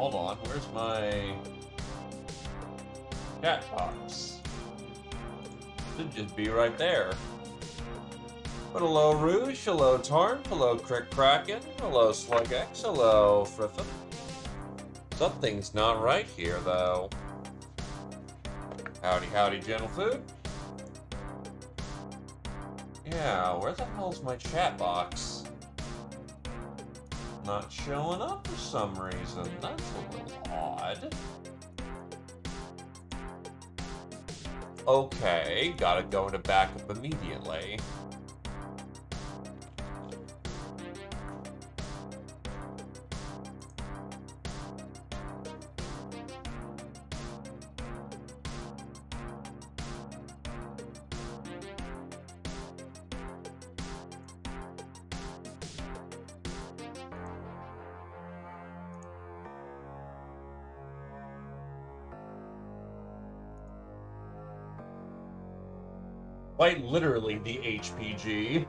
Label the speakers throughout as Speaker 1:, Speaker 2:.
Speaker 1: hold on. Where's my chat box? Should just be right there. But hello Rouge, hello Tarn, hello Crick Kraken, hello SlugX, hello Friffin. Something's not right here, though. Howdy, howdy, Gentle Food. Yeah, where the hell's my chat box? Not showing up for some reason. That's a little odd. Okay, gotta go into backup immediately. Quite literally the HPG.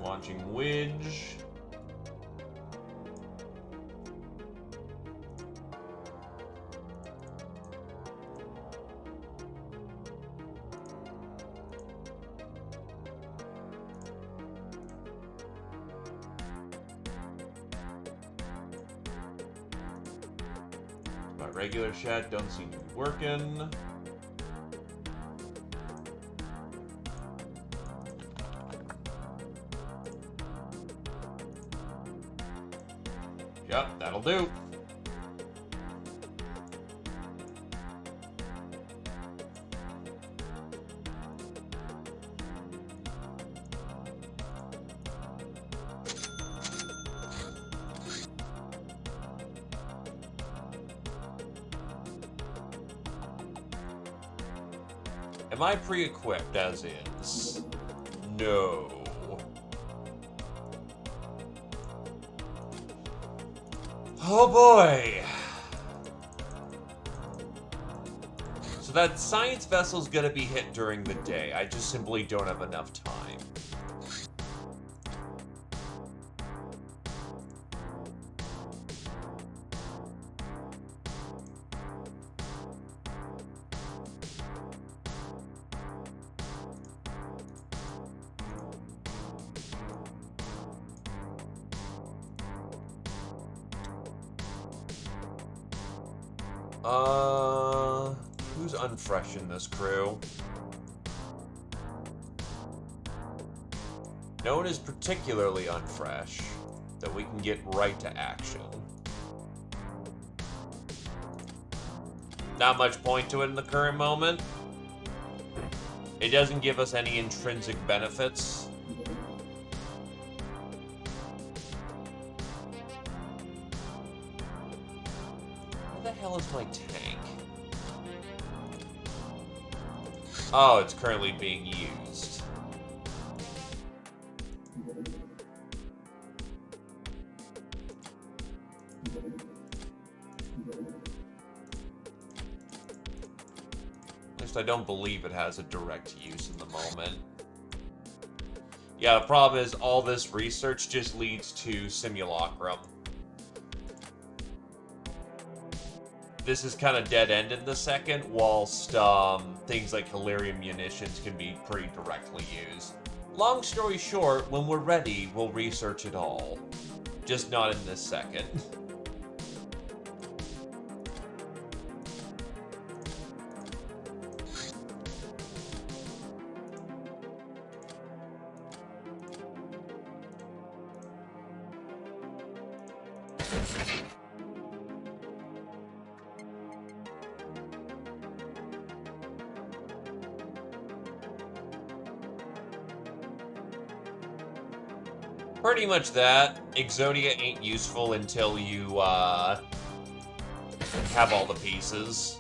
Speaker 1: Launching Widge. My regular chat don't seem to be working. Yep, that'll do. Am I pre-equipped as is? No. Oh boy! So that science vessel's gonna be hit during the day. I just simply don't have enough time. Who's unfresh in this crew? No one is particularly unfresh, that we can get right to action. Not much point to it in the current moment. It doesn't give us any intrinsic benefits. Where the hell is my tank? Oh, it's currently being used. At least I don't believe it has a direct use in the moment. Yeah, the problem is all this research just leads to simulacrum. This is kind of dead-end in the second, whilst things like Hilarium munitions can be pretty directly used. Long story short, when we're ready, we'll research it all. Just not in this second. Pretty much that. Exodia ain't useful until you, have all the pieces.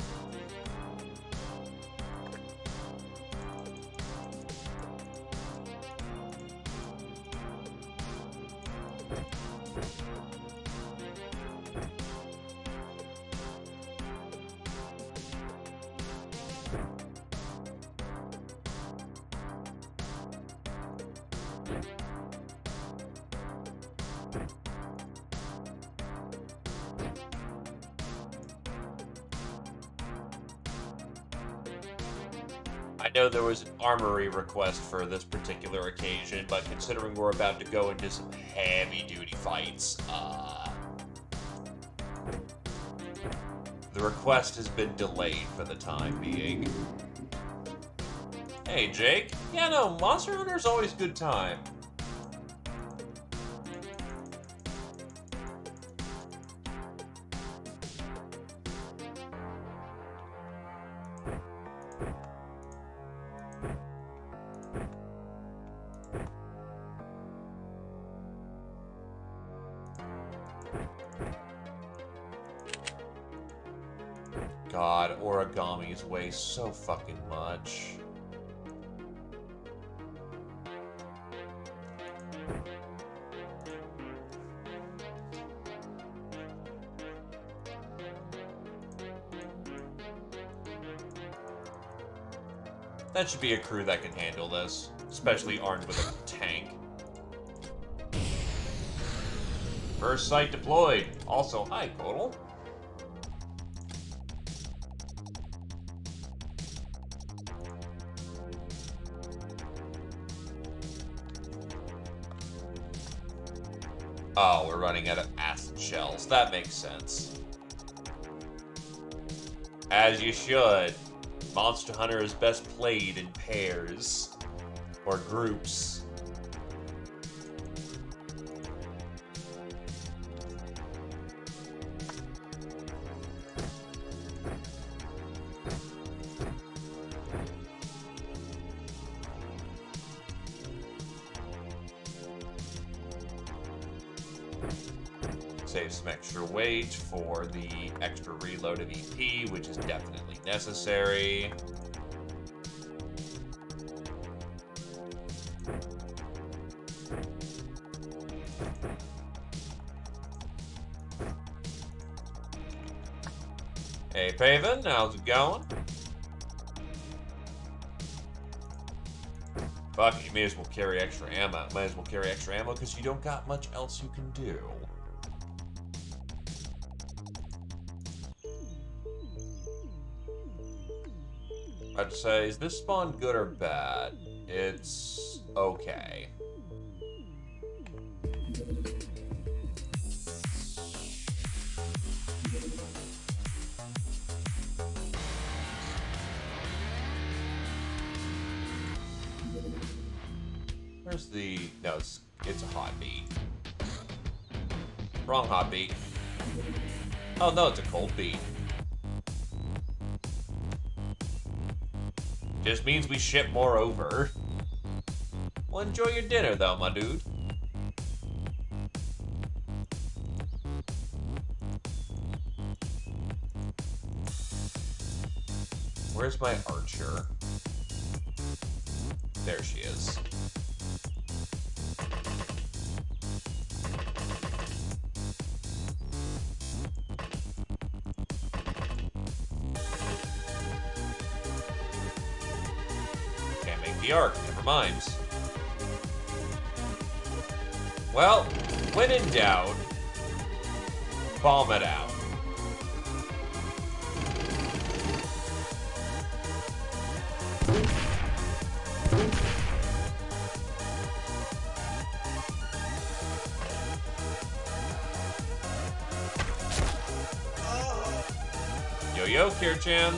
Speaker 1: I know there was an armory request for this particular occasion, but considering we're about to go into some heavy-duty fights, the request has been delayed for the time being. Hey, Jake. Yeah, no, Monster Hunter's always a good time. God, origamis weigh so fucking much. That should be a crew that can handle this, especially armed with a tank. First site deployed. Also, hi, Kodal. Oh, we're running out of acid shells. That makes sense. As you should. Monster Hunter is best played in pairs. Or groups. Save some extra weight for the extra reload of EP, which is definitely necessary. Hey, Paven, how's it going? Fuck it, you may as well carry extra ammo. Might as well carry extra ammo because you don't got much else you can do. I'd say, is this spawn good or bad? It's okay. Where's the... No, it's a hot beat. Wrong hot beat. Oh no, it's a cold beat. Just means we ship more over. Well, enjoy your dinner, though, my dude. Where's my archer? There she is. The arc, never mind. Well, when in doubt, bomb it out. Yo-yo, Kirchan.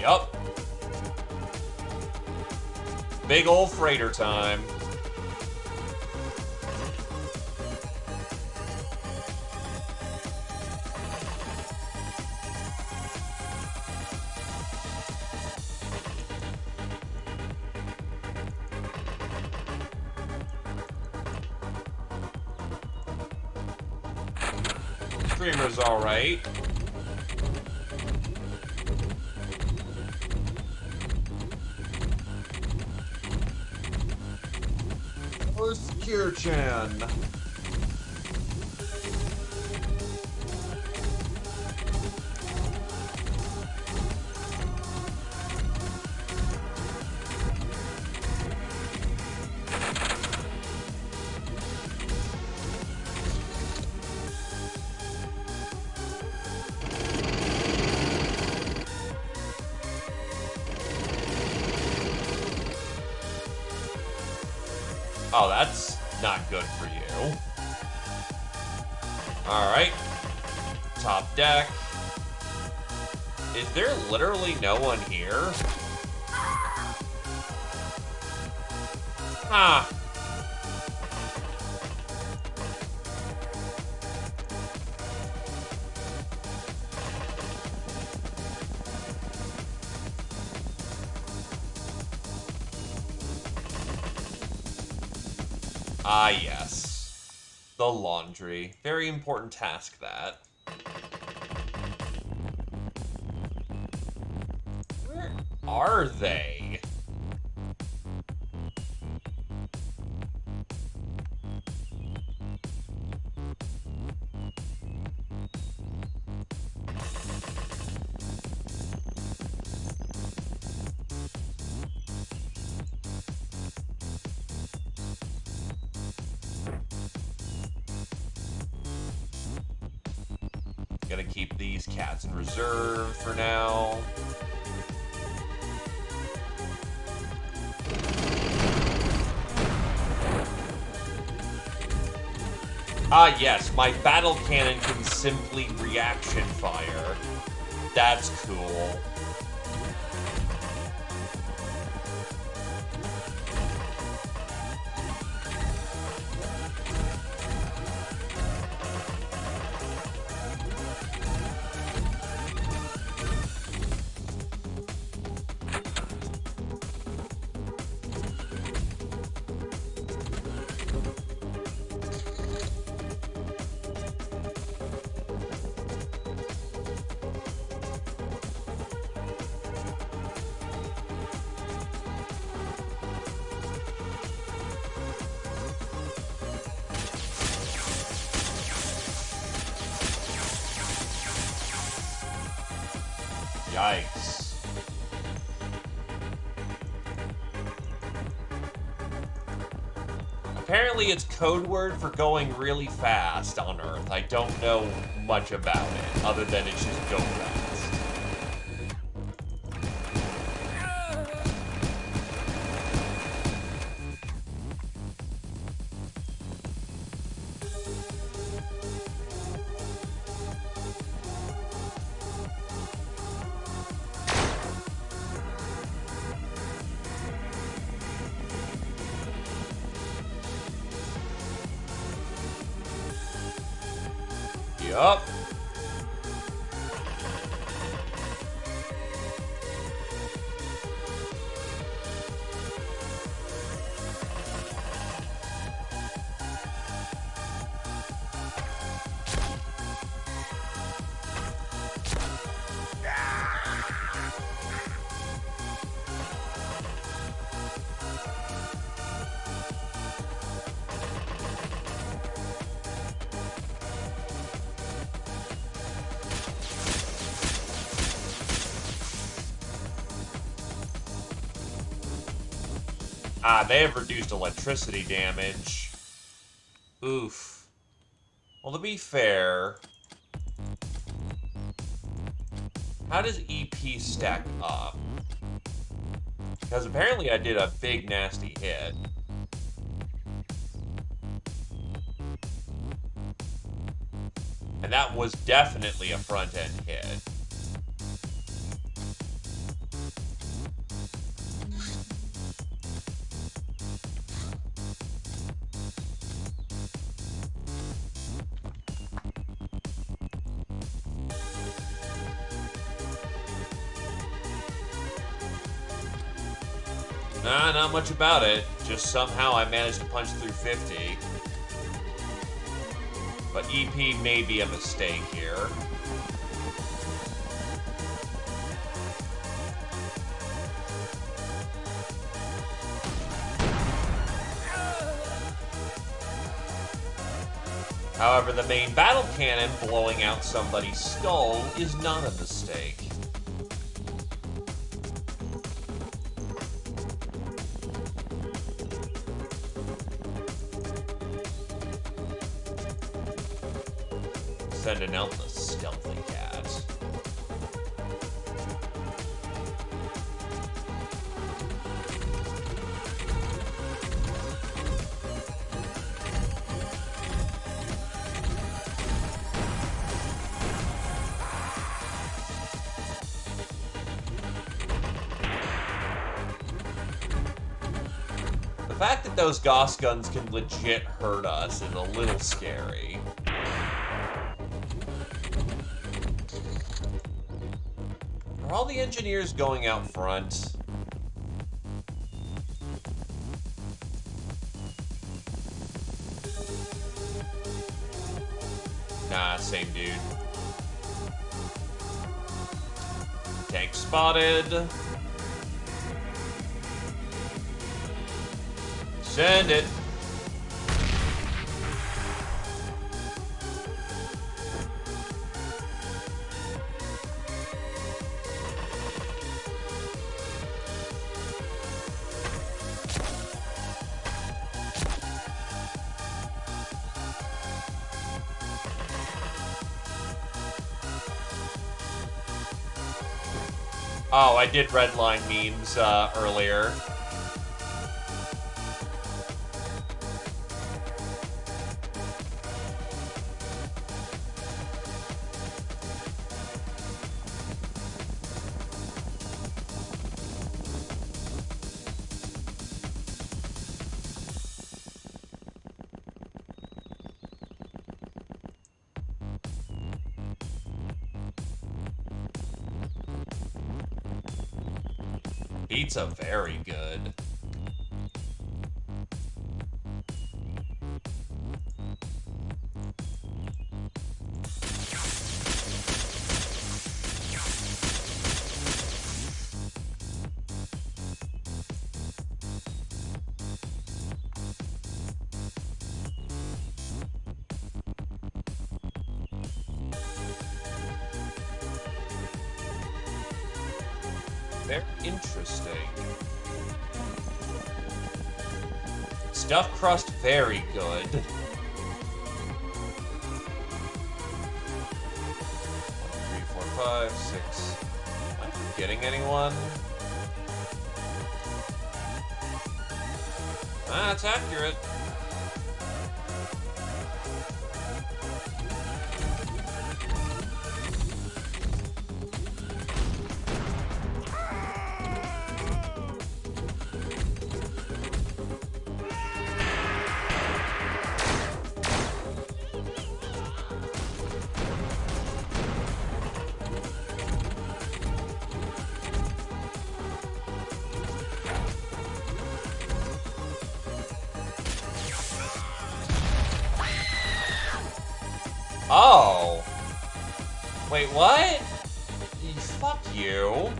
Speaker 1: Yup. Big ol' freighter time. Streamer's alright. sea urchin. Oh, that's not good for you. Alright. Top deck. Is there literally no one here? Huh. Ah, yes. The laundry. Very important task, that. Where are they? Gonna keep these cats in reserve for now. Ah, yes, my battle cannon can simply reaction fire. That's cool. Yikes. Apparently it's code word for going really fast on Earth. I don't know much about it, other than it's just go fast. Yup. Ah, they have reduced electricity damage. Oof. Well, to be fair, how does EP stack up? Because apparently I did a big nasty hit. And that was definitely a front-end hit. Nah, not much about it. Just somehow I managed to punch through 50. But EP may be a mistake here. However, the main battle cannon blowing out somebody's skull is not a mistake. Sending out the stealthy cat. The fact that those Gauss guns can legit hurt us is a little scary. Are all the engineers going out front? Nah, same dude. Tank spotted. Send it. Oh, I did redline memes earlier. Pizza very good. Very interesting. Stuffed crust, very good. 1, 2, 3, 4, 5, 6. Am I forgetting anyone? Ah, that's accurate. Oh. Wait, what? Fuck you.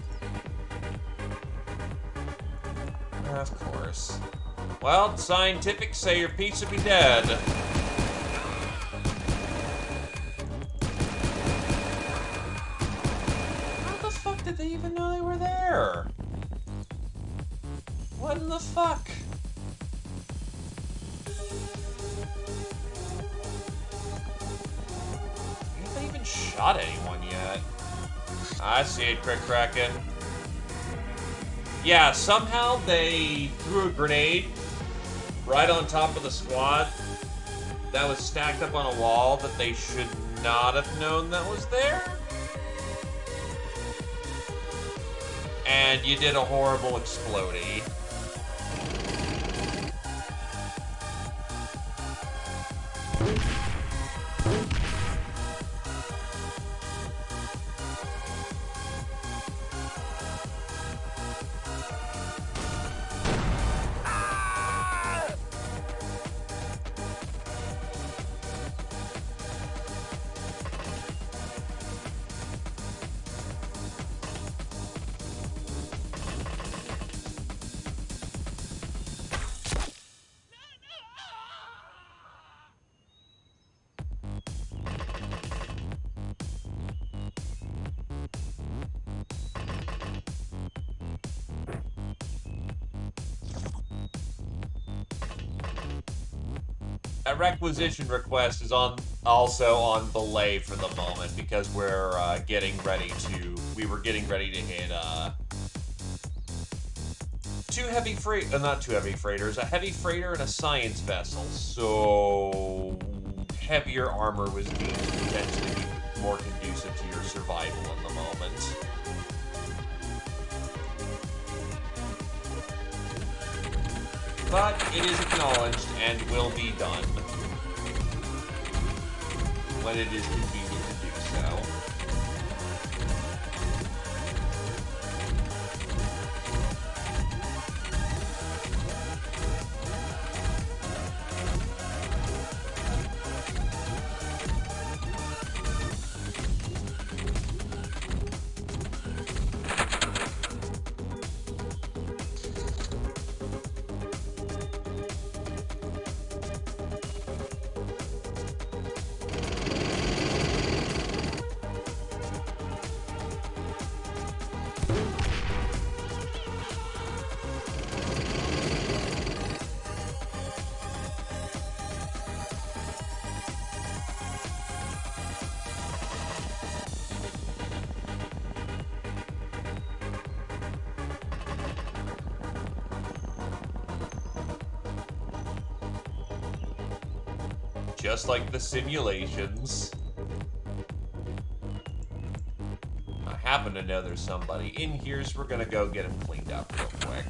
Speaker 1: Of course. Well, scientific say your pizza be dead. How the fuck did they even know they were there? What in the fuck? Shot anyone yet. I see it, Crick Kraken. Yeah, somehow they threw a grenade right on top of the squad that was stacked up on a wall that they should not have known that was there. And you did a horrible explodey. A requisition request is also on belay for the moment because we're we were getting ready to hit not two heavy freighters, a heavy freighter and a science vessel. So heavier armor was deemed to potentially be more conducive to your survival in the moment. But it is acknowledged and will be done when it is convenient to do so. Just like the simulations. I happen to know there's somebody in here, so we're gonna go get him cleaned up real quick.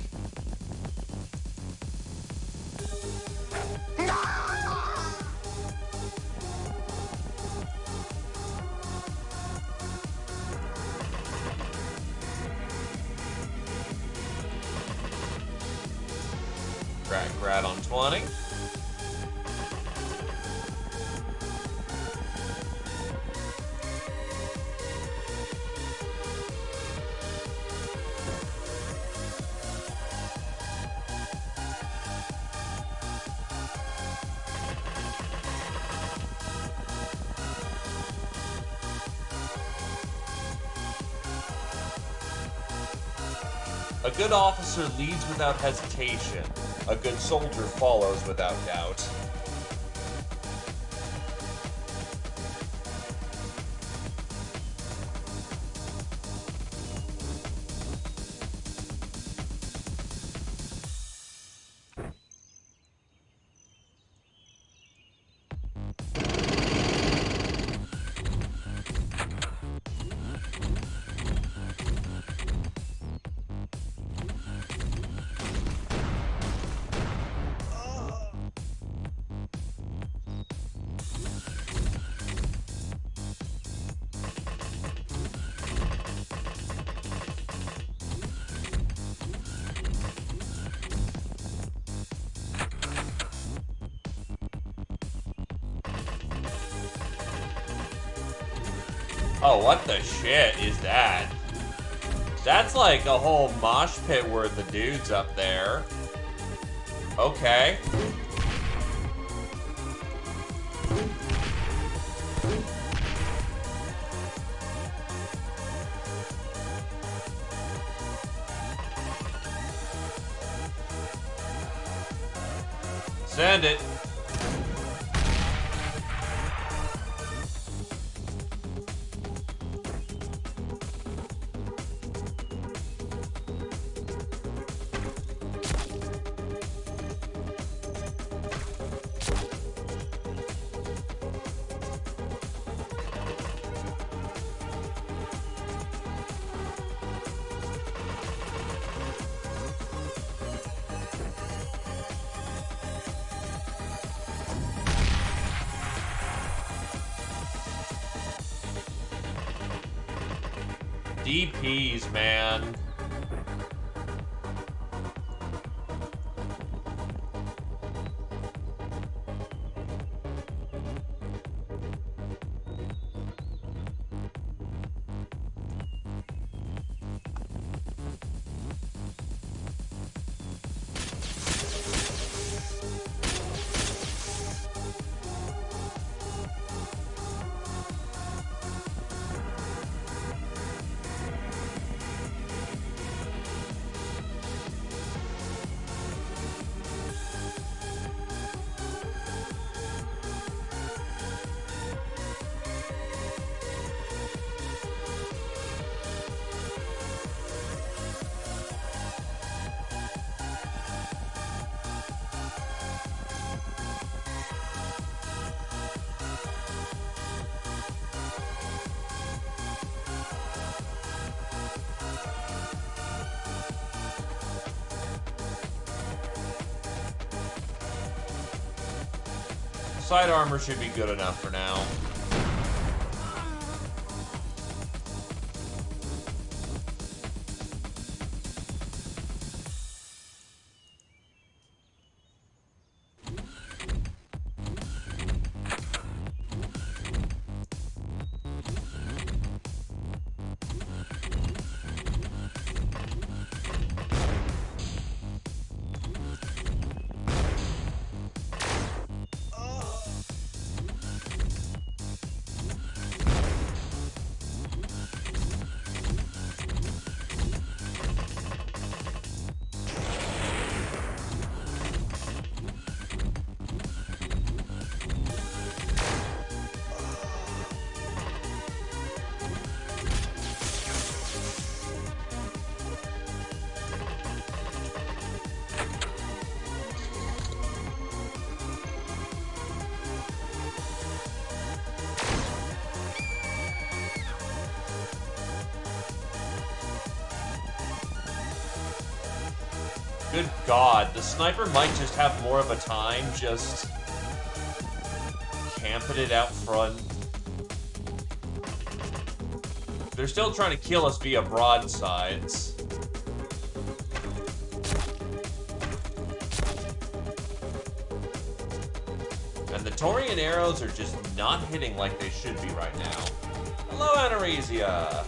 Speaker 1: Crack rat on 20. A good officer leads without hesitation. A good soldier follows without doubt. Oh, what the shit is that? That's like a whole mosh pit worth of dudes up there. Okay. Send it. DPs, man. Side armor should be good enough for now. Good God, the sniper might just have more of a time just camping it out front. They're still trying to kill us via broadsides. And the Taurian arrows are just not hitting like they should be right now. Hello, Anorexia!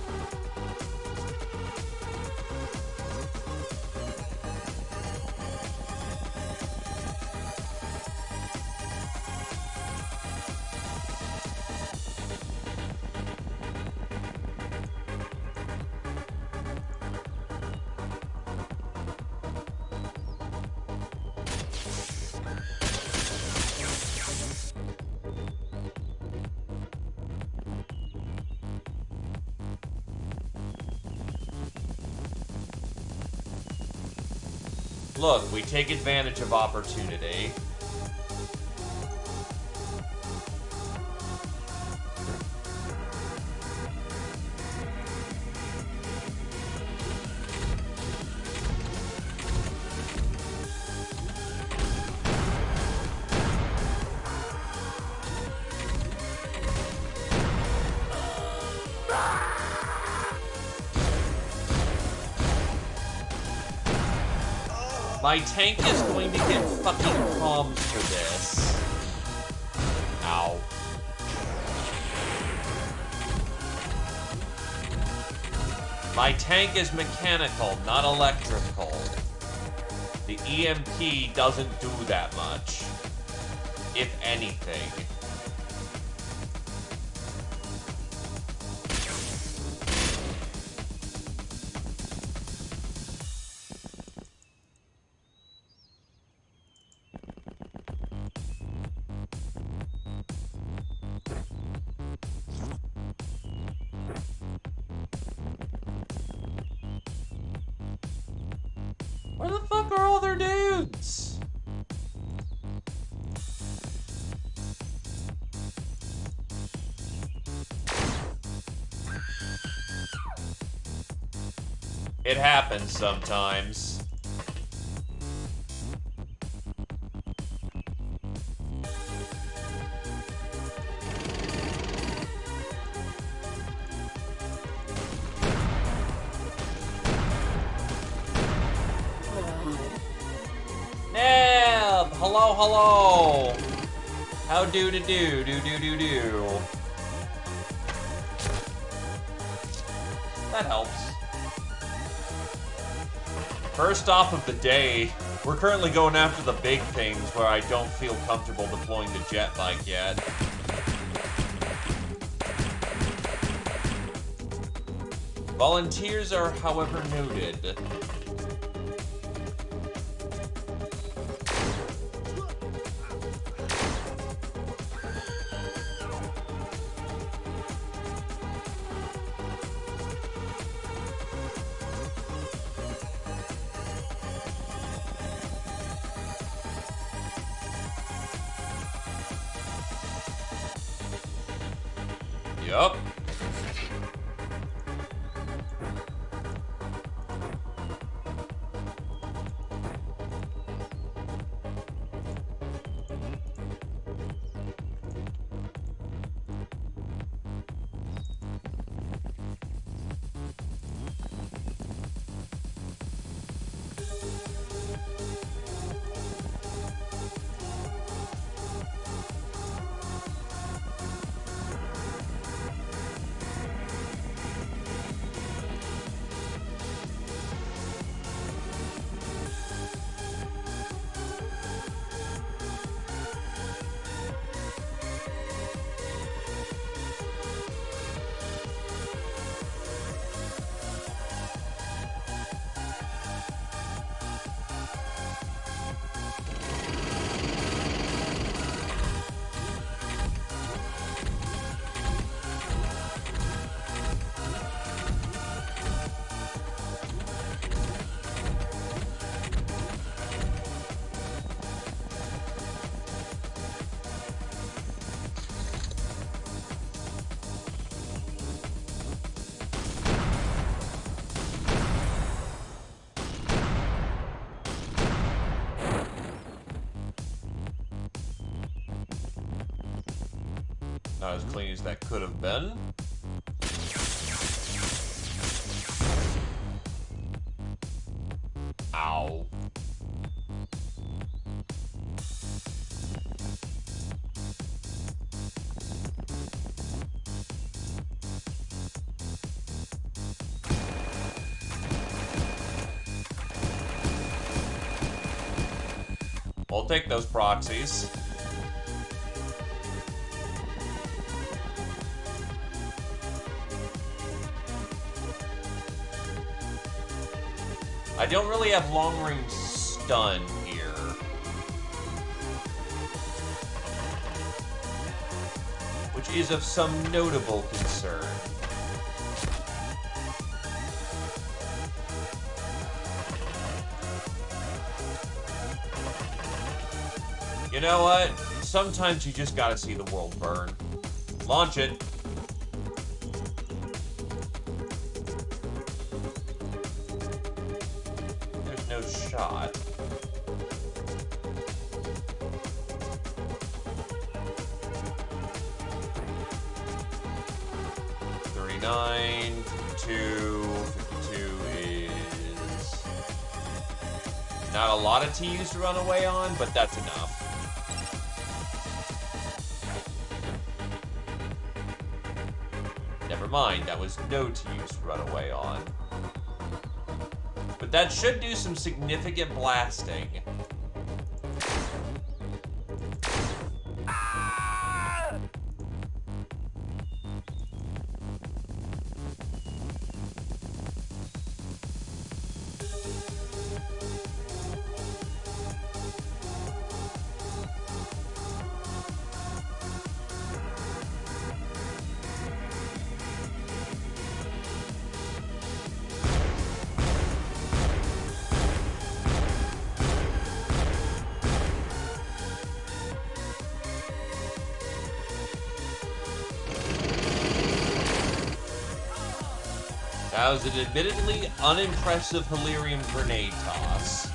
Speaker 1: Look, we take advantage of opportunity. My tank is going to get fucking palms for this. Ow. My tank is mechanical, not electrical. The EMP doesn't do that much, if anything. Where the fuck are all their dudes? It happens sometimes. Neb! Hello, hello! How do? That helps. First off of the day, we're currently going after the big things where I don't feel comfortable deploying the jet bike yet. Volunteers are, however, noted. Yup. Not as clean as that could have been. Ow. We'll take those proxies. I don't really have long-range stun here. Which is of some notable concern. You know what? Sometimes you just gotta see the world burn. Launch it. There's no shot. $39, $52 is not a lot of T's to run away on, but that's enough. Never mind, that was no T's to run away on. But that should do some significant blasting. That was an admittedly unimpressive Hilarium grenade toss.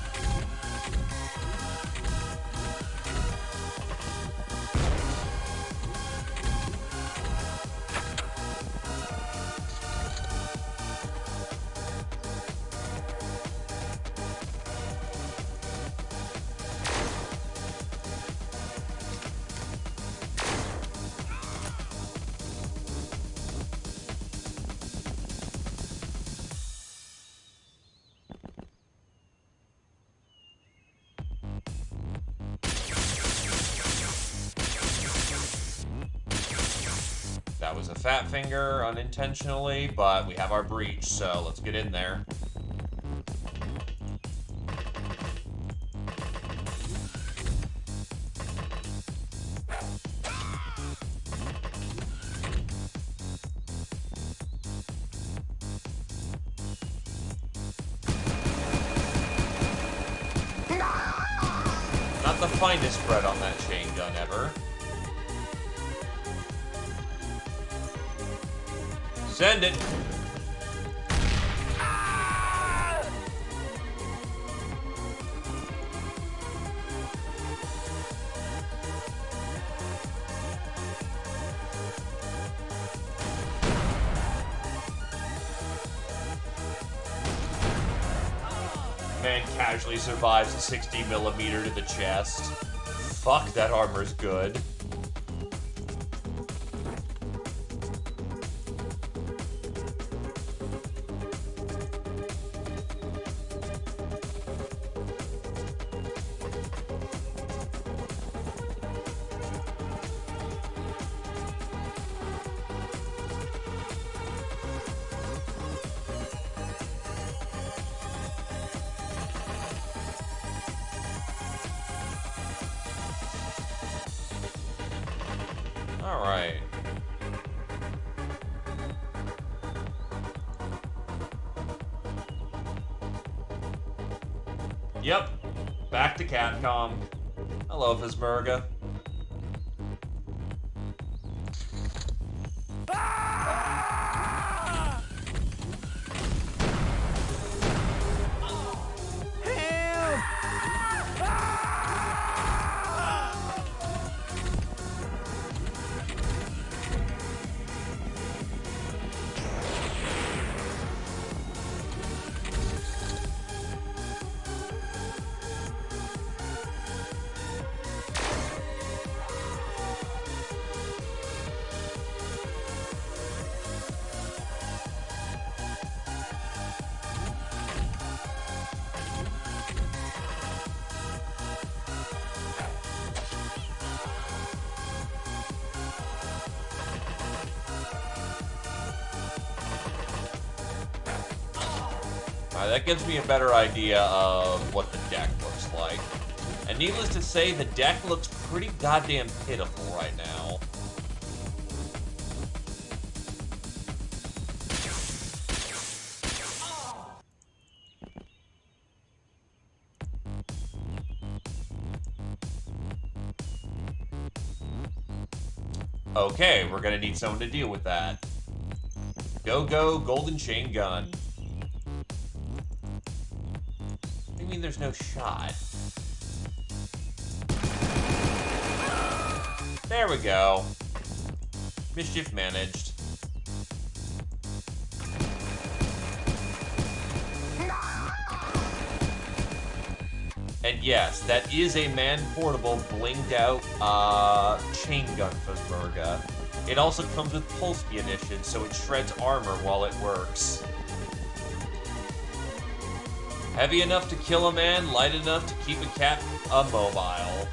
Speaker 1: That was a fat finger unintentionally, but we have our breach, so let's get in there. Not the finest bread on that chain gun ever. Send it. Man casually survives a 60mm to the chest. Fuck, that armor's good. Alright. Yep. Back to Capcom. Hello, Fismurga. Alright, that gives me a better idea of what the deck looks like. And needless to say, the deck looks pretty goddamn pitiful right now. Okay, we're gonna need someone to deal with that. Go, go, golden chain gun. I mean, there's no shot. There we go. Mischief managed. And yes, that is a man-portable, blinged-out chain gun for Zmerga. It also comes with pulse munitions, so it shreds armor while it works. Heavy enough to kill a man, light enough to keep a cat immobile.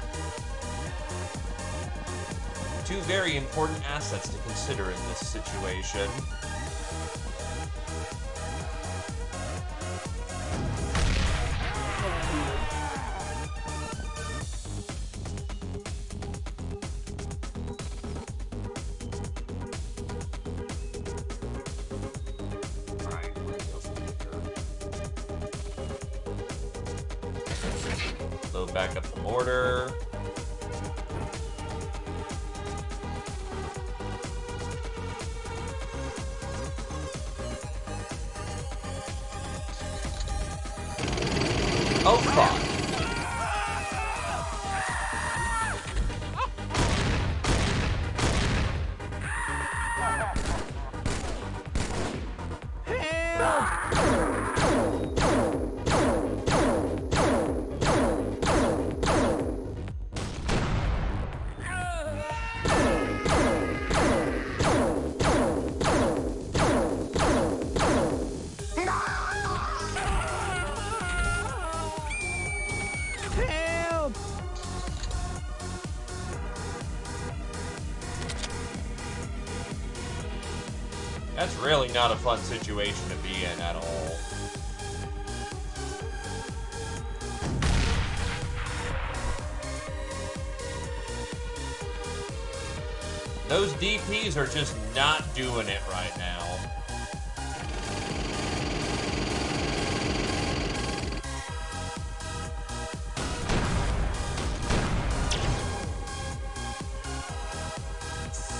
Speaker 1: Two very important assets to consider in this situation. Load back up the mortar. Oh, fuck. That's really not a fun situation to be in at all. Those DPs are just not doing it right now.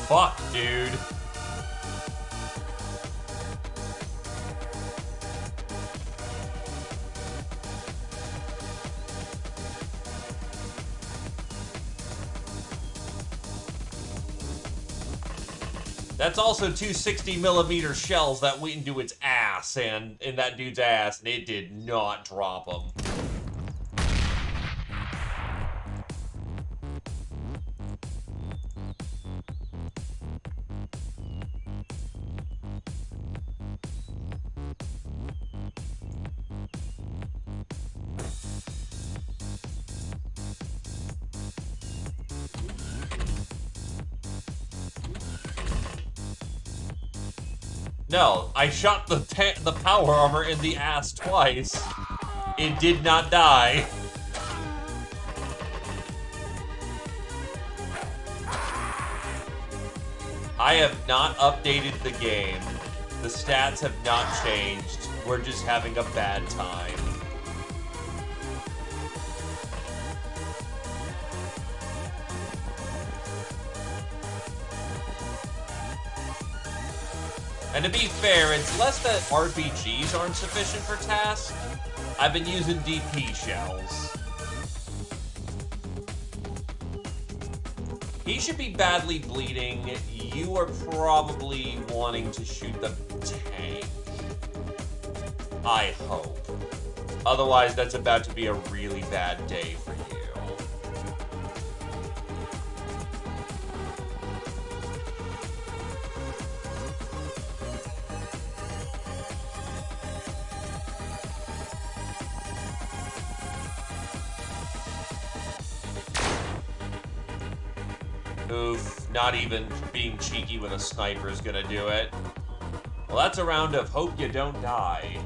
Speaker 1: Fuck, dude. That's also two 60mm shells that went into its ass, and in that dude's ass, and it did not drop them. No, I shot the power armor in the ass twice. It did not die. I have not updated the game. The stats have not changed. We're just having a bad time. And to be fair, it's less that RPGs aren't sufficient for tasks. I've been using DP shells. He should be badly bleeding. You are probably wanting to shoot the tank. I hope. Otherwise, that's about to be a really bad day for you. Oof, not even being cheeky with a sniper is gonna do it. Well, that's a round of hope you don't die.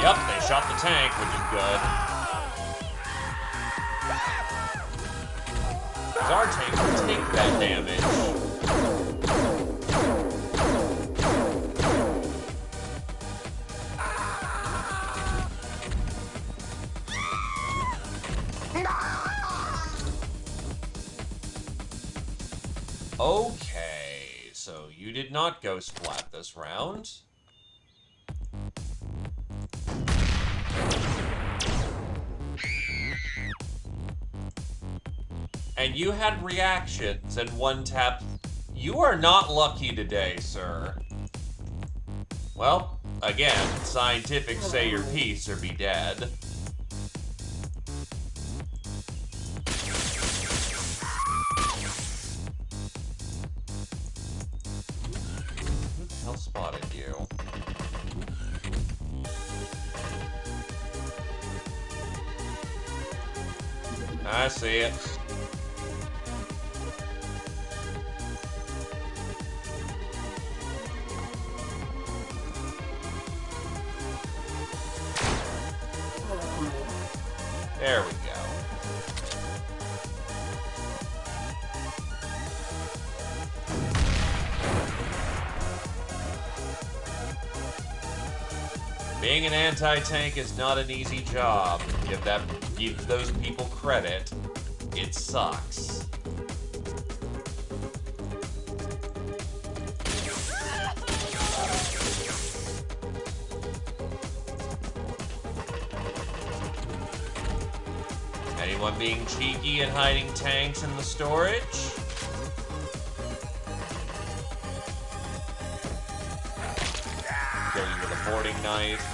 Speaker 1: Yep, they shot the tank, which is good. Because our tank can take that damage. Okay, so you did not go splat this round. And you had reactions and one tap. You are not lucky today, sir. Well, again, scientific say your piece or be dead. Who the hell spotted you? I see it. There we go. Being an anti-tank is not an easy job. Give those people credit. It sucks. Anyone being cheeky and hiding tanks in the storage? Kill you with a boarding knife.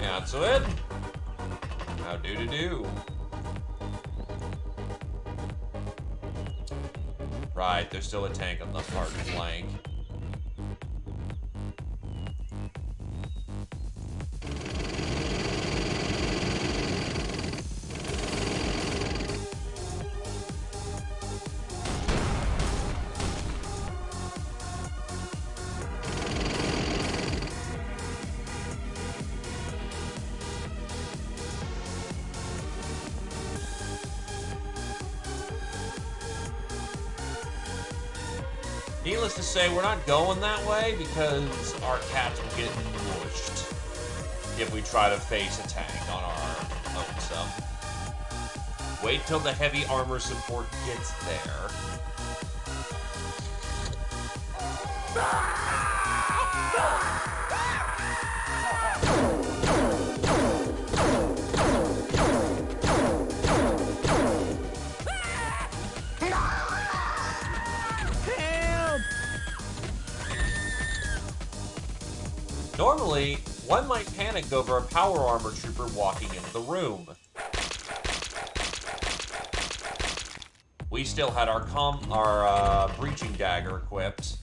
Speaker 1: Yeah, that's it. How do? Right, there's still a tank on the far flank. Needless to say, we're not going that way because our cats will get mushed if we try to face a tank on our own sub. Wait till the heavy armor support gets there. Normally, one might panic over a power armor trooper walking into the room. We still had our breaching dagger equipped.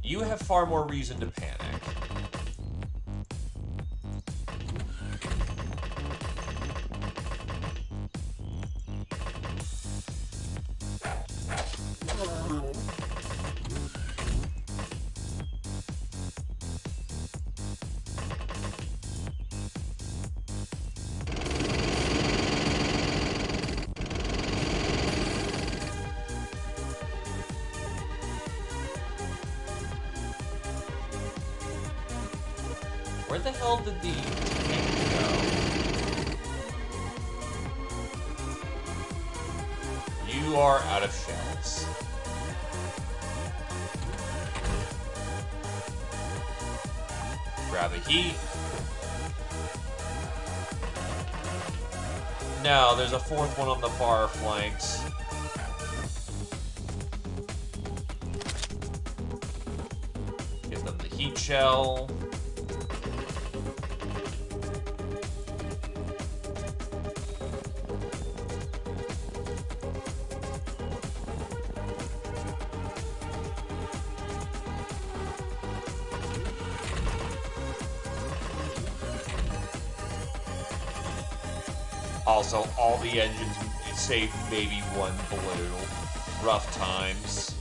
Speaker 1: You have far more reason to panic. Where the hell did the tank go? You are out of shells. Grab a heat. No, there's a fourth one on the far flanks. Give them the heat shell. Also, all the engines save maybe one blue. Rough times.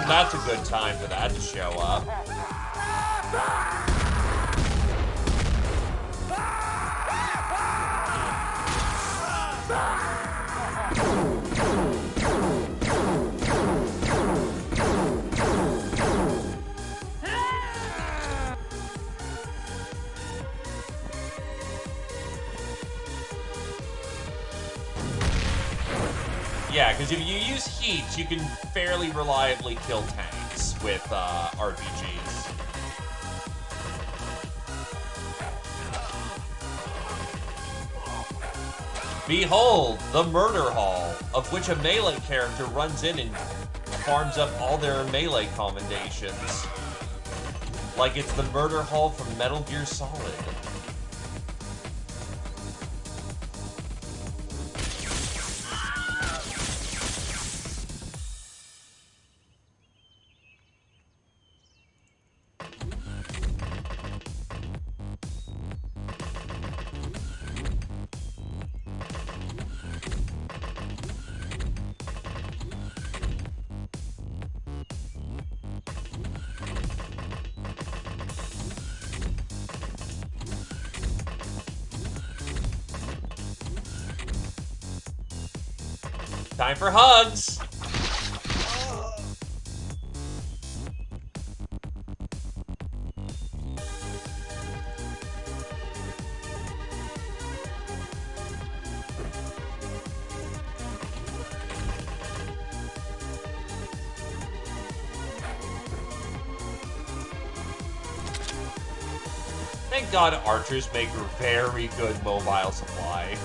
Speaker 1: That's a good time for that to show up. Yeah, because if you use heat, you can fairly reliably kill tanks with RPGs. Behold, the Murder Hall, of which a melee character runs in and farms up all their melee commendations. Like it's the Murder Hall from Metal Gear Solid. Time for hugs! Thank God archers make a very good mobile supply.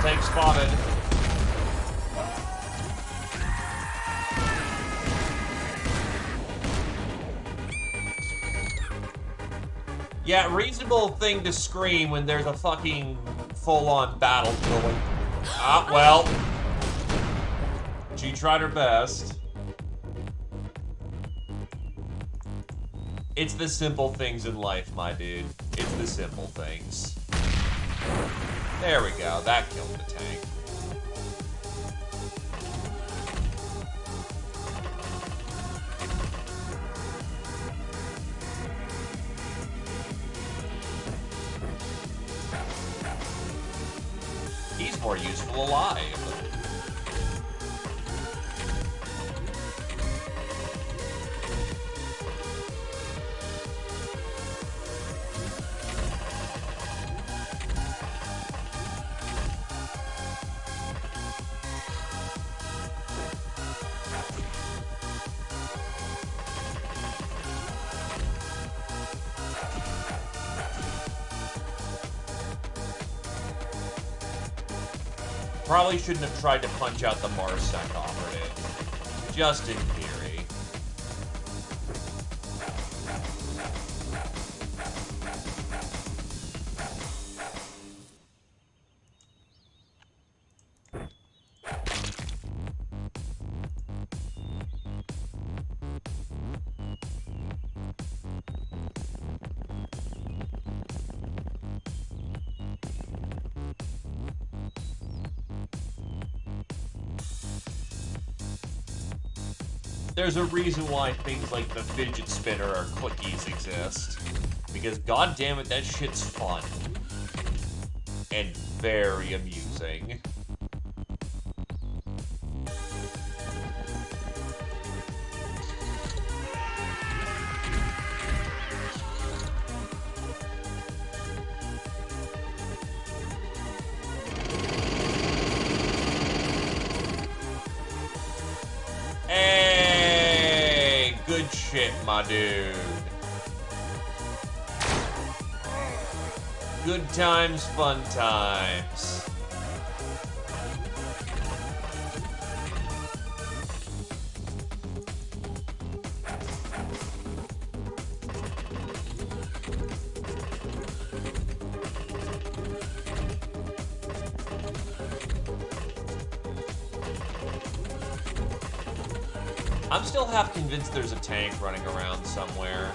Speaker 1: Tank spotted. Yeah, reasonable thing to scream when there's a fucking full-on battle going. Ah, well. She tried her best. It's the simple things in life, my dude. It's the simple things. There we go, that killed the tank. He's more useful alive. Probably shouldn't have tried to punch out the Marsec operative. Just in theory. There's a reason why things like the fidget spinner or cookies exist. Because goddammit, that shit's fun. And very amusing. shit, my dude. Good times, fun times. I'm still half convinced there's a tank running around somewhere.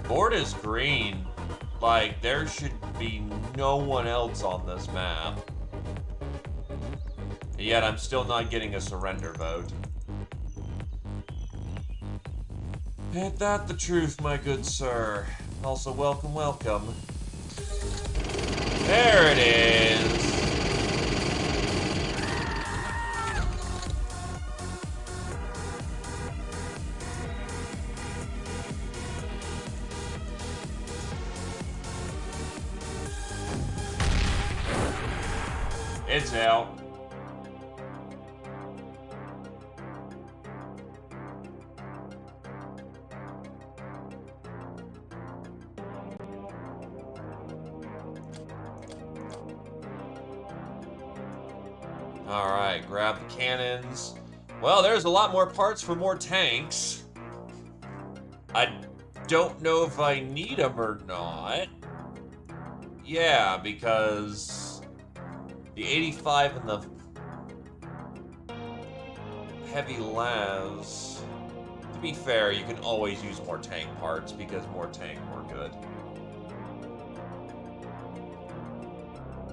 Speaker 1: Board is green. Like, there should be no one else on this map. Yet I'm still not getting a surrender vote. Ain't that the truth, my good sir? Also, welcome, welcome. There it is! It's out. Alright, grab the cannons. Well, there's a lot more parts for more tanks. I don't know if I need them or not. Yeah, because the 85 and the heavy las. To be fair, you can always use more tank parts because more tank, more good.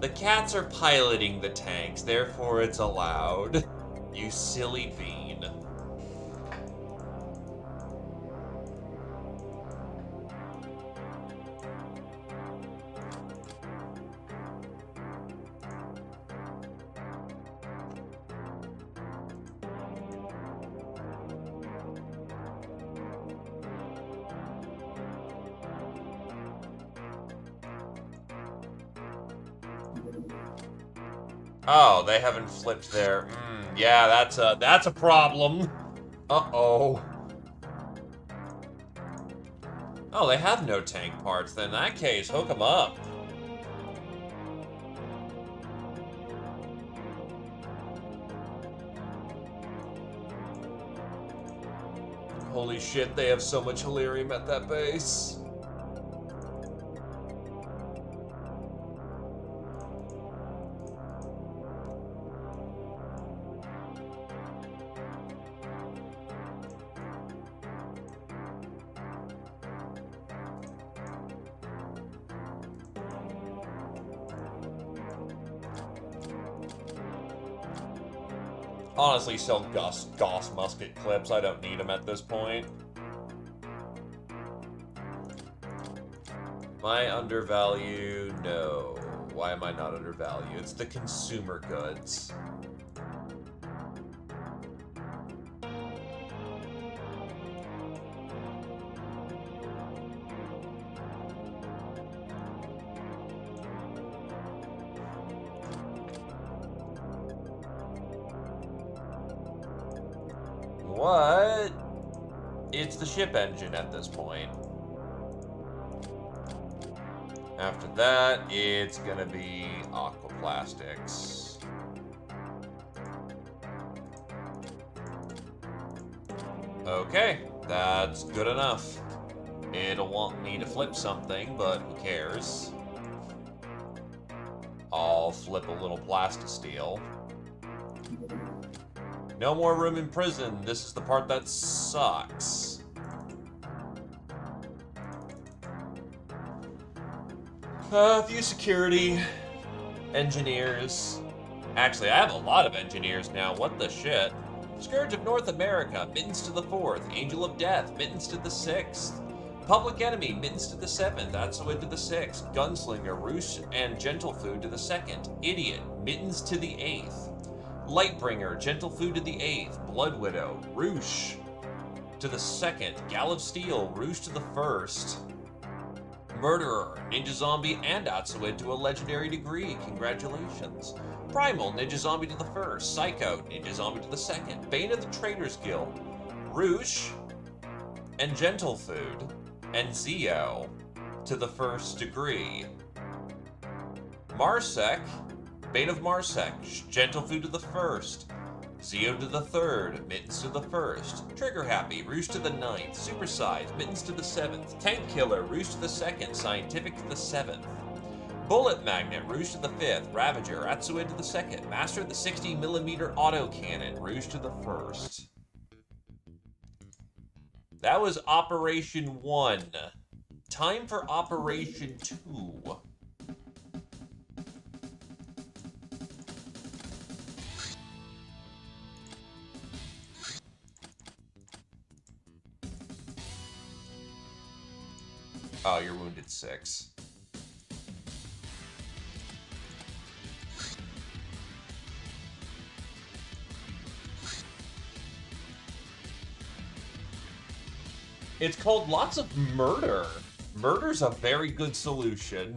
Speaker 1: The cats are piloting the tanks, therefore it's allowed. You silly bean. Oh, they haven't flipped there. Yeah, that's a problem. Uh-oh. Oh, they have no tank parts. Then in that case, hook them up. Holy shit, they have so much Hilarium at that base. Honestly, sell Gauss musket clips. I don't need them at this point. Am I undervalued? No. Why am I not undervalued? It's the consumer goods. What? It's the ship engine at this point. After that, it's gonna be aquaplastics. Okay, that's good enough. It'll want me to flip something, but who cares? I'll flip a little plastisteel. No more room in prison. This is the part that sucks. A few security engineers. Actually, I have a lot of engineers now. What the shit? Scourge of North America, Mittens to the 4th. Angel of Death, Mittens to the 6th. Public Enemy, Mittens to the 7th. Atsuid to the 6th. Gunslinger, Roosh, and Gentle Food to the 2nd. Idiot, Mittens to the 8th. Lightbringer, Gentle Food to the 8th. Blood Widow, Roosh. to the second. Gal of Steel, Rouge to the first. Murderer, Ninja Zombie, and Atsuid to a legendary degree. Congratulations. Primal, Ninja Zombie to the first. Psycho, Ninja Zombie to the second. Bane of the Traders Guild, Rouge, and Gentle Food, and Zio to the first degree. Marsec, Bane of Marsec, Gentle Food to the first. Zio to the third, Mittens to the first. Trigger Happy, Rouge to the ninth. Supersize, Mittens to the seventh. Tank Killer, Rouge to the second. Scientific to the seventh. Bullet Magnet, Rouge to the fifth. Ravager, Atsuid to the second. Master of the 60mm autocannon, Rouge to the first. That was Operation 1. Time for Operation 2. Oh, you're wounded 6. It's called lots of murder. Murder's a very good solution.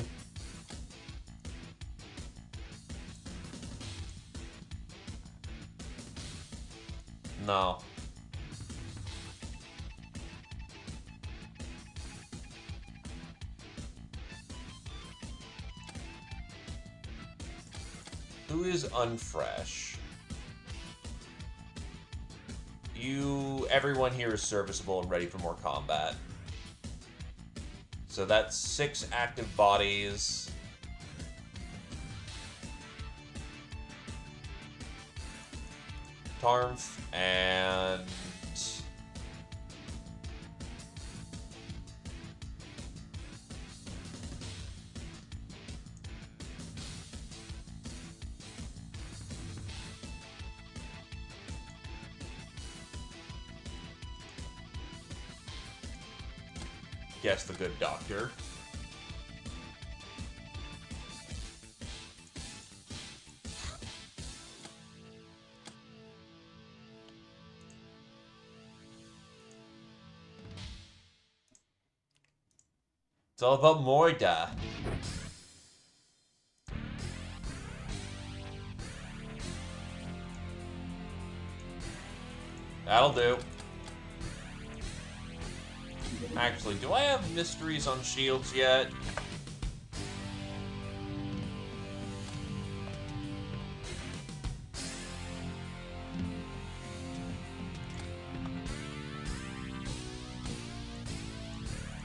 Speaker 1: No. Who is unfresh? Everyone here is serviceable and ready for more combat. So that's 6 active bodies. Tarmf and... Guess the good doctor. It's all about Moida. That'll do. Actually, do I have mysteries on shields yet?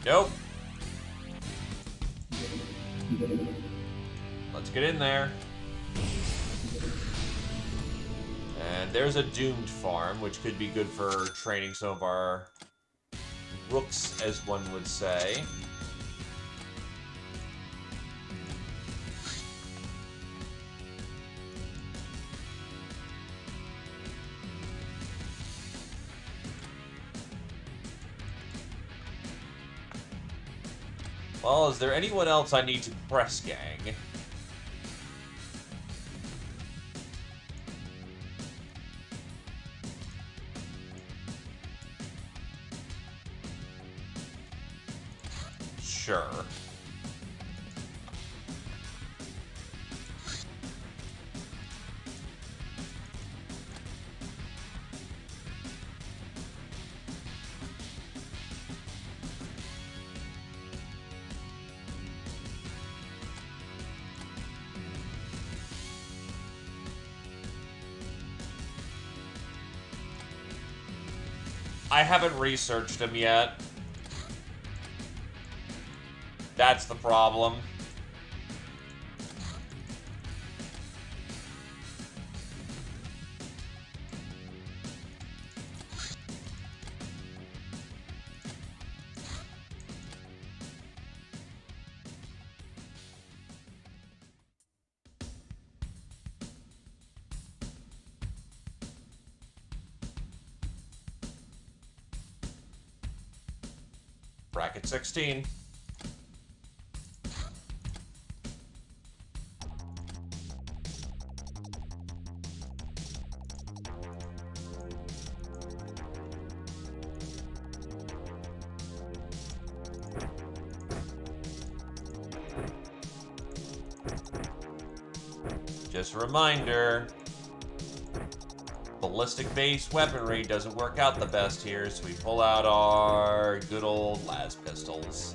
Speaker 1: Nope. Let's get in there. And there's a doomed farm, which could be good for training some of our rooks, as one would say. Well, is there anyone else I need to press gang? Sure. I haven't researched him yet. That's the problem. Bracket 16. Just a reminder, ballistic-based weaponry doesn't work out the best here, so we pull out our good old las pistols.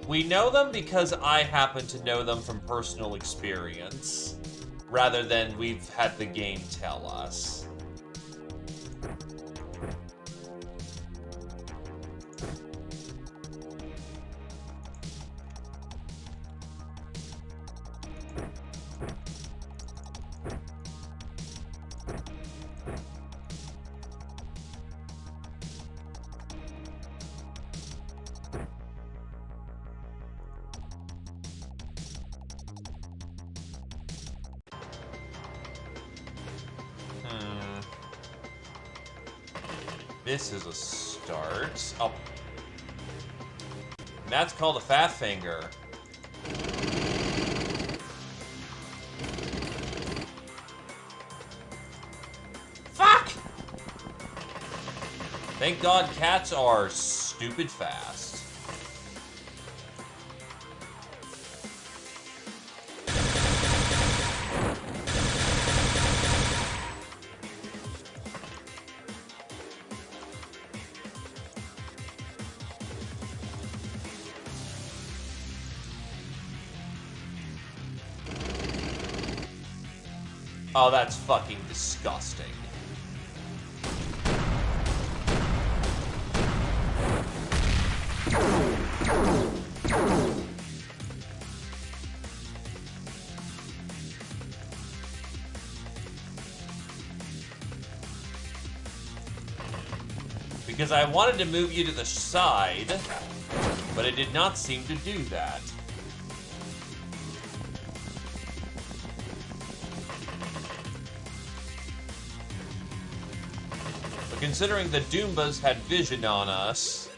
Speaker 1: We know them because I happen to know them from personal experience, rather than we've had the game tell us. This is a start. Oh. That's called a fat finger. Fuck! Thank God cats are stupid fast. Oh, that's fucking disgusting. Because I wanted to move you to the side, but it did not seem to do that. Considering the Doombas had vision on us,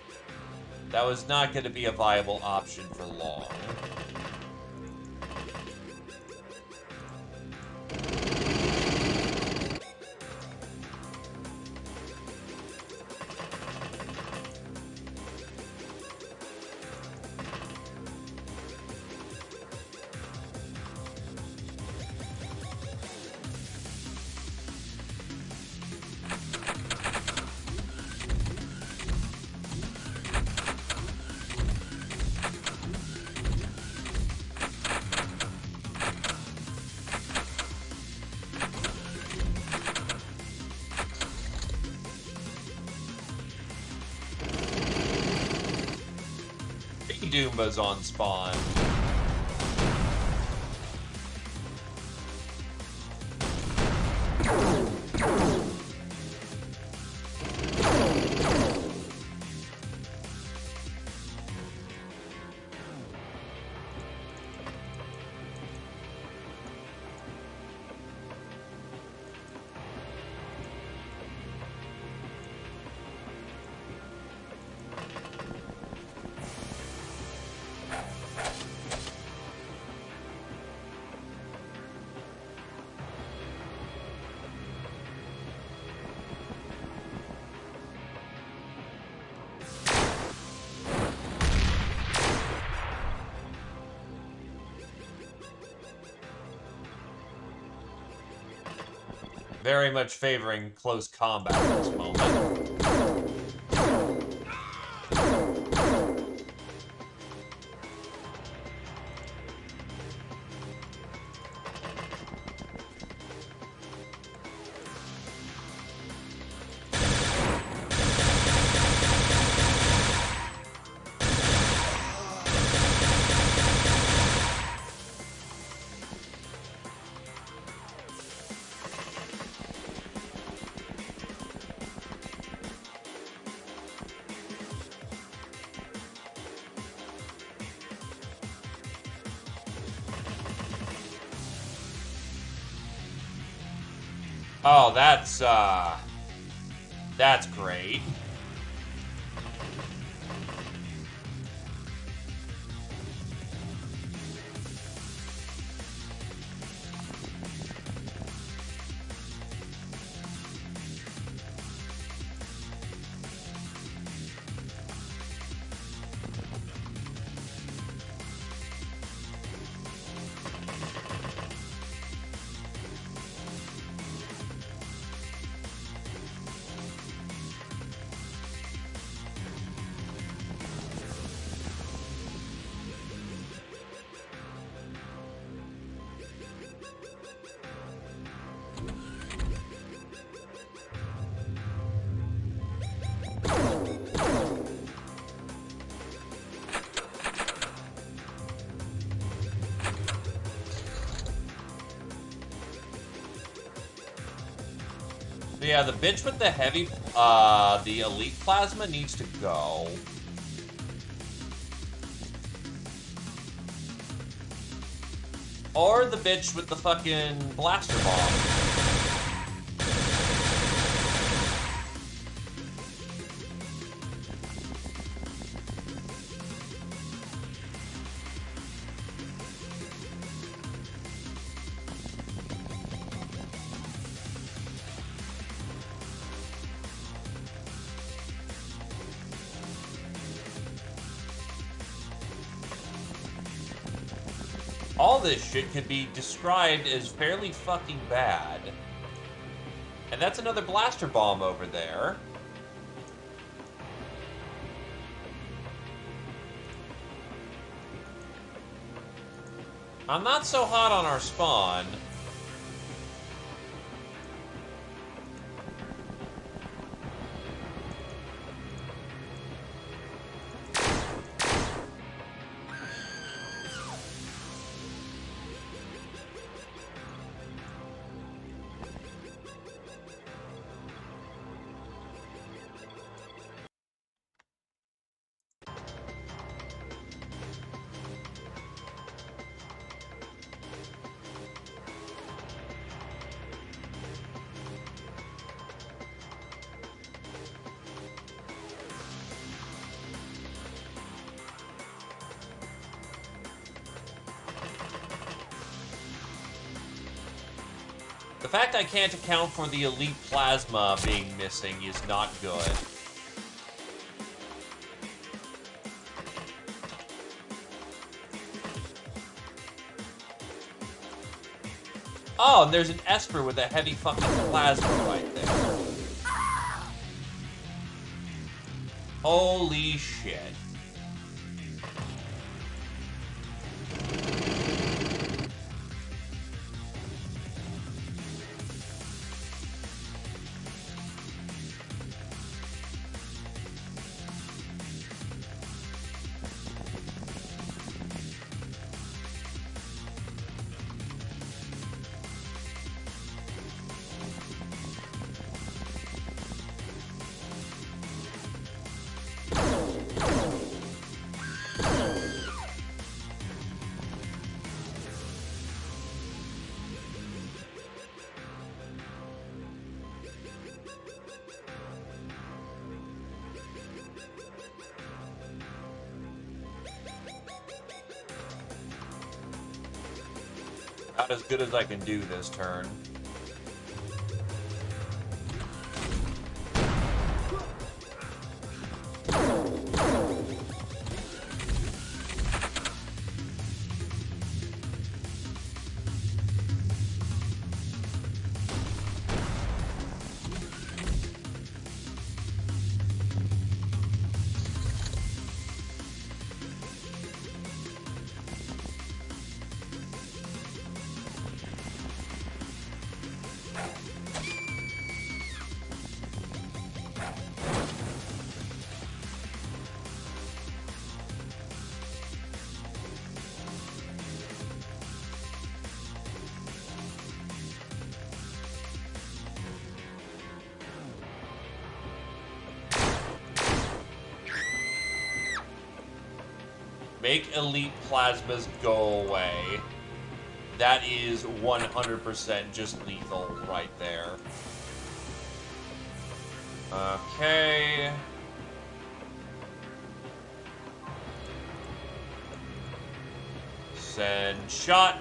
Speaker 1: that was not going to be a viable option for long. Doombas on spawn. Very much favoring close combat at this moment. Oh, that's great. So yeah, the bitch with the heavy, the elite plasma needs to go. Or the bitch with the fucking blaster bomb. All this shit could be described as fairly fucking bad. And that's another blaster bomb over there. I'm not so hot on our spawn. The fact I can't account for the elite plasma being missing is not good. Oh, and there's an Esper with a heavy fucking plasma right there. Holy shit. Not as good as I can do this turn. Make elite plasmas go away. That is 100% just lethal right there. Okay. Send shot.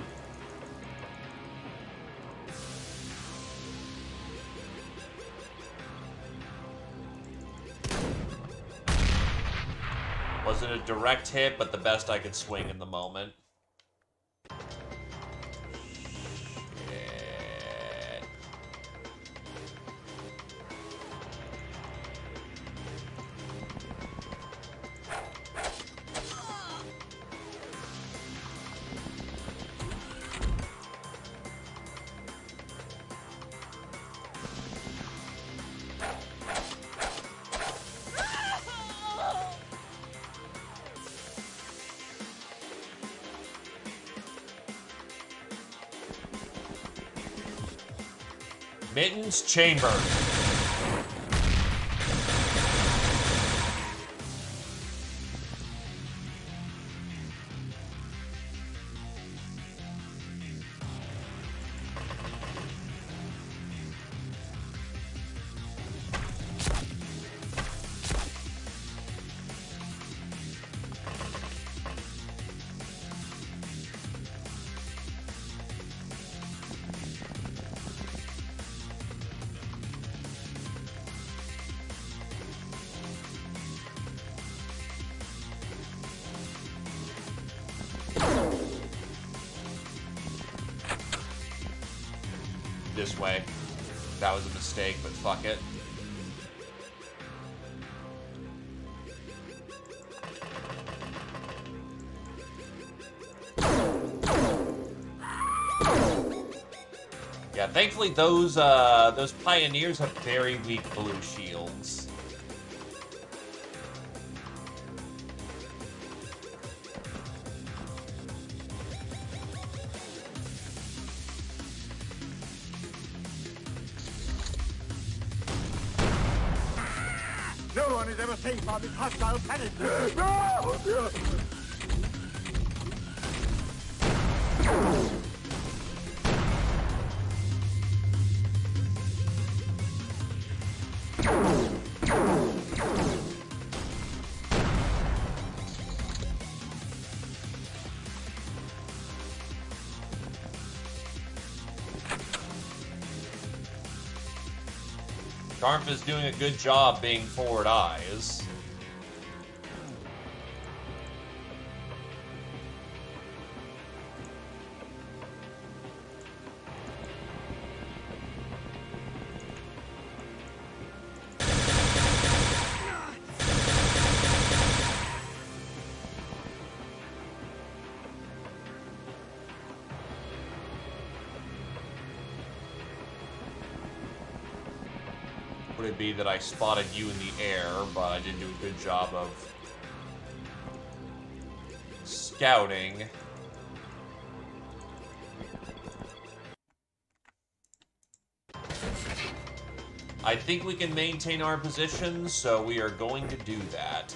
Speaker 1: Wasn't a direct hit, but the best I could swing in the moment. Shit. Mittens chamber. This way. That was a mistake, but fuck it. Yeah, thankfully those pioneers have very weak blue shields.
Speaker 2: No one is ever safe on this hostile planet. No!
Speaker 1: Garf is doing a good job being forward eyes. Would it be that I spotted you in the air, but I didn't do a good job of scouting? I think we can maintain our position, so we are going to do that.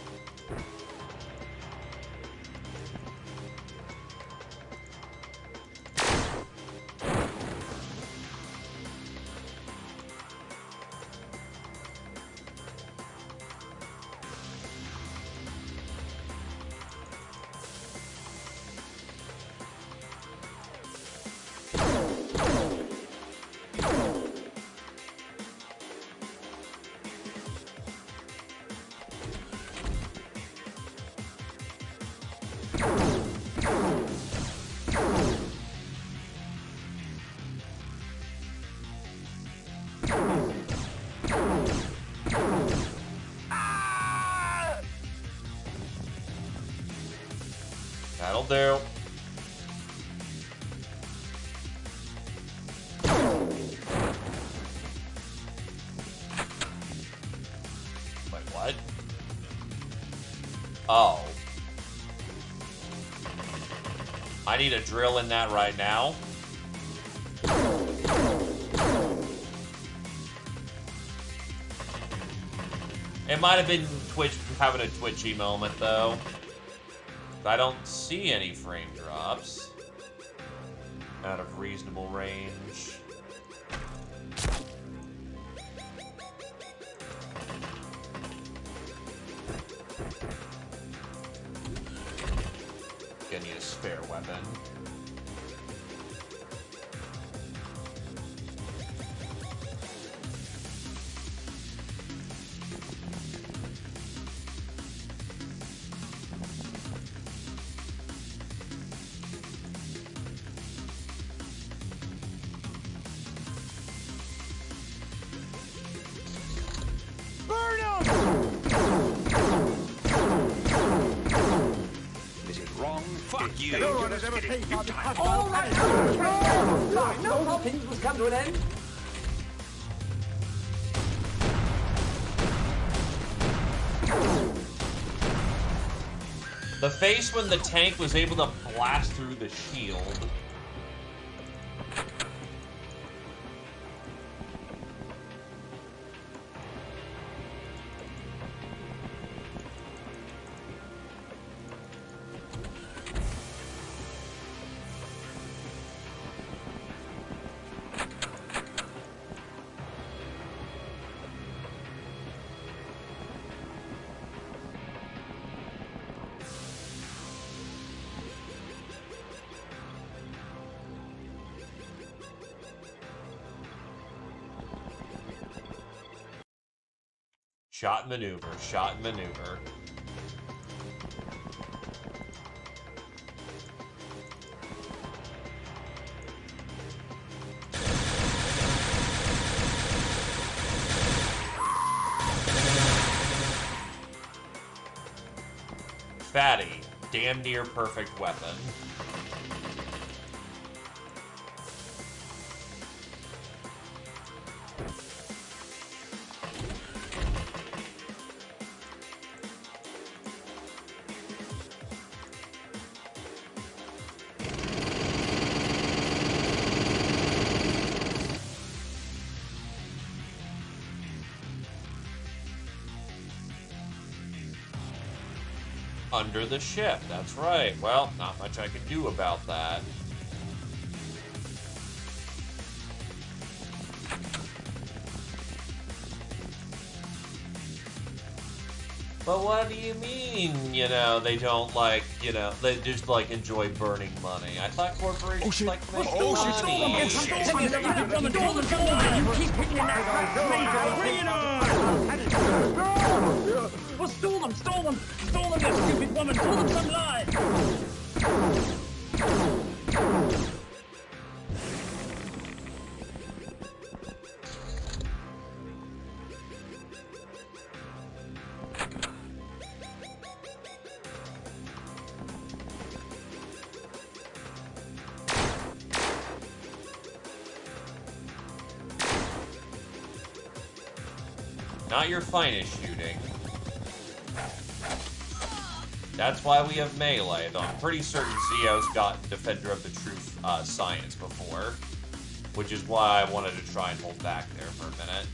Speaker 1: That'll do. Wait, what? Oh. I need a drill in that right now. It might have been Twitch having a twitchy moment, though. I don't see any frame drops out of reasonable range. Gonna need a spare weapon.
Speaker 3: Fuck you!
Speaker 2: No one has ever safe on this hostile
Speaker 4: All right,
Speaker 2: planet.
Speaker 4: no more things must come to an end.
Speaker 1: The face when the tank was able to blast through the shield. Shot and maneuver, shot and maneuver. Fatty, damn near perfect weapon. Under the ship, that's right. Well, not much I can do about that. But what do you mean, you know, they don't like, you know, they just like enjoy burning money? I thought corporations like to make money.
Speaker 2: You keep hitting that. Bring it on! Well, stole them, that stupid woman. Pull them some line.
Speaker 1: Not your finest shooting. That's why we have melee, though I'm pretty certain Zio's got Defender of the Truth science before. Which is why I wanted to try and hold back there for a minute.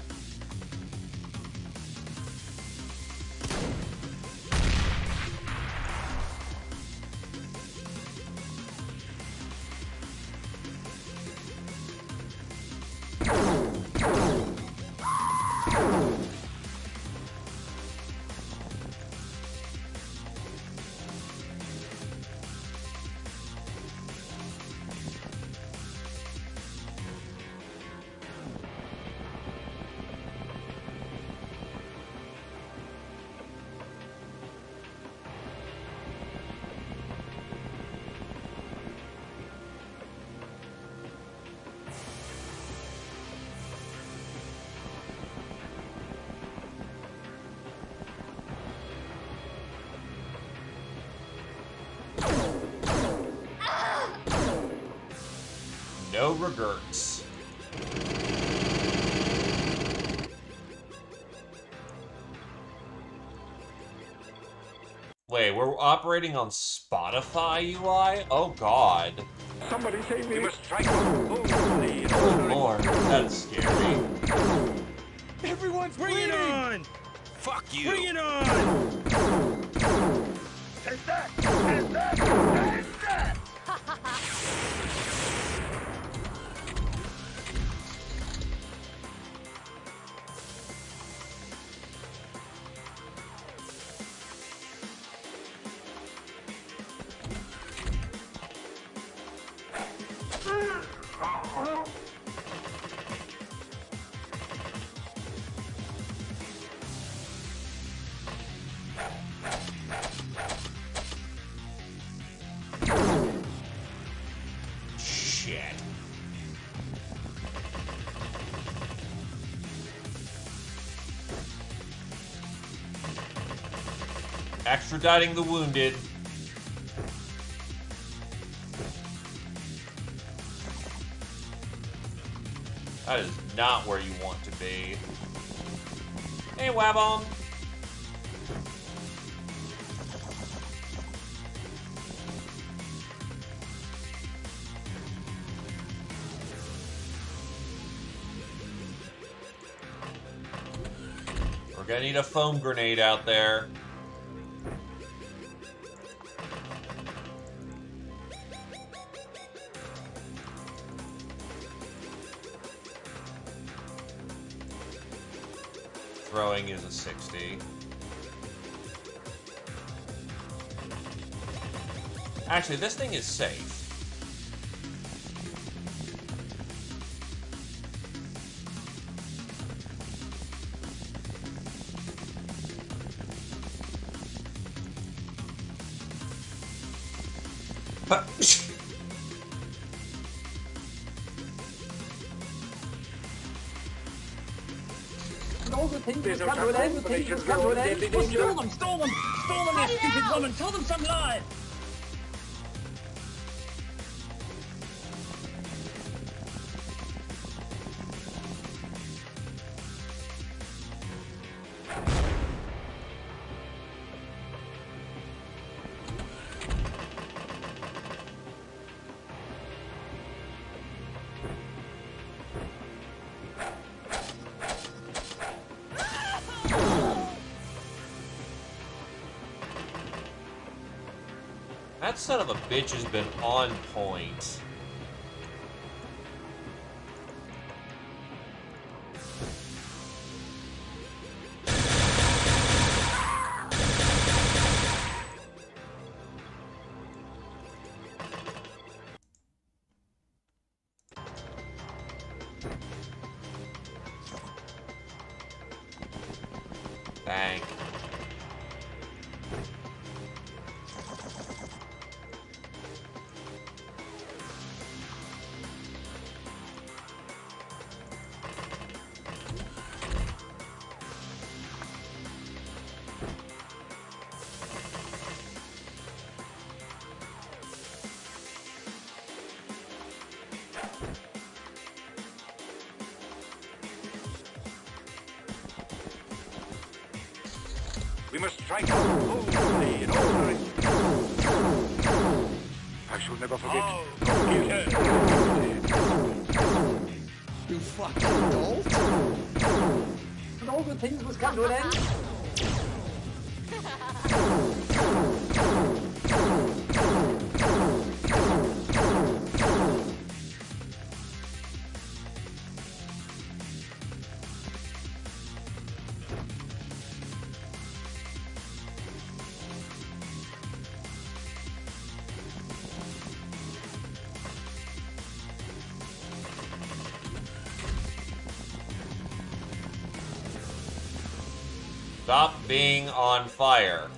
Speaker 1: No regrets. Wait, we're operating on Spotify UI? Oh god.
Speaker 2: Somebody save me.
Speaker 3: You must strike only.
Speaker 1: Oh lord, that's scary.
Speaker 2: Everyone's
Speaker 3: Bring it on! Fuck you!
Speaker 2: Bring it on! Take that! Take that! Take that!
Speaker 1: Shit. Extraditing the wounded. That is not where you want to be. Hey, Wabom. We're gonna need a foam grenade out there. Throwing is a 60. Actually, this thing is safe.
Speaker 4: All the things must come to an end. The things must come to an end. Well, stall them, stall them, stall them, you stupid woman. Tell them some lie.
Speaker 1: That son of a bitch has been on point. Bang.
Speaker 2: We must strike boldly in all directions. I shall never forget.
Speaker 4: You fucking dolt. And all the things must come to an end.
Speaker 1: Stop being on fire.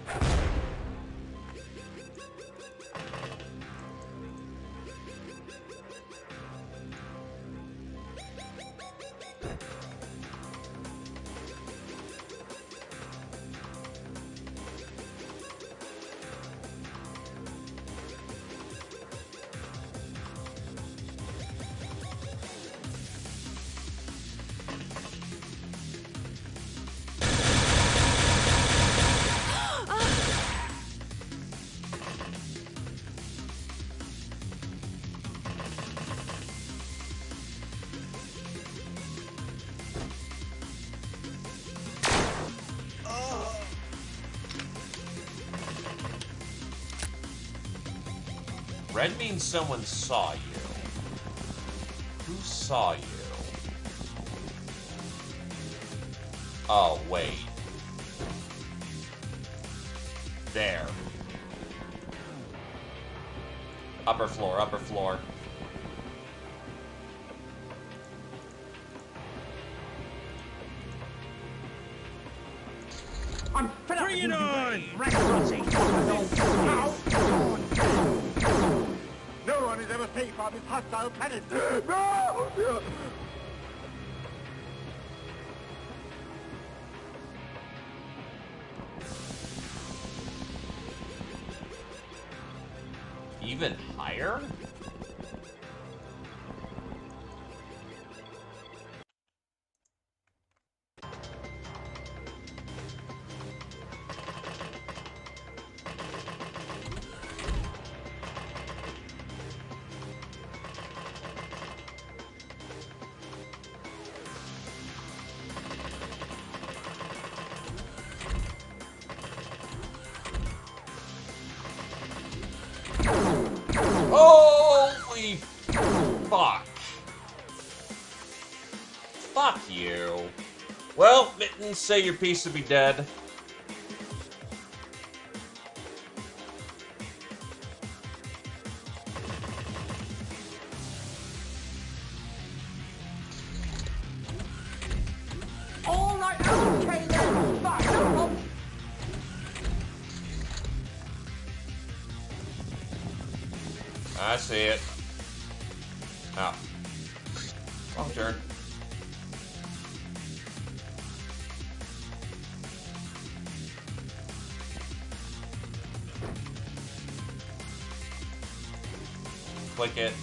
Speaker 1: Red means someone saw you. Who saw you? Oh, wait. There. Upper floor, upper floor.
Speaker 4: I'm fed up
Speaker 3: Bring
Speaker 4: with
Speaker 3: it
Speaker 4: you
Speaker 3: on!
Speaker 4: restaurants.
Speaker 2: No one is ever safe on this hostile planet. No!
Speaker 1: Even higher? Holy fuck. Fuck you. Well, Mittens, say your piece to be dead.
Speaker 4: All right, okay then. Fine, no problem.
Speaker 1: I see it. Oh. Wrong turn. Click it.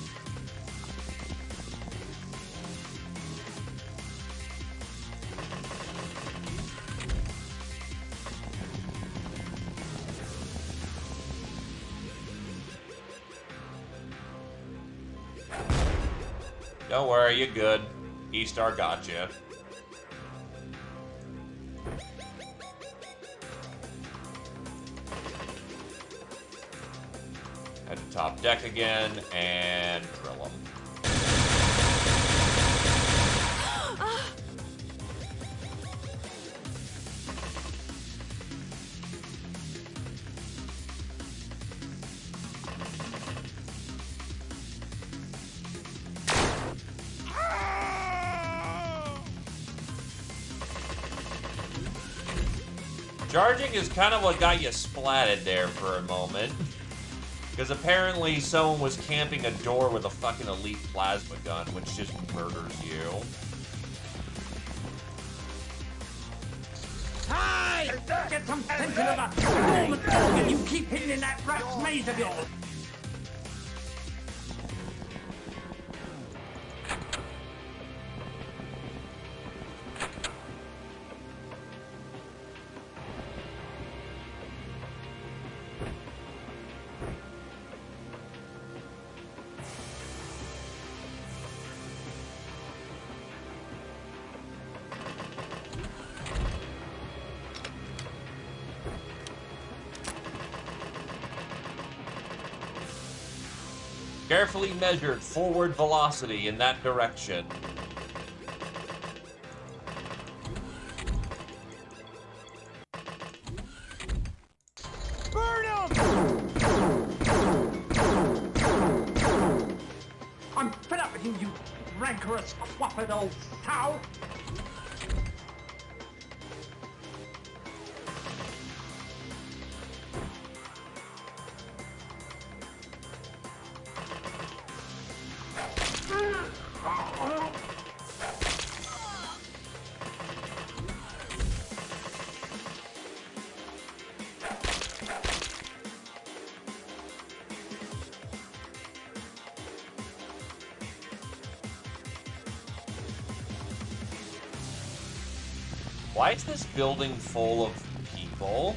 Speaker 1: Don't worry, you're good. E-Star got you. Head to top deck again and drill them. Charging is kind of what got you splatted there for a moment. Because apparently someone was camping a door with a fucking elite plasma gun, which just murders you.
Speaker 4: Hey! Get some sense into that storm and you keep hitting in that rat's maze of yours!
Speaker 1: Carefully measured forward velocity in that direction.
Speaker 2: Burn him!
Speaker 4: I'm fed up with you rancorous, quafford old sow!
Speaker 1: Why is this building full of people?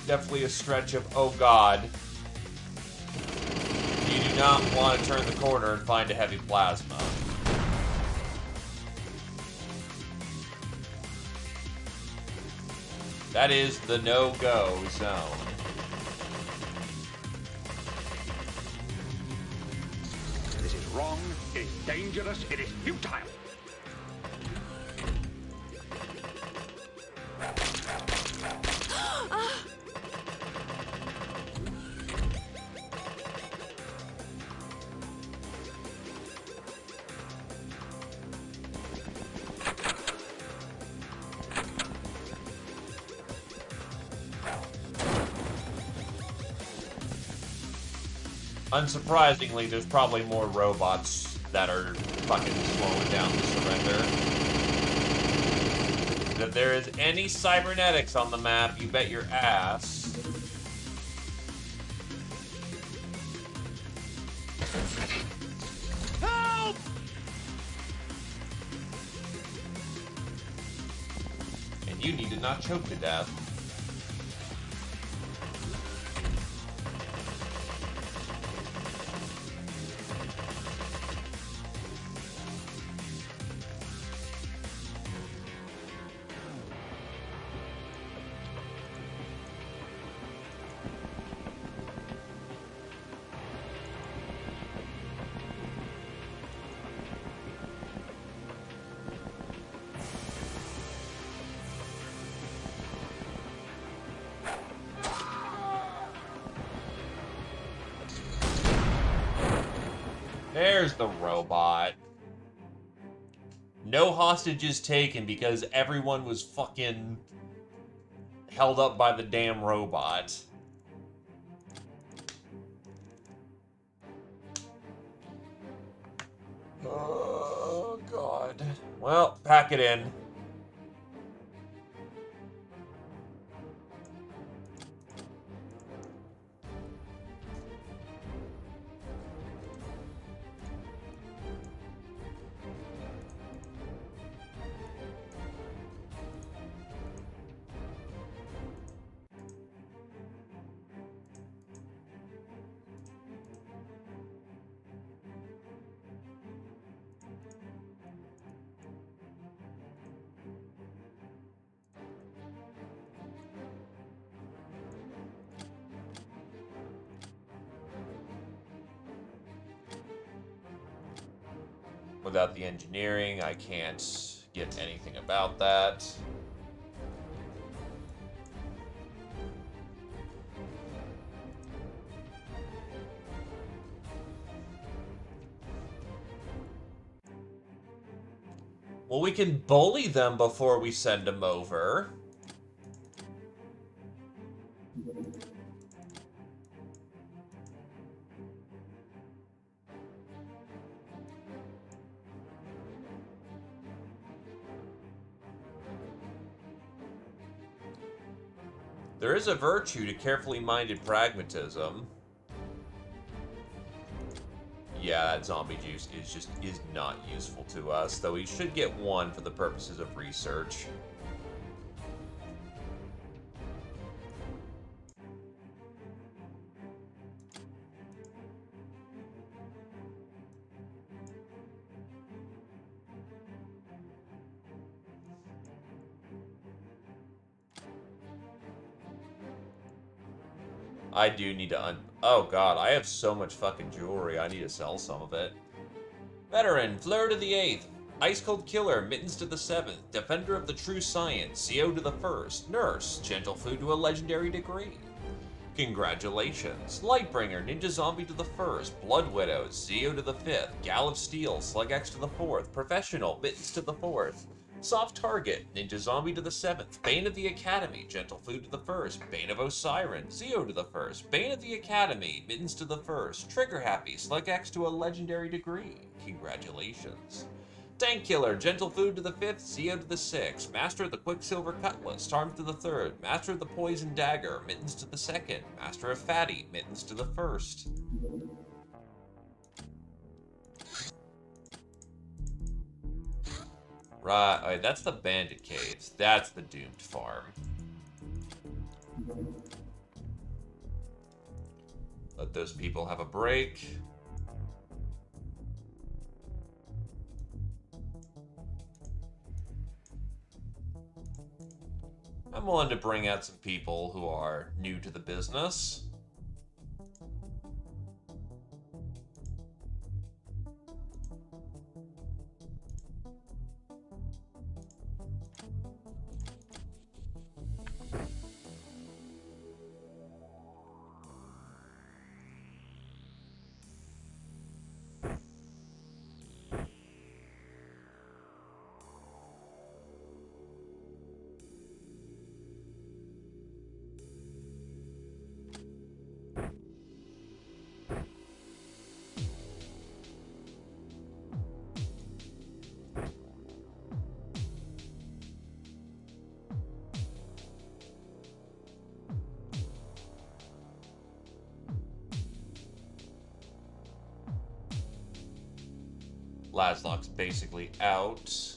Speaker 1: Definitely a stretch of, oh god. You do not want to turn the corner and find a heavy plasma. That is the no-go zone.
Speaker 2: This is wrong, it is dangerous, it is futile.
Speaker 1: Unsurprisingly, there's probably more robots that are fucking slowing down the surrender. If there is any cybernetics on the map, you bet your ass.
Speaker 2: Help!
Speaker 1: And you need to not choke to death. There's the robot. No hostages taken because everyone was fucking held up by the damn robot. Oh, God. Well, pack it in. Without the engineering, I can't get anything about that. Well, we can bully them before we send them over. There is a virtue to carefully minded pragmatism. Yeah, that zombie juice is not useful to us, though we should get one for the purposes of research. I do need to oh god, I have so much fucking jewelry, I need to sell some of it. Veteran, Fleur to the 8th, Ice Cold Killer, Mittens to the 7th, Defender of the True Science, CO to the 1st, Nurse, Gentle Food to a Legendary Degree. Congratulations, Lightbringer, Ninja Zombie to the 1st, Blood Widow, CO to the 5th, Gal of Steel, Slug X to the 4th, Professional, Mittens to the 4th. Soft Target, Ninja Zombie to the 7th, Bane of the Academy, Gentle Food to the 1st, Bane of Osiren, Zeo to the 1st, Bane of the Academy, Mittens to the 1st, Trigger Happy, Slug X to a Legendary Degree. Congratulations. Tank Killer, Gentle Food to the 5th, Zeo to the 6th, Master of the Quicksilver Cutlass, Tarm to the 3rd, Master of the Poison Dagger, Mittens to the 2nd, Master of Fatty, Mittens to the 1st. Right, alright, that's the Bandit Caves. That's the Doomed Farm. Let those people have a break. I'm willing to bring out some people who are new to the business. Laslock's basically out.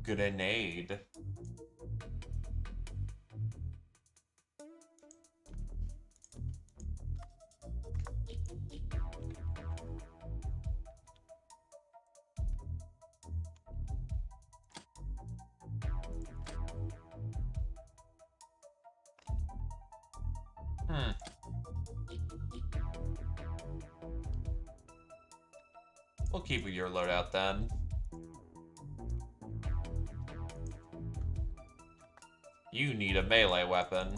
Speaker 1: Grenade. keep with your loadout then. You need a melee weapon.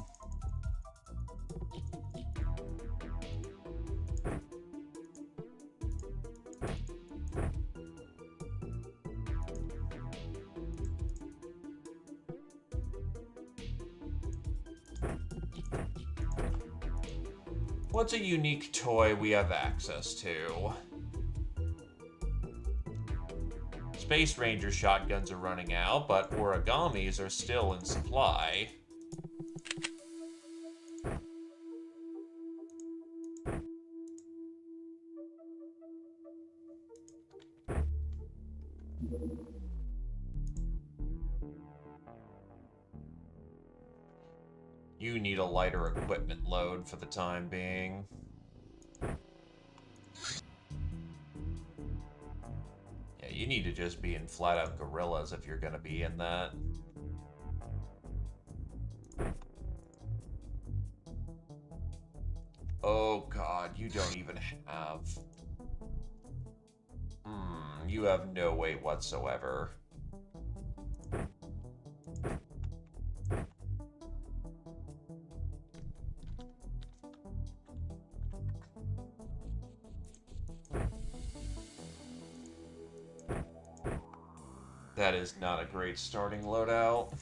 Speaker 1: What's a unique toy we have access to? Space Ranger shotguns are running out, but origamis are still in supply. You need a lighter equipment load for the time being. Yeah, you need to just be in flat-out gorillas if you're gonna be in that. Oh god, you don't even have... you have no weight whatsoever. That is not a great starting loadout.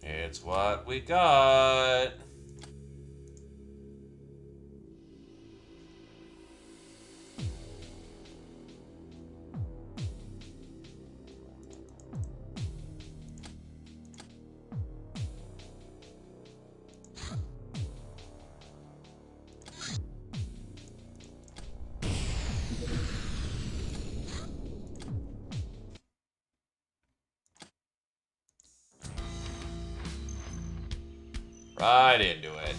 Speaker 1: It's what we got. Right into it.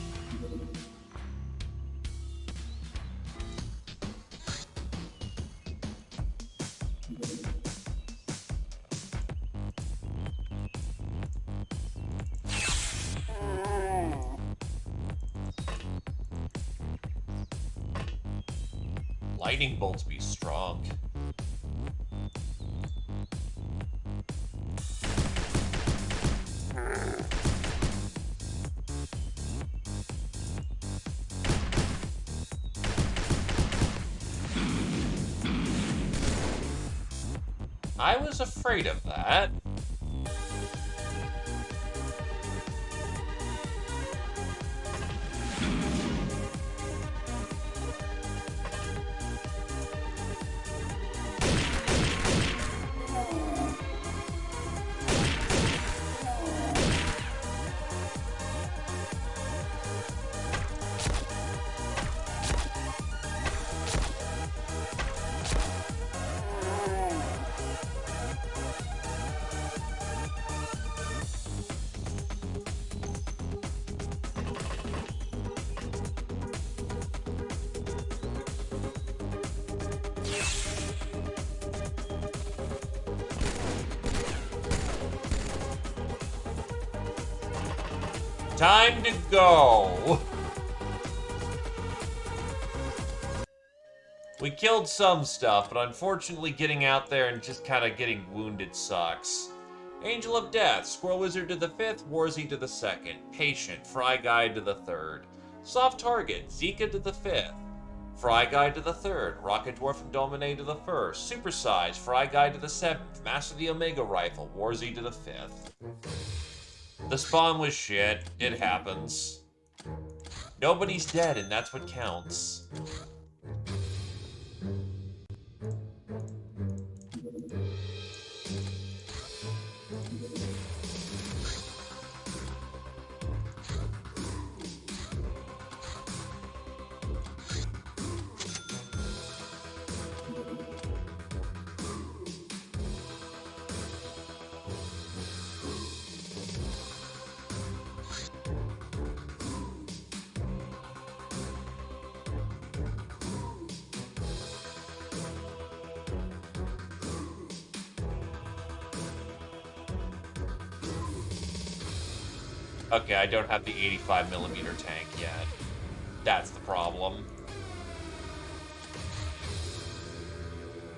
Speaker 1: Lightning bolts be strong. I was afraid of that. Time to go. We killed some stuff, but unfortunately getting out there and just kind of getting wounded sucks. Angel of Death, Squirrel Wizard to the 5th, Warzy to the 2nd, Patient, Fry Guide to the 3rd, Soft Target, Zika to the 5th, Fry Guide to the 3rd, Rocket Dwarf and Domine to the 1st, Supersize, Fry Guide to the 7th, Master the Omega Rifle, Warzy to the 5th. The spawn was shit. It happens. Nobody's dead, and that's what counts. Okay, I don't have the 85mm tank yet. That's the problem.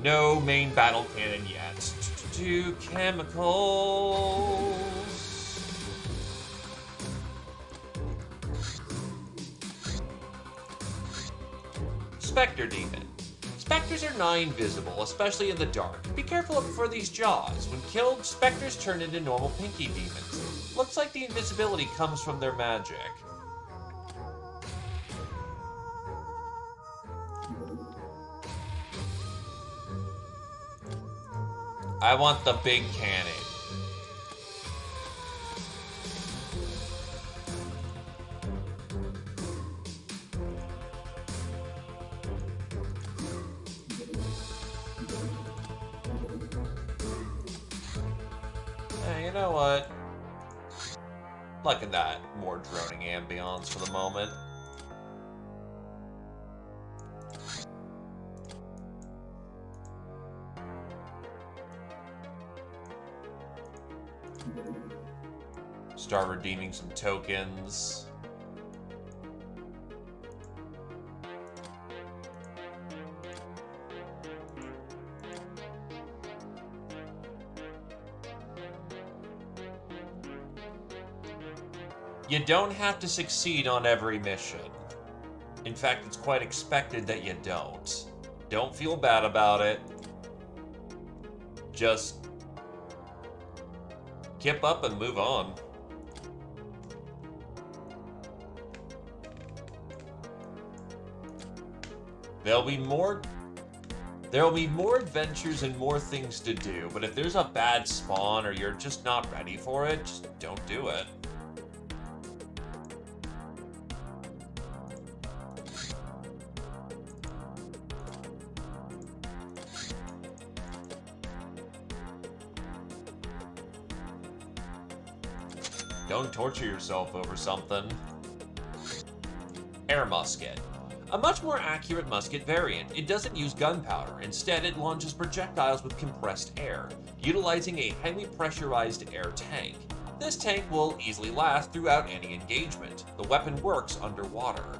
Speaker 1: No main battle cannon yet. Two chemicals. Spectre Demon. Spectres are nigh invisible, especially in the dark. Be careful for these jaws. When killed, specters turn into normal pinky demons. Looks like the invisibility comes from their magic. I want the big cannon. Hey, you know what? Liking that more droning ambiance for the moment. Start redeeming some tokens. You don't have to succeed on every mission. In fact, it's quite expected that you don't. Don't feel bad about it. Just kip up and move on. There'll be more adventures and more things to do, but if there's a bad spawn or you're just not ready for it, just don't do it. Don't torture yourself over something. Air Musket. A much more accurate musket variant. It doesn't use gunpowder. Instead, it launches projectiles with compressed air, utilizing a highly pressurized air tank. This tank will easily last throughout any engagement. The weapon works underwater.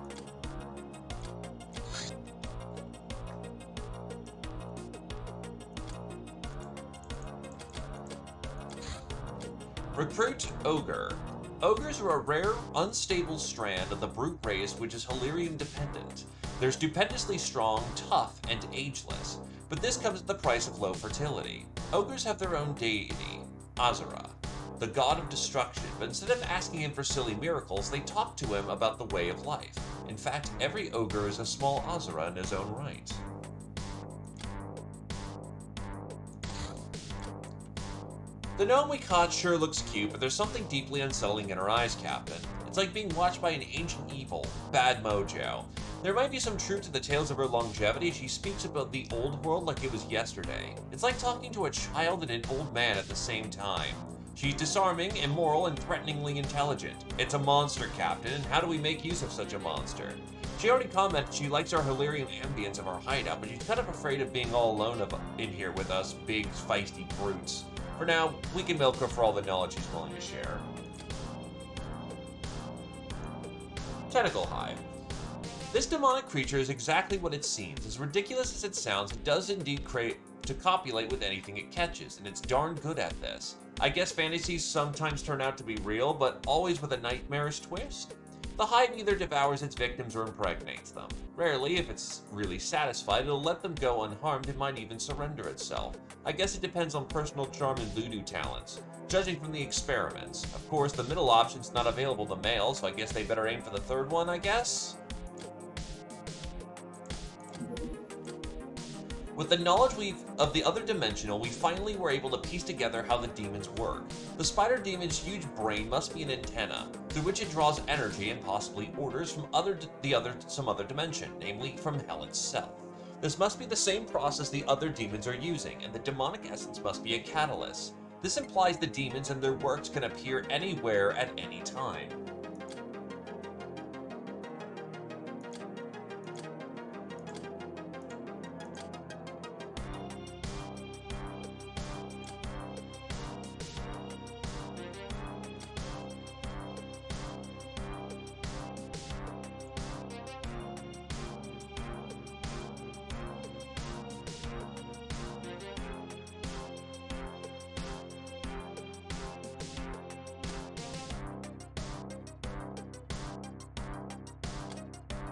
Speaker 1: Recruit Ogre. Ogres are a rare, unstable strand of the brute race which is Hillyrian dependent. They're stupendously strong, tough, and ageless, but this comes at the price of low fertility. Ogres have their own deity, Azura, the god of destruction, but instead of asking him for silly miracles, they talk to him about the way of life. In fact, every ogre is a small Azura in his own right. The gnome we caught sure looks cute, but there's something deeply unsettling in her eyes, Captain. It's like being watched by an ancient evil, bad mojo. There might be some truth to the tales of her longevity. She speaks about the old world like it was yesterday. It's like talking to a child and an old man at the same time. She's disarming, immoral, and threateningly intelligent. It's a monster, Captain, and how do we make use of such a monster? She already commented she likes our Hillyrian ambience of our hideout, but she's kind of afraid of being all alone in here with us big, feisty brutes. For now, we can milk her for all the knowledge she's willing to share. Tentacle Hive. This demonic creature is exactly what it seems. As ridiculous as it sounds, it does indeed crave to copulate with anything it catches, and it's darn good at this. I guess fantasies sometimes turn out to be real, but always with a nightmarish twist. The hive either devours its victims or impregnates them. Rarely, if it's really satisfied, it'll let them go unharmed and might even surrender itself. I guess it depends on personal charm and voodoo talents, judging from the experiments. Of course, the middle option's not available to males, so I guess they better aim for the third one, I guess? With the knowledge of the other dimensional, we finally were able to piece together how the demons work. The spider demon's huge brain must be an antenna, through which it draws energy and possibly orders from some other dimension, namely from hell itself. This must be the same process the other demons are using, and the demonic essence must be a catalyst. This implies the demons and their works can appear anywhere at any time.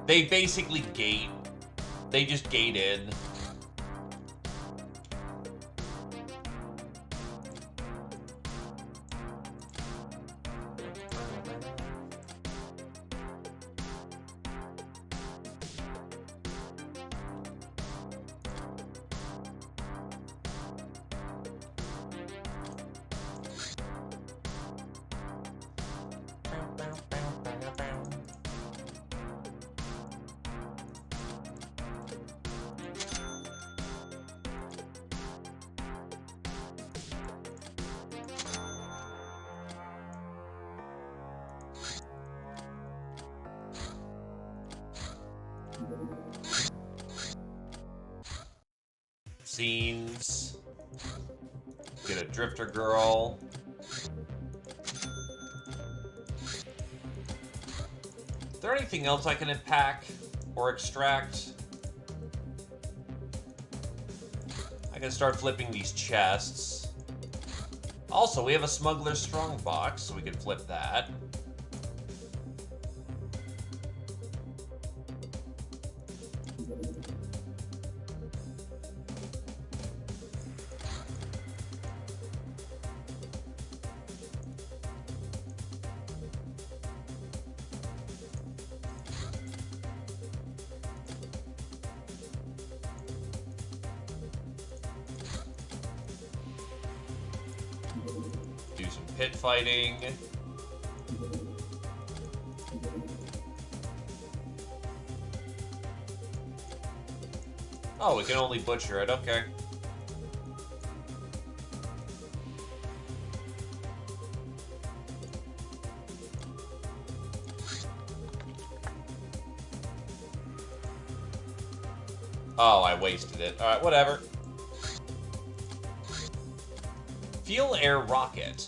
Speaker 1: They basically gate. They just gate in. Scenes. Get a drifter girl. Is there anything else I can unpack or extract? I can start flipping these chests. Also, we have a smuggler's strongbox, so we can flip that. Do some pit fighting. Oh, we can only butcher it, okay. Oh, I wasted it. Alright, whatever. Fuel air rocket.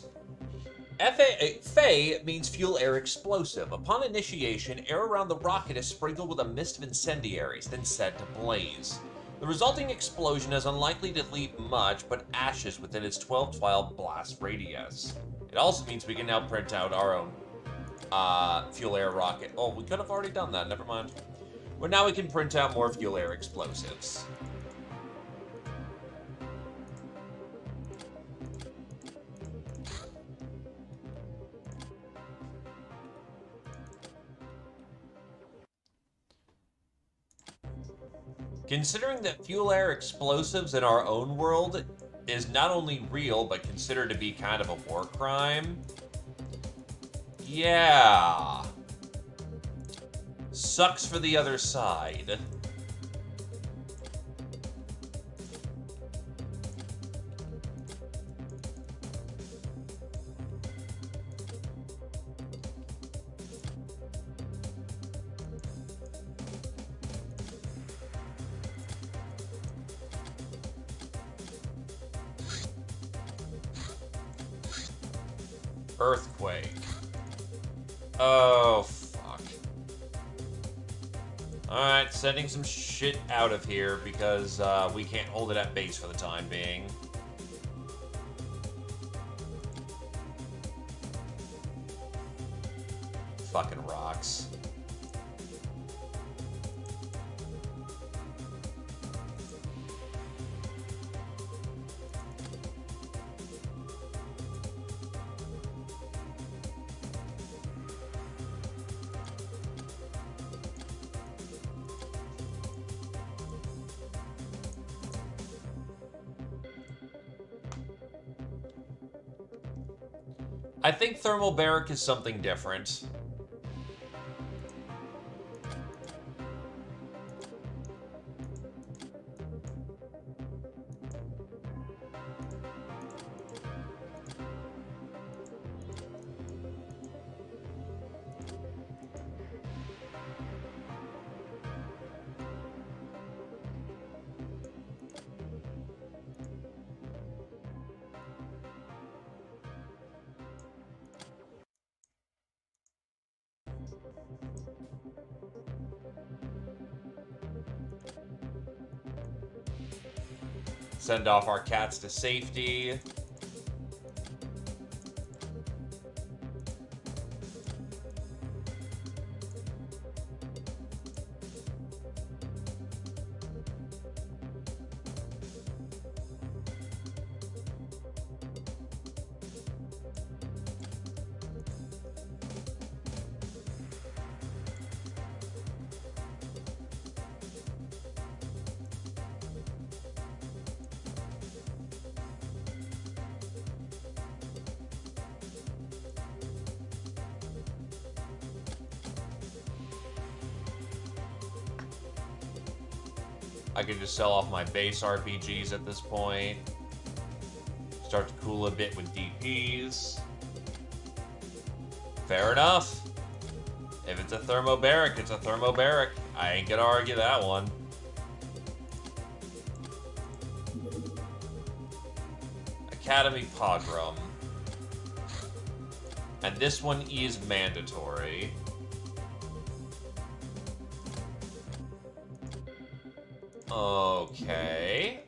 Speaker 1: FA means fuel air explosive. Upon initiation, air around the rocket is sprinkled with a mist of incendiaries, then set to blaze. The resulting explosion is unlikely to leave much but ashes within its 12-mile blast radius. It also means we can now print out our own fuel air rocket. Oh, we could have already done that, never mind. But now we can print out more fuel air explosives. Considering that fuel air explosives in our own world is not only real, but considered to be kind of a war crime, yeah. Sucks for the other side. Earthquake. Oh, fuck. Alright, sending some shit out of here because we can't hold it at base for the time being. Fucking rocks. I think thermal barrack is something different. Send off our cats to safety. I can just sell off my base RPGs at this point. Start to cool a bit with DPs. Fair enough. If it's a thermobaric, it's a thermobaric. I ain't gonna argue that one. Academy Pogrom. And this one is mandatory. Okay.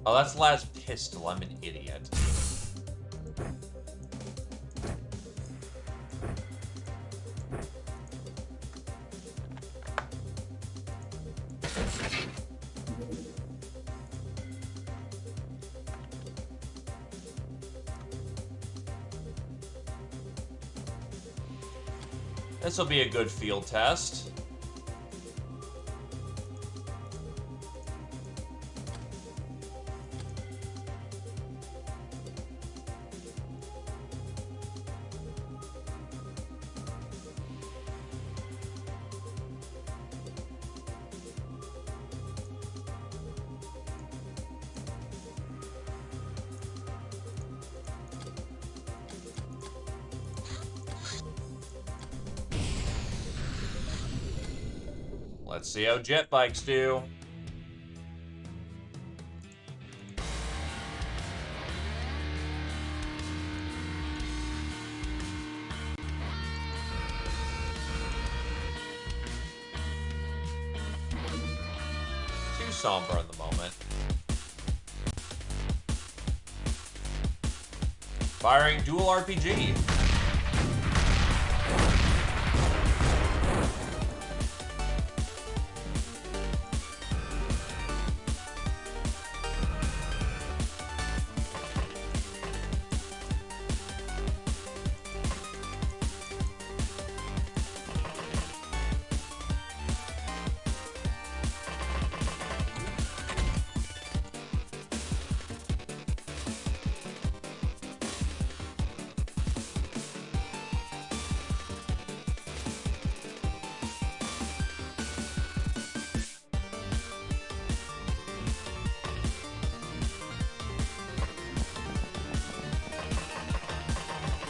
Speaker 1: Oh, that's last pistol. I'm an idiot. This will be a good field test. Let's see how jet bikes do. Too somber in the moment. Firing dual RPG.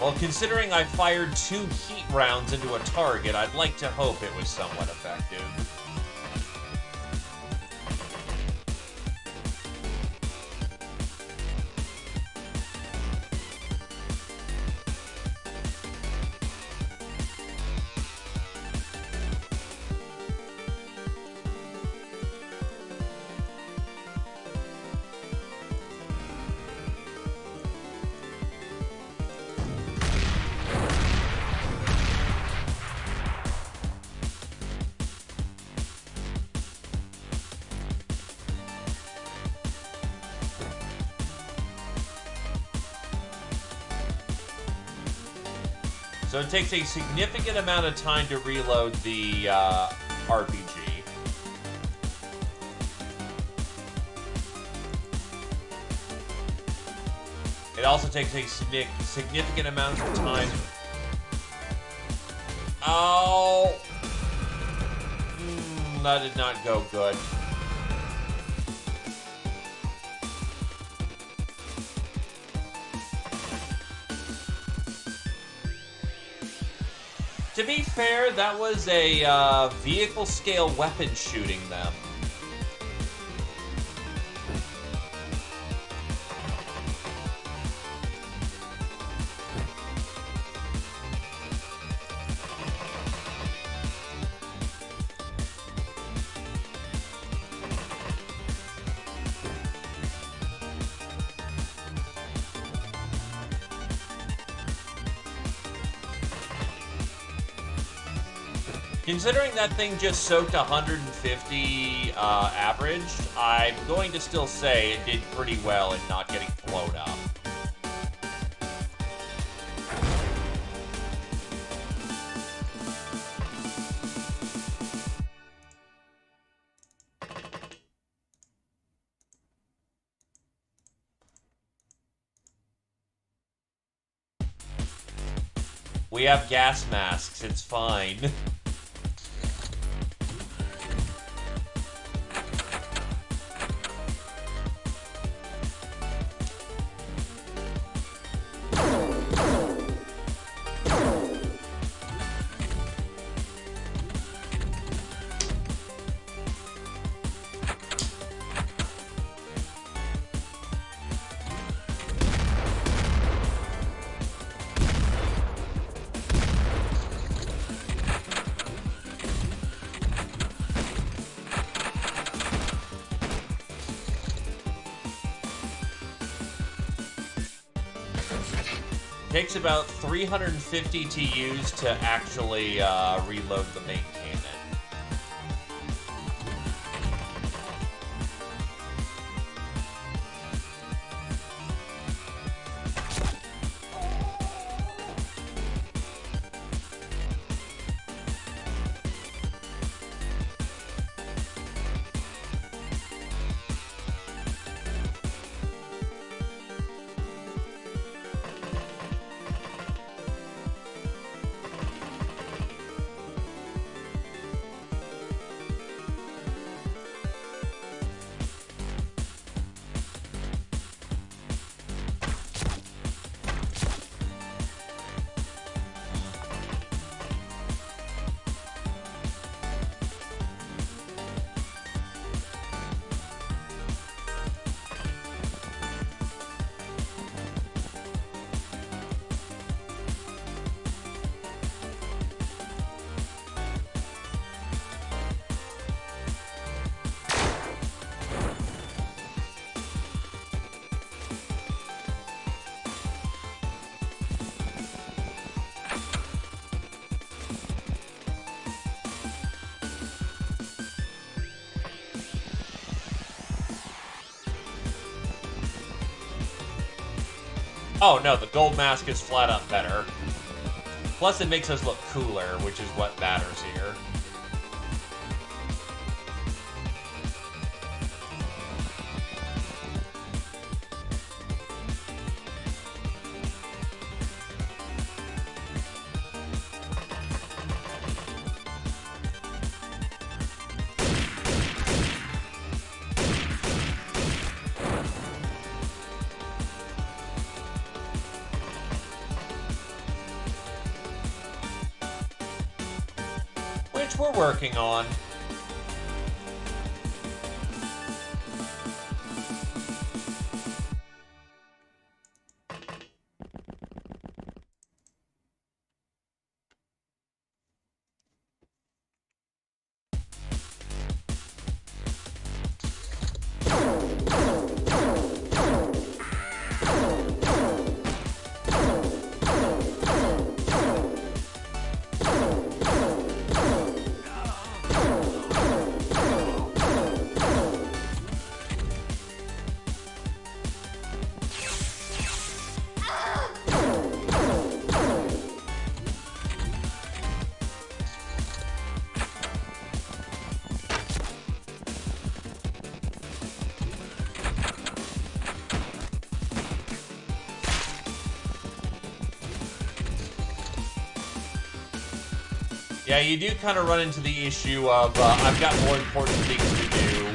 Speaker 1: Well, considering I fired 2 heat rounds into a target, I'd like to hope it was somewhat effective. So it takes a significant amount of time to reload the RPG. It also takes a significant amount of time. Oh! That did not go good. To be fair, that was a vehicle scale weapon shooting them. Considering that thing just soaked 150 averaged, I'm going to still say it did pretty well in not getting blown up. We have gas masks, it's fine. Takes about 350 to use to actually reload the main cannon. Oh no, the gold mask is flat up better. Plus it makes us look cooler, which is what matters here. Which we're working on. Yeah, you do kind of run into the issue of, I've got more important things to do.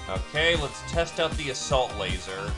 Speaker 1: Okay, let's test out the assault laser.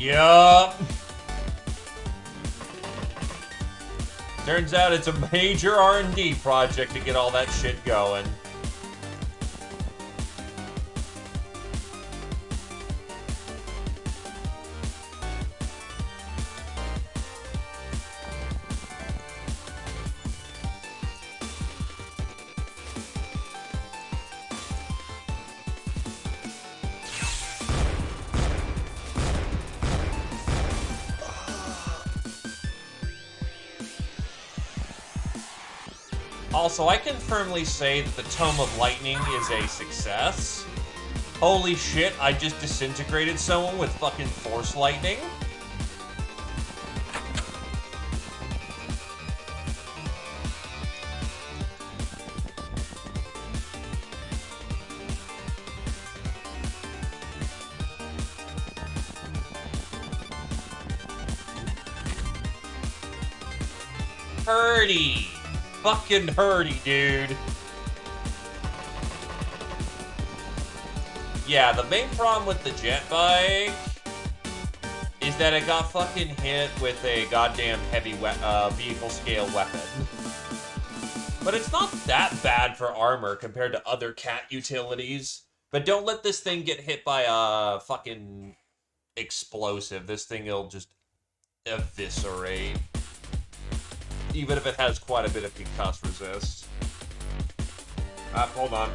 Speaker 1: Yup. Turns out it's a major R&D project to get all that shit going. Also, I can firmly say that the Tome of Lightning is a success. Holy shit, I just disintegrated someone with fucking Force Lightning. Hurdy. Fucking hurdy, dude. Yeah, the main problem with the jet bike is that it got fucking hit with a goddamn heavy vehicle scale weapon. But it's not that bad for armor compared to other cat utilities. But don't let this thing get hit by a fucking explosive. This thing will just eviscerate. Even if it has quite a bit of concuss resist. Hold on.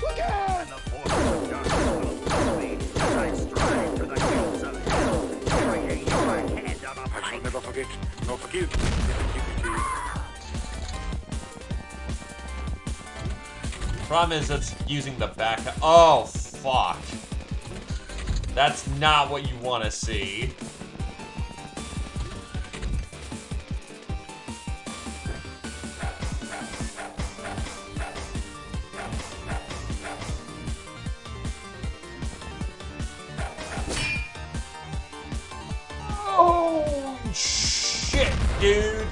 Speaker 2: Look out! And the force of darkness will me as I strive to the gates of hell, carrying your hand on a pike. I shall never forget, nor forgive.
Speaker 1: Problem is, it's using the back. Oh, fuck. That's not what you want to see. Oh, shit, dude.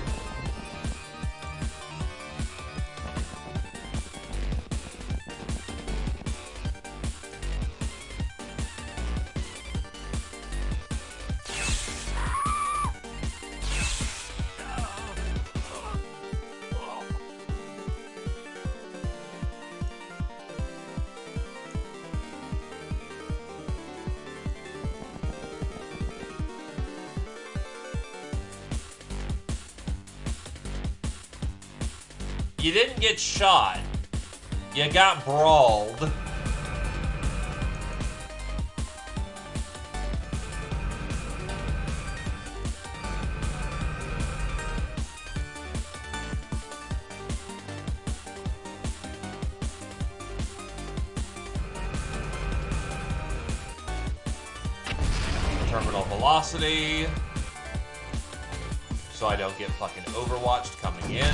Speaker 1: You didn't get shot. You got brawled. Terminal velocity. So I don't get fucking overwatched coming in.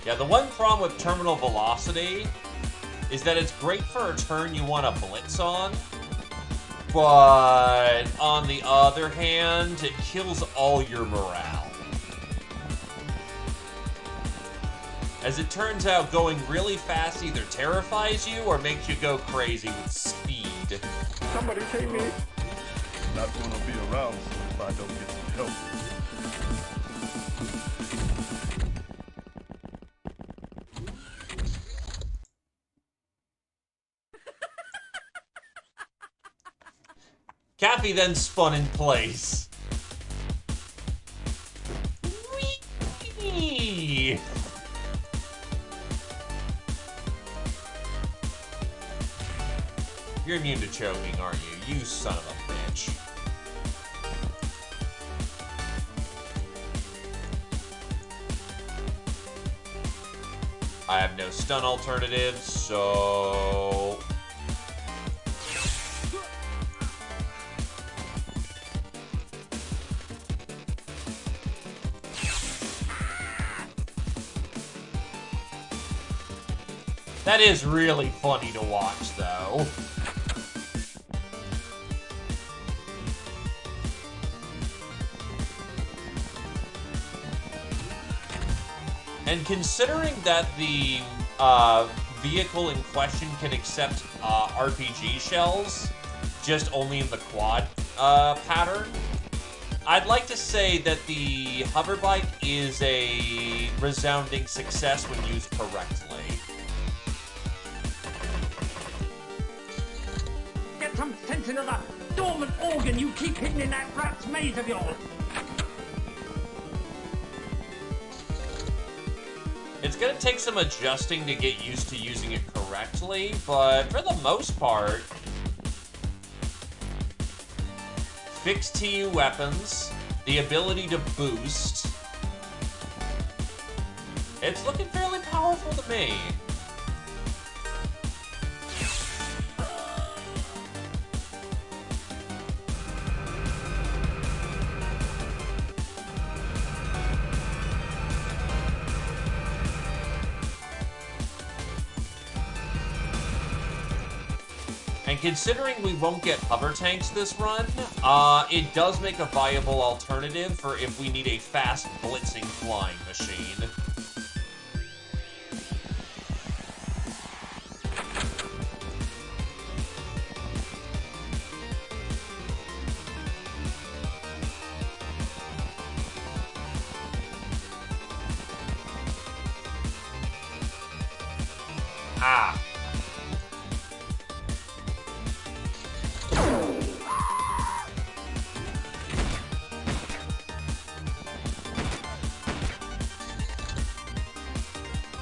Speaker 1: Yeah, the one problem with terminal velocity is that it's great for a turn you want to blitz on, but on the other hand, it kills all your morale. As it turns out, going really fast either terrifies you or makes you go crazy with speed.
Speaker 2: Somebody save me.
Speaker 5: Not gonna be around if I don't get some help.
Speaker 1: Cappy then spun in place. Whee! You're immune to choking, aren't you? You son of a bitch. I have no stun alternatives, so... That is really funny to watch, though. And considering that the vehicle in question can accept RPG shells, just only in the quad pattern, I'd like to say that the hoverbike is a resounding success when used correctly.
Speaker 4: Get some sense into the dormant organ you keep hidden in that rat's maze of yours.
Speaker 1: It's going to take some adjusting to get used to using it correctly, but for the most part, fixed TU weapons, the ability to boost, it's looking fairly powerful to me. And considering we won't get hover tanks this run, it does make a viable alternative for if we need a fast blitzing flying machine. Ah.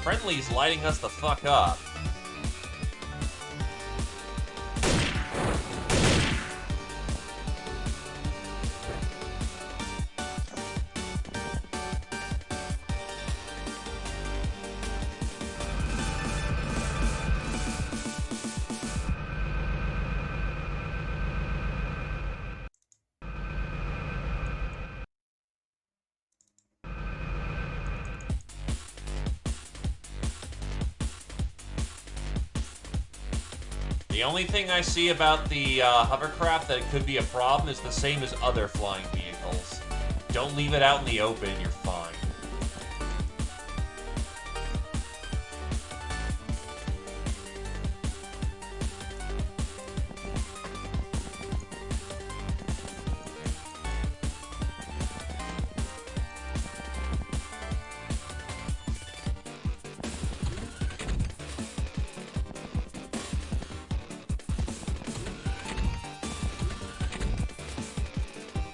Speaker 1: Friendly's lighting us the fuck up. The only thing I see about the hovercraft that could be a problem is the same as other flying vehicles. Don't leave it out in the open, you're fine.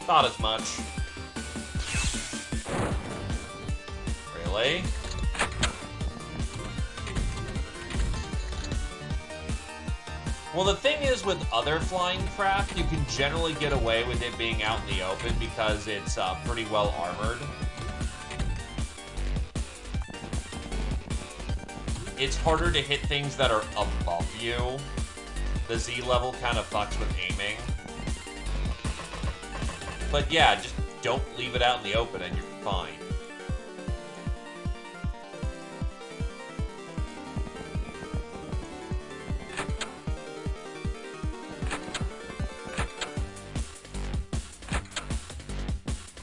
Speaker 1: Not as much. Really? Well, the thing is, with other flying craft, you can generally get away with it being out in the open because it's pretty well armored. It's harder to hit things that are above you. The Z level kind of fucks with aiming. But yeah, just don't leave it out in the open and you're fine.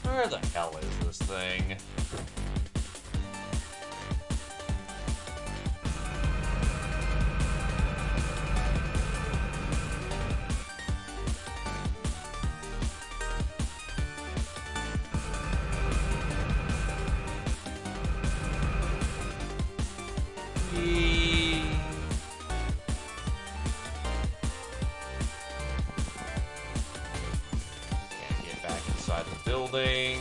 Speaker 1: Where the hell is this thing? Can't get back inside the building.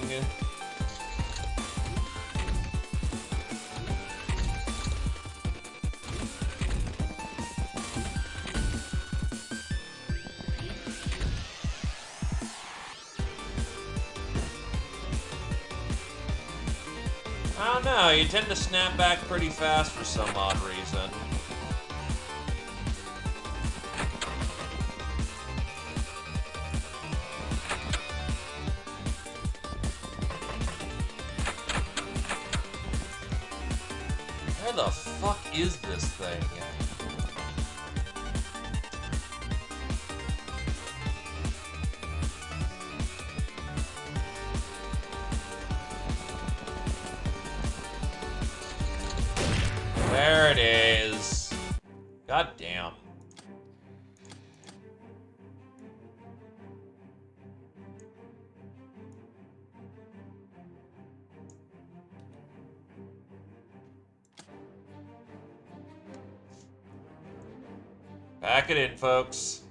Speaker 1: I don't know, you tend to snap back pretty fast for some odd reason. Where the fuck is this thing? There it is. God damn. Pack it in, folks.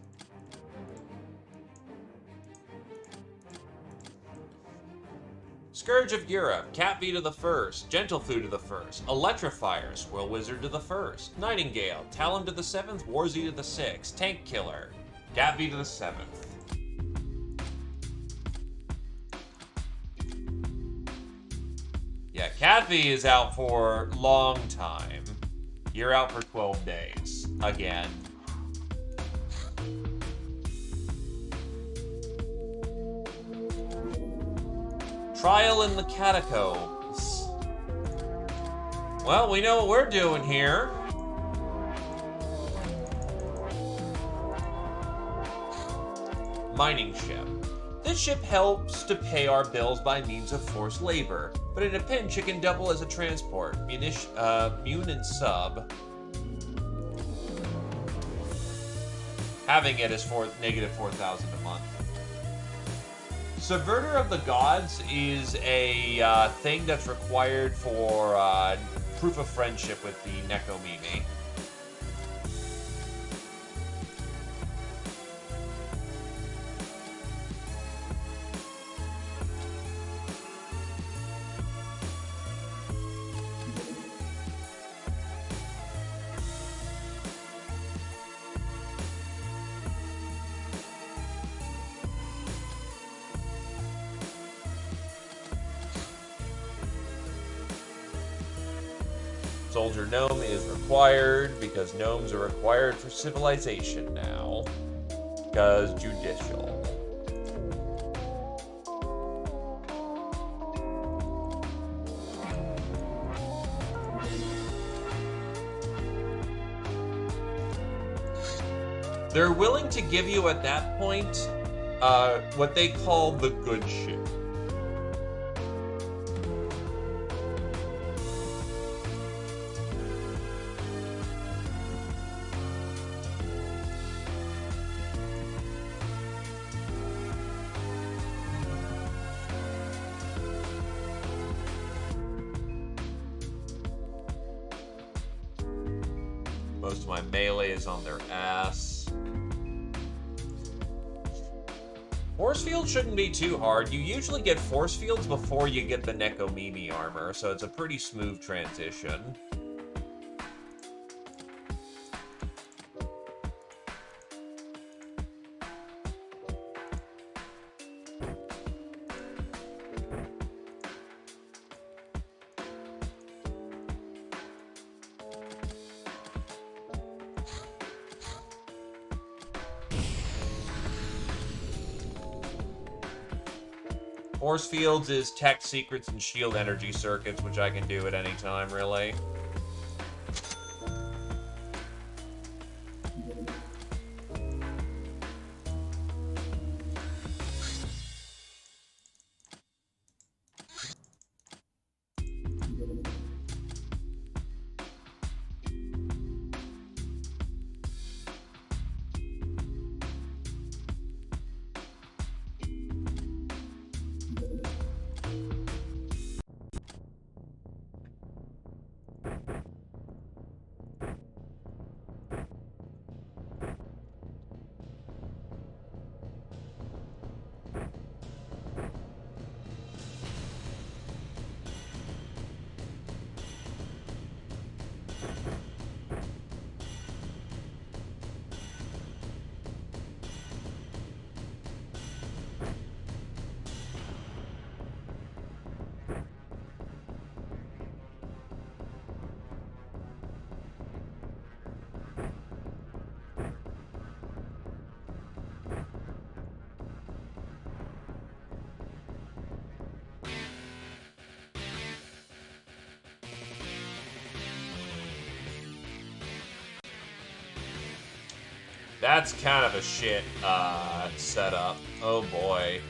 Speaker 1: Scourge of Europe, Cat V to the first, Gentle Fu to the first, Electrifier, Squirrel Wizard to the first, Nightingale, Talon to the seventh, Warzy to the sixth, Tank Killer, Cat V to the seventh. Yeah, Cat V is out for a long time. You're out for 12 days. Again. Trial in the Catacombs. Well, we know what we're doing here. Mining ship. This ship helps to pay our bills by means of forced labor, but in a pinch it can double as a transport. Mun and sub. Having it is negative 4,000 a month. Subverter of the Gods is a thing that's required for proof of friendship with the Nekomimi. Soldier Gnome is required because gnomes are required for civilization now. Because judicial. They're willing to give you at that point what they call the good ship. Most of my melee is on their ass. Force fields shouldn't be too hard. You usually get force fields before you get the Nekomimi armor, so it's a pretty smooth transition. Force fields is tech secrets and shield energy circuits, which I can do at any time, really. That's kind of a shit setup. Oh boy.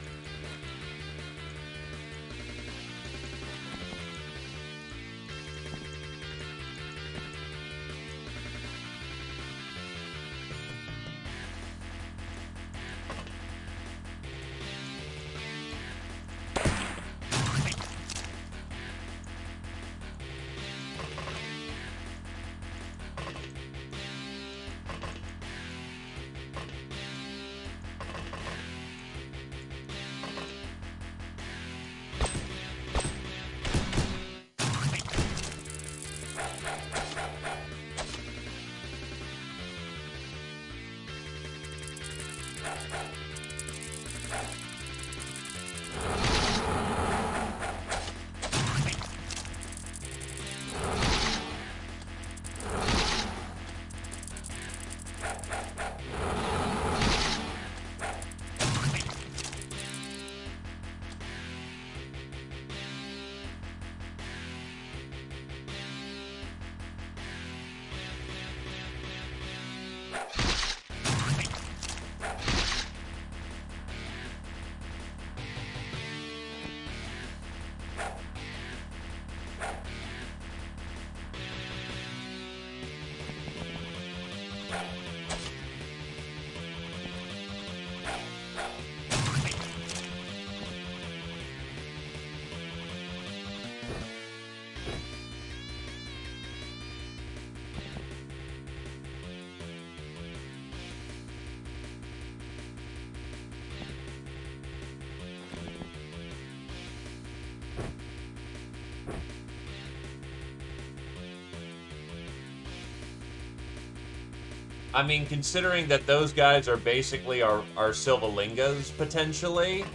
Speaker 1: I mean, considering that those guys are basically our Silvalingas, potentially,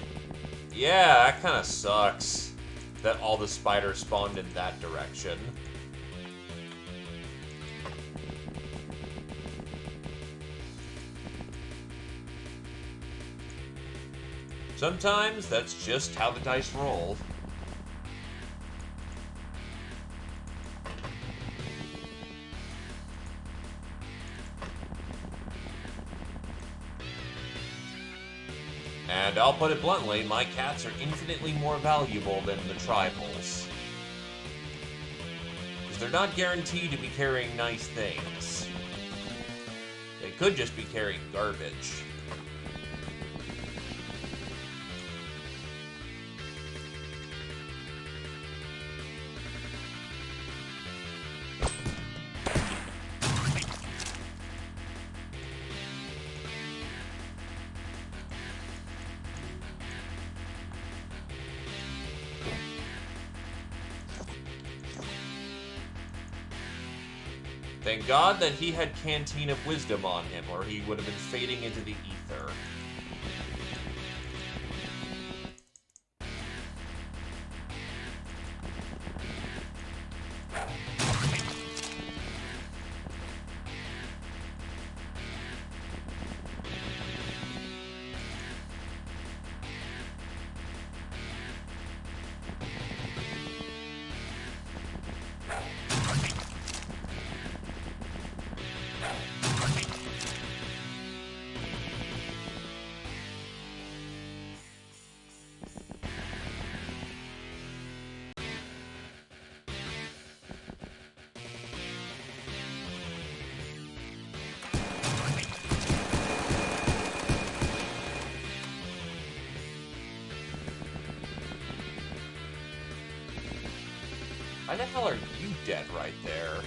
Speaker 1: yeah, that kind of sucks that all the spiders spawned in that direction. Sometimes that's just how the dice roll. And I'll put it bluntly, my cats are infinitely more valuable than the tribals. Because they're not guaranteed to be carrying nice things. They could just be carrying garbage. Thank God that he had Canteen of Wisdom on him, or he would have been fading into the ether. Why the hell are you dead right there?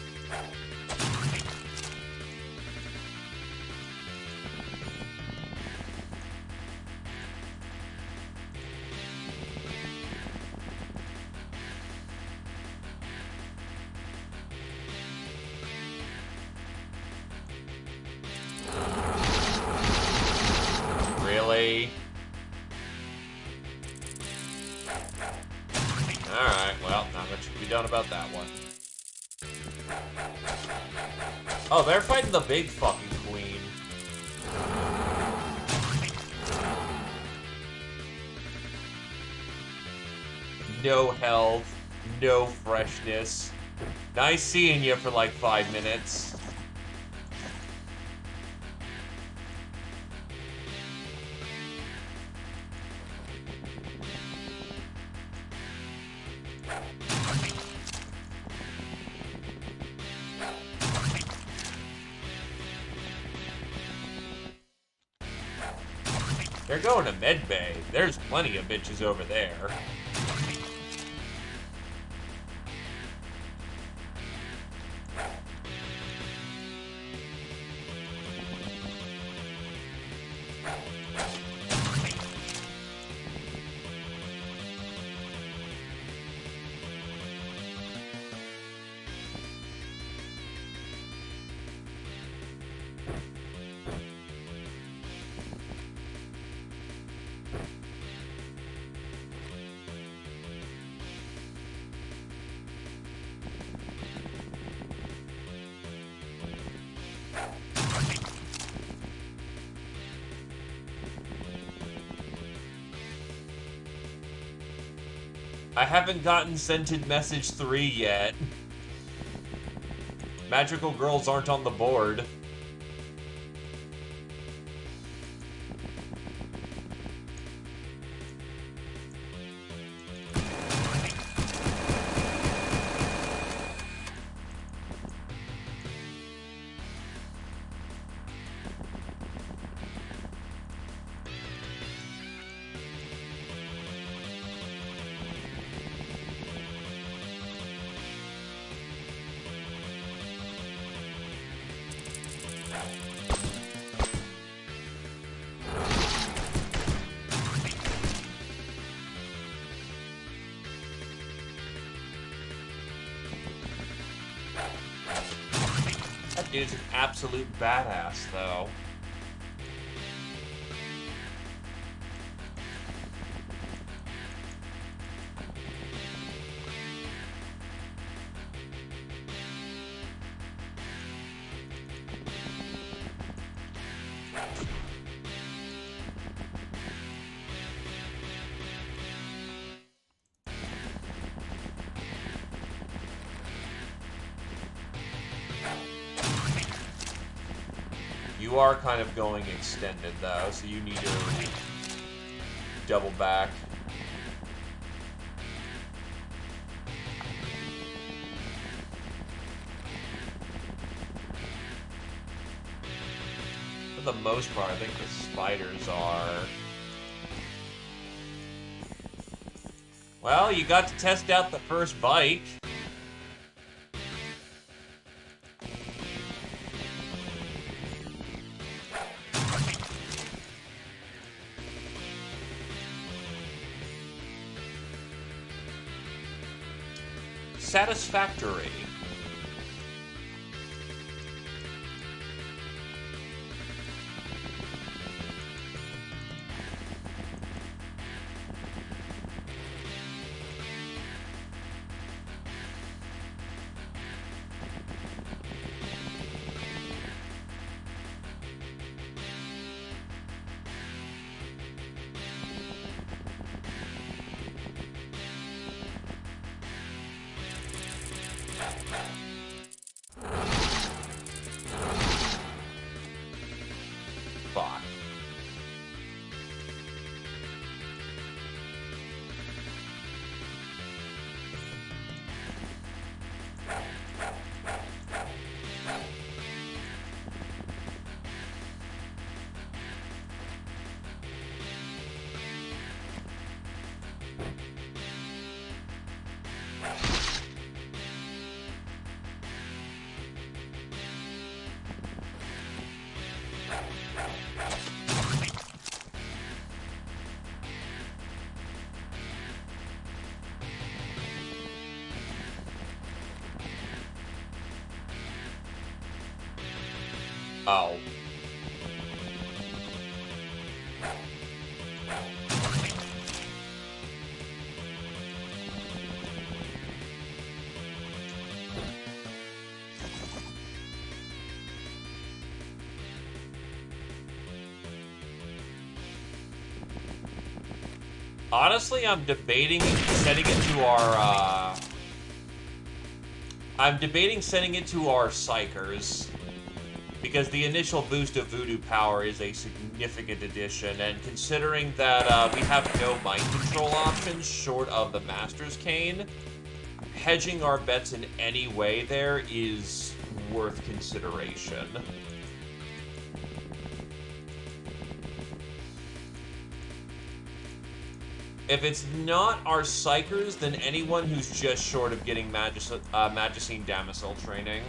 Speaker 1: Really? Alright, well, not much can be done about that one. Oh, they're fighting the big fucking queen. No health, no freshness. Nice seeing you for like 5 minutes. They're going to medbay. There's plenty of bitches over there. I haven't gotten Scented Message 3 yet. Magical girls aren't on the board. That dude's an absolute badass, though. You are kind of going extended, though, so you need to double back. For the most part, I think the spiders are... Well, you got to test out the first bike. Satisfactory. Fuck. Oh. Honestly, I'm debating setting it to our, I'm debating setting it to our Psychers. Because the initial boost of Voodoo power is a significant addition, and considering that we have no mind control options short of the Master's Cane, hedging our bets in any way there is worth consideration. If it's not our psychers, then anyone who's just short of getting Magicine Damisel training.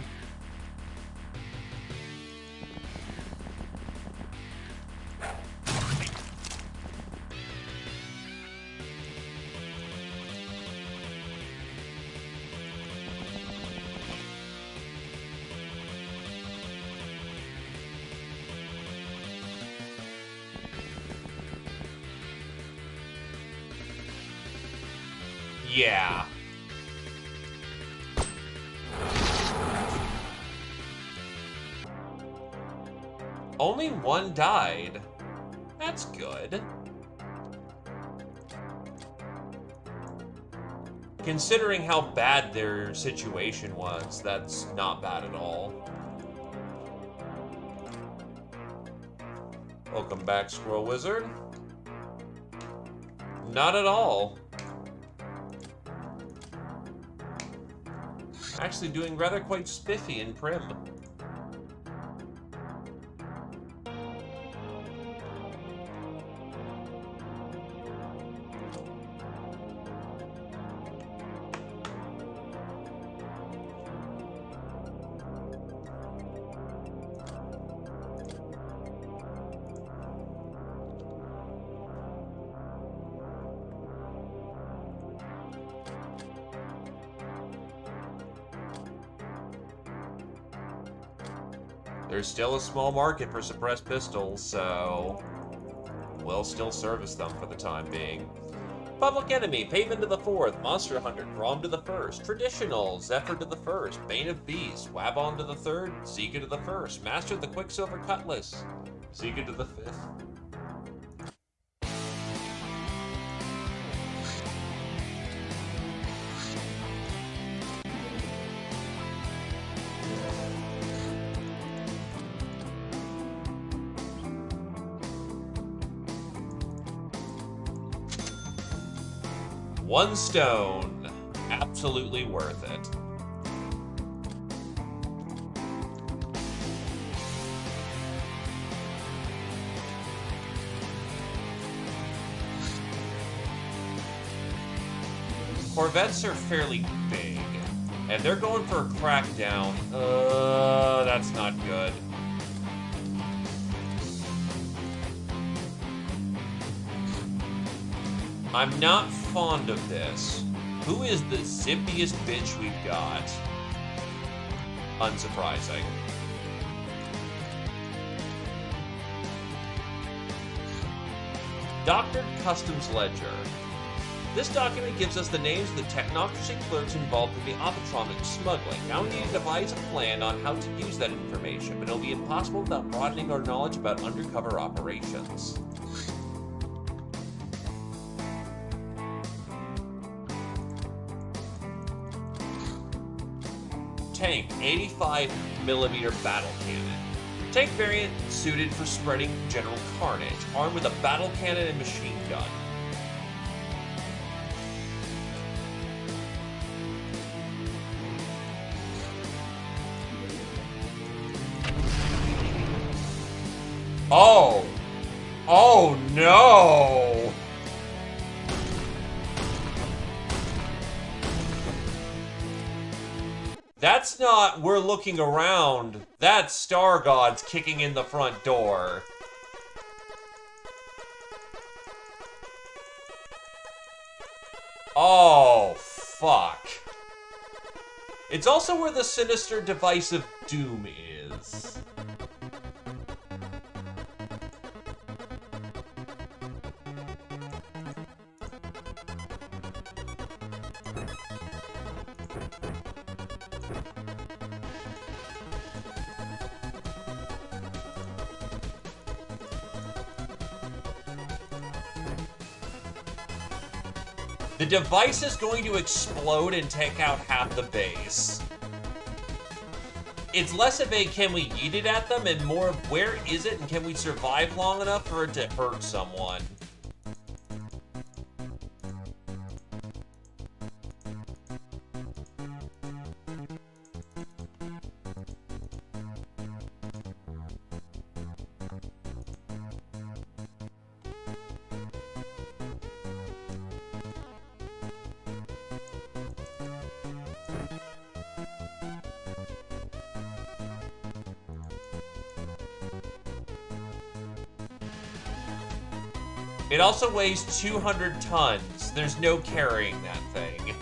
Speaker 1: Yeah. Only one died. That's good. Considering how bad their situation was, that's not bad at all. Welcome back, Squirrel Wizard. Not at all. Actually doing rather quite spiffy and prim. There's still a small market for suppressed pistols, so we'll still service them for the time being. Public Enemy, Paven to the 4th, Monster Hunter, Grom to the 1st, Traditional, Zephyr to the 1st, Bane of Beasts, Wabon to the 3rd, Zika to the 1st, Master of the Quicksilver Cutlass, Zika to the 5th. One stone. Absolutely worth it. Corvettes are fairly big, and they're going for a crackdown. That's not good. I'm not fond of this. Who is the zippiest bitch we've got? Unsurprising. Doctored Customs Ledger. This document gives us the names of the technocracy clerks involved in the Opatronic smuggling. Now we need to devise a plan on how to use that information, but it'll be impossible without broadening our knowledge about undercover operations. Tank, 85mm battle cannon. Tank variant suited for spreading general carnage, armed with a battle cannon and machine gun. Oh! Oh no! That's not we're looking around. That's Star Gods kicking in the front door. Oh, fuck. It's also where the sinister device of doom is. The device is going to explode and take out half the base. It's less of a can we yeet it at them and more of where is it and can we survive long enough for it to hurt someone. It also weighs 200 tons. There's no carrying that thing.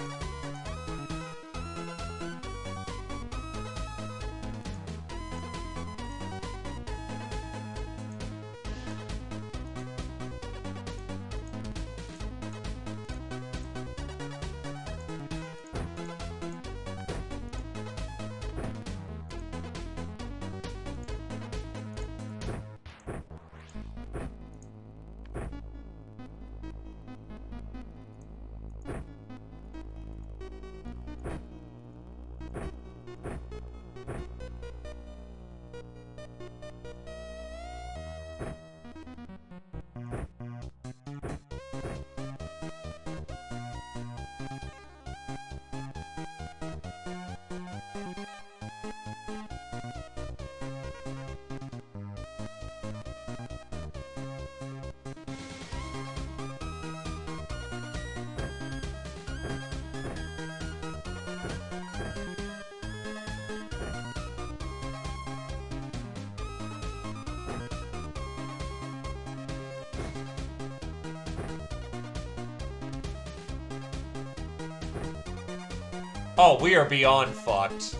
Speaker 1: Oh, we are beyond fucked.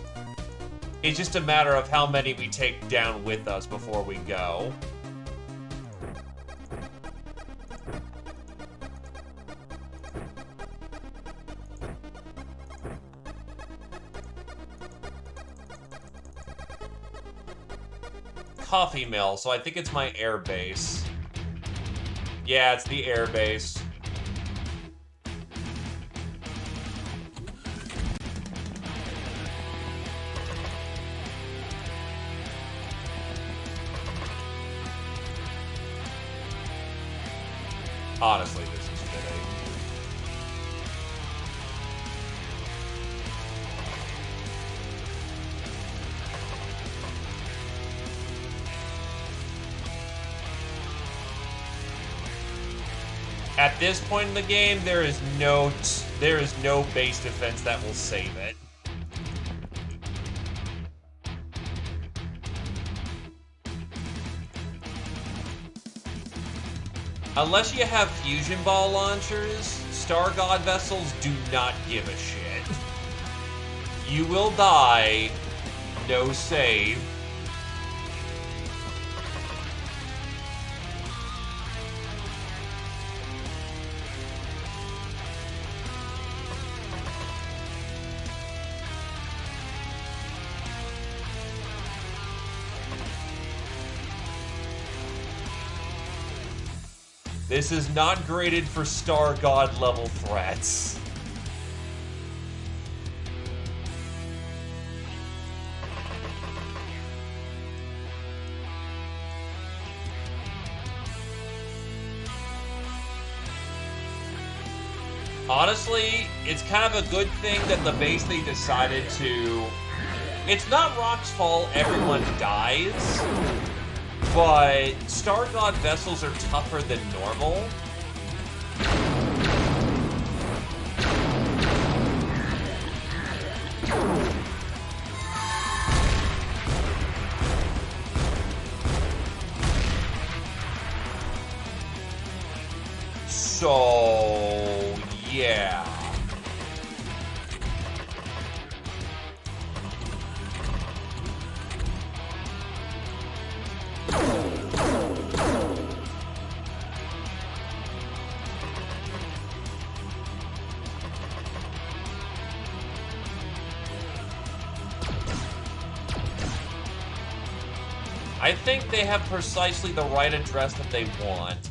Speaker 1: It's just a matter of how many we take down with us before we go. Coffee mill, so I think it's my air base. Yeah, it's the air base. Honestly, this is fitting. At this point in the game, there is no base defense that will save it. Unless you have fusion ball launchers, Star God vessels do not give a shit. You will die, no save. This is not graded for Star God level threats. Honestly, it's kind of a good thing that the base they decided to... It's not Rock's fault everyone dies, but Star God vessels are tougher than normal. So, yeah. I think they have precisely the right address that they want.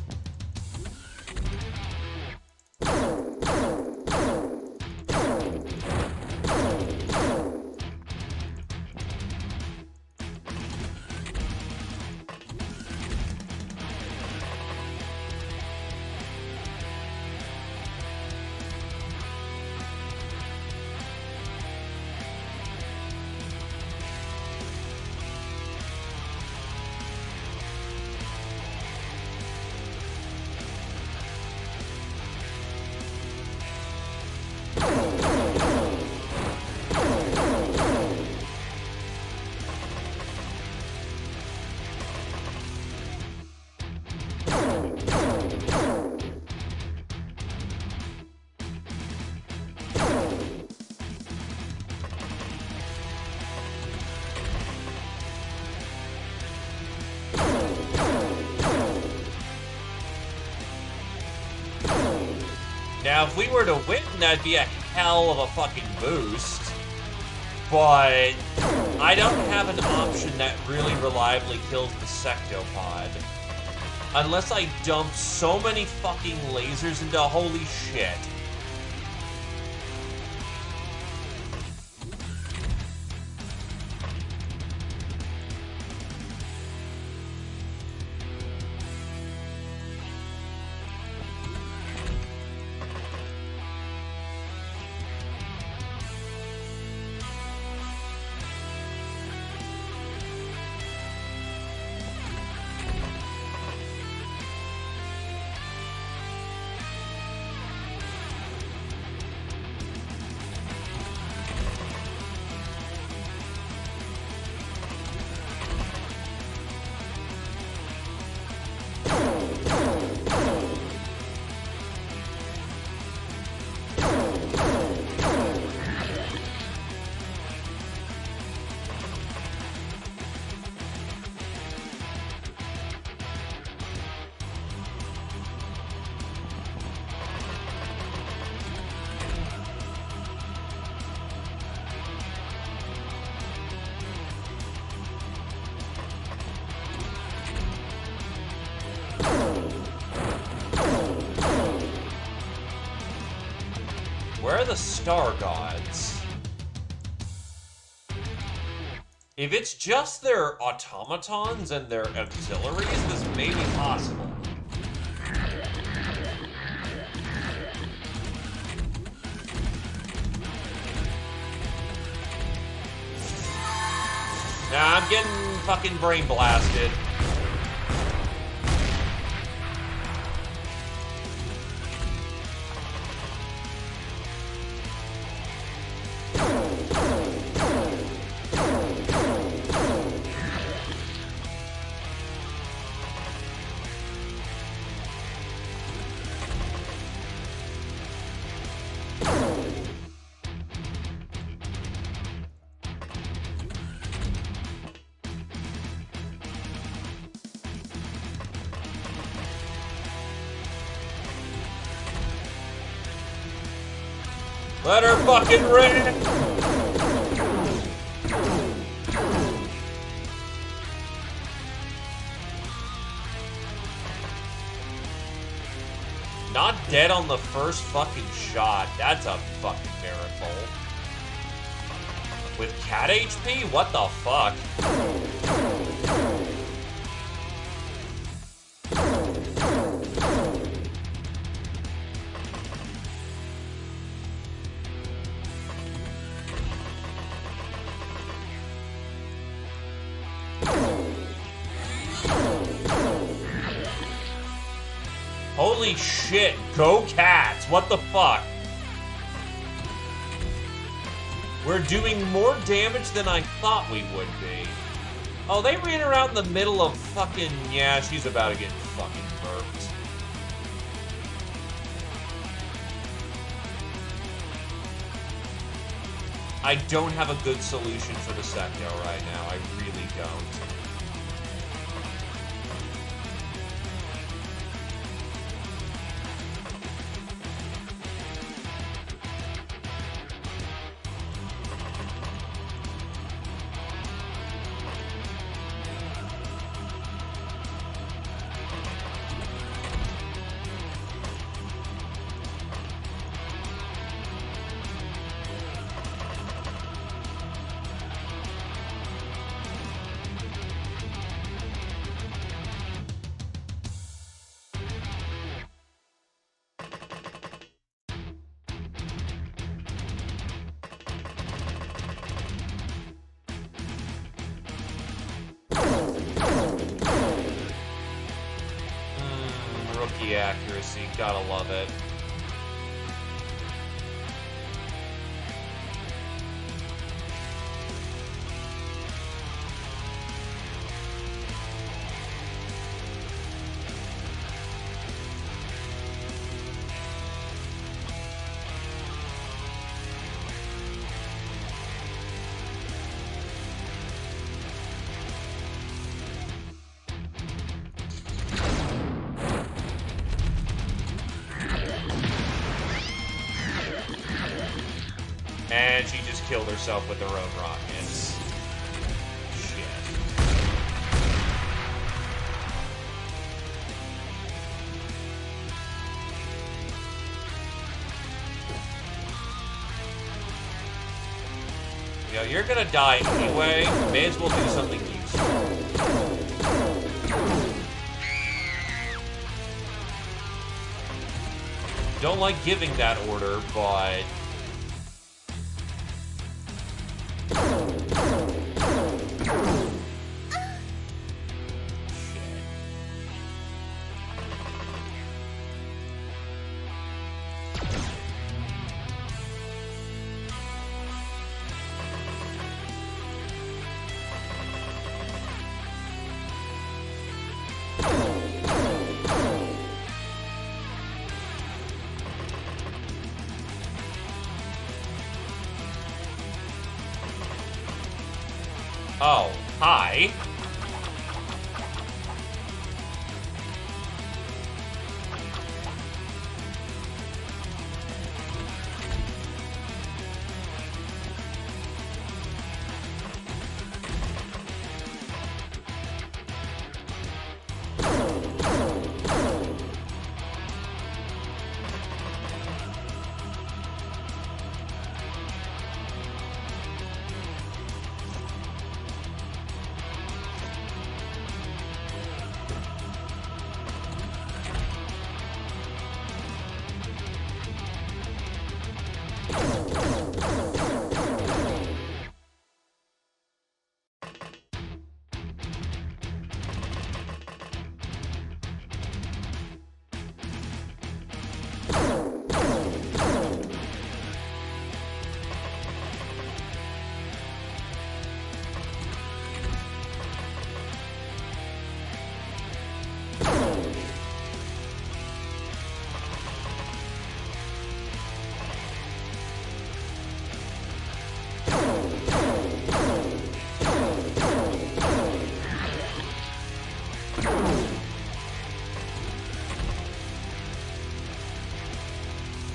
Speaker 1: Now, if we were to win, that'd be a hell of a fucking boost. But I don't have an option that really reliably kills the Sectopod. Unless I dump so many fucking lasers into holy shit. Where are the star gods? If it's just their automatons and their auxiliaries, this may be possible. Nah, I'm getting fucking brain blasted. Let her fucking rip! Not dead on the first fucking shot. That's a fucking miracle. With cat HP? What the fuck? Holy shit, go cats, what the fuck? We're doing more damage than I thought we would be. Oh, they ran around in the middle of fucking... Yeah, she's about to get fucking burped. I don't have a good solution for the Secto right now, I really don't. Rookie accuracy, gotta love it. killed herself with their own rockets. Shit. You know, you're gonna die anyway. May as well do something useful. Don't like giving that order, but... Oh, hi.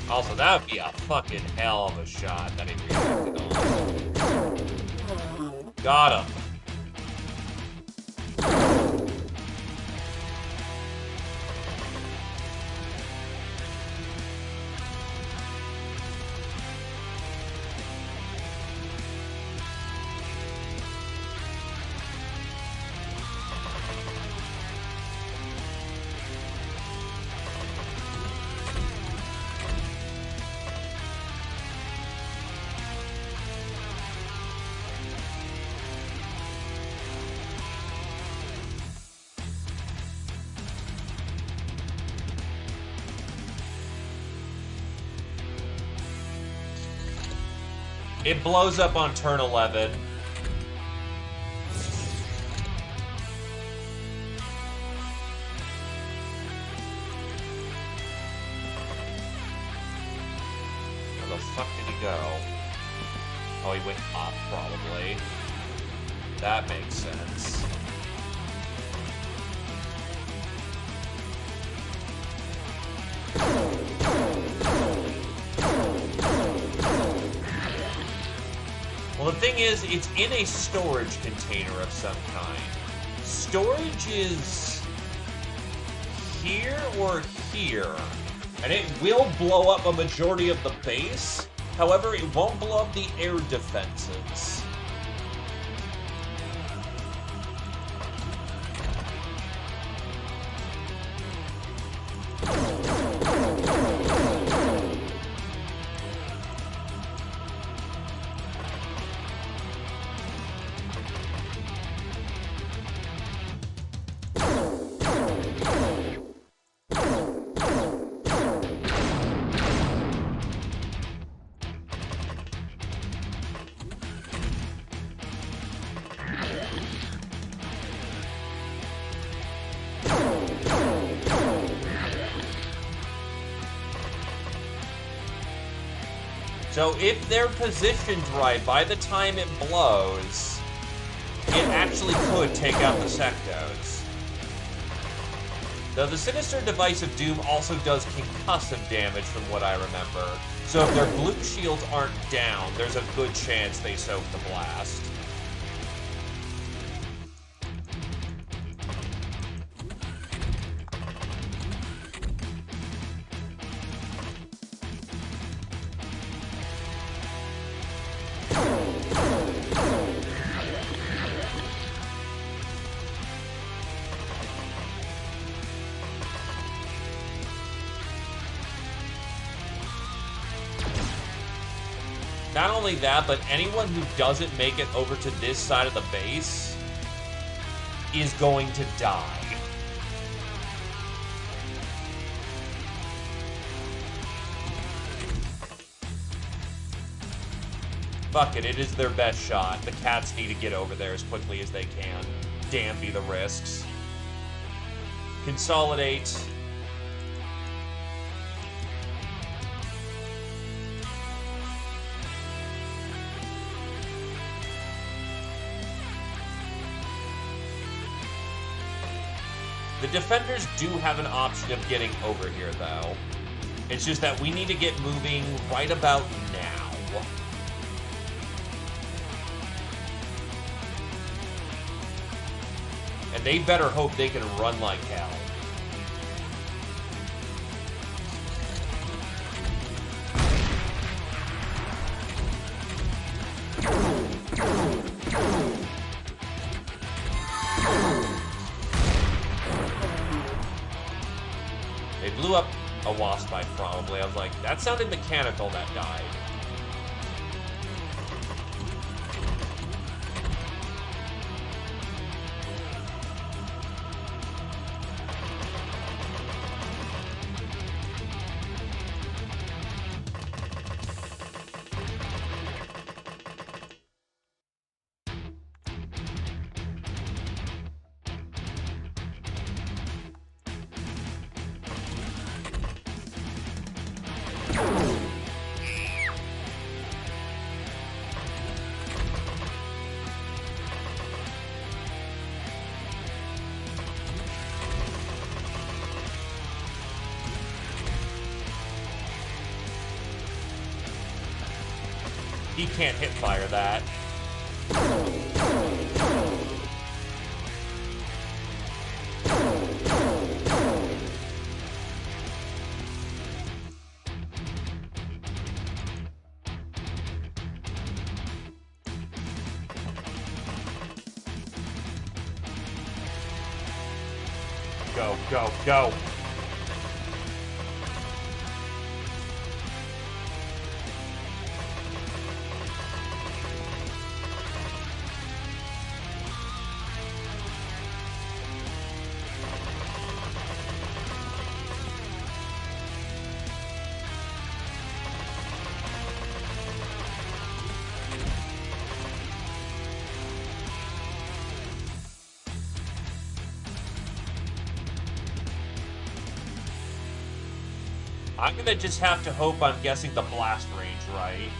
Speaker 1: Also, that would be a fucking hell of a shot that he reacted on. Got him. It blows up on turn 11. Where the fuck did he go? Oh, he went up, probably. That makes sense. Well, the thing is, it's in a storage container of some kind. Storage is here or here, and it will blow up a majority of the base. However, it won't blow up the air defenses. So if they're positioned right, by the time it blows, it actually could take out the sectos. Though the Sinister Device of Doom also does concussive damage from what I remember. So if their blue shields aren't down, there's a good chance they soak the blast. Not only that, but anyone who doesn't make it over to this side of the base is going to die. Fuck it, it is their best shot. The cats need to get over there as quickly as they can. Damn be the risks. Consolidate. The defenders do have an option of getting over here, though. It's just that we need to get moving right about now. And they better hope they can run like hell. They blew up a wasp pipe, probably. I was like, that sounded mechanical, that died. He can't hit fire that. Go, go, go. I'm gonna just have to hope I'm guessing the blast range right.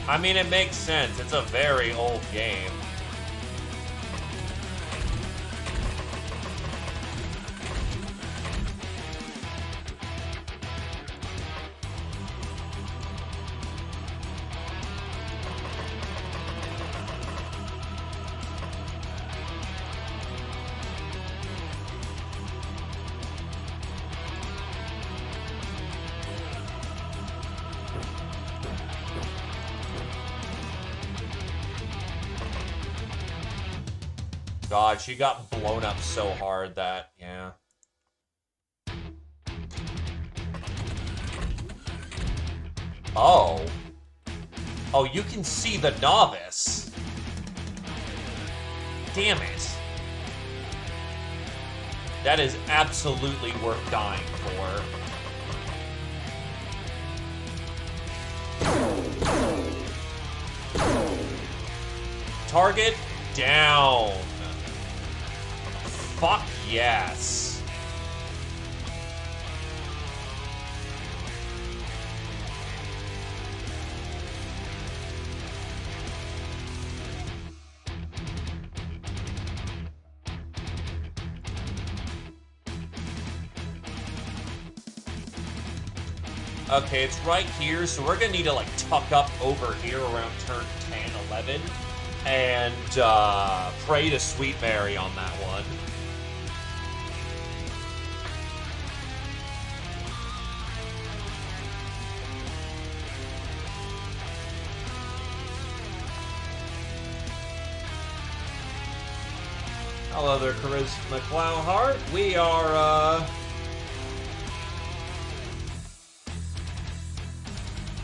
Speaker 1: I mean, it makes sense. It's a very old game. God, she got blown up so hard that, yeah. Oh. Oh, you can see the novice. Damn it. That is absolutely worth dying for. Target down. Fuck yes. Okay, it's right here, so we're gonna need to, like, tuck up over here around turn 10, 11, and, pray to Sweet Mary on that one. Hello there, Charisma Clownheart. We are,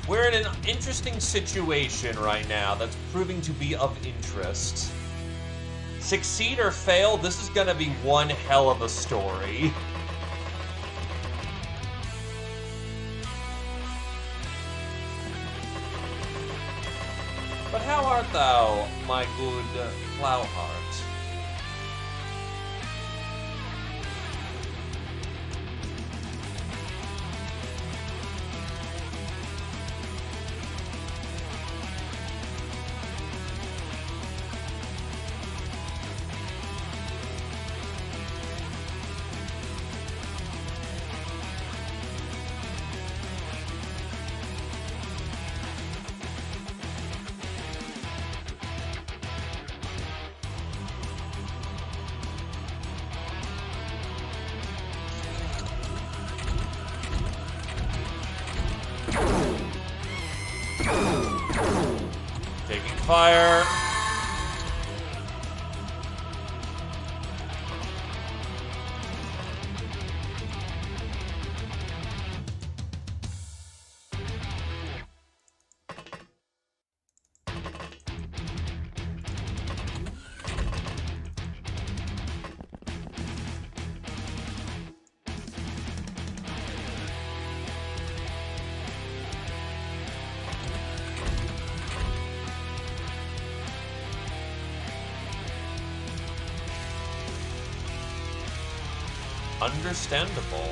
Speaker 1: we're in an interesting situation right now that's proving to be of interest. Succeed or fail, this is gonna be one hell of a story. But how art thou, my good Clownheart? Taking fire. Understandable.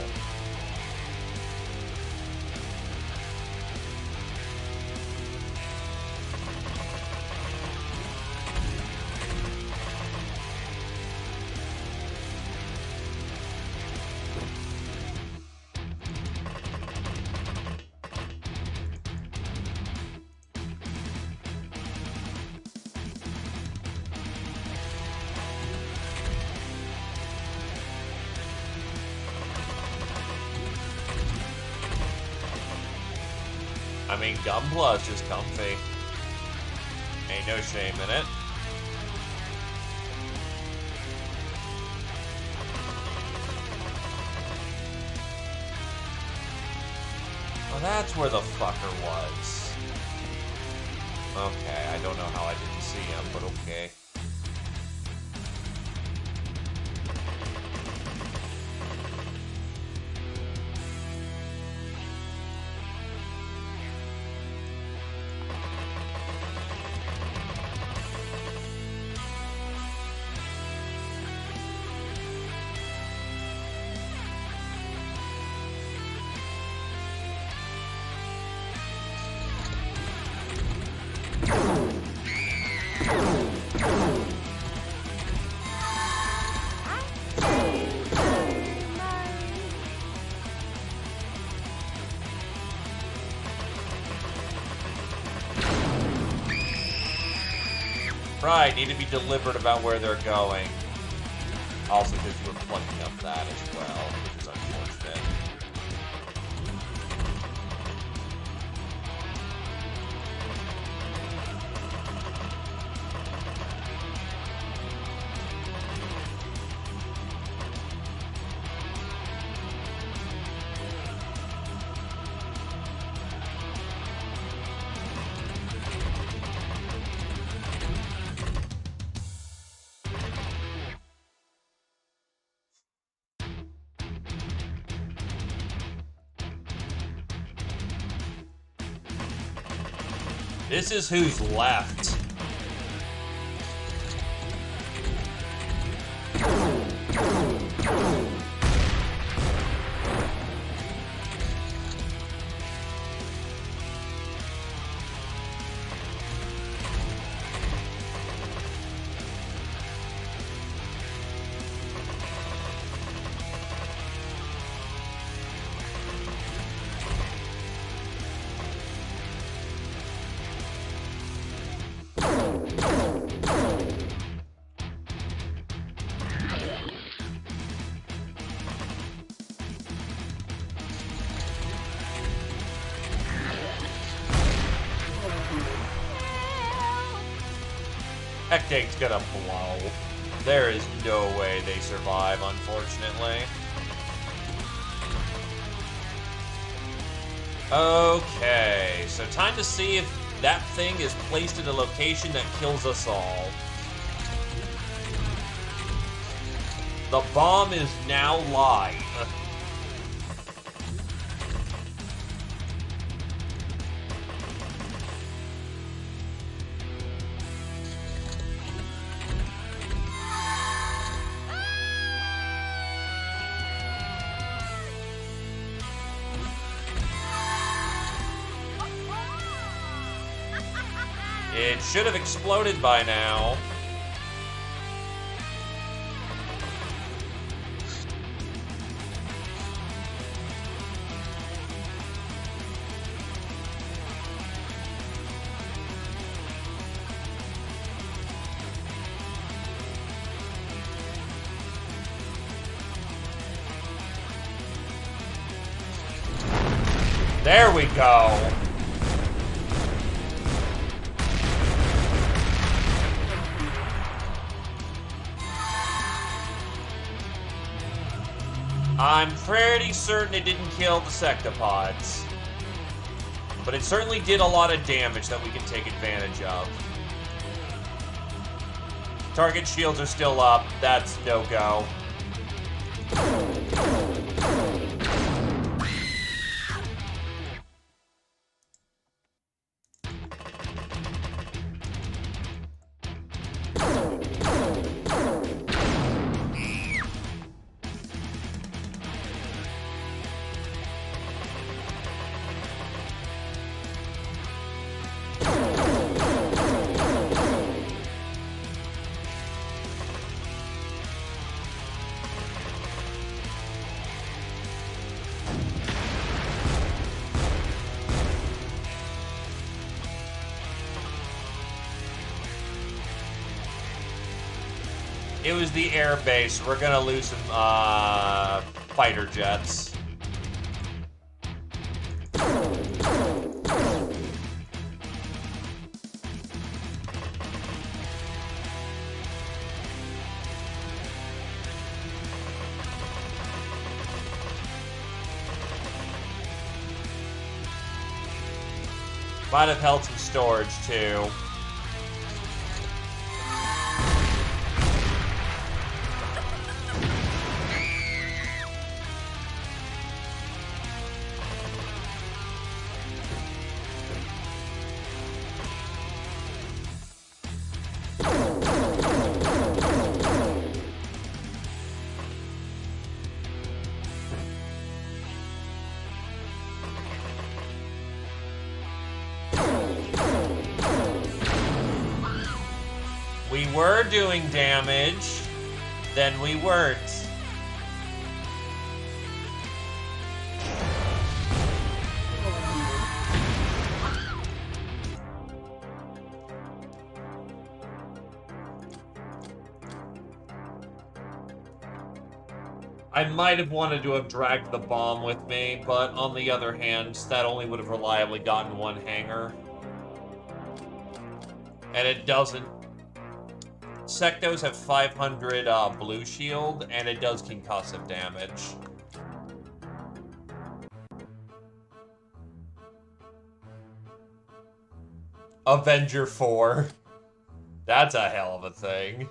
Speaker 1: I mean, Gunpla is just comfy. Ain't no shame in it. Oh, that's where the fucker was. Okay, I don't know how I didn't see him, but okay. Right, need to be deliberate about where they're going. Also, because you were plucking up that as well, which is unfortunate. This is who's left. Hectate's gonna blow. There is no way they survive, unfortunately. Okay, so time to see if that thing is placed in a location that kills us all. The bomb is now live. It should have exploded by now. There we go. I'm pretty certain it didn't kill the sectopods. But it certainly did a lot of damage that we can take advantage of. Target shields are still up. That's no-go. It was the air base. We're gonna lose some fighter jets. Might have held some storage too. We were doing damage, then we weren't. I might have wanted to have dragged the bomb with me, but on the other hand, that only would have reliably gotten one hanger. And it doesn't. Sectos have 500 blue shield, and it does concussive damage. Avenger 4. That's a hell of a thing.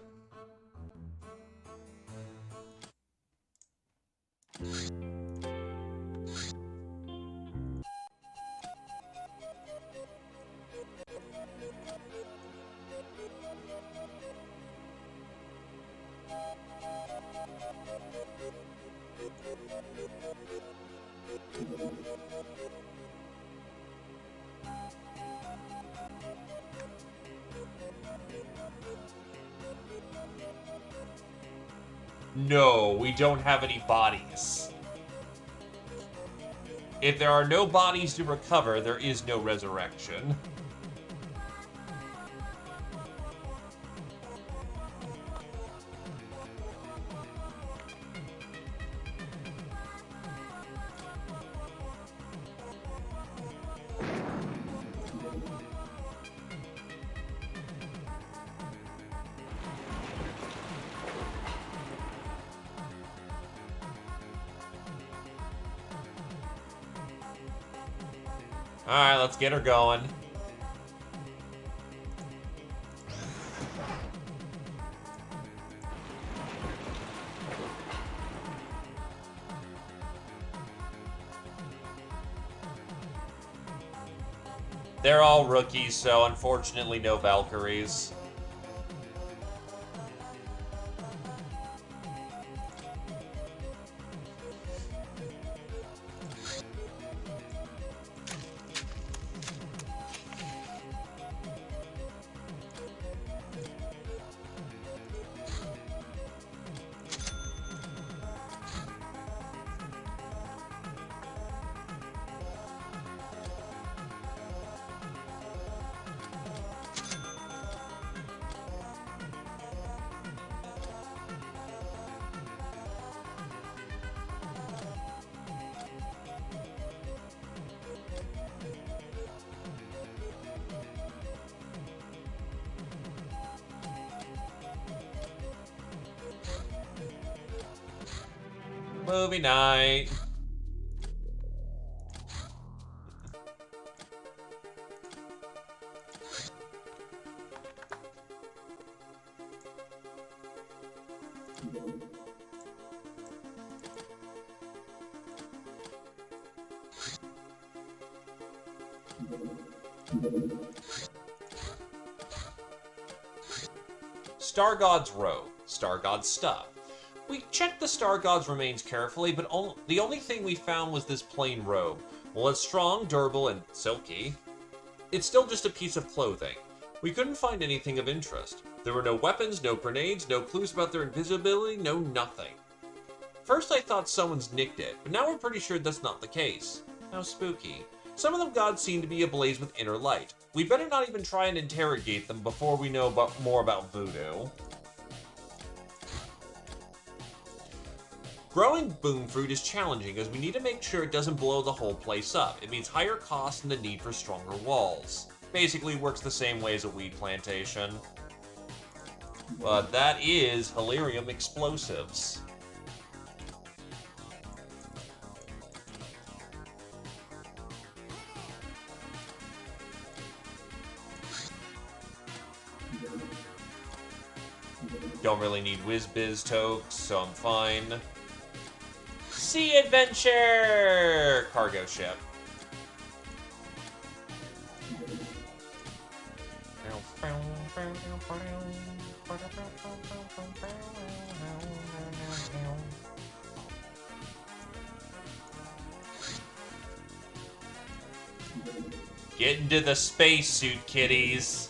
Speaker 1: No, we don't have any bodies. If there are no bodies to recover, there is no resurrection. Alright, let's get her going. They're all rookies, so unfortunately no Valkyries. Movie night. Star God's robe. Star God's stuff. We checked the Star God's remains carefully, but the only thing we found was this plain robe. While it's strong, durable, and silky, it's still just a piece of clothing. We couldn't find anything of interest. There were no weapons, no grenades, no clues about their invisibility, no nothing. First I thought someone's nicked it, but now we're pretty sure that's not the case. How spooky. Some of them gods seem to be ablaze with inner light. We better not even try and interrogate them before we know more about voodoo. Growing boom fruit is challenging as we need to make sure it doesn't blow the whole place up. It means higher costs and the need for stronger walls. Basically works the same way as a weed plantation. But that is Hilarium explosives. Don't really need whiz-biz tokes, so I'm fine. Sea Adventure! Cargo ship. Get into the spacesuit, kiddies.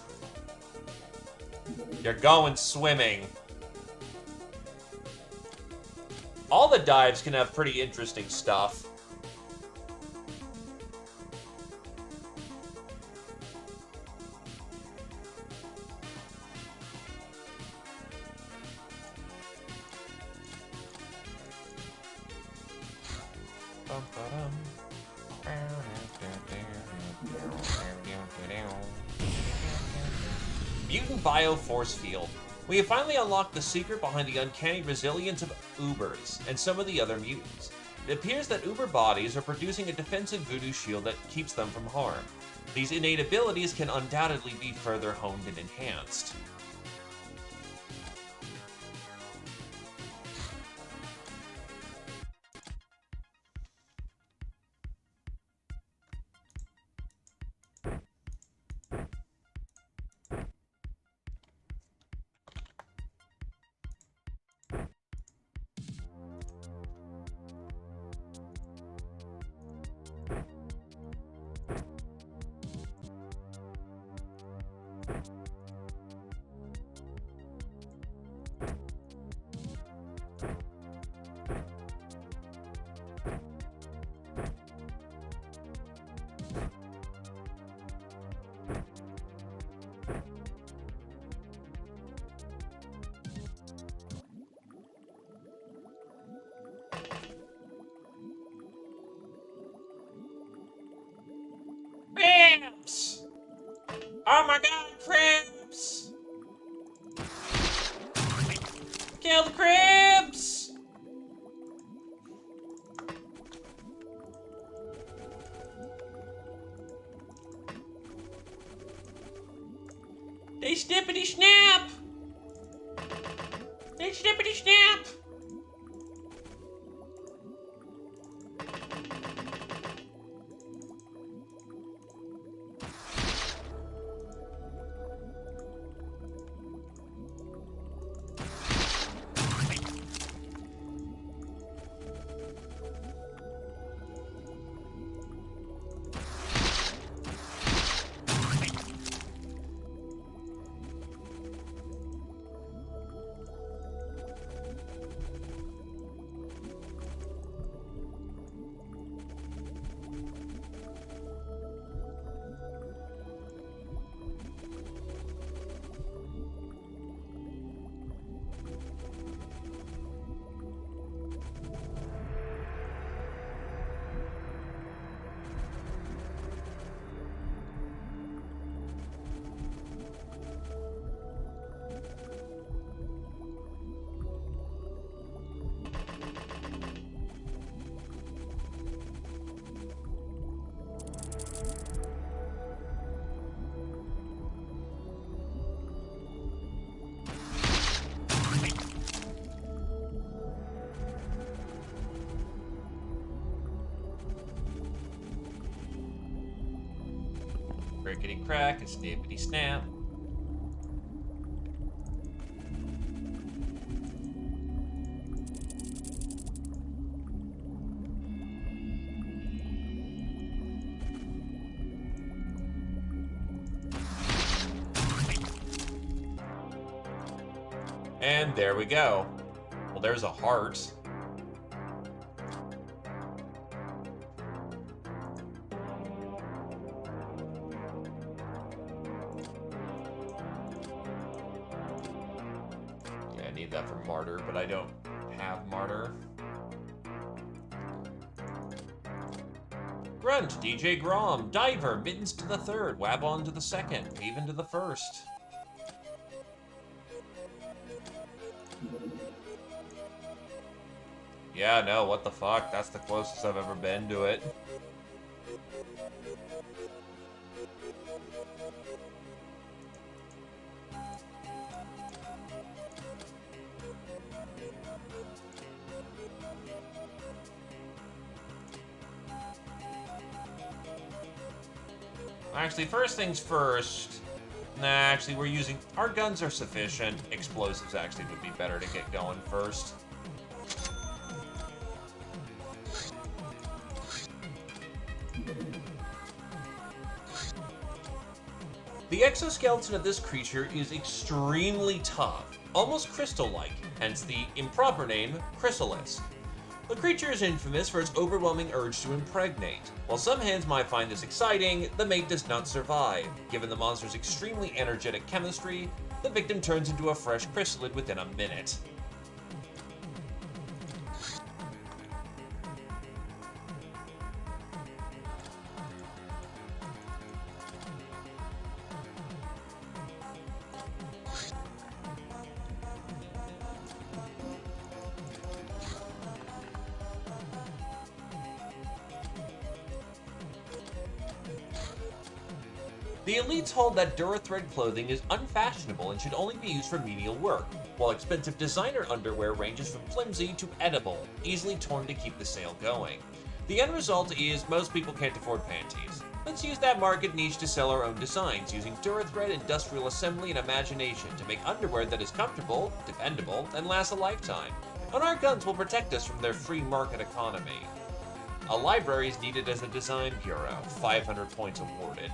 Speaker 1: You're going swimming. All the dives can have pretty interesting stuff. Mutant Bio Force Field. We have finally unlocked the secret behind the uncanny resilience of Ubers and some of the other mutants. It appears that Uber bodies are producing a defensive voodoo shield that keeps them from harm. These innate abilities can undoubtedly be further honed and enhanced. Oh my god, cribs! Kill the cribs! They snippity snap! They snippity snap! Crickety crack and snippity snap. And there we go. Well, there's a heart. Yeah, I need that for Martyr, but I don't have Martyr. Grunt, DJ Grom, Diver, Mittens to the third, Wabon to the second, Haven to the first. Yeah, no, what the fuck? That's the closest I've ever been to it. Actually, first things first. Nah, actually, we're using... Our guns are sufficient. Explosives actually would be better to get going first. The exoskeleton of this creature is extremely tough, almost crystal-like, hence the improper name, Chrysalis. The creature is infamous for its overwhelming urge to impregnate. While some hands might find this exciting, the mate does not survive. Given the monster's extremely energetic chemistry, the victim turns into a fresh chrysalid within a minute. The elites hold that Durithread clothing is unfashionable and should only be used for menial work, while expensive designer underwear ranges from flimsy to edible, easily torn to keep the sale going. The end result is most people can't afford panties. Let's use that market niche to sell our own designs, using Durithread industrial assembly and imagination to make underwear that is comfortable, dependable, and lasts a lifetime. And our guns will protect us from their free market economy. A library is needed as a design bureau, 500 points awarded.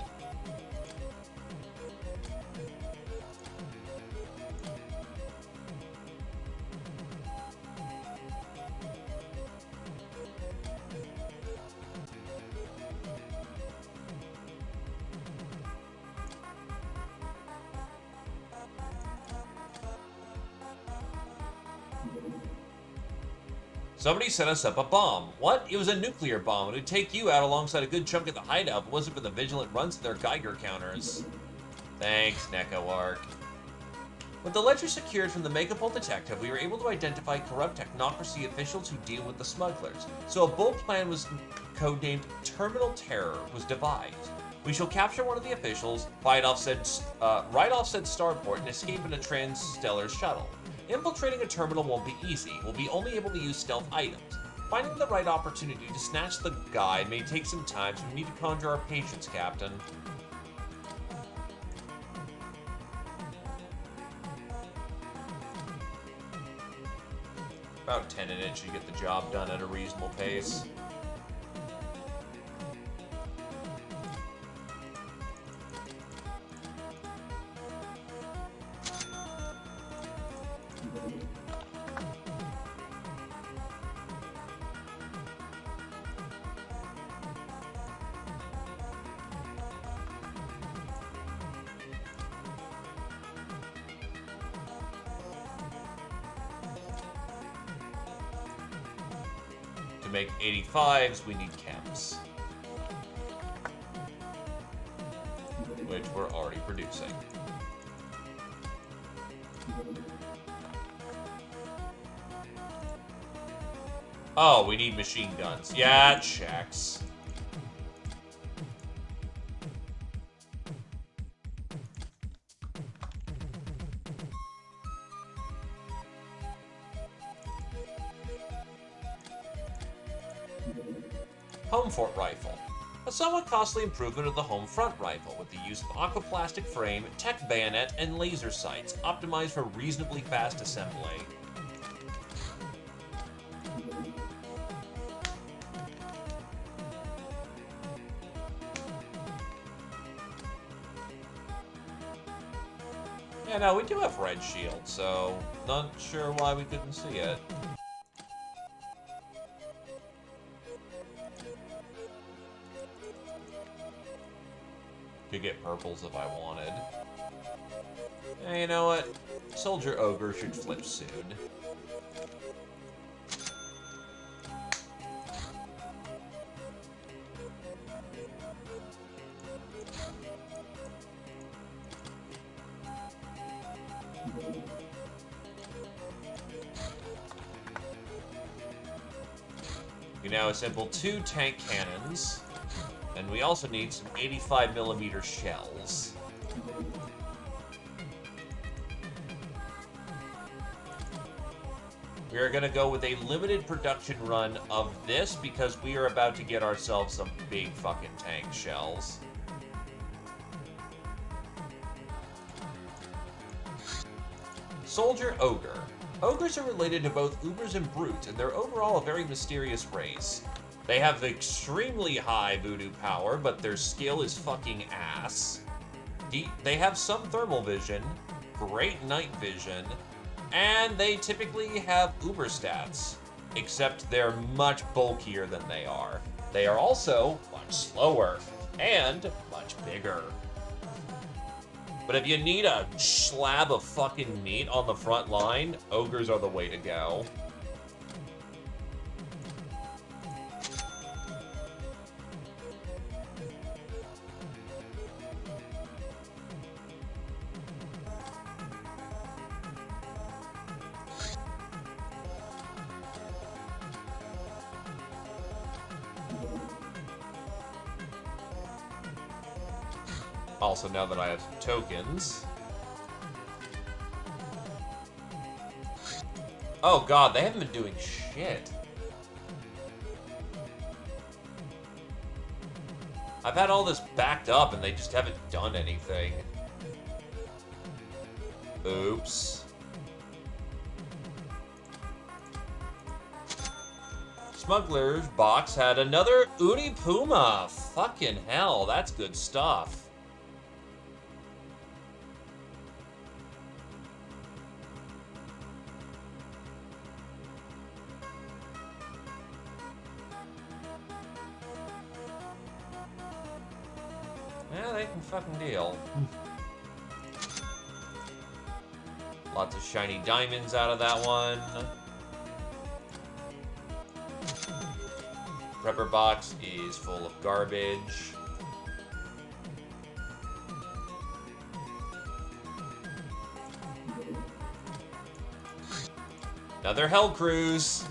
Speaker 1: Somebody set us up a bomb. What? It was a nuclear bomb. It would take you out alongside a good chunk of the hideout if it wasn't for the vigilant runs to their Geiger counters. Thanks, Neko-Arc. With the ledger secured from the Megapole detective, we were able to identify corrupt technocracy officials who deal with the smugglers. So a bold plan was codenamed Terminal Terror was devised. We shall capture one of the officials, right off said starport, and escape in a transstellar shuttle. Infiltrating a terminal won't be easy. We'll be only able to use stealth items. Finding the right opportunity to snatch the guy may take some time, so we need to conjure our patience, Captain. About 10 in it should get the job done at a reasonable pace. To make 85s, we need chems, which we're already producing. Oh, we need machine guns. Yeah, it checks. Home Fort Rifle. A somewhat costly improvement of the home front rifle with the use of aquaplastic frame, tech bayonet, and laser sights, optimized for reasonably fast assembly. Yeah, no, we do have red shield, so not sure why we couldn't see it. Could get purples if I wanted. And you know what? Soldier Ogre should flip soon. We now assemble 2 tank cannons. And we also need some 85mm shells. We are going to go with a limited production run of this because we are about to get ourselves some big fucking tank shells. Soldier Ogre. Ogres are related to both Ubers and Brutes, and they're overall a very mysterious race. They have extremely high voodoo power, but their skill is fucking ass. They have some thermal vision, great night vision, and they typically have uber stats, except they're much bulkier than they are. They are also much slower and much bigger. But if you need a slab of fucking meat on the front line, ogres are the way to go. Also, now that I have some tokens. Oh god, they haven't been doing shit. I've had all this backed up and they just haven't done anything. Oops. Smuggler's box had another Uni Puma. Fucking hell, that's good stuff. Yeah, they can fucking deal. Lots of shiny diamonds out of that one. Prepper box is full of garbage. Another hell cruise.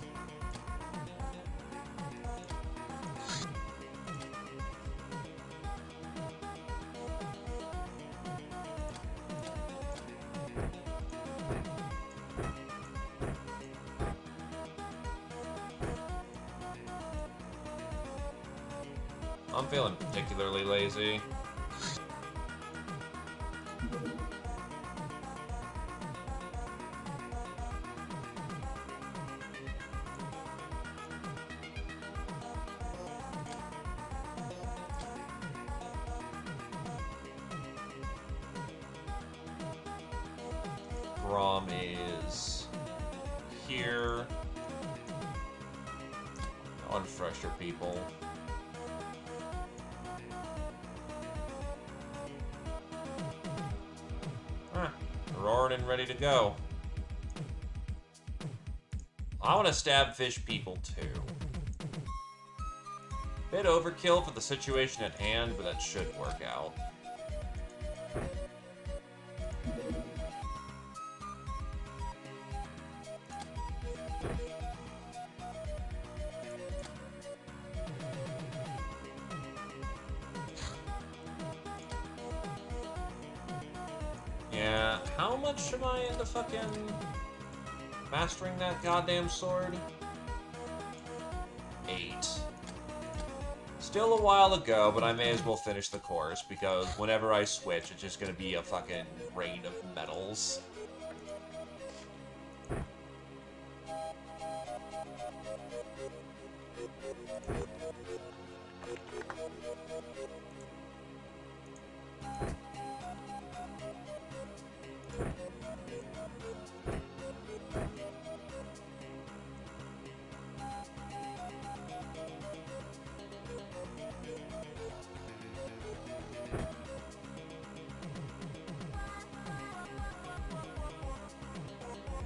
Speaker 1: I'm feeling particularly lazy. Grom is here. Unfresher people. Roaring and ready to go. I want to stab fish people too. Bit overkill for the situation at hand, but that should work out. Yeah, how much am I into fucking mastering that goddamn sword? 8. Still a while to go, but I may as well finish the course, because whenever I switch, it's just gonna be a fucking rain of medals.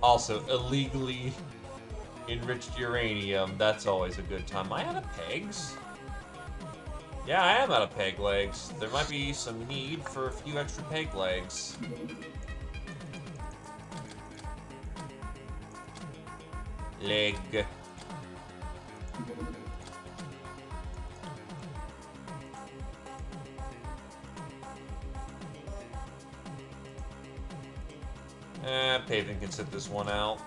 Speaker 1: Also, illegally enriched uranium, that's always a good time. Am I out of pegs? Yeah, I am out of peg legs. There might be some need for a few extra peg legs. Leg. Paving can sit this one out.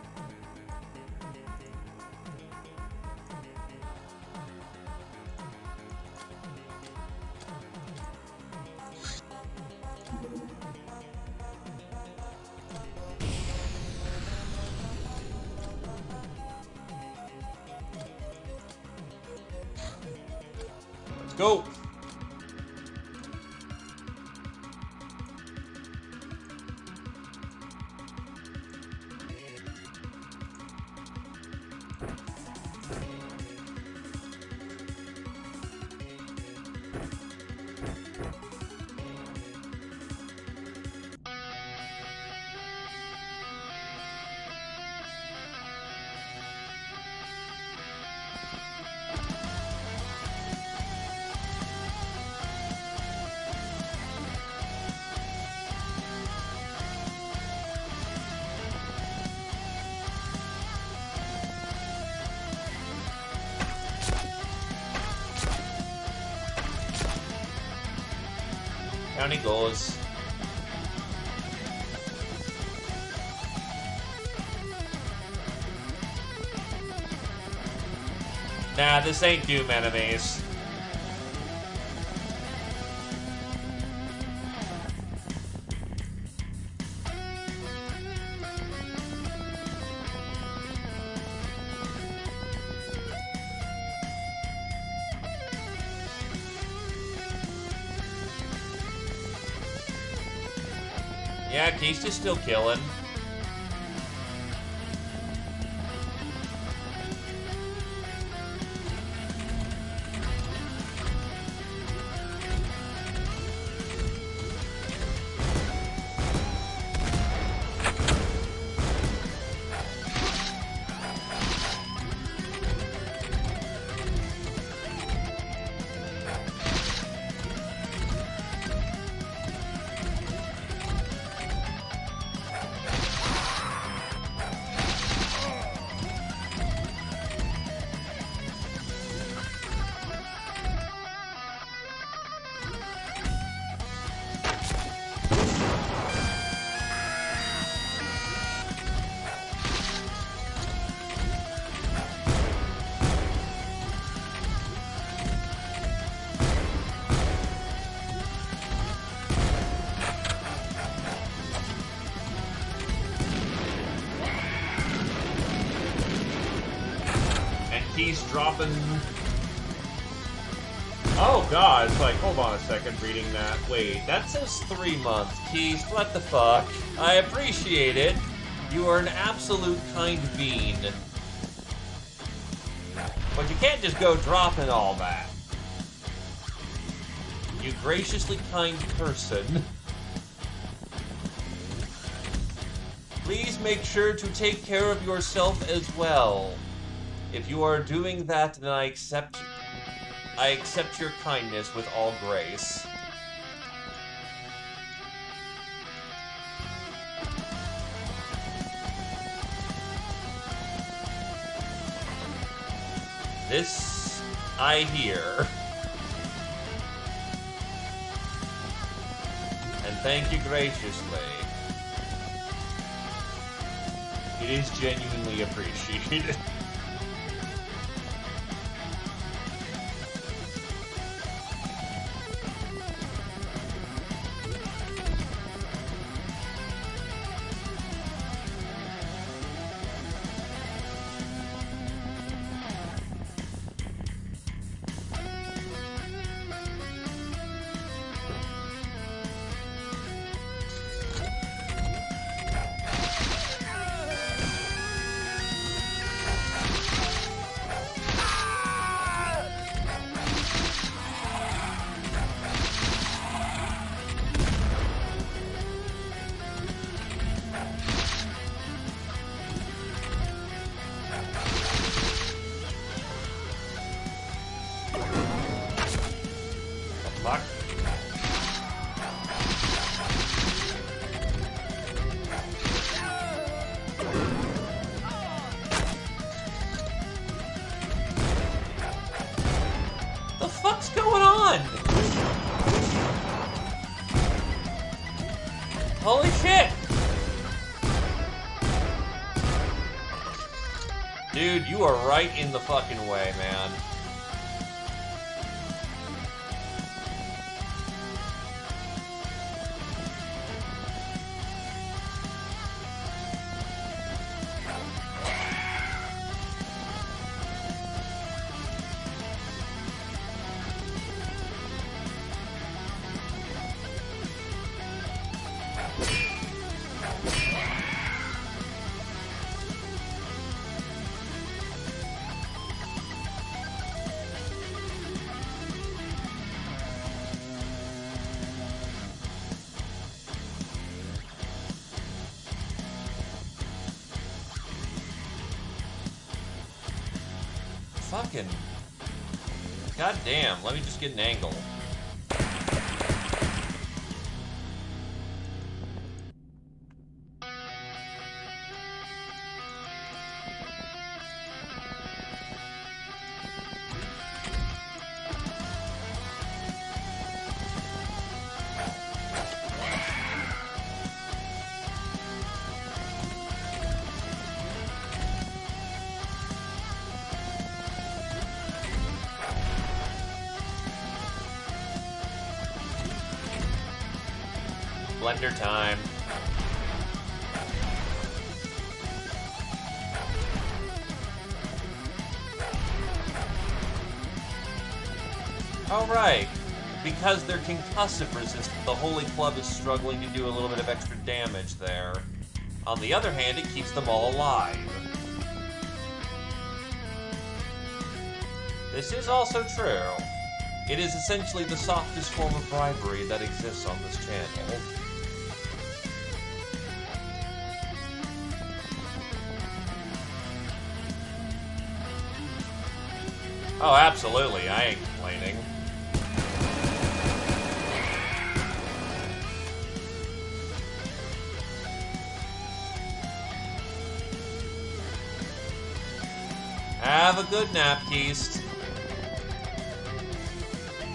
Speaker 1: Let's go. Down he goes. Nah, this ain't Doom enemies. Yeah, Keith's just still killing. He's dropping... Oh god, it's like, hold on a second reading that. Wait, that says 3 months. Keys, what the fuck? I appreciate it. You are an absolute kind bean. But you can't just go dropping all that. You graciously kind person. Please make sure to take care of yourself as well. If you are doing that, then I accept your kindness with all grace. This I hear. And thank you graciously. It is genuinely appreciated. Fuck. The fuck's going on? Holy shit! Dude, you are right in the fucking way, man. Fucking... God damn, let me just get an angle. Blender time. Alright. Because they're concussive resistant, the Holy Club is struggling to do a little bit of extra damage there. On the other hand, it keeps them all alive. This is also true. It is essentially the softest form of bribery that exists on this channel. Oh, absolutely. I ain't complaining. Have a good nap, Keist.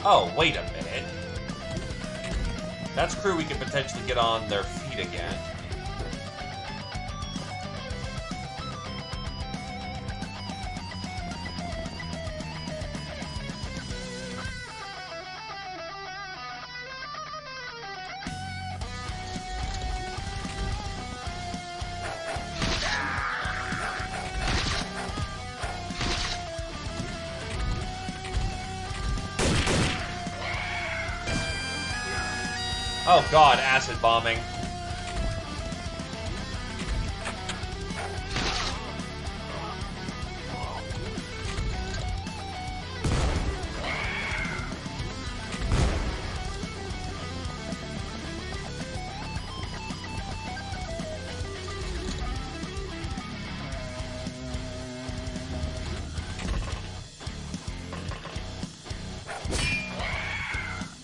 Speaker 1: Oh, wait a minute. That's crew we can potentially get on their feet again. Oh god, acid bombing.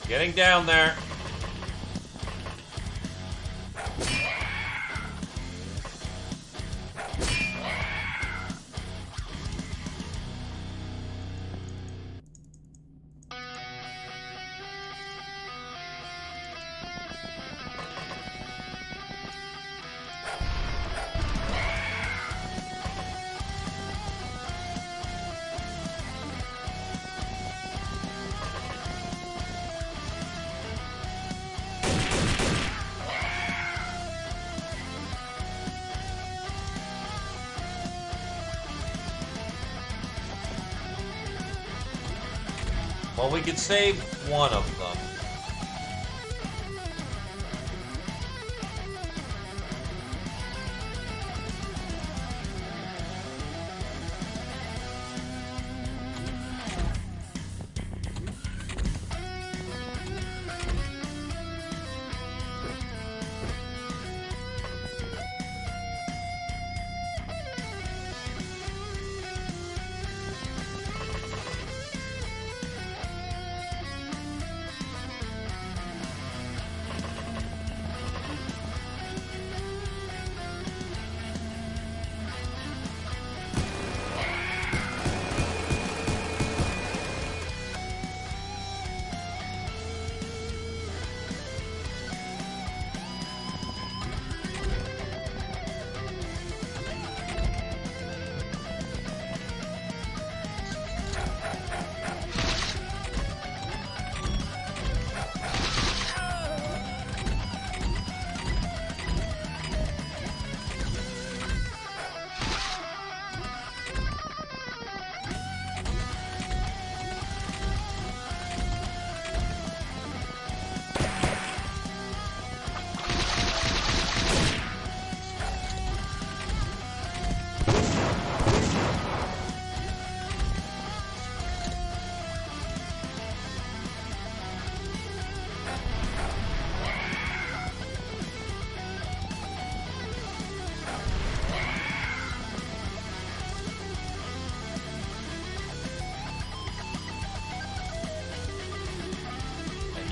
Speaker 1: Getting down there. Well, we could save one of them.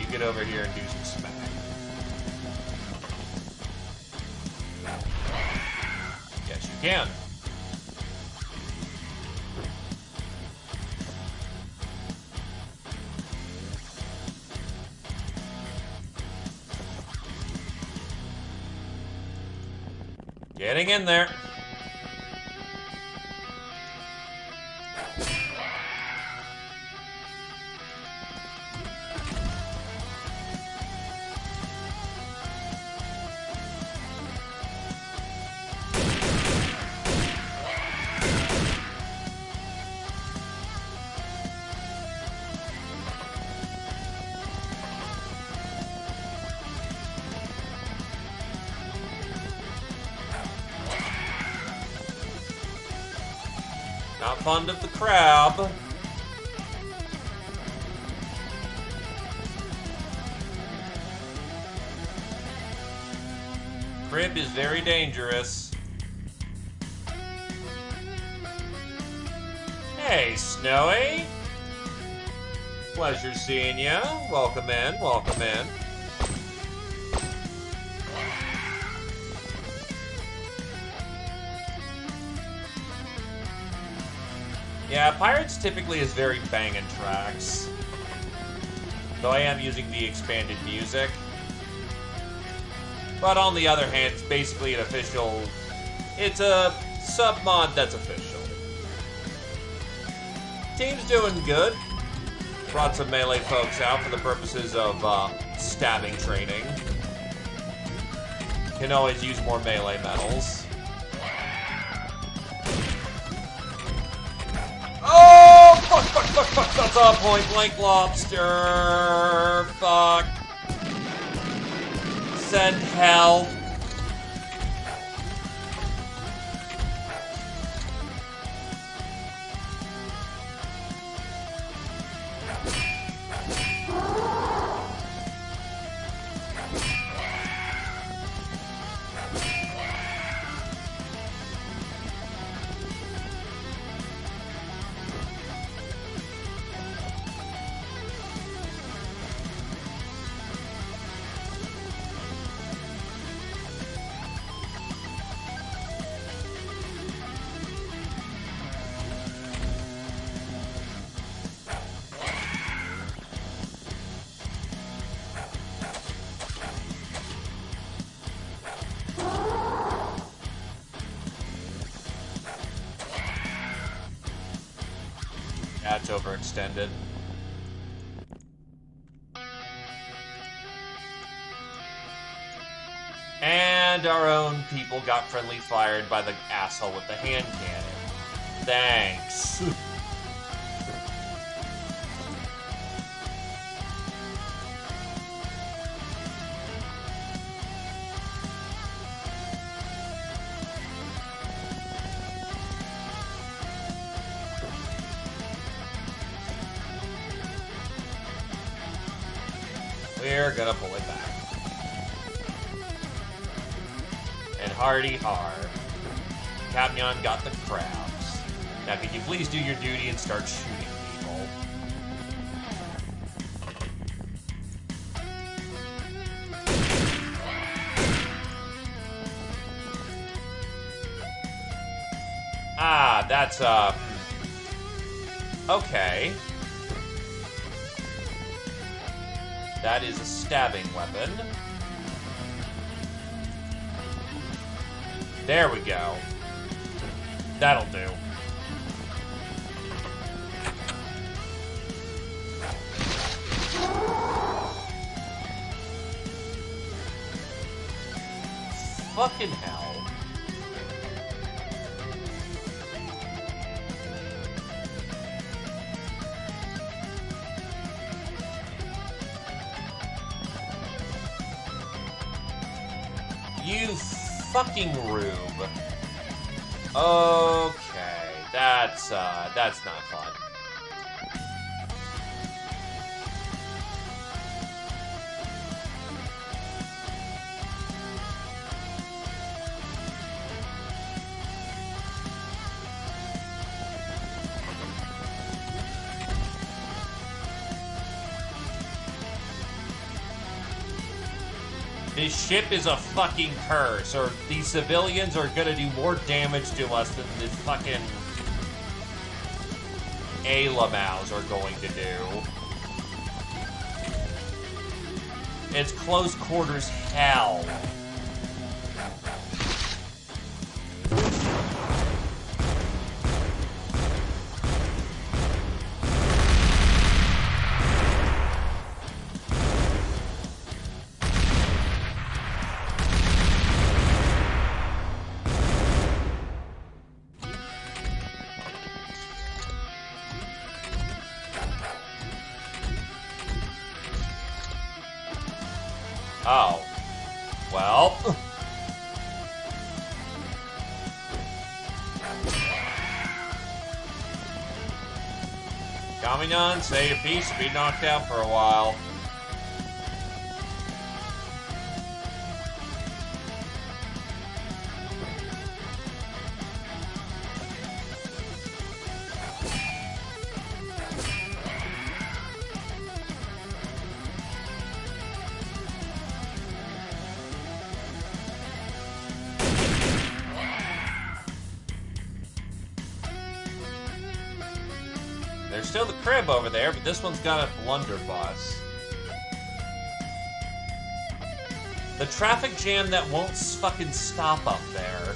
Speaker 1: Get over here and do some smack. Yes, you can. Getting in there. Not fond of the crab. Crib is very dangerous. Hey, Snowy. Pleasure seeing you. Welcome in, welcome in. Yeah, Pirates typically is very banging tracks. Though I am using the expanded music. But on the other hand, it's basically an official... It's a sub-mod that's official. Team's doing good. Brought some melee folks out for the purposes of stabbing training. Can always use more melee medals. Oh, fuck, that's a point blank lobster. Fuck. Send help. That's overextended. And our own people got friendly fired by the asshole with the hand cannon. Thanks. We're gonna pull it back. And hardy har. Capnion got the crabs. Now could you please do your duty and start shooting people? Ah, that's, okay. That is a stabbing weapon. There we go. That'll do. Fucking hell. You fucking rube. Okay, that's not fun. This ship is a fucking curse, or these civilians are gonna do more damage to us than the fucking Alamaus are going to do. It's close quarters hell. Oh. Well. Kaminon, say your piece, be knocked out for a while. There's still the crib over there, but this one's got a blunderbuss. The traffic jam that won't fucking stop up there.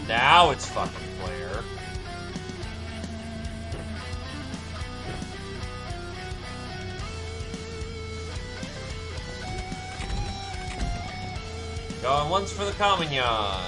Speaker 1: Now it's fucking clear. Going once for the Comignon.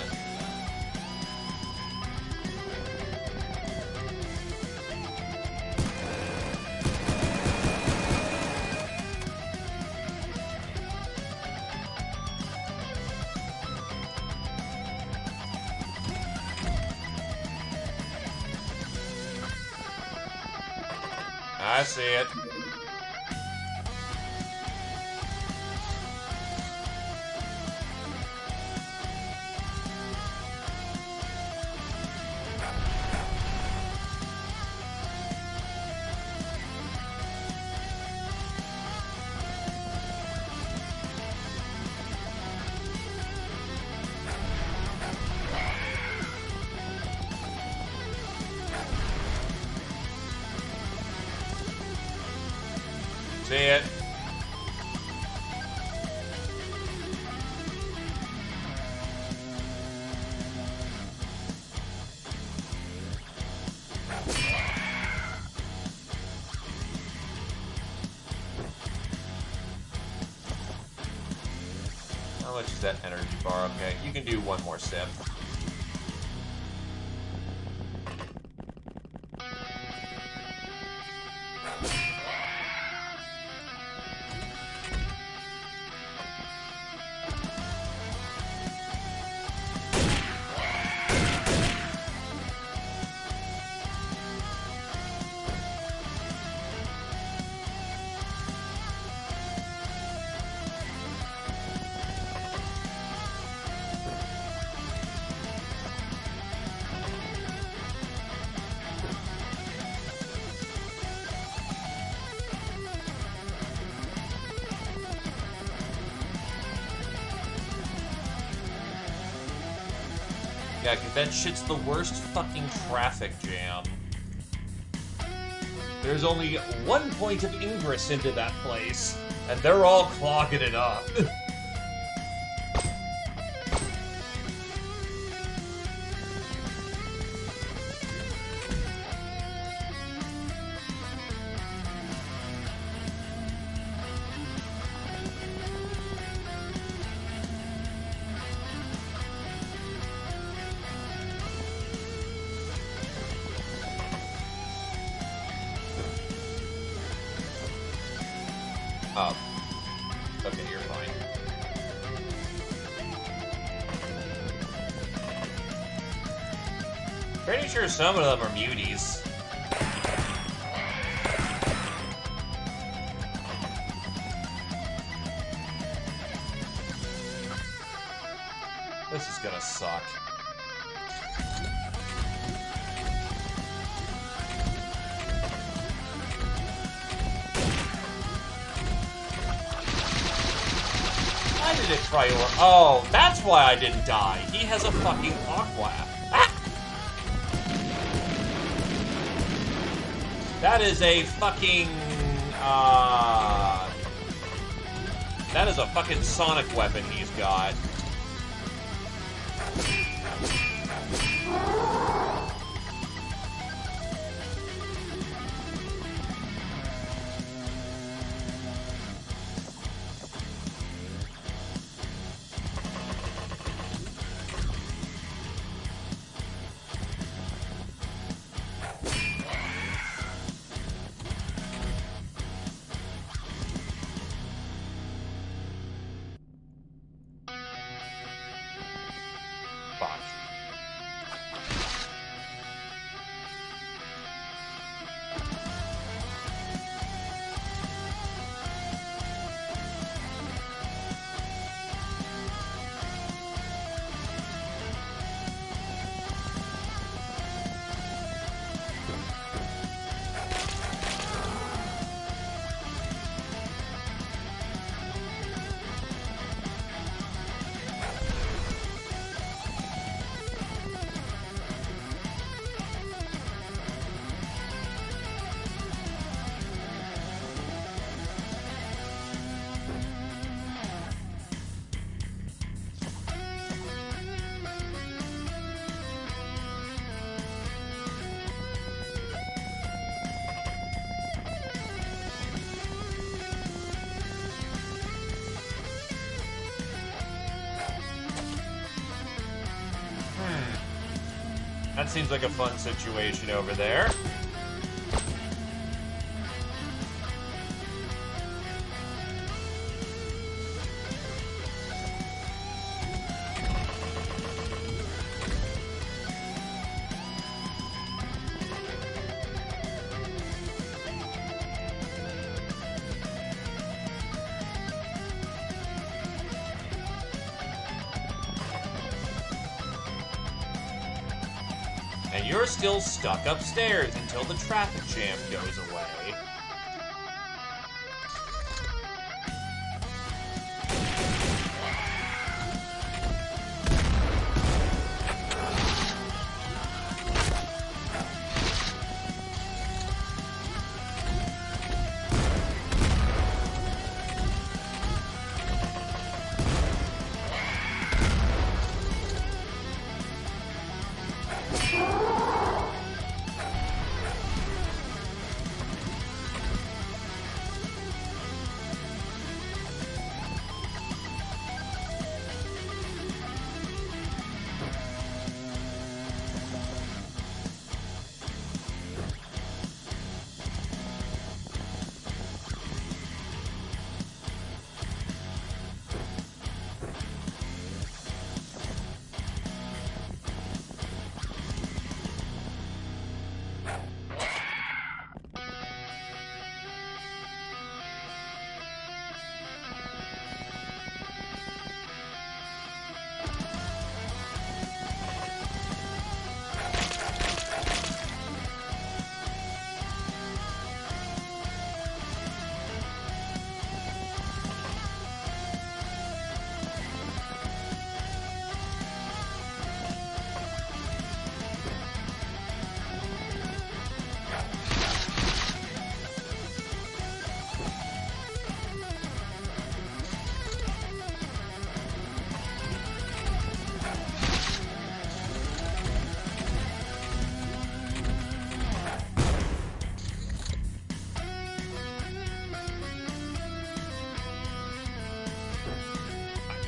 Speaker 1: I see it. See it. How much is that energy bar? Okay, you can do one more sip. Yeah, because that shit's the worst fucking traffic jam. There's only one point of ingress into that place, and they're all clogging it up. Oh. Okay, you're fine. Pretty sure some of them are muties. This is gonna suck. Why did it prioritize? Oh, that's why I didn't die. He has a fucking aqua. Ah! That is a fucking, that is a fucking sonic weapon he's got. Fuck. That seems like a fun situation over there. And you're still stuck upstairs until the traffic jam goes away.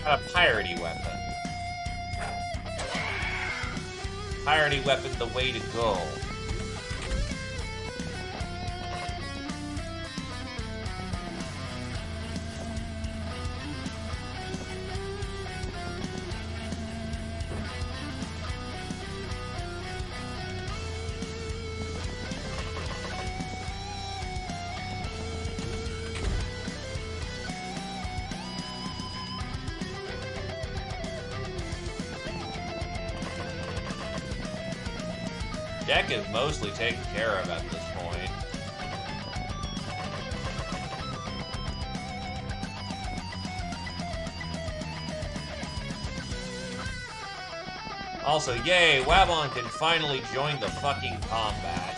Speaker 1: A piratey weapon. Piratey weapon, the way to go. Deck is mostly taken care of at this point. Also, yay, Wabon can finally join the fucking combat.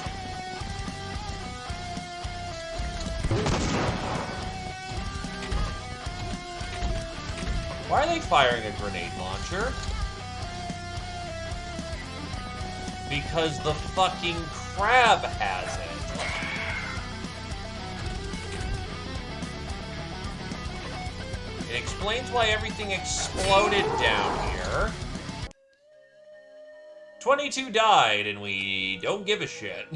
Speaker 1: Why are they firing a grenade launcher? Because the fucking crab has it. It explains why everything exploded down here. 22 died, and we don't give a shit.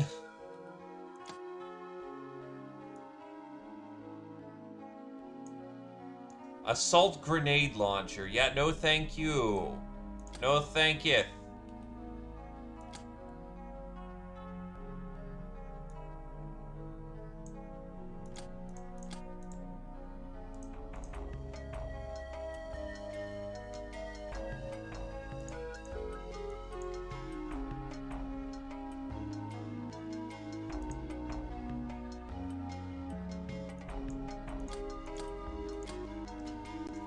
Speaker 1: Assault grenade launcher. Yeah, no thank you. No thank you.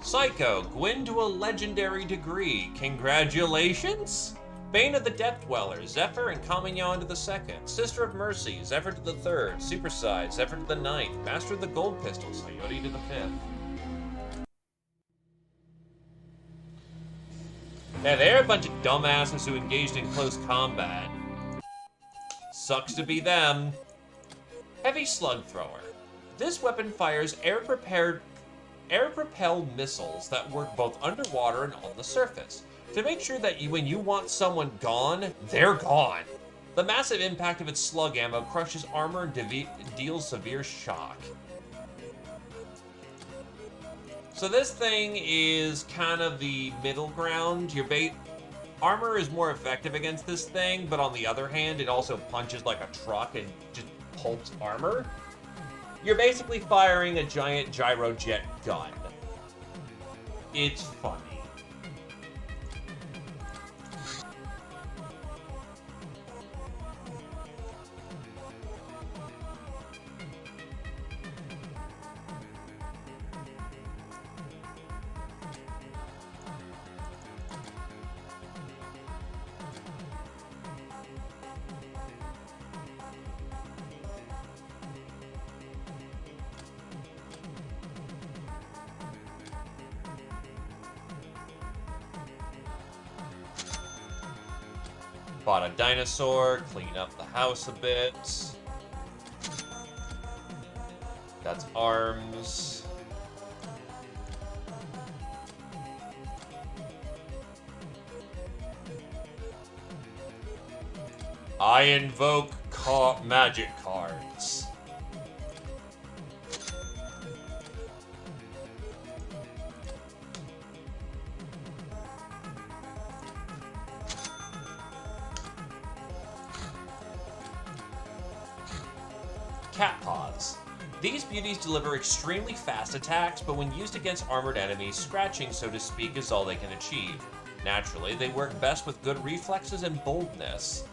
Speaker 1: Psycho, Gwyn to a legendary degree. Congratulations! Bane of the Depth Dwellers, Zephyr and Kamignon to the second. Sister of Mercy, Zephyr to the third. Superside, Zephyr to the ninth. Master of the Gold Pistol, Sayori to the fifth. Yeah, they're a bunch of dumbasses who engaged in close combat. Sucks to be them. Heavy Slug Thrower. This weapon fires air-propelled missiles that work both underwater and on the surface, to make sure that when you want someone gone, they're gone. The massive impact of its slug ammo crushes armor and deals severe shock. So this thing is kind of the middle ground. Your armor is more effective against this thing, but on the other hand, it also punches like a truck and just pulps armor. You're basically firing a giant gyrojet gun. It's funny. Bought a dinosaur, clean up the house a bit. That's arms. I invoke magic cards. Cat paws. These beauties deliver extremely fast attacks, but when used against armored enemies, scratching, so to speak, is all they can achieve. Naturally, they work best with good reflexes and boldness.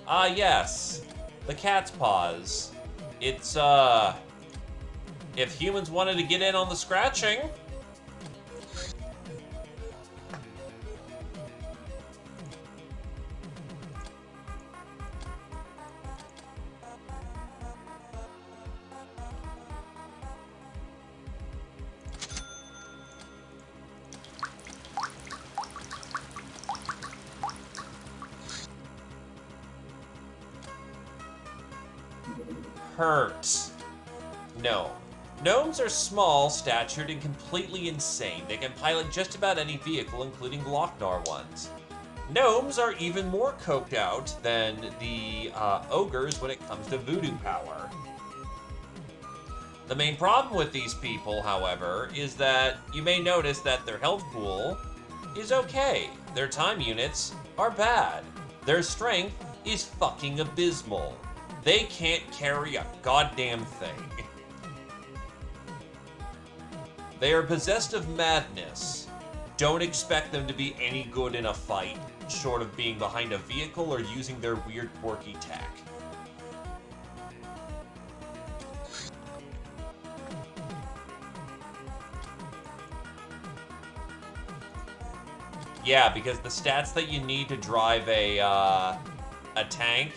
Speaker 1: Ah, yes. The cat's paws. It's, if humans wanted to get in on the scratching... Hurt. No. Gnomes are small, statured, and completely insane. They can pilot just about any vehicle, including Lochnar ones. Gnomes are even more coked out than the ogres when it comes to voodoo power. The main problem with these people, however, is that you may notice that their health pool is okay. Their time units are bad. Their strength is fucking abysmal. They can't carry a goddamn thing. They are possessed of madness. Don't expect them to be any good in a fight, short of being behind a vehicle or using their weird quirky tech. Yeah, because the stats that you need to drive a tank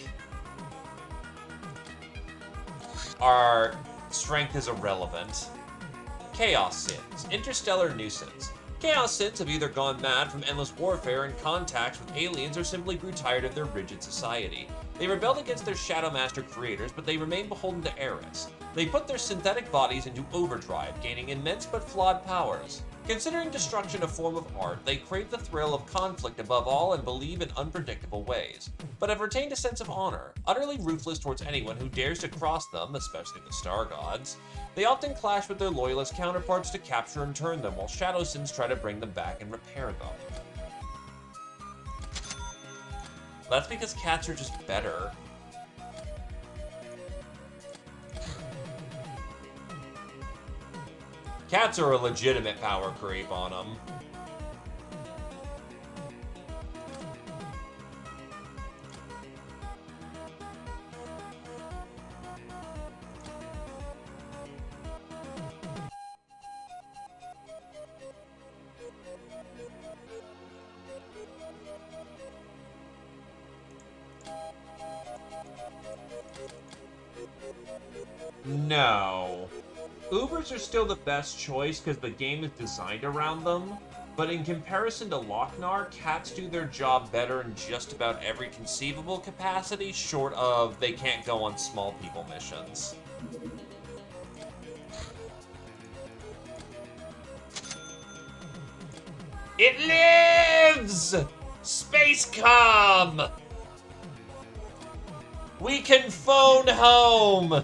Speaker 1: are strength is irrelevant. Chaos Sins. Interstellar nuisance. Chaos Sins have either gone mad from endless warfare and contacts with aliens or simply grew tired of their rigid society. They rebelled against their Shadow Master creators, but they remain beholden to Eris. They put their synthetic bodies into overdrive, gaining immense but flawed powers. Considering destruction a form of art, they crave the thrill of conflict above all and believe in unpredictable ways, but have retained a sense of honor, utterly ruthless towards anyone who dares to cross them, especially the Star Gods. They often clash with their loyalist counterparts to capture and turn them, while Shadow Sins try to bring them back and repair them. That's because cats are just better. Cats are a legitimate power creep on them. No. Ubers are still the best choice because the game is designed around them, but in comparison to Lochnar, cats do their job better in just about every conceivable capacity, short of they can't go on small people missions. It lives! Spacecom! We can phone home!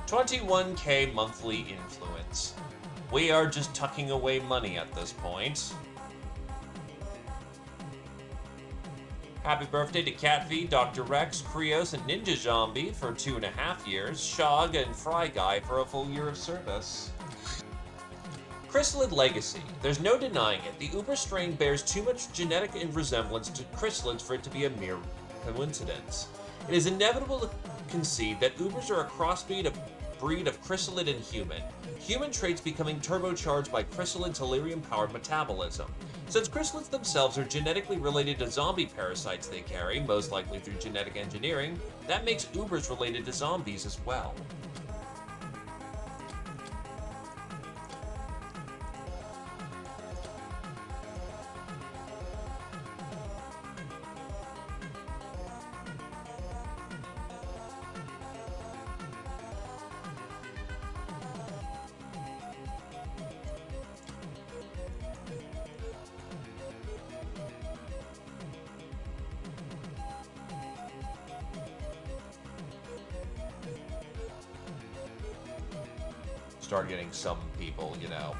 Speaker 1: $21K monthly influence. We are just tucking away money at this point. Happy birthday to Catfeed, Dr. Rex, Krios, and Ninja Zombie for 2.5 years, Shog and Fry Guy for a full year of service. Chrysalid Legacy. There's no denying it. The Uber strain bears too much genetic resemblance to chrysalids for it to be a mere coincidence. It is inevitable to concede that Ubers are a crossbreed of breed of chrysalid and human. Human traits becoming turbocharged by chrysalid delirium-powered metabolism. Since chrysalids themselves are genetically related to zombie parasites they carry, most likely through genetic engineering, that makes Ubers related to zombies as well. Start getting some people, you know.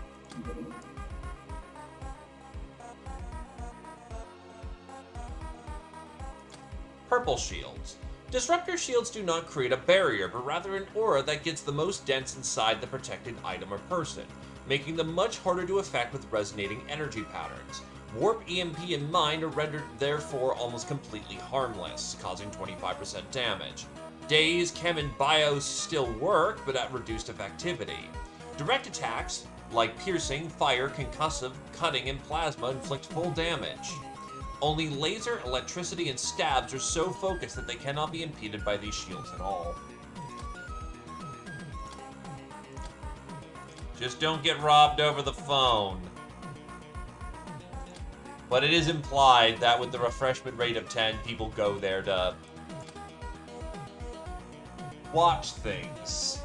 Speaker 1: Purple shields. Disruptor shields do not create a barrier, but rather an aura that gets the most dense inside the protected item or person, making them much harder to affect with resonating energy patterns. Warp, EMP, and Mind are rendered therefore almost completely harmless, causing 25% damage. Daze, Chem, and Bios still work, but at reduced effectivity. Direct attacks, like piercing, fire, concussive, cutting, and plasma, inflict full damage. Only laser, electricity, and stabs are so focused that they cannot be impeded by these shields at all. Just don't get robbed over the phone. But it is implied that with the refreshment rate of 10, people go there to watch things.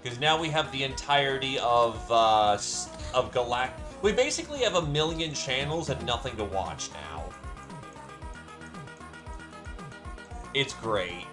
Speaker 1: Because now we have the entirety of Galact. We basically have 1 million channels and nothing to watch now. It's great.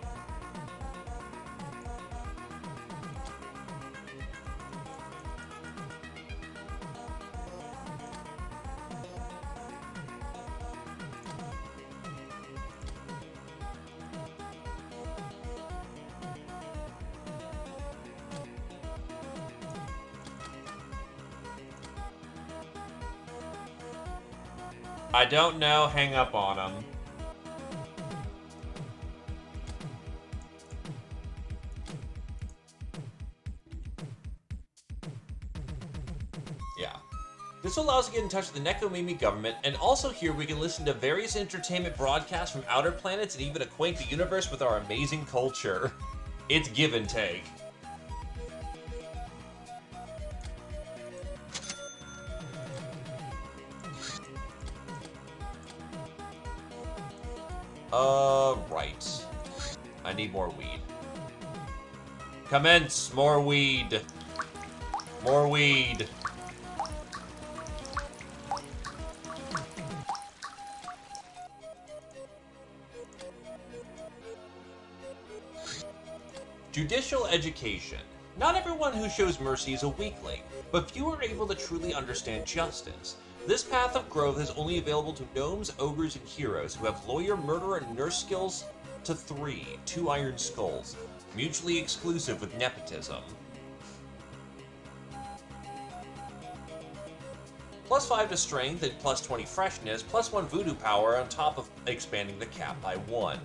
Speaker 1: I don't know, hang up on him. Yeah. This allows us to get in touch with the Nekomimi government, and also here we can listen to various entertainment broadcasts from outer planets and even acquaint the universe with our amazing culture. It's give and take. Right. I need more weed. Commence! More weed! More weed! Judicial education. Not everyone who shows mercy is a weakling, but few are able to truly understand justice. This path of growth is only available to gnomes, ogres, and heroes who have lawyer, murderer, and nurse skills to 3, 2 iron skulls, mutually exclusive with nepotism. +5 to strength and +20 freshness, +1 voodoo power on top of expanding the cap by 1.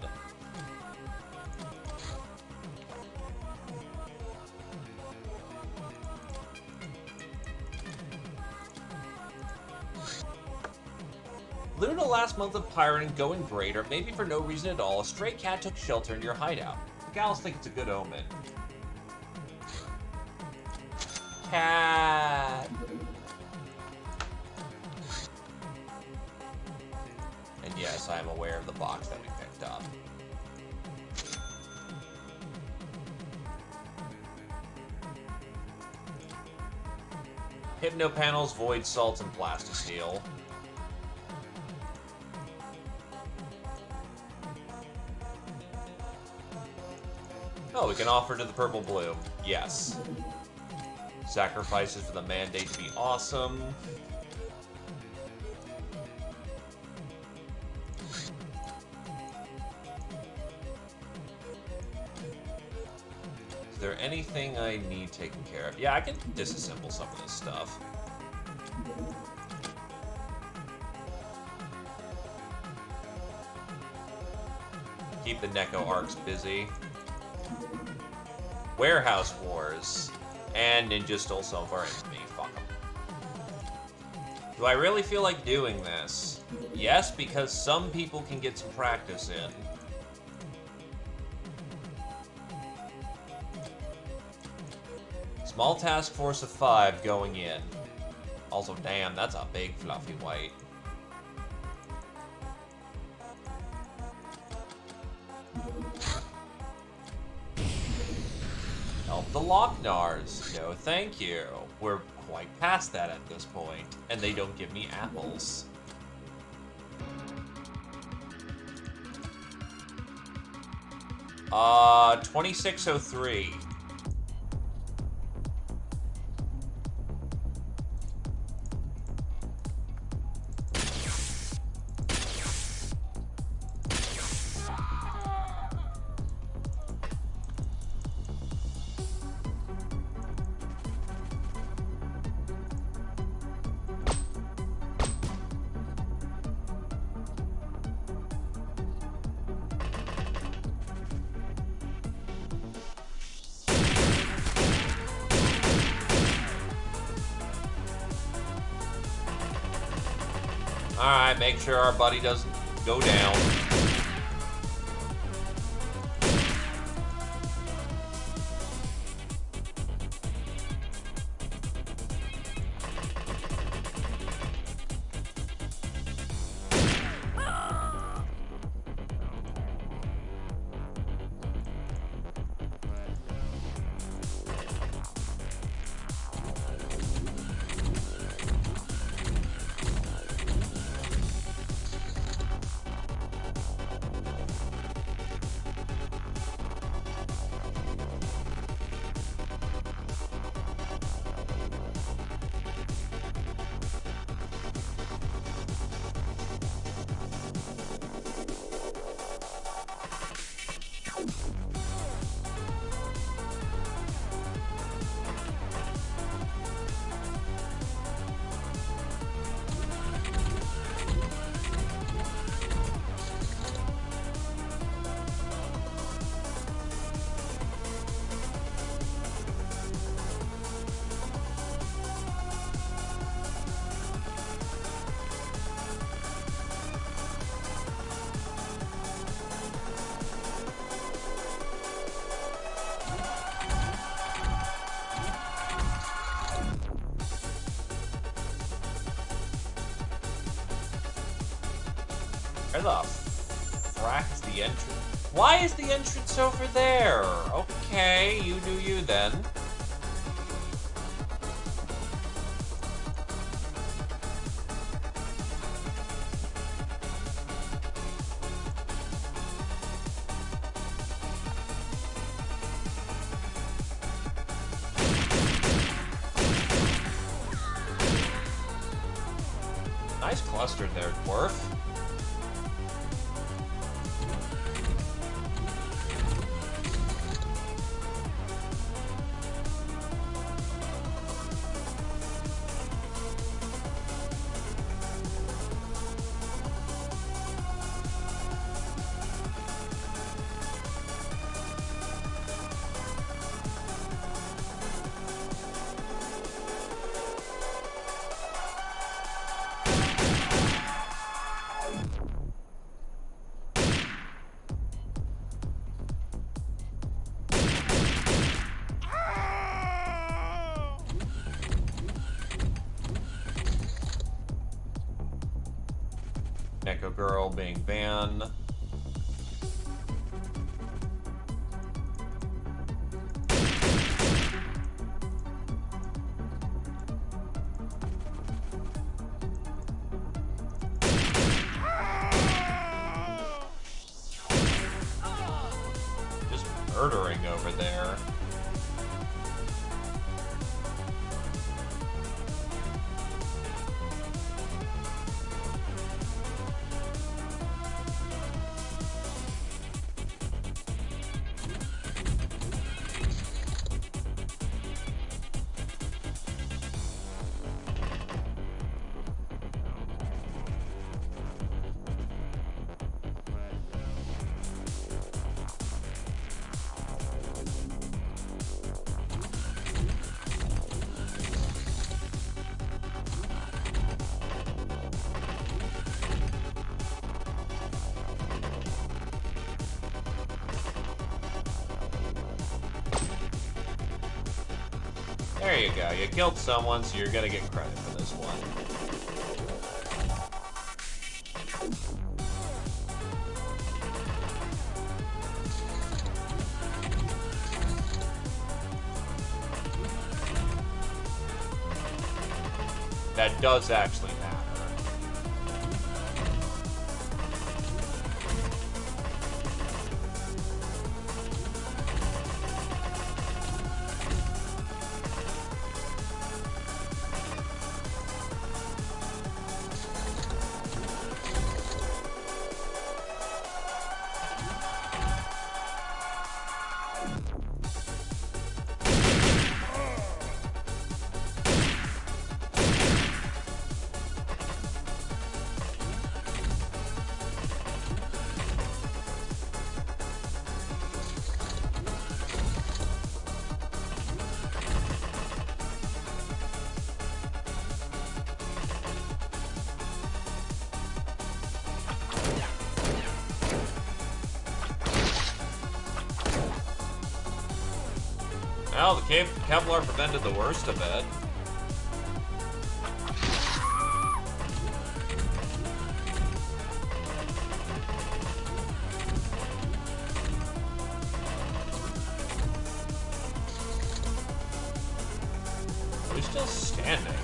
Speaker 1: Luna last month of pirating going great, or maybe for no reason at all, a stray cat took shelter in your hideout. The gals think it's a good omen. Cat! And yes, I am aware of the box that we picked up. Hypno panels, void salts, and plasticine. Oh, we can offer to the purple bloom. Yes. Sacrifices for the mandate to be awesome. Is there anything I need taken care of? Yeah, I can disassemble some of this stuff. Keep the Neko arcs busy. Warehouse Wars. And Ninja stole some of our enemy. Fuck 'em. Do I really feel like doing this? Yes, because some people can get some practice in. Small task force of 5 going in. Also, damn, that's a big fluffy white. Help the Locknars. No, thank you. We're quite past that at this point, and they don't give me apples. Uh, 2603. Alright, make sure our buddy doesn't go down. Where the frack's the entrance? Why is the entrance over there? Okay, you do you then. Nice cluster there, dwarf. Neko Girl being banned. Just murdering over there. There you go. You killed someone, so you're gonna get credit for this one. That does actually matter. Well, the Kevlar prevented the worst of it. We're still standing.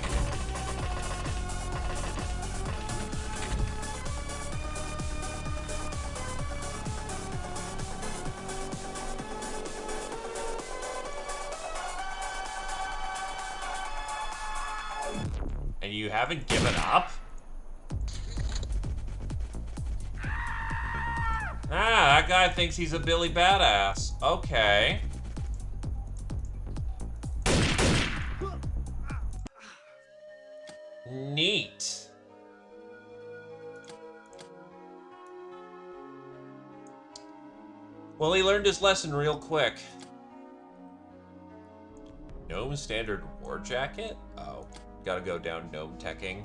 Speaker 1: And you haven't given up? Ah, that guy thinks he's a Billy Badass. Okay. Neat. Well, he learned his lesson real quick. Gnome standard war jacket? Oh, gotta go down gnome teching.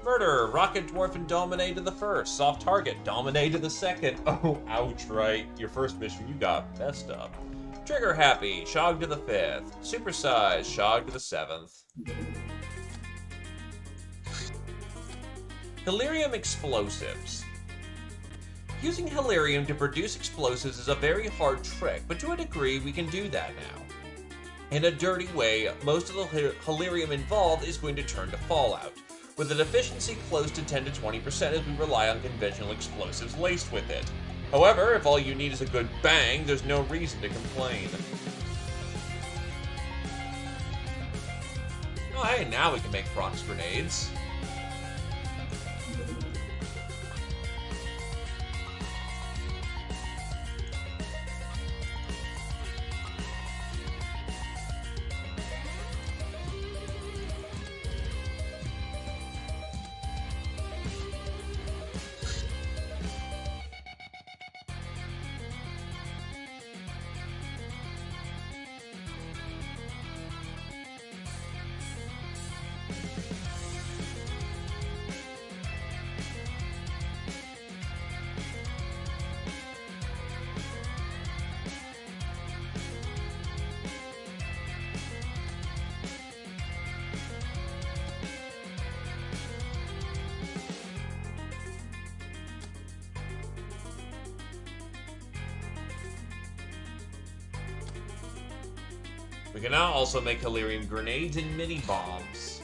Speaker 1: Murder, Rocket Dwarf and Dominate to the first. Soft target, Dominate to the second. Oh, ouch, right. Your first mission, you got messed up. Trigger Happy, Shog to the fifth. Supersize, Shog to the seventh. Hilarium Explosives. Using Hilarium to produce explosives is a very hard trick, but to a degree we can do that now. In a dirty way, most of the Hilarium involved is going to turn to fallout, with an efficiency close to 10 to 20% as we rely on conventional explosives laced with it. However, if all you need is a good bang, there's no reason to complain. Oh hey, now we can make prox grenades. We can now also make Hilarium grenades and mini-bombs.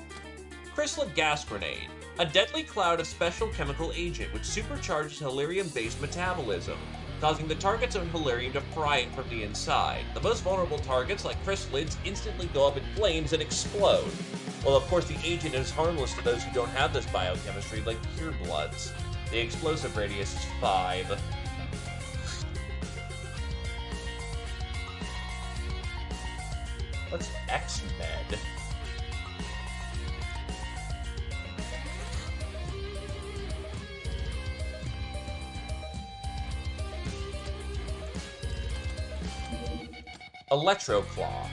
Speaker 1: Chrysalid Gas Grenade, a deadly cloud of special chemical agent which supercharges Hilarium-based metabolism, causing the target's own Hilarium to fry it from the inside. The most vulnerable targets, like chrysalids, instantly go up in flames and explode. Well, of course, the agent is harmless to those who don't have this biochemistry, like purebloods. The explosive radius is 5. What's X-Med? Electroclaw.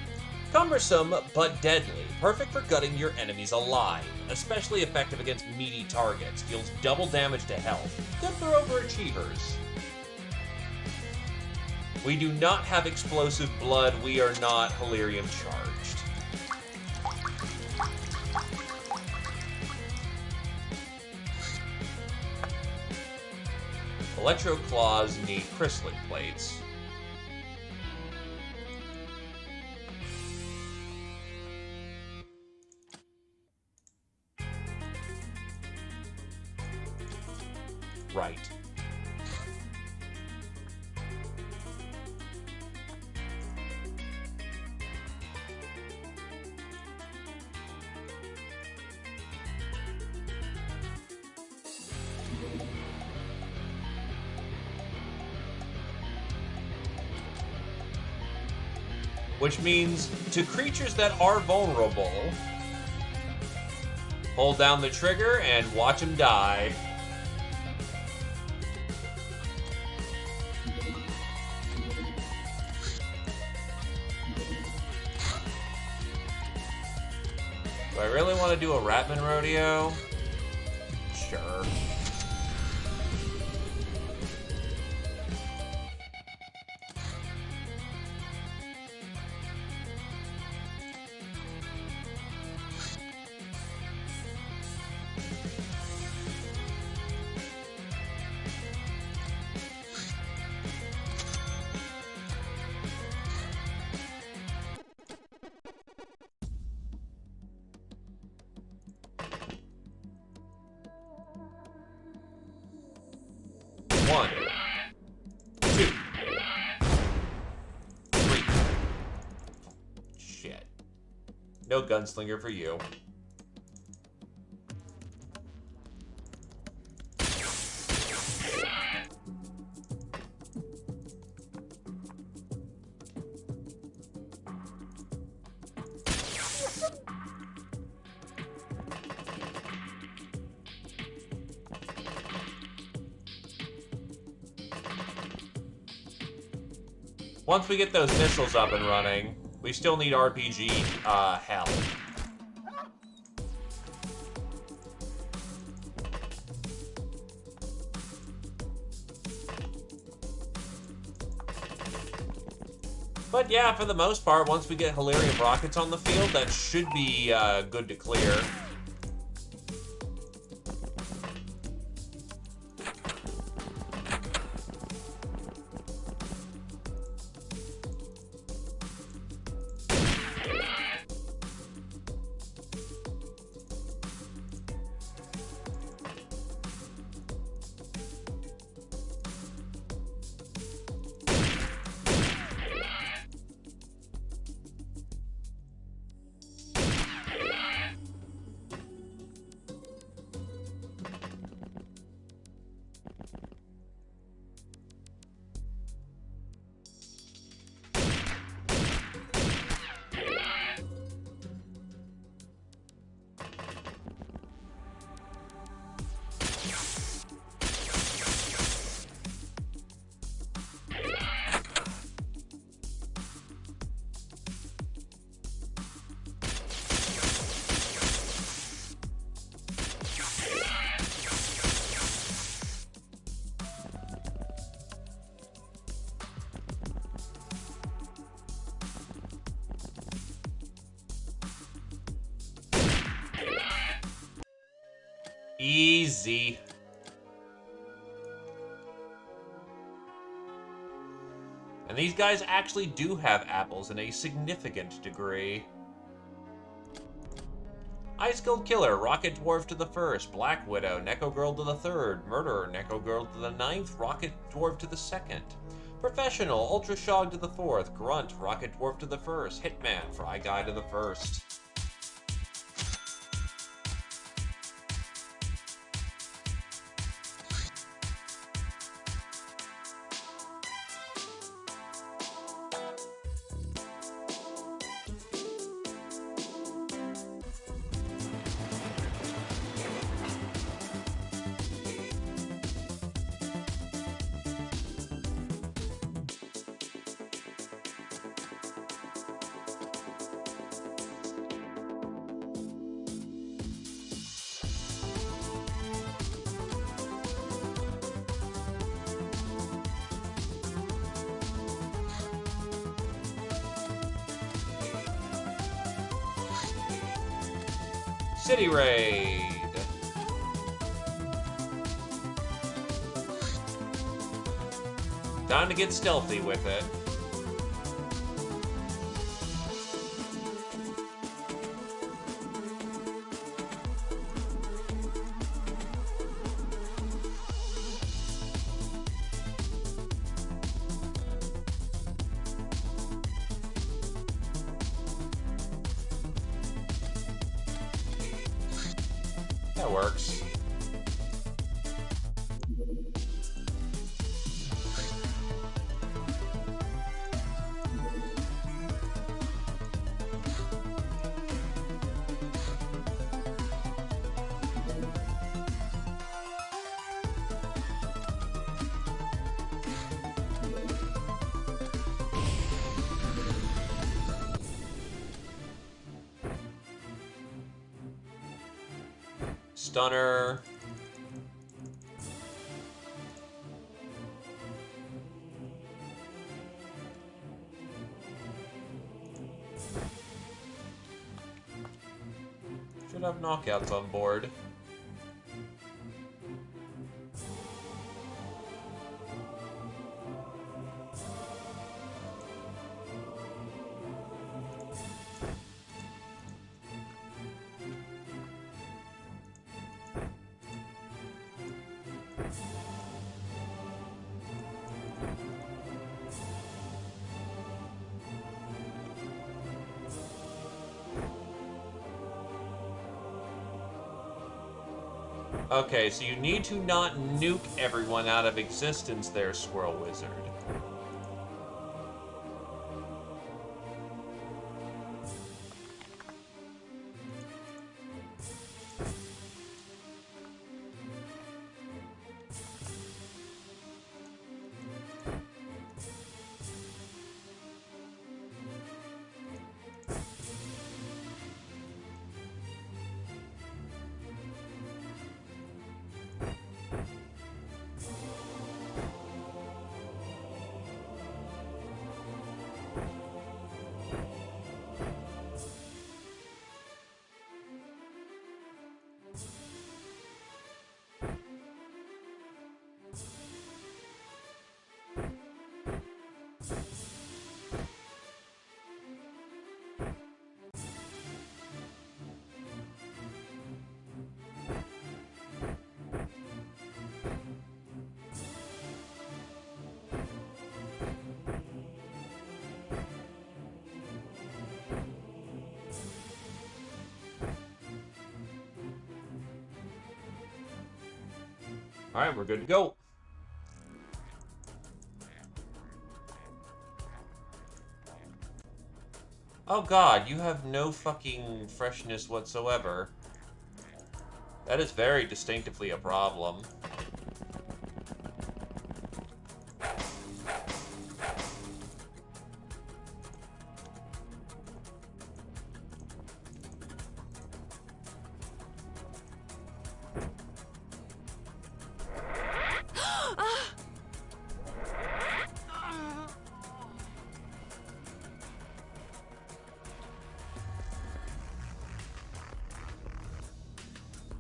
Speaker 1: Cumbersome but deadly, perfect for gutting your enemies alive. Especially effective against meaty targets, deals double damage to health. Good for overachievers. We do not have explosive blood, we are not Hilarium charged. Electro Claws need crystalline plates. Right. Which means, to creatures that are vulnerable, hold down the trigger and watch them die. Do I really want to do a Ratman rodeo? Sure. One, two, three. Shit. No gunslinger for you. Once we get those missiles up and running, we still need RPG hell. But yeah, for the most part, once we get Hilarium rockets on the field, that should be good to clear. Easy. And these guys actually do have apples in a significant degree. Ice Gold Killer, Rocket Dwarf to the first, Black Widow, Neko Girl to the third, Murderer, Neko Girl to the ninth, Rocket Dwarf to the second. Professional, Ultra Shog to the fourth, Grunt, Rocket Dwarf to the first, Hitman, Fry Guy to the first. City Raid. Time to get stealthy with it. That works. Stunner. Should have knockouts on board. Okay, so you need to not nuke everyone out of existence there, Squirrel Wizard. Alright, we're good to go. Oh god, you have no fucking freshness whatsoever. That is very distinctively a problem.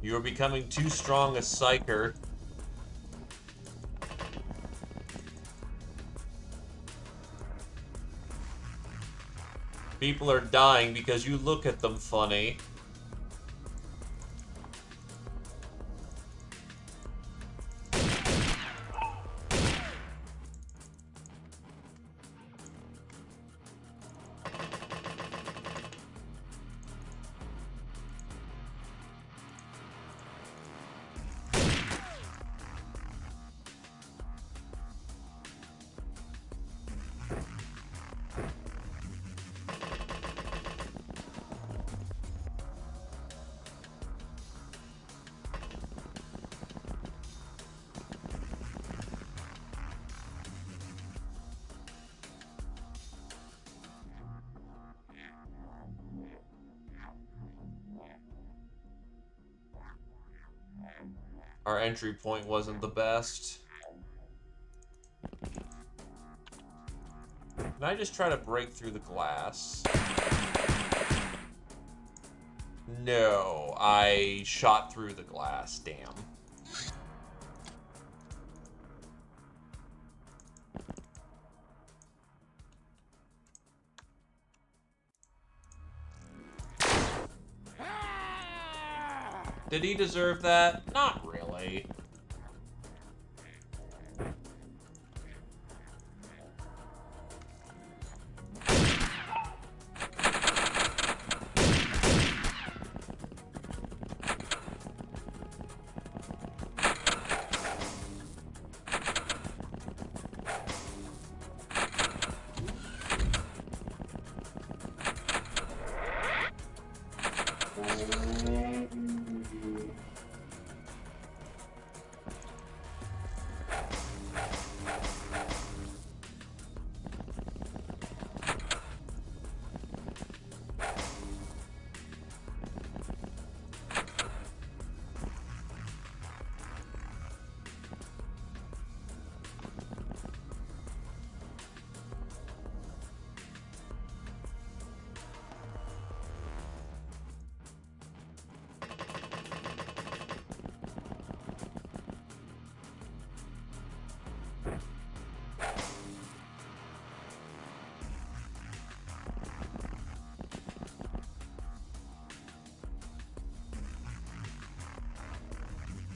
Speaker 1: You are becoming too strong a psyker. People are dying because you look at them funny. Our entry point wasn't the best. Can I just try to break through the glass? No, I shot through the glass, damn. Did he deserve that? Not really.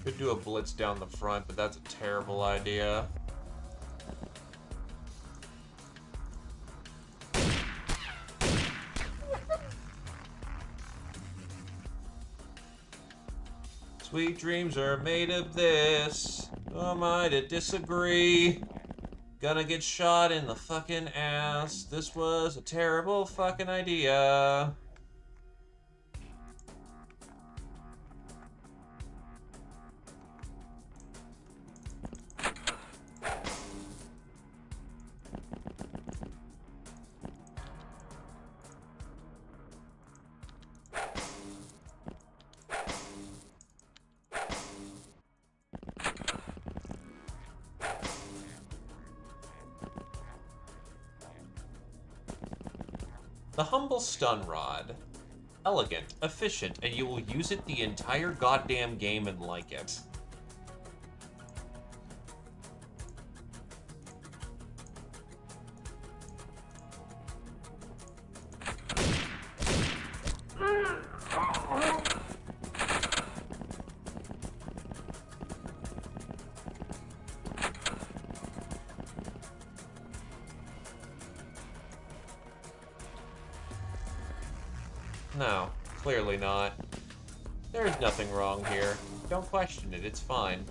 Speaker 1: Could do a blitz down the front, but that's a terrible idea. Sweet dreams are made of this. Who am I to disagree? Gonna get shot in the fucking ass. This was a terrible fucking idea. The humble stun rod. Elegant, efficient, and you will use it the entire goddamn game and like it. No, clearly not. There is nothing wrong here. Don't question it, it's fine.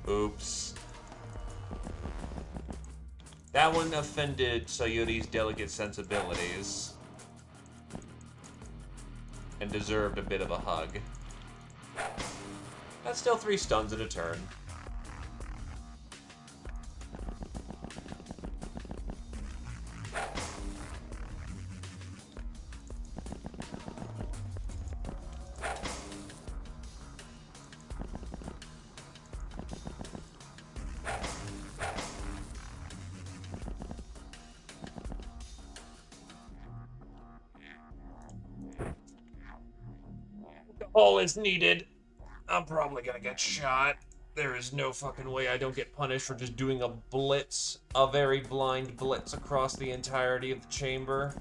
Speaker 1: Oops. That one offended Sayuri's delicate sensibilities. And deserved a bit of a hug. That's still 3 stuns in a turn. All is needed. I'm probably gonna get shot. There is no fucking way I don't get punished for just doing a blitz, a very blind blitz across the entirety of the chamber.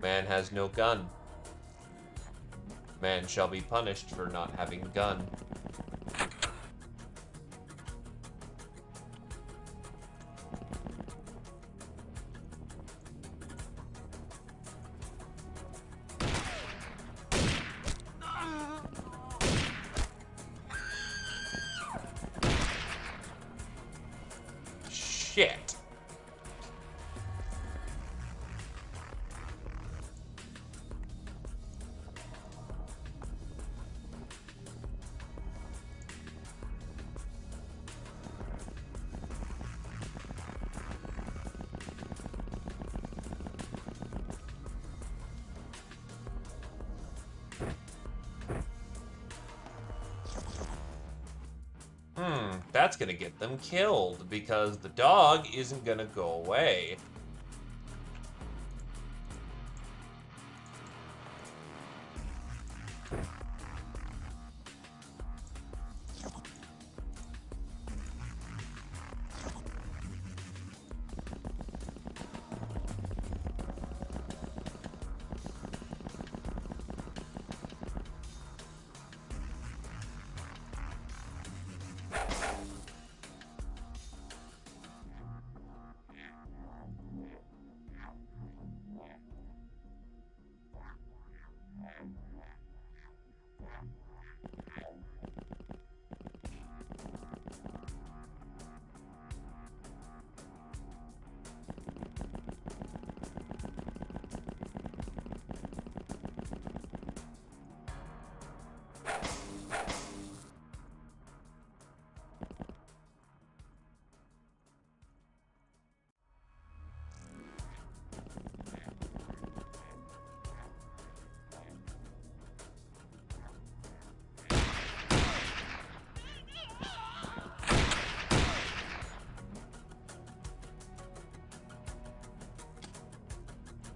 Speaker 1: Man has no gun. Man shall be punished for not having gun. that's gonna get them killed because the dog isn't gonna go away.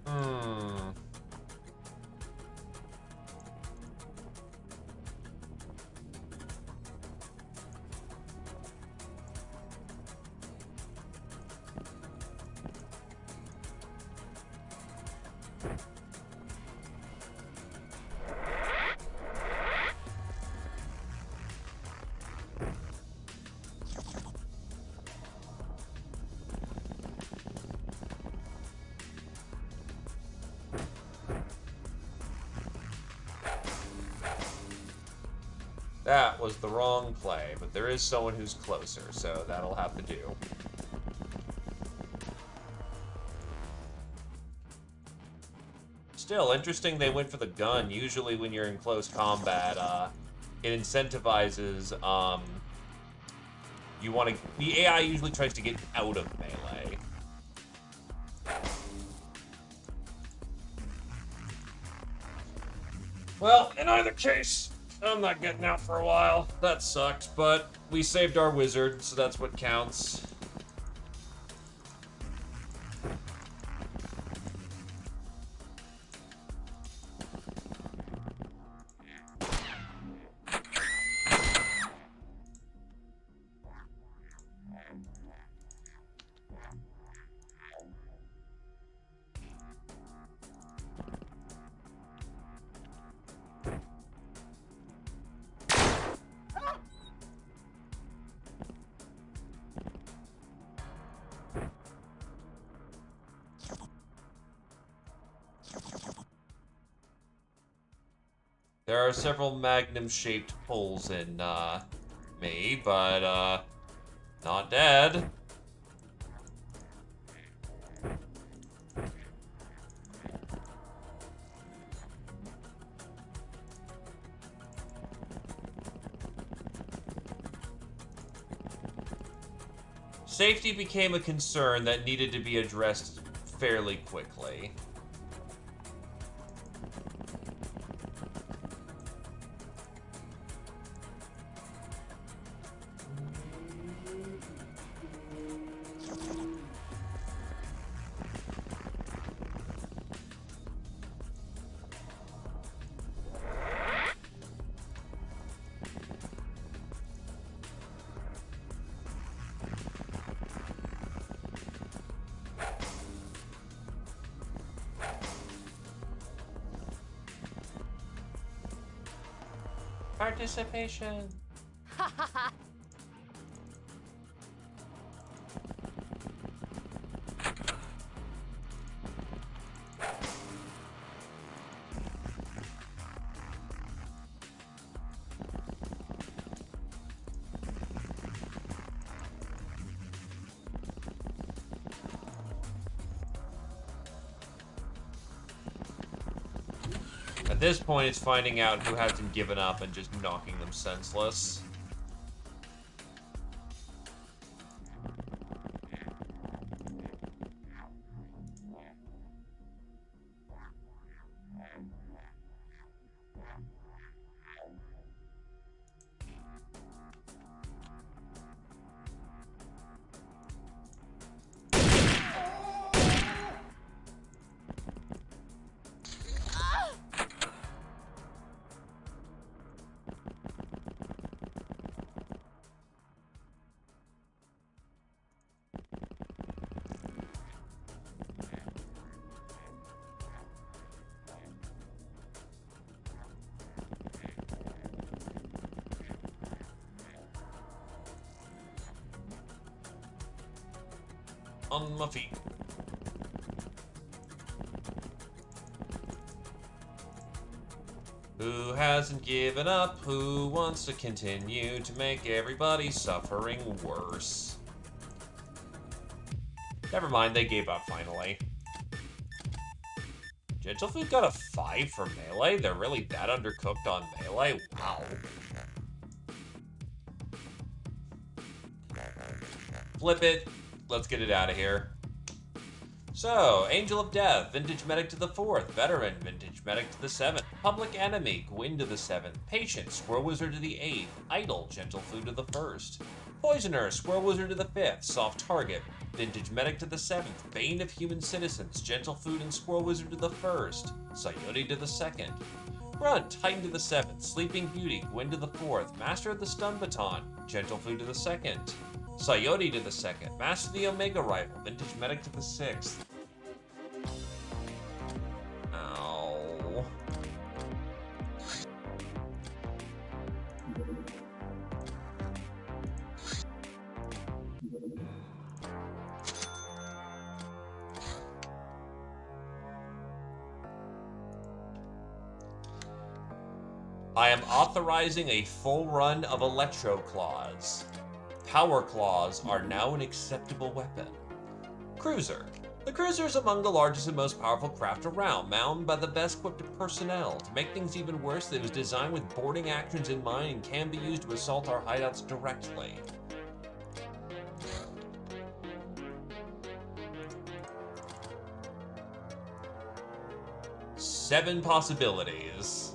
Speaker 1: Hmm. That was the wrong play, but there is someone who's closer, so that'll have to do. Still, interesting they went for the gun. Usually when you're in close combat, it incentivizes, the AI usually tries to get out of melee. Well, in either case, I'm not getting out for a while. That sucked, but we saved our wizard, so that's what counts. There are several magnum-shaped holes in, me, but, not dead. Safety became a concern that needed to be addressed fairly quickly. Participation. At this point, it's finding out who hasn't given up and just knocking them senseless. On my feet. Who hasn't given up? Who wants to continue to make everybody's suffering worse? Never mind, they gave up finally. Gentle Food got a 5 for melee? They're really that undercooked on melee? Wow. Flip it. Let's get it out of here. So, Angel of Death, Vintage Medic to the 4th, Veteran, Vintage Medic to the 7th, Public Enemy, Gwyn to the 7th, Patient, Squirrel Wizard to the 8th, Idle, Gentle Food to the 1st, Poisoner, Squirrel Wizard to the 5th, Soft Target, Vintage Medic to the 7th, Bane of Human Citizens, Gentle Food and Squirrel Wizard to the 1st, Sayori to the 2nd, Run, Titan to the 7th, Sleeping Beauty, Gwyn to the 4th, Master of the Stun Baton, Gentle Food to the 2nd, Sayori to the 2nd, Master of the Omega Rifle, Vintage Medic to the 6th. Ow. I am authorizing a full run of Electro Claws. Power Claws are now an acceptable weapon. Cruiser. The Cruiser is among the largest and most powerful craft around, manned by the best equipped personnel. To make things even worse, it was designed with boarding actions in mind and can be used to assault our hideouts directly. Seven possibilities.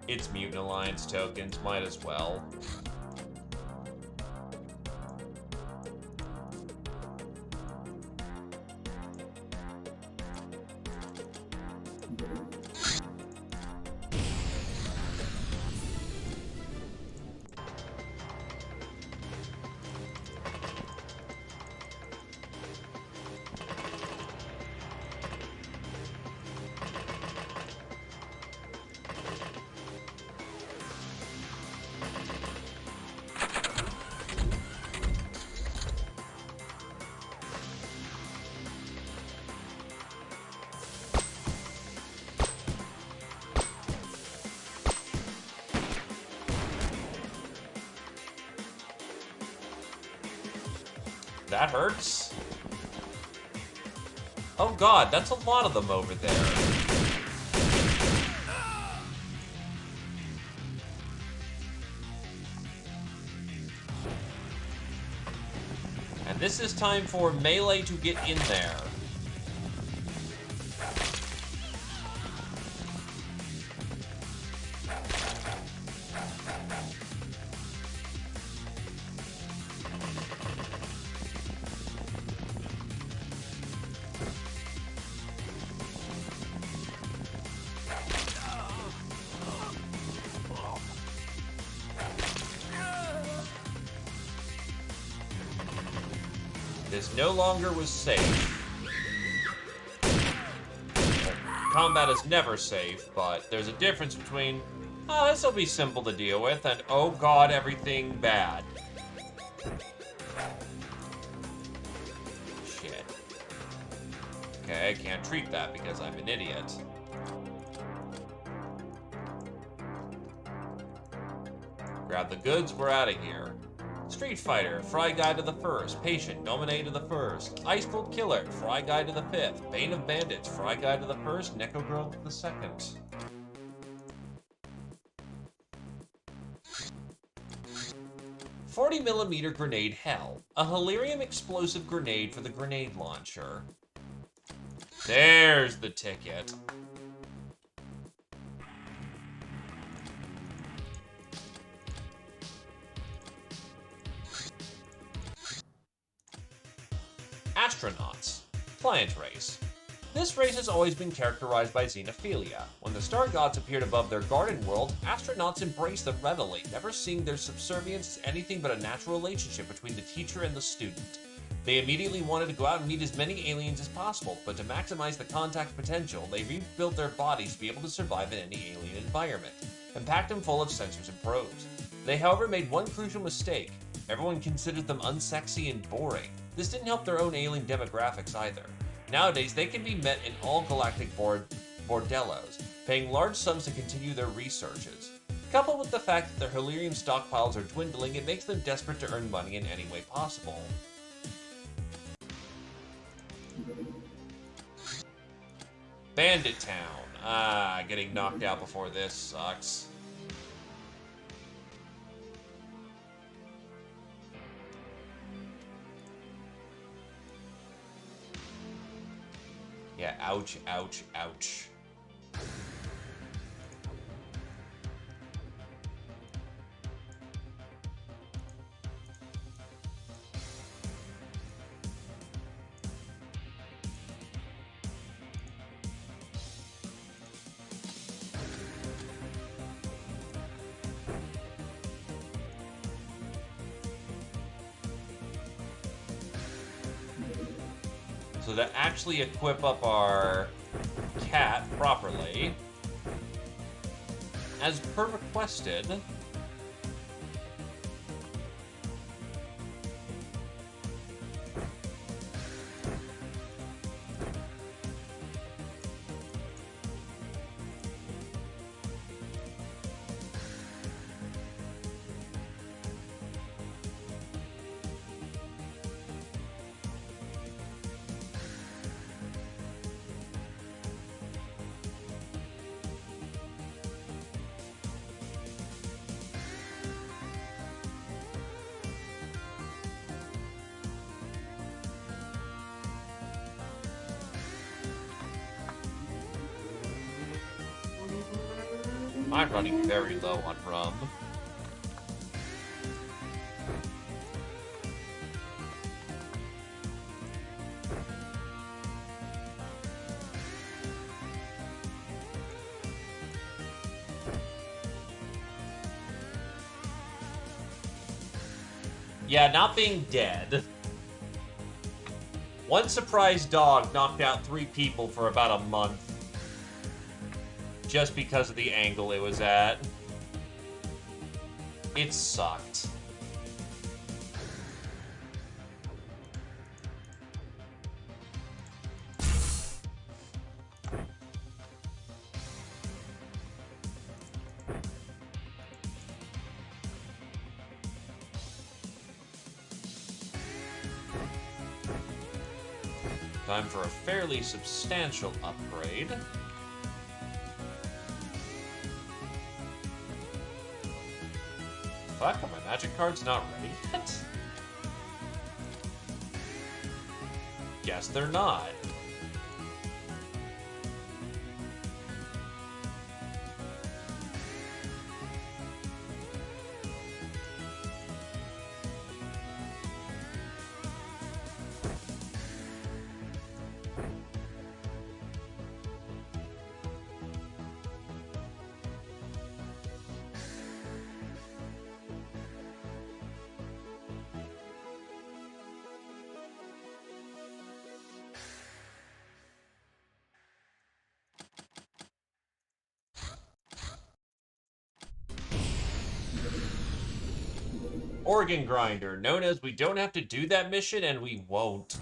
Speaker 1: It's Mutant Alliance tokens, might as well. That hurts. Oh god, that's a lot of them over there. And this is time for melee to get in there. This no longer was safe. Combat is never safe, but there's a difference between, oh, this'll be simple to deal with, and oh god, everything bad. Shit. Okay, I can't treat that because I'm an idiot. Grab the goods, we're out of here. Street Fighter, Fry Guy to the 1st, Patient, Dominate to the 1st, Ice Cold Killer, Fry Guy to the 5th, Bane of Bandits, Fry Guy to the 1st, Neko Girl to the 2nd. .40mm Grenade Hell, a Hilarium explosive grenade for the grenade launcher. There's the ticket. Astronauts, Client Race, This race has always been characterized by xenophilia. When the star gods appeared above their garden world, astronauts embraced them readily, never seeing their subservience as anything but a natural relationship between the teacher and the student. They immediately wanted to go out and meet as many aliens as possible, but to maximize the contact potential, they rebuilt their bodies to be able to survive in any alien environment, and packed them full of sensors and probes. They, however, made one crucial mistake. Everyone considered them unsexy and boring. This didn't help their own alien demographics either. Nowadays, they can be met in all galactic bordellos, paying large sums to continue their researches. Coupled with the fact that their Hilarium stockpiles are dwindling, it makes them desperate to earn money in any way possible. Bandit Town. Getting knocked out before this sucks. Yeah, ouch, ouch, ouch. So to actually equip up our cat properly, as per requested, I'm running very low on rum. Yeah, not being dead. One surprise dog knocked out 3 people for about a month. Just because of the angle it was at. It sucked. Time for a fairly substantial upgrade. Fuck, are my magic cards not ready yet? Guess they're not. Organ Grinder, known as we don't have to do that mission and we won't.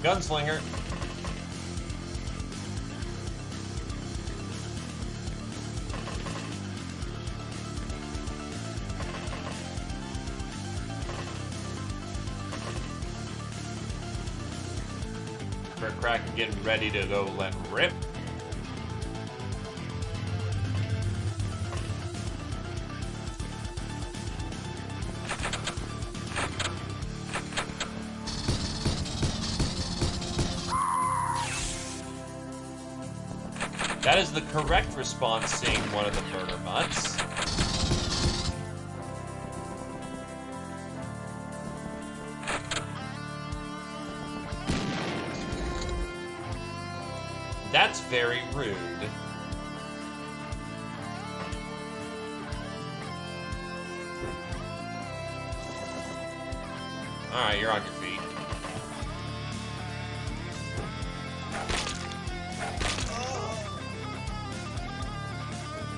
Speaker 1: Gunslinger. Kraken getting ready to go let rip. That is the correct response, seeing one of the murder mutts. That's very rude. Alright, you're on your feet.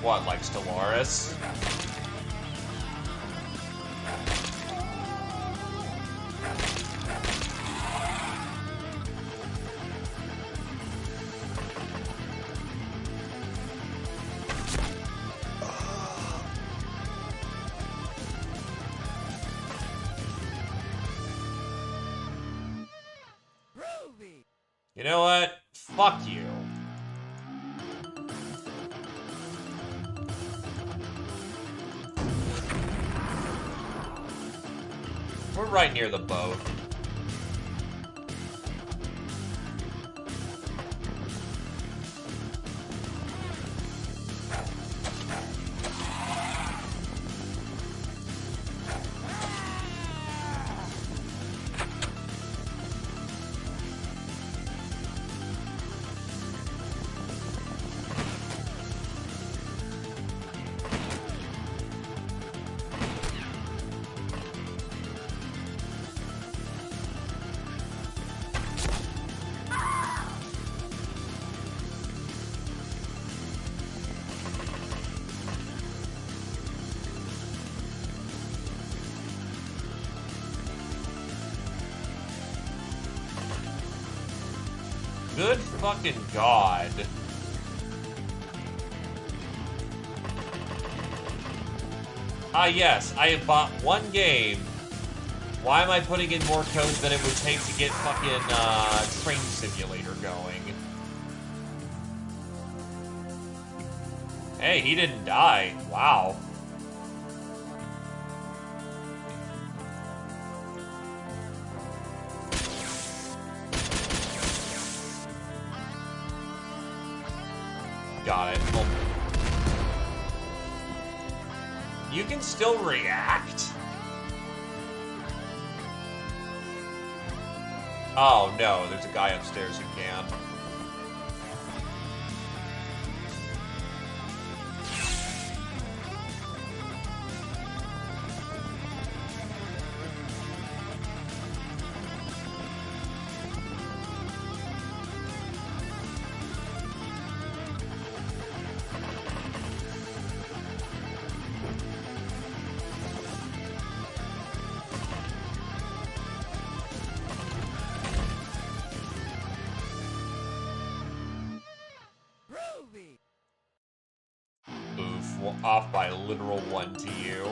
Speaker 1: What, like Stellaris? You know what? Fuck you. We're right near the boat. Good fucking God. Ah, yes, I have bought one game. Why am I putting in more code than it would take to get fucking, Train Simulator going? Hey, he didn't die. Wow. Got it. Oh. You can still react? Oh no, there's a guy upstairs who can. Off by a literal 1 to you.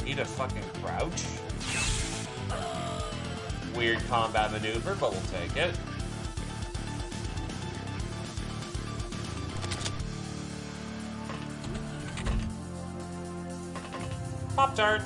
Speaker 1: Need a fucking crouch? weird combat maneuver, but we'll take it. Pop-Tart!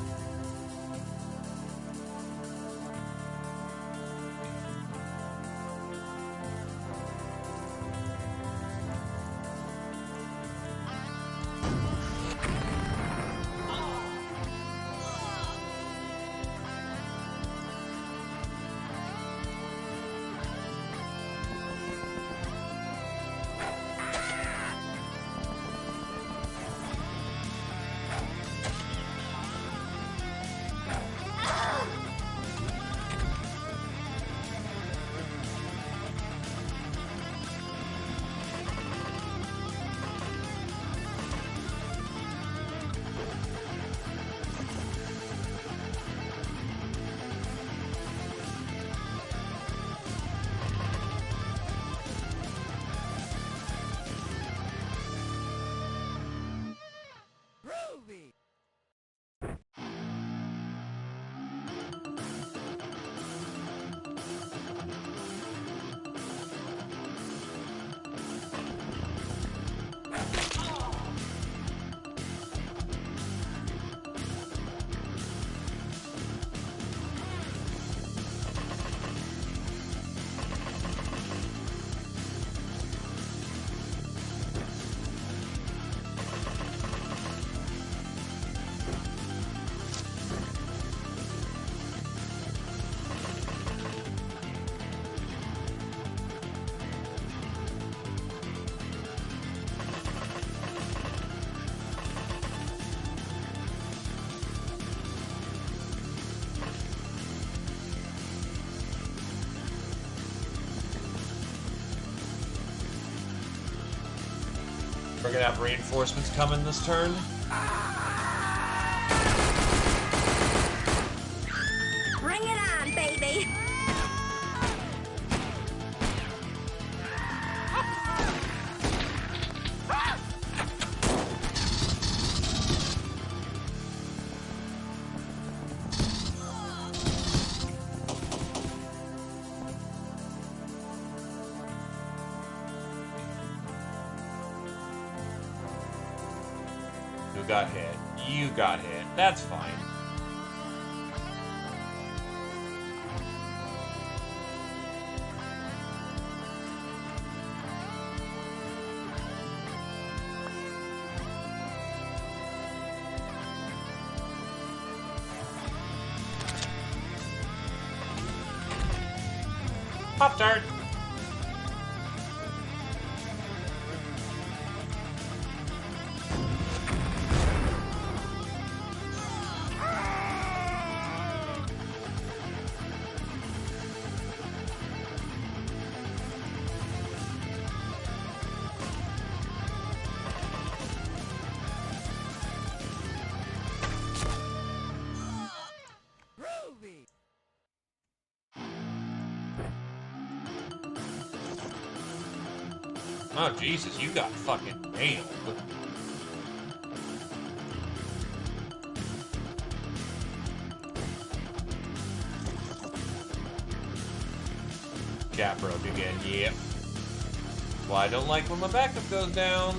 Speaker 1: We're gonna have reinforcements coming this turn.
Speaker 6: Bring it on, baby!
Speaker 1: Who got hit? You got hit. That's fine. Pop-Tart! Oh, Jesus, you got fucking nailed. Cat broke again, yep. Well, I don't like when my backup goes down.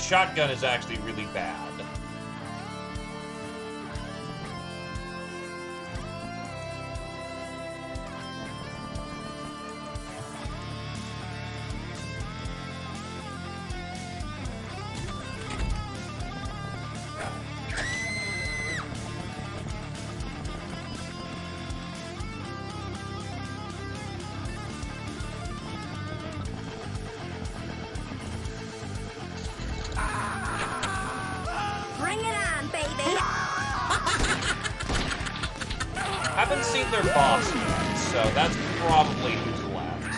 Speaker 1: shotgun is actually really bad.
Speaker 6: Bring it on, baby.
Speaker 1: Haven't seen their boss yet, so that's probably who's left.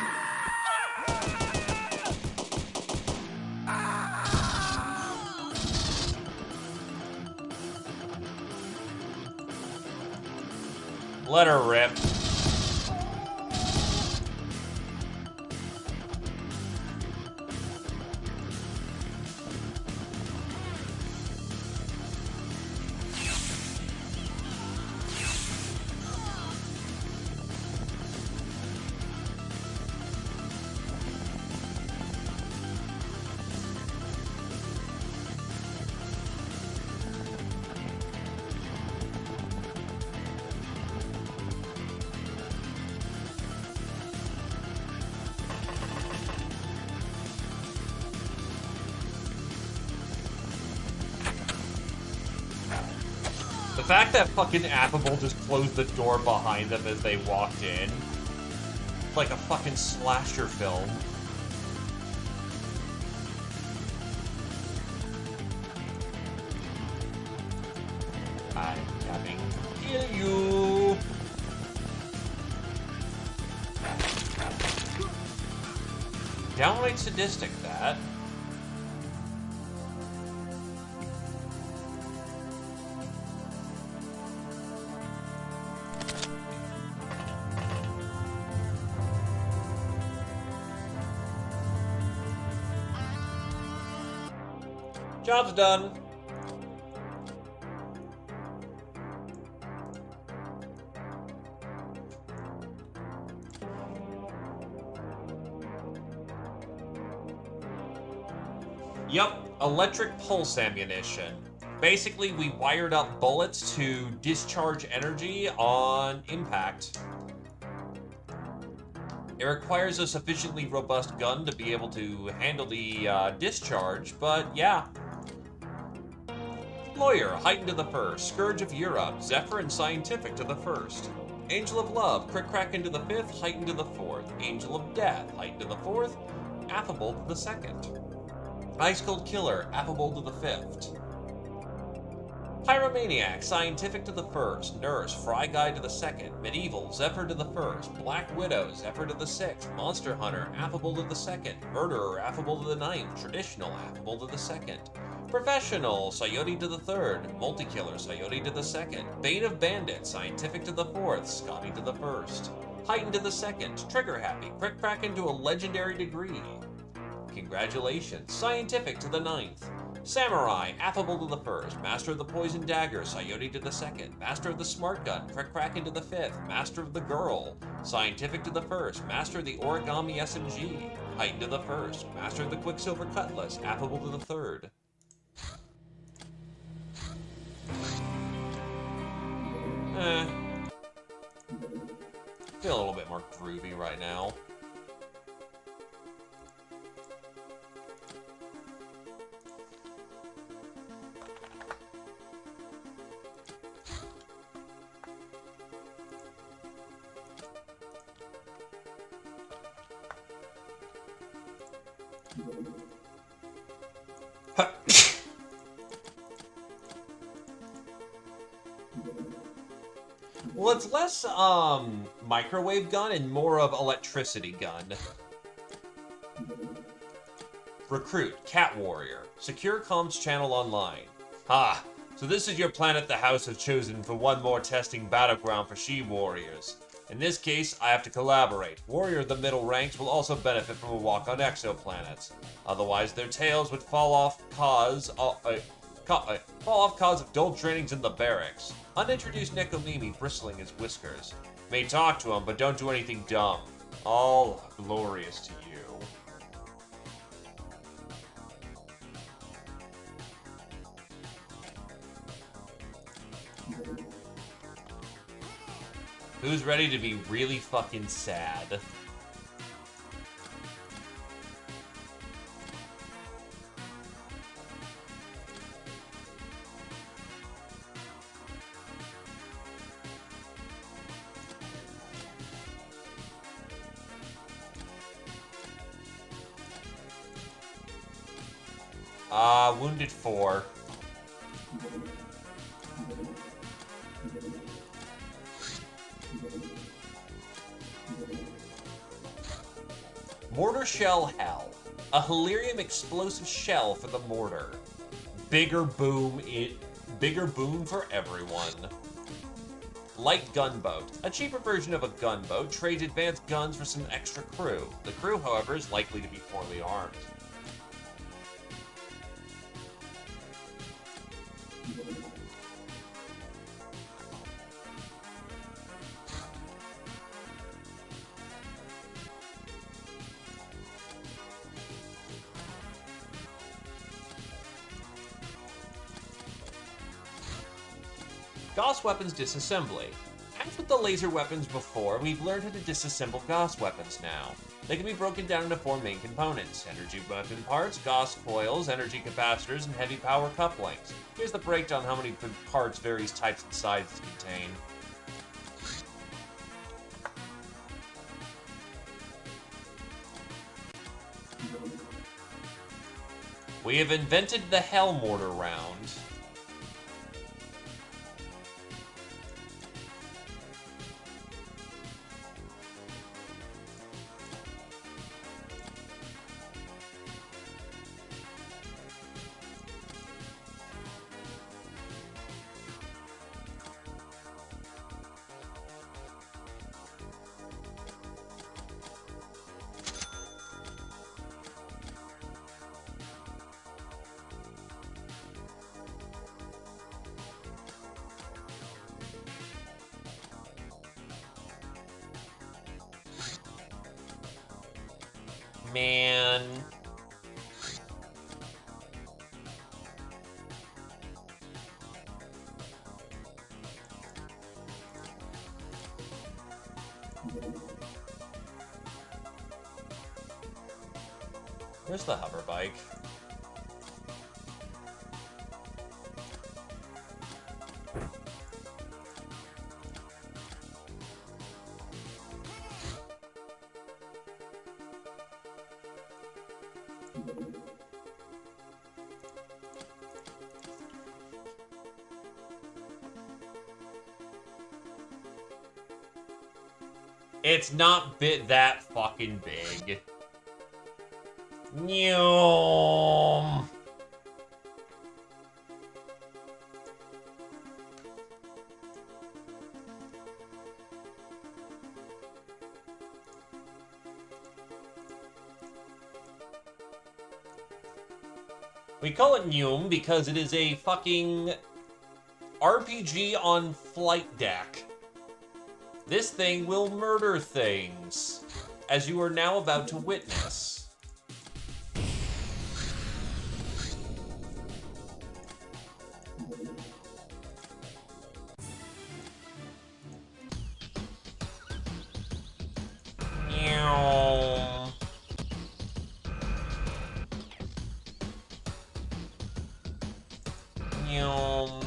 Speaker 1: Let her rip. The fact that fucking Affable just closed the door behind them as they walked in, like a fucking slasher film. I'm coming to kill you. Downright sadistic, that. Job's done. Yup, electric pulse ammunition. Basically, we wired up bullets to discharge energy on impact. It requires a sufficiently robust gun to be able to handle the discharge, but yeah. Lawyer, heightened to the first. Scourge of Europe, Zephyr and Scientific to the first. Angel of Love, Crick Crack into the fifth, heightened to the fourth. Angel of Death, heightened to the fourth, Affable to the second. Ice Cold Killer, Affable to the fifth. Pyromaniac, Scientific to the first. Nurse, Fry Guy to the second. Medieval, Zephyr to the first. Black Widow, Zephyr to the sixth. Monster Hunter, Affable to the second. Murderer, Affable to the ninth. Traditional, Affable to the second. Professional, Coyote to the third. Multi-Killer, Coyote to the second. Bane of Bandits, Scientific to the fourth. Scotty to the first. Heightened to the second. Trigger Happy, Crick Crack into a legendary degree. Congratulations, Scientific to the ninth. Samurai, Affable to the first. Master of the Poison Dagger, Coyote to the second. Master of the Smart Gun, Crick Crack into the fifth. Master of the Girl, Scientific to the first. Master of the Origami SMG, Heightened to the first. Master of the Quicksilver Cutlass, Affable to the third. Feel a little bit more groovy right now. Well, it's less, microwave gun and more of electricity gun. Recruit, Cat Warrior. Secure comms channel online. Ah, so this is your planet the House has chosen for one more testing battleground for she-warriors. In this case, I have to collaborate. Warrior of the middle ranks will also benefit from a walk on exoplanets. Otherwise, their tails would fall off cause of dull trainings in the barracks. Unintroduced Nekomimi bristling his whiskers. May talk to him, but don't do anything dumb. All glorious to you. Who's ready to be really fucking sad? Wounded 4. Mortar Shell Hell. A Hilarium explosive shell for the mortar. Bigger boom for everyone. Light Gunboat. A cheaper version of a gunboat trades advanced guns for some extra crew. The crew, however, is likely to be poorly armed. Gauss weapons disassembly. As with the laser weapons before, we've learned how to disassemble Gauss weapons now. They can be broken down into 4 main components: energy weapon parts, Gauss coils, energy capacitors, and heavy power couplings. Here's the breakdown on how many parts various types and sizes contain. We have invented the Hell Mortar round. Man. Where's the hover bike? It's not that fucking big. Nyom. We call it Nyum because it is a fucking RPG on flight deck. This thing will murder things, as you are now about to witness. Meow. Meow.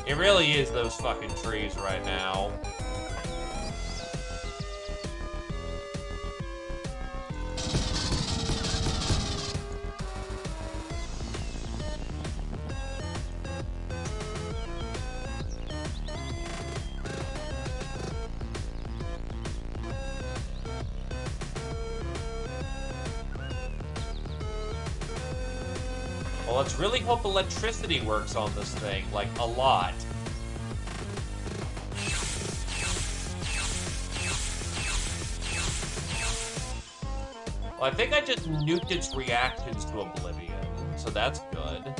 Speaker 1: It really is those fucking trees right now. Well, let's really hope electricity works on this thing, like, a lot. Well, I think I just nuked its reactions to oblivion, so that's good.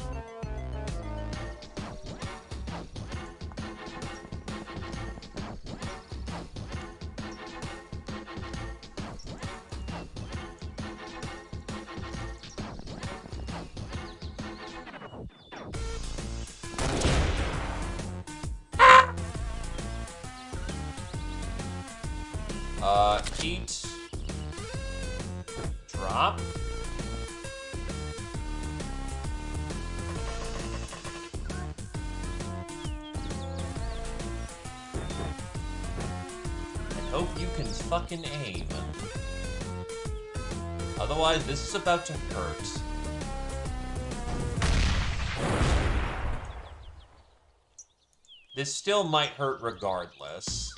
Speaker 1: Heat. Drop. I hope you can fucking aim. Otherwise, this is about to hurt. This still might hurt regardless.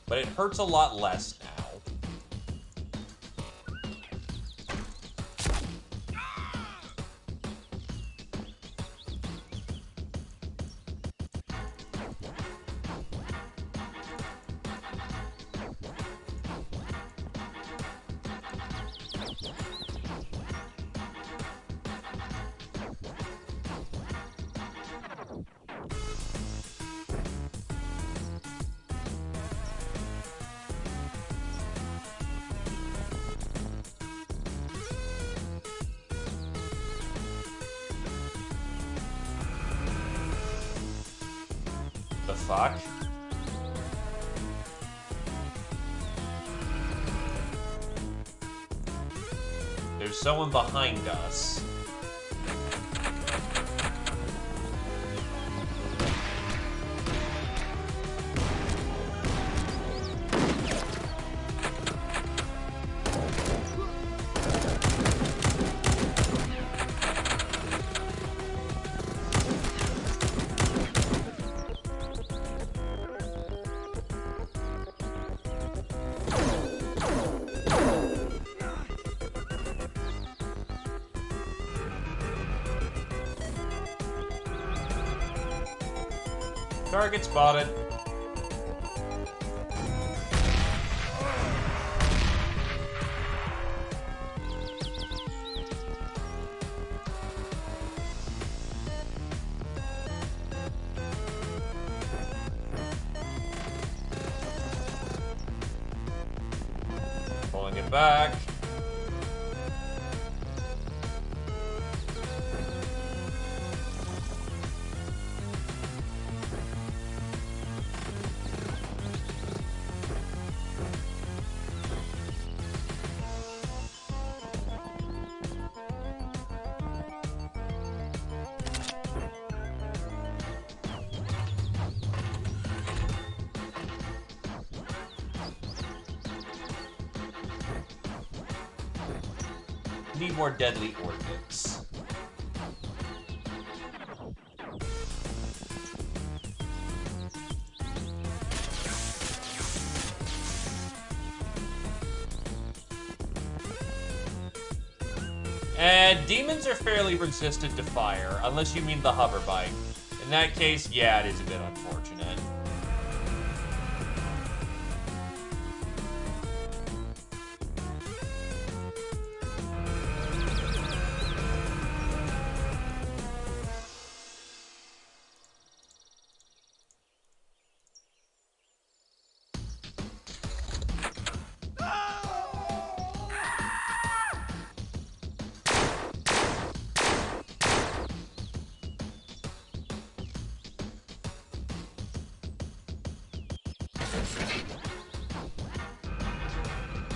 Speaker 1: But it hurts a lot less now. The fuck? There's someone behind us. Target spotted. Pulling it back. Need more deadly ordnance. And demons are fairly resistant to fire, unless you mean the hover bike. In that case, yeah, it is a bit unfortunate.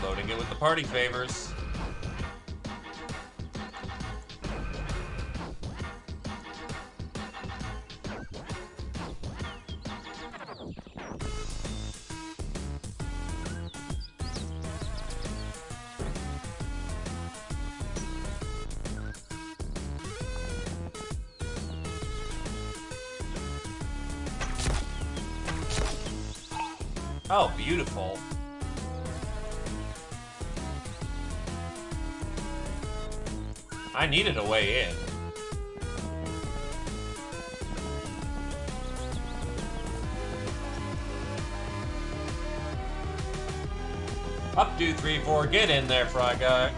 Speaker 1: Loading it with the party favors. Oh, beautiful. I needed a way in. Up, 2, 3, 4, get in there, Fry Guy.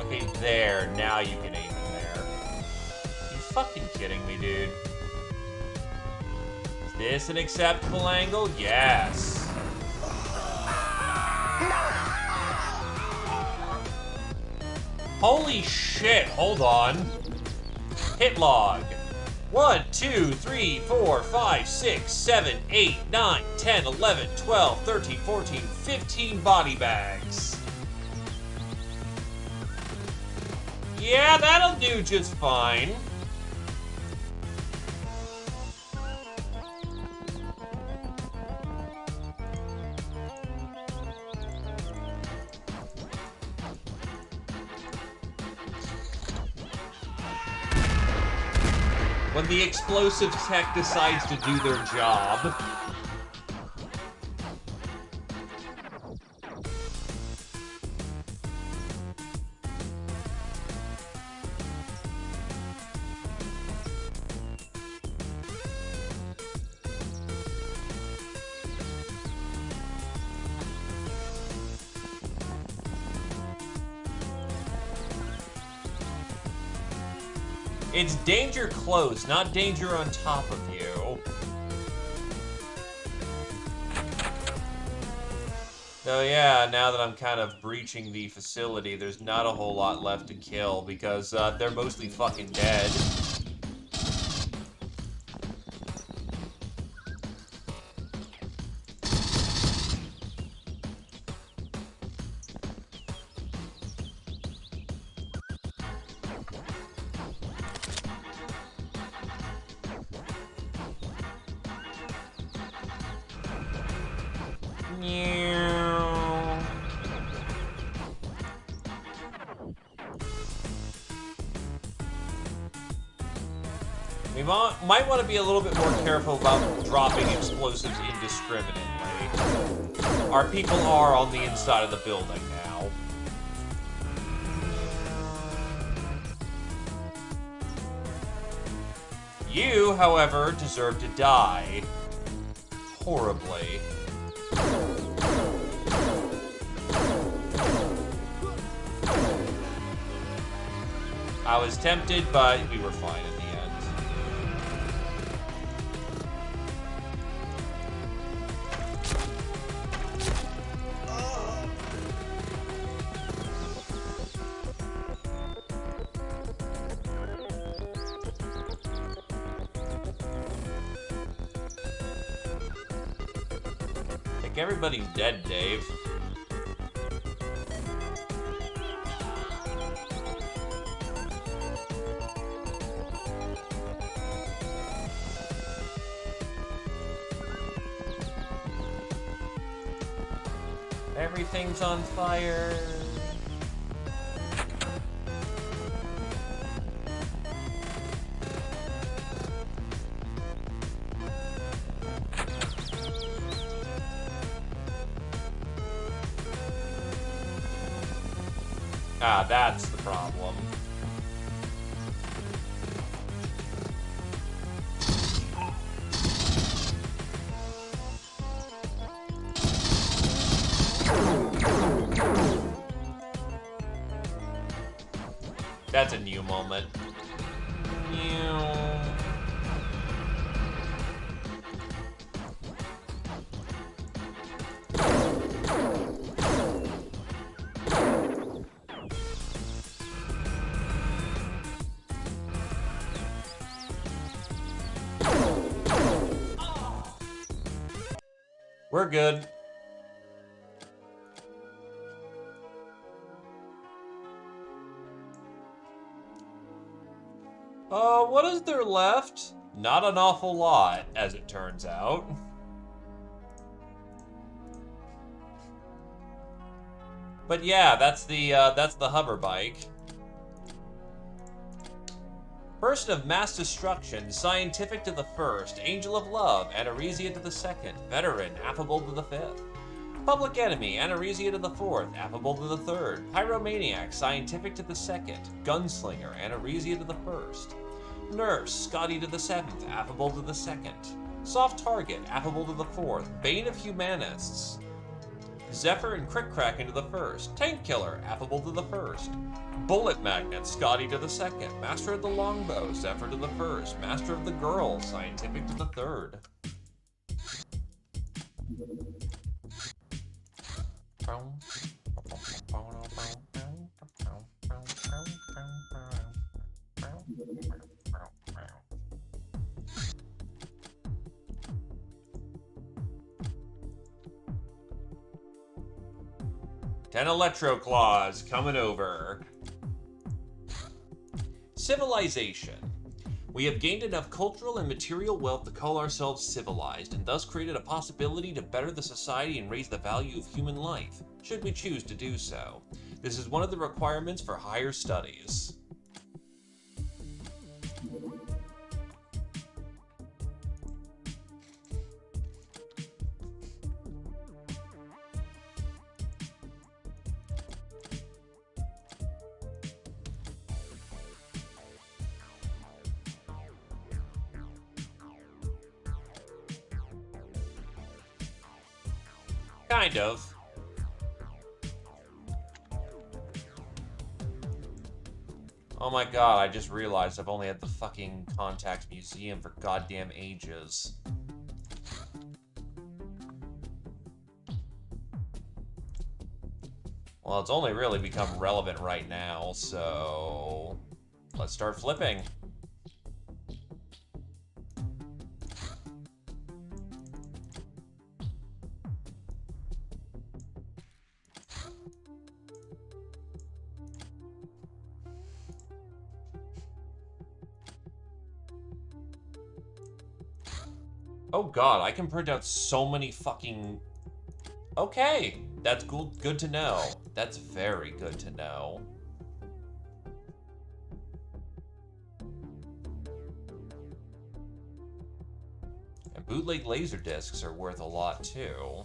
Speaker 1: Okay, there. Now you can aim in there. You fucking kidding me, dude? Is this an acceptable angle? Yes. Holy shit, hold on. Hit log. 1, 2, 3, 4, 5, 6, 7, 8, 9, 10, 11, 12, 13, 14, 15 body bags. Yeah, that'll do just fine. When the explosive tech decides to do their job. It's danger close, not danger on top of you. So yeah, now that I'm kind of breaching the facility, there's not a whole lot left to kill because they're mostly fucking dead. We might want to be a little bit more careful about dropping explosives indiscriminately. Our people are on the inside of the building now. You, however, deserve to die. Horribly. I was tempted, but we were fine at the end. Like everybody's dead, Dave. Everything's on fire. Ah, that's the problem. That's a new moment. We're good. Further left, not an awful lot, as it turns out. But yeah, that's the hover bike. Person of mass destruction, scientific to the first, angel of love, anorexia to the second, veteran, affable to the fifth. Public enemy, anorexia to the fourth, affable to the third. Pyromaniac, scientific to the second, gunslinger, anorexia to the first. Nurse, Scotty to the seventh, affable to the second. Soft target, affable to the fourth, bane of humanists. Zephyr and Crick-Kraken to the first. Tank Killer, affable to the first. Bullet Magnet, Scotty to the second. Master of the Longbow, Zephyr to the first. Master of the Girl, Scientific to the third. Ten Electro Claws coming over. Civilization. We have gained enough cultural and material wealth to call ourselves civilized, and thus created a possibility to better the society and raise the value of human life, should we choose to do so. This is one of the requirements for higher studies. Kind of. Oh my god, I just realized I've only had the fucking Contact Museum for goddamn ages. Well, it's only really become relevant right now, so let's start flipping. Oh god, I can print out so many fucking... Okay, that's good to know. That's very good to know. And bootleg laser discs are worth a lot too.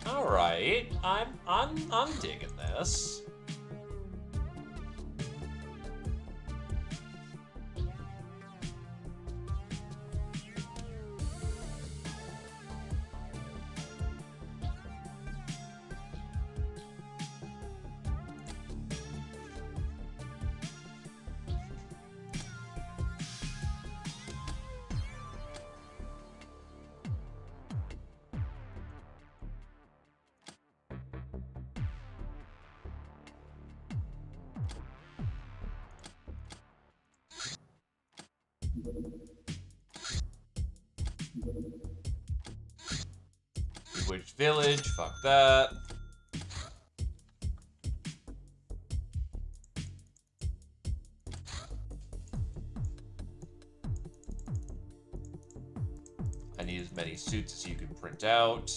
Speaker 1: All right, I'm digging this. Bewitched Village, fuck that. I need as many suits as you can print out.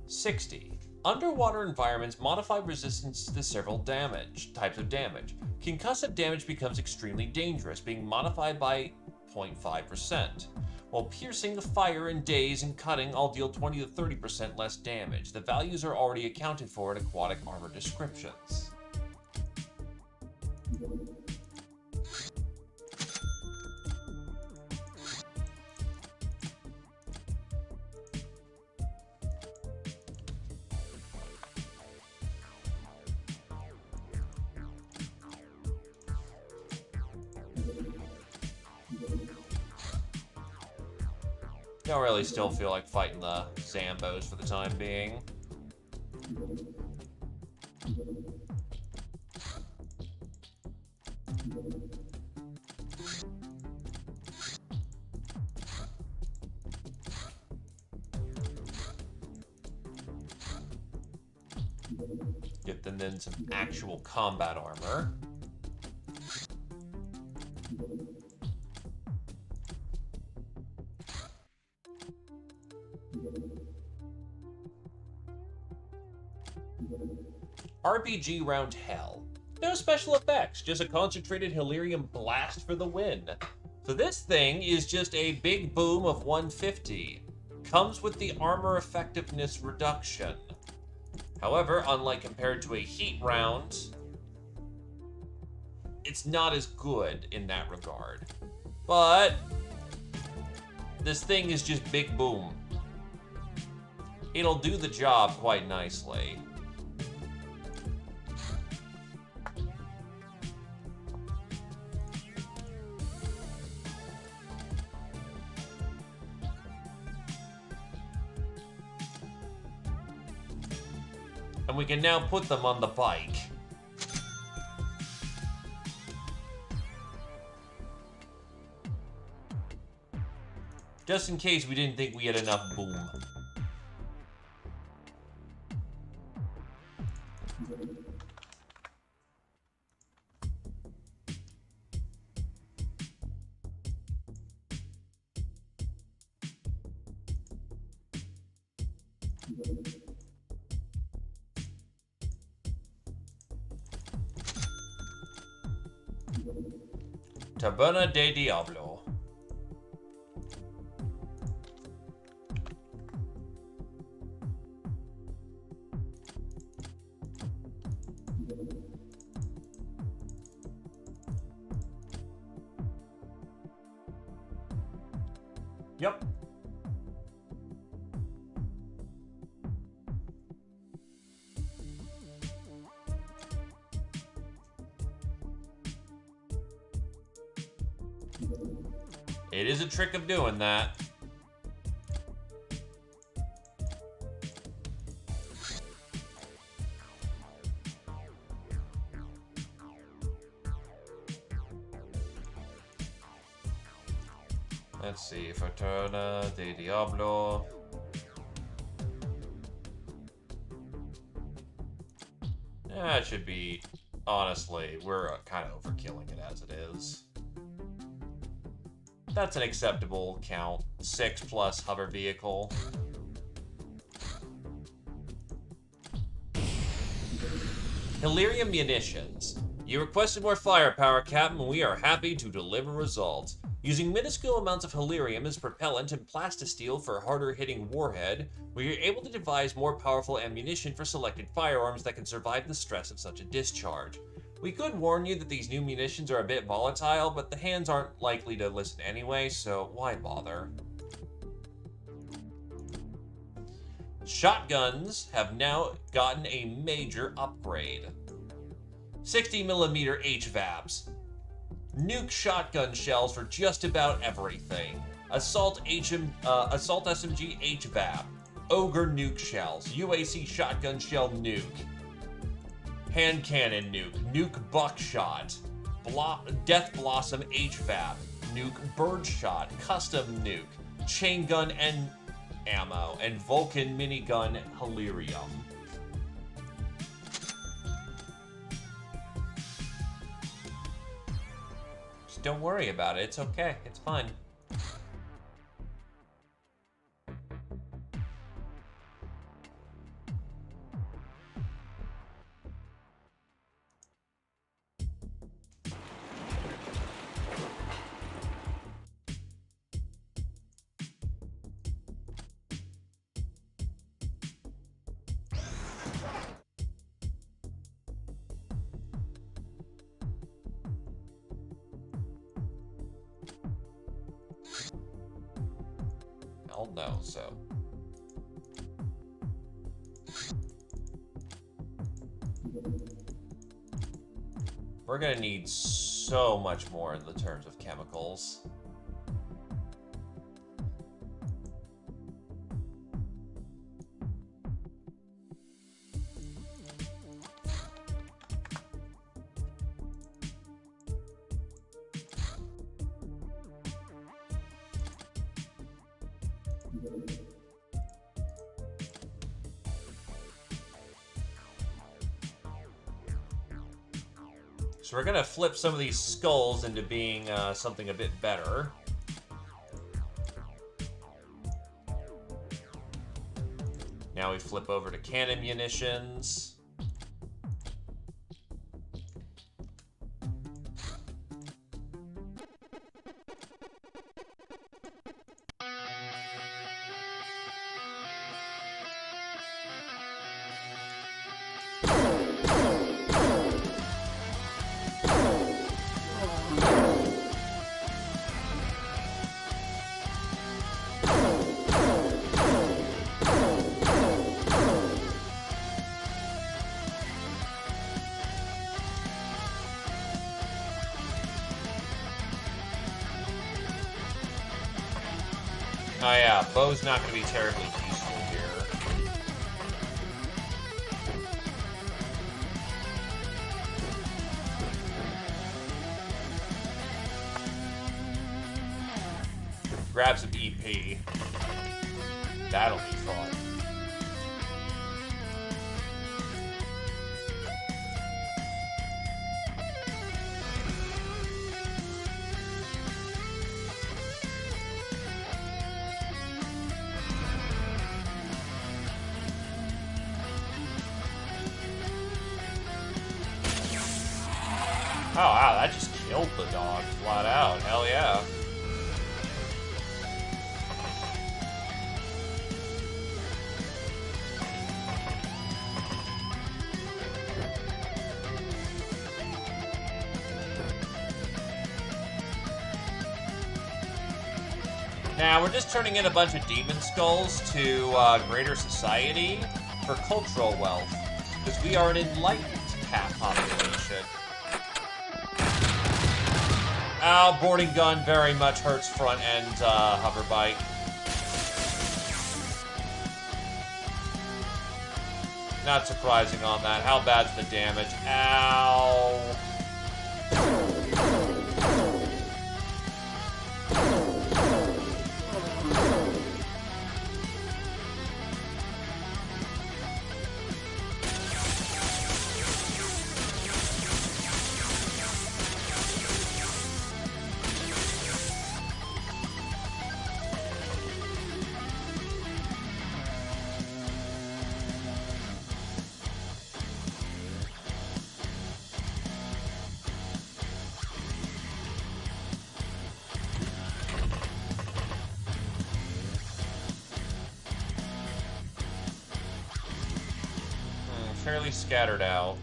Speaker 1: 60. Underwater environments modify resistance to several types of damage. Concussive damage becomes extremely dangerous, being modified by 0.5%. While piercing, fire, and daze and cutting all deal 20 to 30% less damage. The values are already accounted for in aquatic armor descriptions. Don't really still feel like fighting the Zambos for the time being. Get the and then some actual combat armor. RPG round hell. No special effects, just a concentrated Hilarium blast for the win. So this thing is just a big boom of 150. Comes with the armor effectiveness reduction. However, unlike compared to a heat round, it's not as good in that regard. But this thing is just big boom. It'll do the job quite nicely. And we can now put them on the bike. Just in case we didn't think we had enough boom. Taberna de Diablo. Yep. It is a trick of doing that. Let's see, Fraterna de Diablo. That should be, honestly, we're kind of overkilling it as it is. That's an acceptable count. 6 plus hover vehicle. Hilarium munitions. You requested more firepower, Captain, and we are happy to deliver results. Using minuscule amounts of Hilarium as propellant and plastisteel for a harder-hitting warhead, we are able to devise more powerful ammunition for selected firearms that can survive the stress of such a discharge. We could warn you that these new munitions are a bit volatile, but the hands aren't likely to listen anyway, so why bother? Shotguns have now gotten a major upgrade. 60mm HVAPs. Nuke shotgun shells for just about everything. Assault SMG HVAP. Ogre nuke shells. UAC shotgun shell nuke. Hand cannon nuke. Nuke buckshot. Death Blossom HVAP. Nuke birdshot. Custom nuke. Chain gun and ammo. And Vulcan minigun Hilarium. Just don't worry about it. It's okay. It's fine. Hell no, so. We're gonna need so much more in the terms of chemicals. So we're gonna flip some of these skulls into being something a bit better. Now we flip over to cannon munitions. Oh yeah, bow's not going to be terribly useful here. Grab some EP. That'll be fun. Oh wow, that just killed the dog flat out. Hell yeah. Now, we're just turning in a bunch of demon skulls to greater society for cultural wealth, because we are an enlightened cat population. Ow, boarding gun very much hurts front end hover bike. Not surprising on that. How bad's the damage? Ow. Fairly scattered out.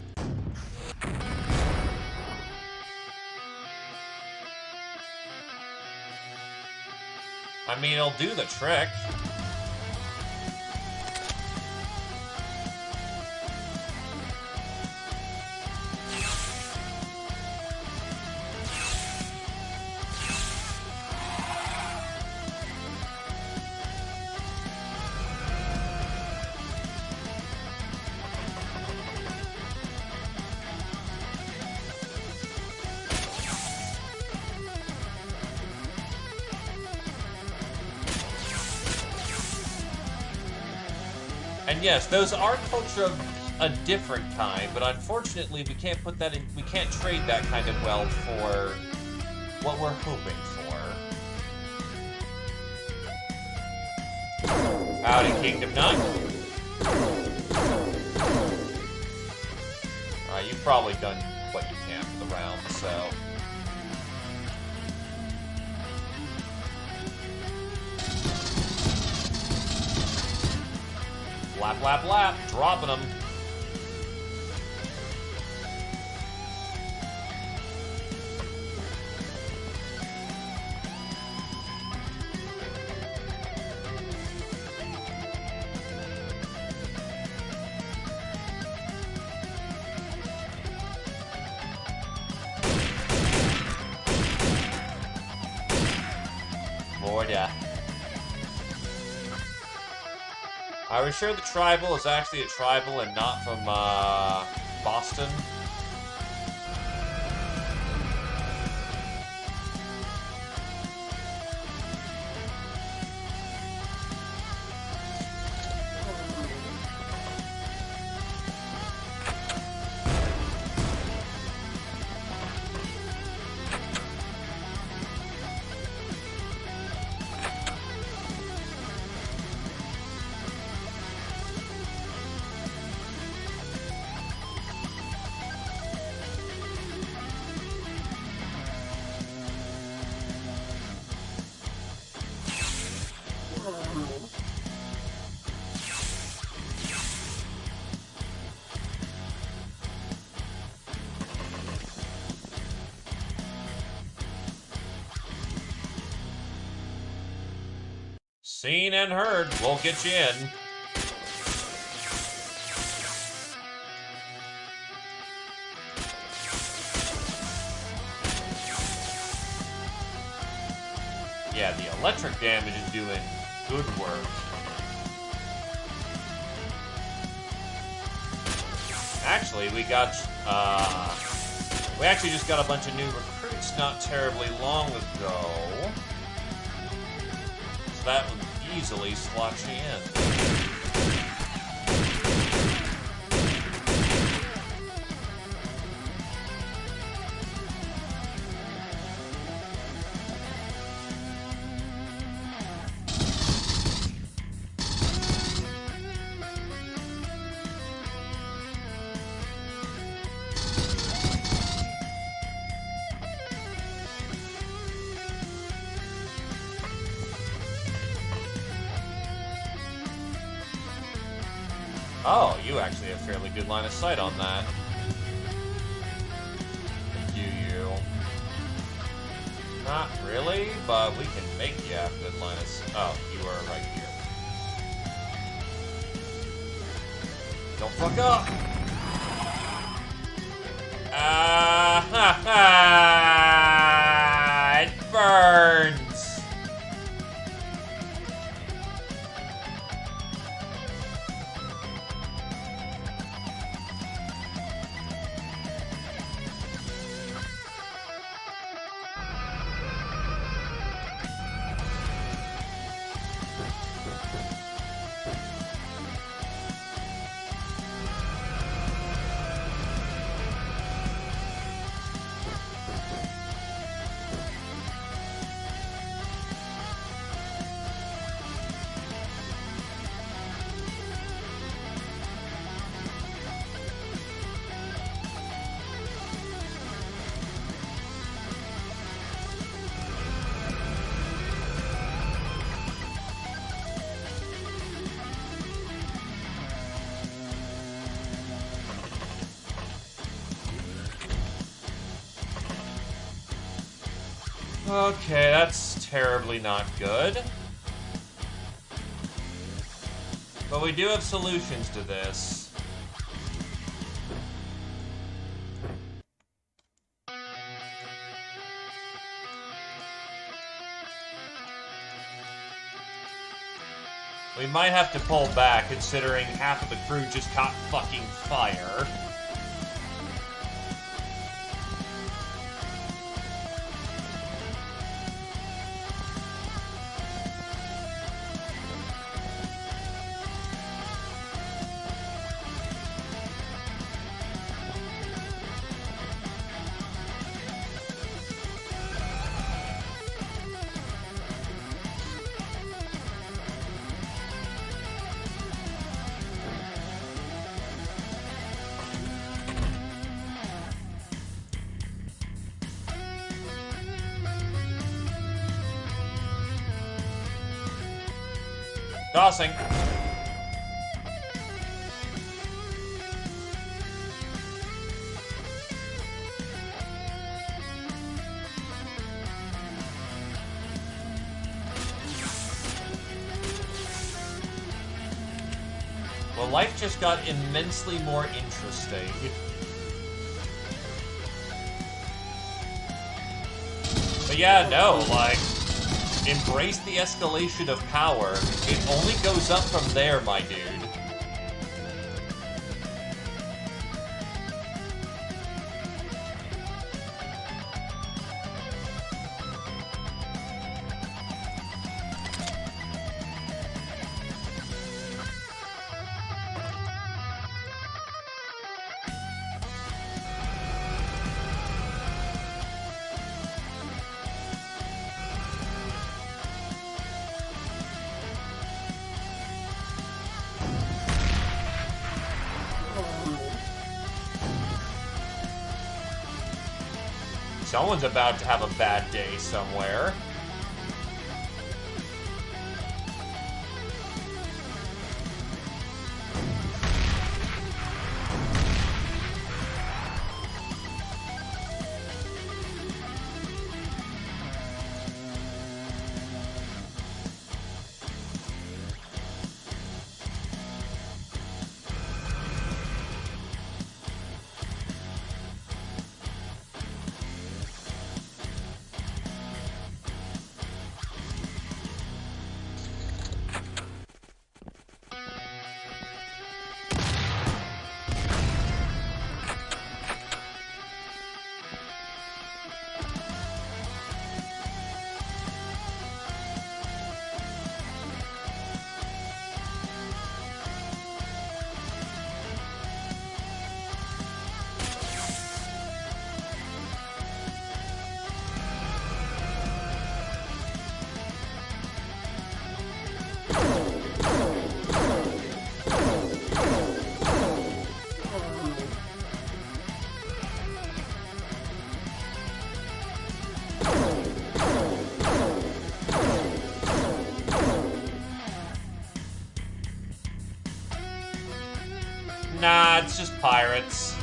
Speaker 1: I mean, it'll do the trick. And yes, those are culture of a different kind, but unfortunately we can't put that in, we can't trade that kind of wealth for what we're hoping for. Howdy, Kingdom Nut. Alright, you've probably done what you can for the round, so... Lap, lap, lap. Dropping them. Borda. Are we sure the tribal is actually a tribal and not from, Boston? Seen and heard. We'll get you in. Yeah, the electric damage is doing good work. Actually, we actually just got a bunch of new recruits not terribly long ago. So that would easily slot you in. Oh, you actually have fairly good line of sight on that. Do you? Not really, but we can make you have good line of sight. Oh, you are right here. Don't fuck up! Ha ha! It burns! Okay, that's terribly not good. But we do have solutions to this. We might have to pull back, considering half of the crew just caught fucking fire. Tossing. Well, life just got immensely more interesting. But yeah, no, like, embrace the escalation of power. It only goes up from there, my dude. Someone's about to have a bad day somewhere. Nah, it's just pirates.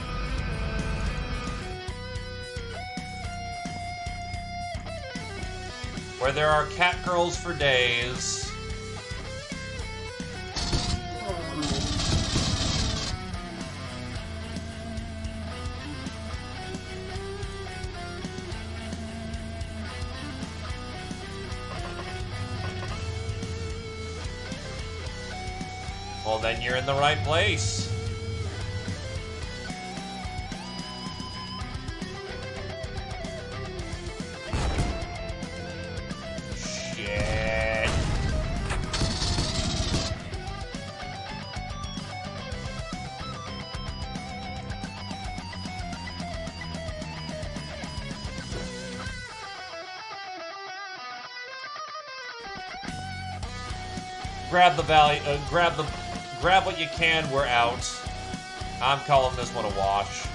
Speaker 1: Where there are cat girls for days. Well, then you're in the right place. Shit. Grab the value, grab what you can, we're out. I'm calling this one a wash.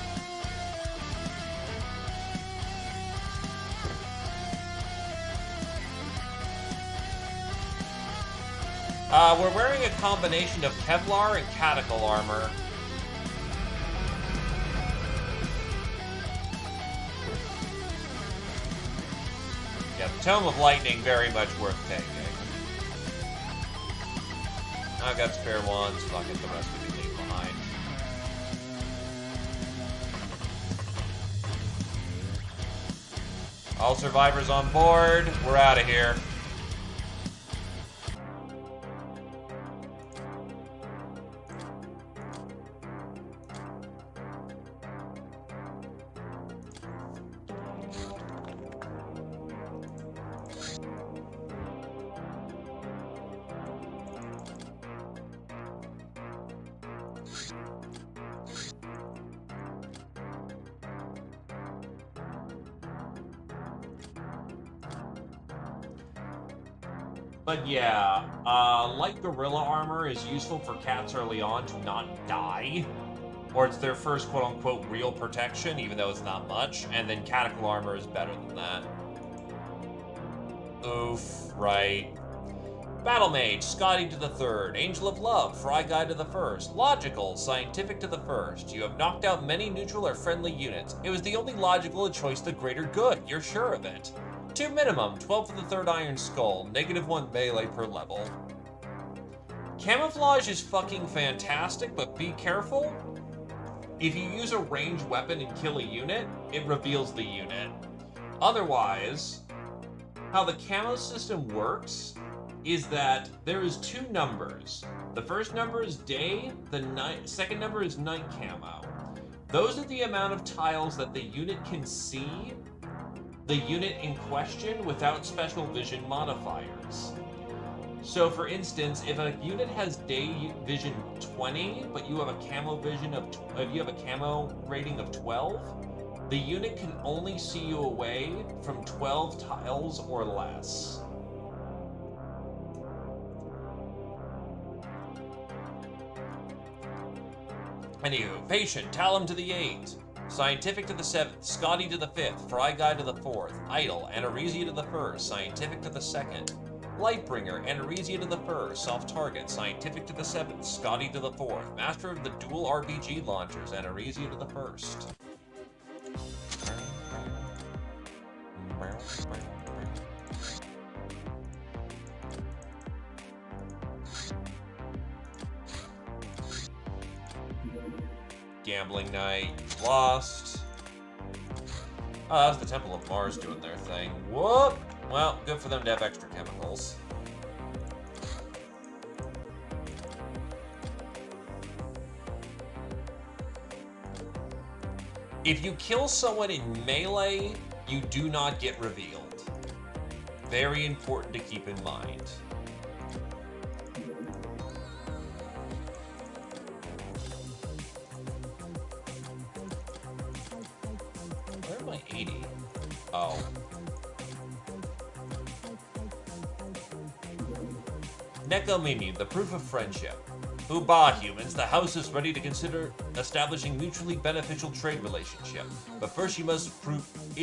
Speaker 1: We're wearing a combination of Kevlar and Catacol armor. Yeah, the Tome of Lightning, very much worth taking. I've got spare ones, fuck it, the rest we can leave behind. All survivors on board, we're out of here. But yeah, like Gorilla Armor is useful for cats early on to not die, or it's their first quote-unquote real protection, even though it's not much, and then Catacol Armor is better than that. Oof, right. Battle Mage, Scotty to the third. Angel of Love, Fry Guy to the first. Logical, Scientific to the first. You have knocked out many neutral or friendly units. It was the only logical choice the greater good, you're sure of it. 2 minimum, 12 for the third Iron Skull, -1 melee per level. Camouflage is fucking fantastic, but be careful. If you use a ranged weapon and kill a unit, it reveals the unit. Otherwise, how the camo system works is that there is 2 numbers. The first number is day, the second number is night camo. Those are the amount of tiles that the unit can see the unit in question without special vision modifiers. So for instance, if a unit has day vision 20, but you have a camo vision of, if you have a camo rating of 12, the unit can only see you away from 12 tiles or less. Anywho, Patient, Talum to the 8th. Scientific to the 7th, Scotty to the 5th, Fry Guy to the 4th, Idle, Anaresia to the 1st, Scientific to the 2nd, Lightbringer, Anaresia to the 1st, Soft Target, Scientific to the 7th, Scotty to the 4th, Master of the Dual RPG Launchers, Anaresia to the 1st. Gambling Night, lost. Oh, that was the Temple of Mars doing their thing. Whoop! Well, good for them to have extra chemicals. If you kill someone in melee, you do not get revealed. Very important to keep in mind. Where am I 80? Oh. Nekomimi, the proof of friendship. Uba humans, the house is ready to consider establishing mutually beneficial trade relationship. But first you must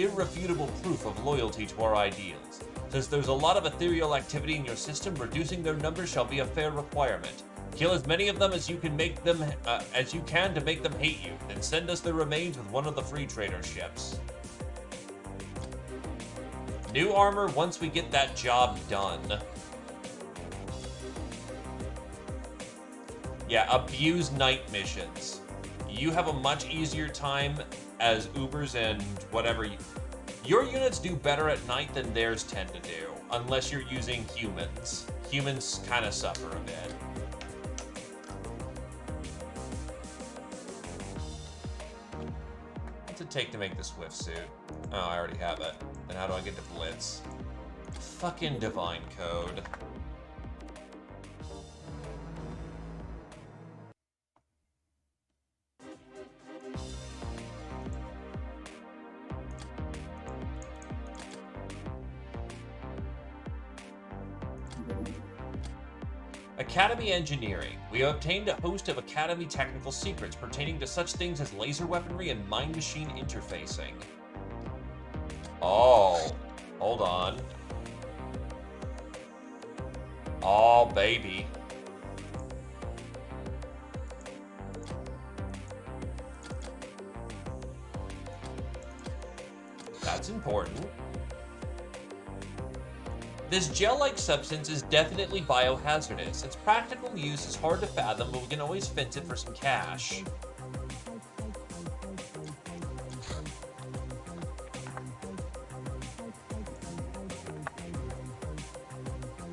Speaker 1: irrefutable proof of loyalty to our ideals. Since there's a lot of ethereal activity in your system, reducing their numbers shall be a fair requirement. Kill as many of them as you can to make them hate you, then send us their remains with one of the free trader ships. New armor once we get that job done. Yeah, abuse night missions. You have a much easier time as Ubers and whatever your units do better at night than theirs tend to do, unless you're using humans. Humans kind of suffer a bit. What's it take to make the Swift suit? Oh, I already have it. Then how do I get to Blitz? Fucking Divine Code. Academy Engineering. We have obtained a host of Academy technical secrets pertaining to such things as laser weaponry and mind-machine interfacing. Oh, hold on. Oh, baby. That's important. This gel-like substance is definitely biohazardous. Its practical use is hard to fathom, but we can always fence it for some cash.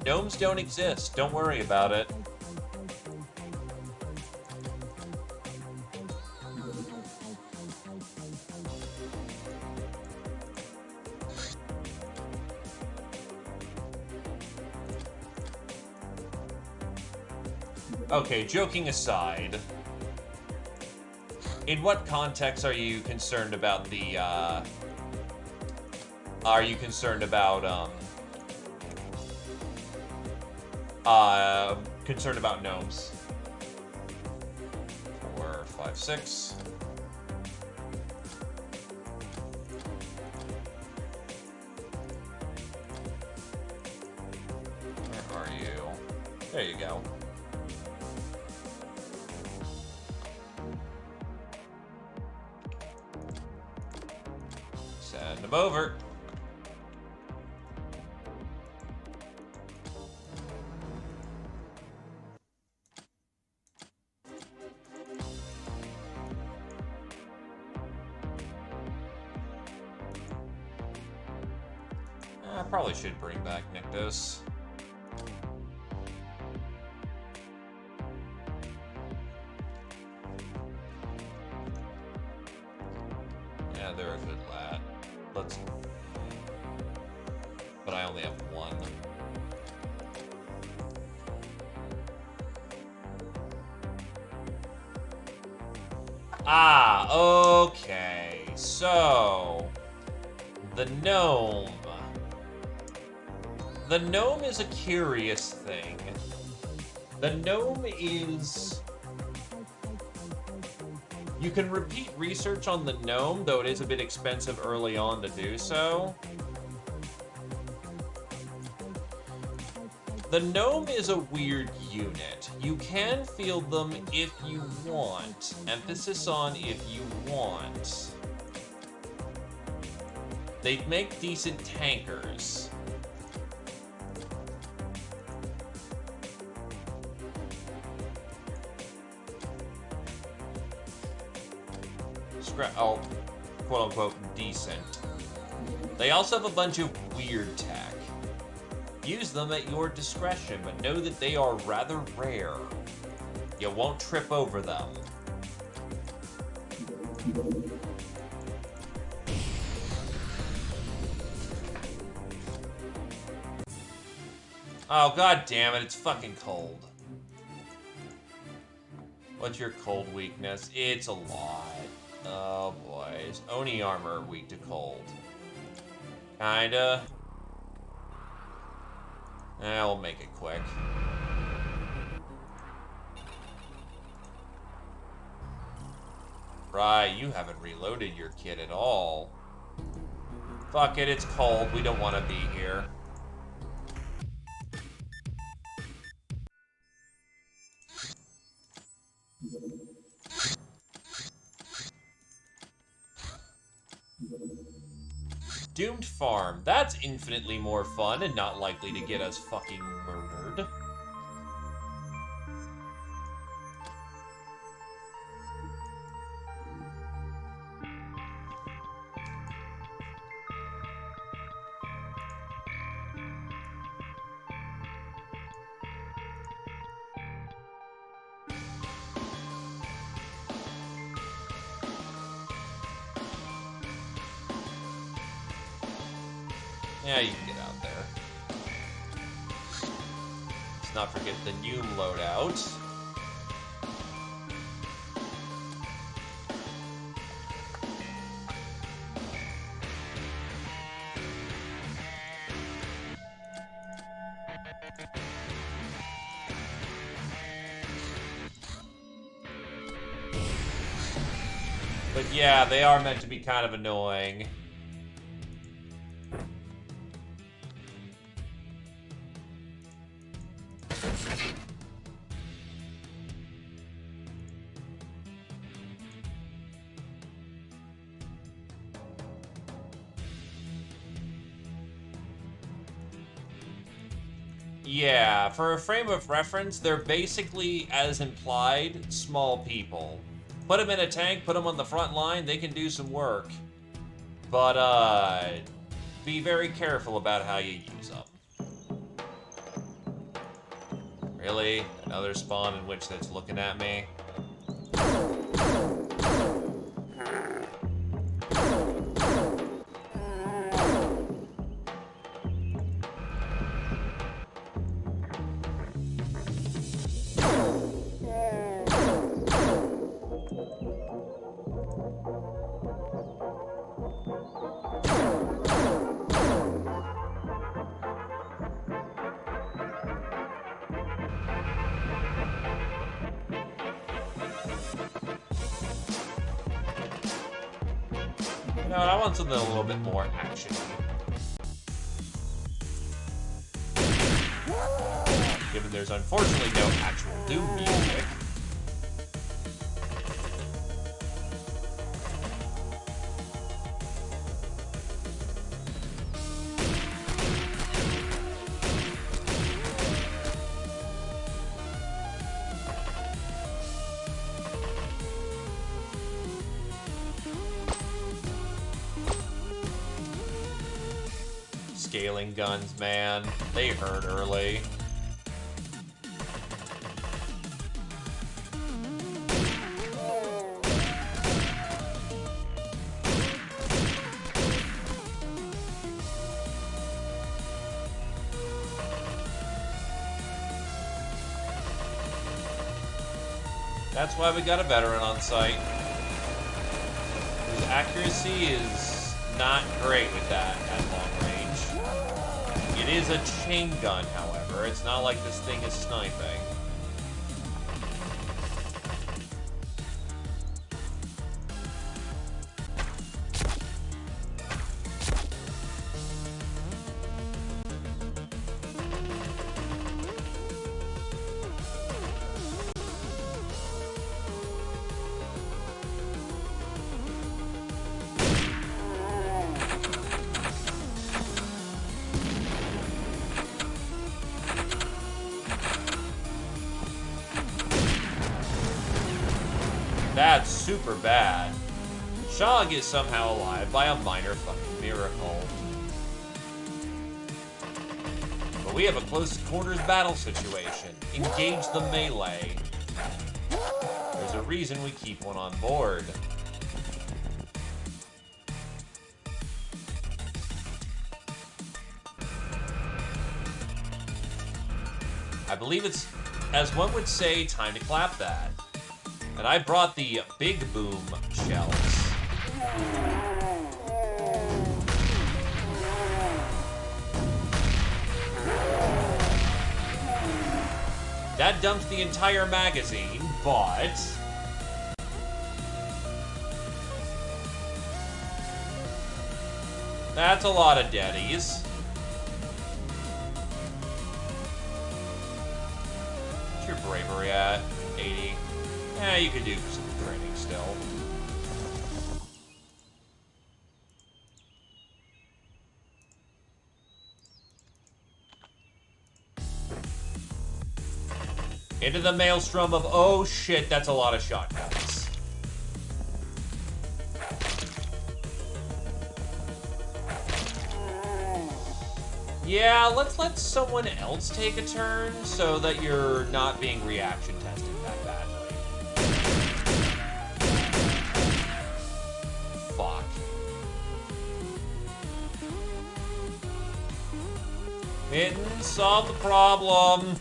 Speaker 1: Gnomes don't exist. Don't worry about it. Okay, joking aside, in what context are you concerned about the, concerned about gnomes? 4, 5, 6. Where are you? There you go. Send them over. I probably should bring back Nyctos. Yeah, they're a good lad. Let's... But I only have one. Ah, okay. So... The gnome. The gnome is a curious thing. The gnome is... You can repeat research on the gnome, though it is a bit expensive early on to do so. The gnome is a weird unit. You can field them if you want. Emphasis on if you want. They make decent tankers. Oh, quote-unquote, decent. They also have a bunch of weird tech. Use them at your discretion, but know that they are rather rare. You won't trip over them. Oh, god damn it, it's fucking cold. What's your cold weakness? It's a lot. Oh boy, is Oni armor weak to cold? Kinda. We'll make it quick. Right, you haven't reloaded your kit at all. Fuck it, it's cold. We don't want to be here. Doomed Farm. That's infinitely more fun and not likely to get us fucking murdered. Yeah, you can get out there. Let's not forget the new loadout. But yeah, they are meant to be kind of annoying. Yeah, for a frame of reference, they're basically, as implied, small people. Put them in a tank, put them on the front line, they can do some work. But, be very careful about how you use them. Really? Another spawn in which that's looking at me? No, I want something a little bit more action-y. Given there's unfortunately no actual Doom music. Scaling guns, man. They hurt early. That's why we got a veteran on site. His accuracy is not great with that at long range. It is a chain gun, however. It's not like this thing is sniping. That's super bad. Shog is somehow alive by a minor fucking miracle. But we have a close quarters battle situation. Engage the melee. There's a reason we keep one on board. I believe it's, as one would say, time to clap that. And I brought the big boom shells. That dumps the entire magazine, but That's a lot of deadies. What's your bravery at? 80. Yeah, you could do some training still. Into the maelstrom of, oh shit, that's a lot of shotguns. Yeah, let's let someone else take a turn so that you're not being reaction tested that badly. Fuck. Didn't solve the problem.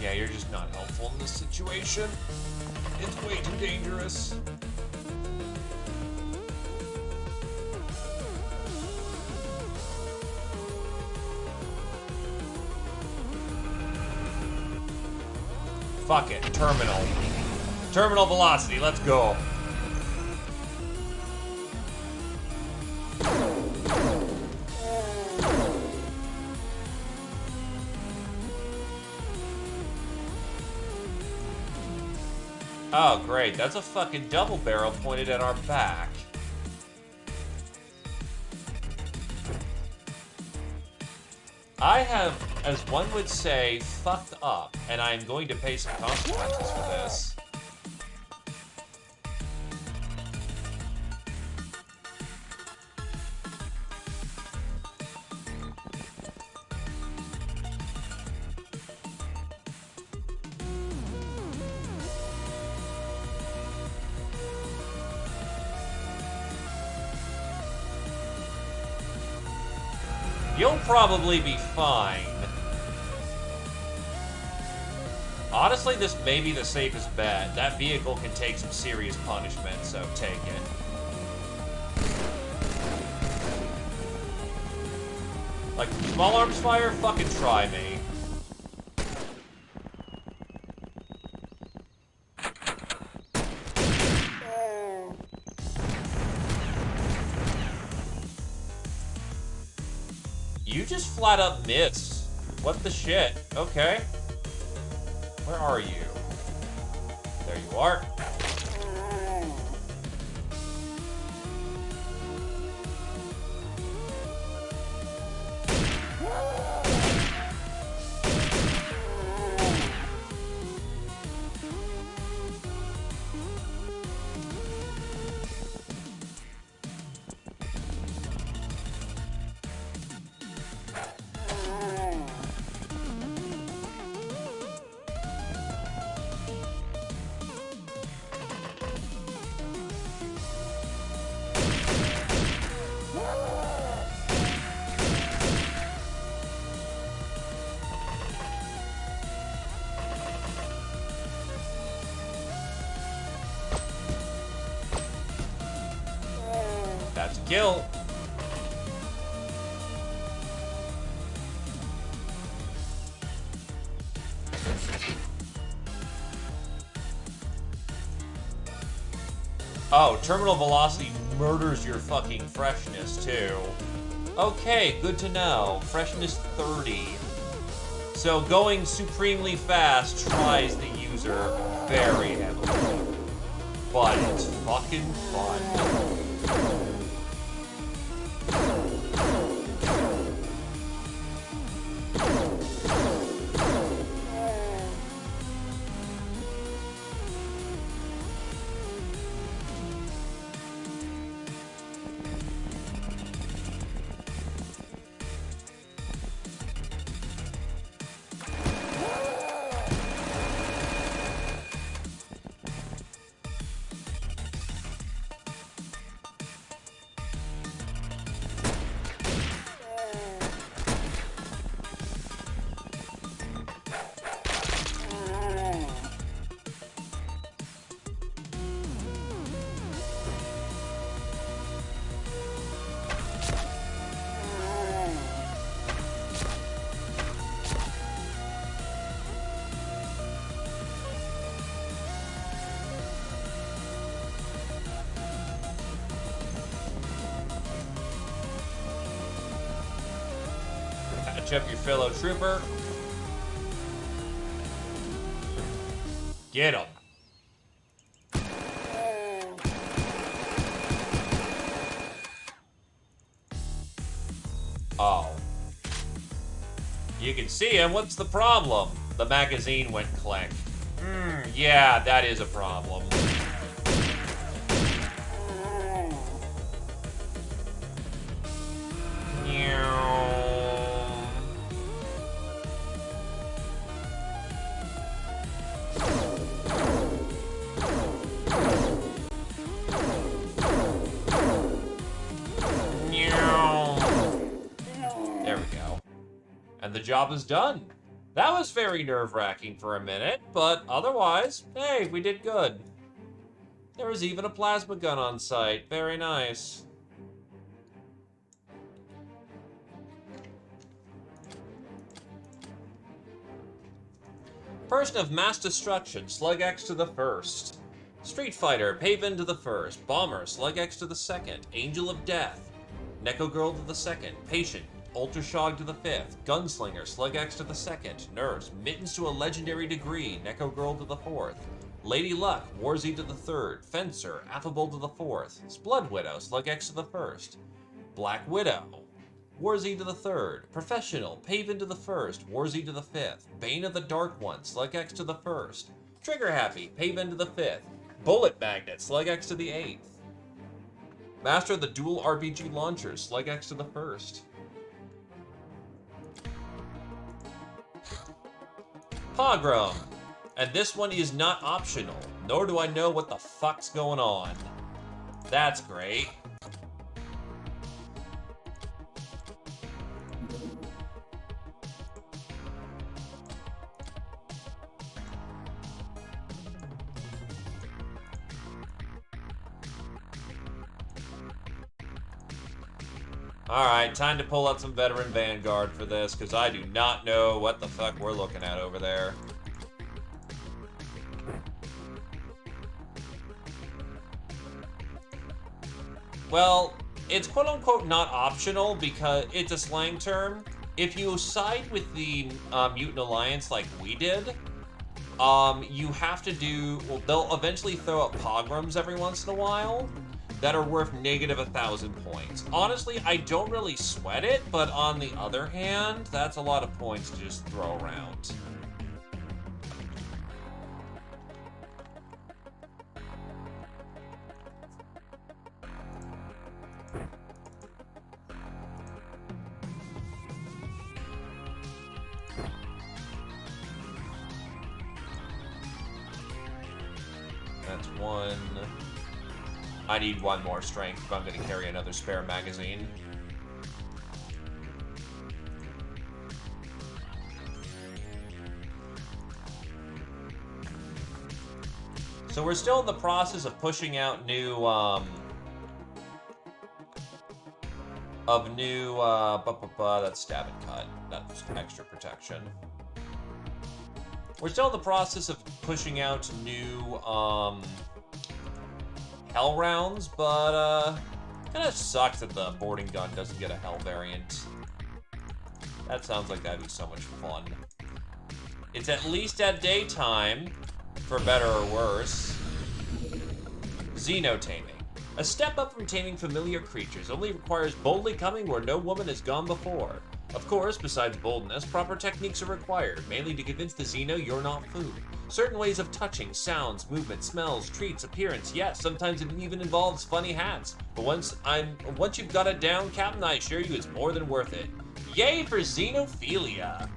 Speaker 1: Yeah, you're just not helpful in this situation. It's way too dangerous. Fuck it, terminal. Terminal velocity, let's go. Oh, great. That's a fucking double barrel pointed at our back. I have, as one would say, fucked up, and I am going to pay some consequences for this. You'll probably be fine. Honestly, this may be the safest bet. That vehicle can take some serious punishment, so take it. Like, small arms fire? Fucking try me. You just flat up missed. What the shit? Okay. Where are you? There you are. That's a kill. Oh, terminal velocity murders your fucking freshness, too. Okay, good to know. Freshness 30. So going supremely fast tries the user very heavily. But it's fucking fun. Finish up your fellow trooper. Get him. Oh. You can see him. What's the problem? The magazine went clank. Yeah, that is a problem. There we go. And the job is done. That was very nerve-wracking for a minute, but otherwise, hey, we did good. There was even a plasma gun on site. Very nice. Person of Mass Destruction, Slug X to the first. Street Fighter, Paven to the first. Bomber, Slug X to the second. Angel of Death, Neko Girl to the second. Patient, Ultrashog to the fifth. Gunslinger, Slug X to the second. Nurse, Mittens to a legendary degree. Neko Girl to the fourth. Lady Luck, Warzy to the third. Fencer, Affable to the fourth. Blood Widow, Slug X to the first. Black Widow, Warzy to the third. Professional, Paven to the first. Warzy to the fifth. Bane of the Dark One, Slug X to the first. Trigger Happy, Paven to the fifth. Bullet Magnet, Slug X to the eighth. Master of the Dual RPG Launchers, Slug X to the first. Pogrom. And this one is not optional, nor do I know what the fuck's going on. That's great. Alright, time to pull out some Veteran Vanguard for this, because I do not know what the fuck we're looking at over there. Well, it's quote-unquote not optional because it's a slang term. If you side with the Mutant Alliance like we did, you have to do... Well, they'll eventually throw up pogroms every once in a while that are worth negative 1,000 points. Honestly, I don't really sweat it, but on the other hand, that's a lot of points to just throw around. That's one. I need one more strength if I'm going to carry another spare magazine. So we're still in the process of pushing out new, that's stab and cut. That's extra protection. We're still in the process of pushing out new, Hell rounds, but, kind of sucks that the boarding gun doesn't get a Hell variant. That sounds like that'd be so much fun. It's at least at daytime, for better or worse. Xenotaming. A step up from taming familiar creatures, only requires boldly coming where no woman has gone before. Of course, besides boldness, proper techniques are required, mainly to convince the Xeno you're not food. Certain ways of touching, sounds, movement, smells, treats, appearance, yes, sometimes it even involves funny hats. But once you've got it down, Captain, I assure you it's more than worth it. Yay for xenophilia!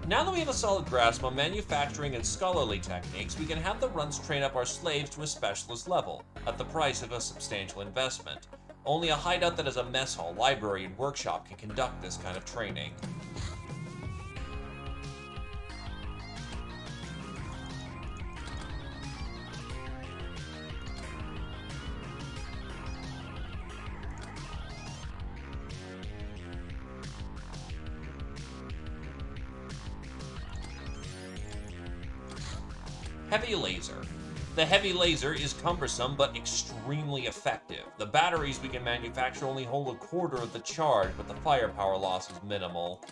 Speaker 1: Now that we have a solid grasp on manufacturing and scholarly techniques, we can have the runts train up our slaves to a specialist level, at the price of a substantial investment. Only a hideout that has a mess hall, library, and workshop can conduct this kind of training. Heavy laser. the heavy laser is cumbersome but extremely effective. The batteries we can manufacture only hold a quarter of the charge, but the firepower loss is minimal.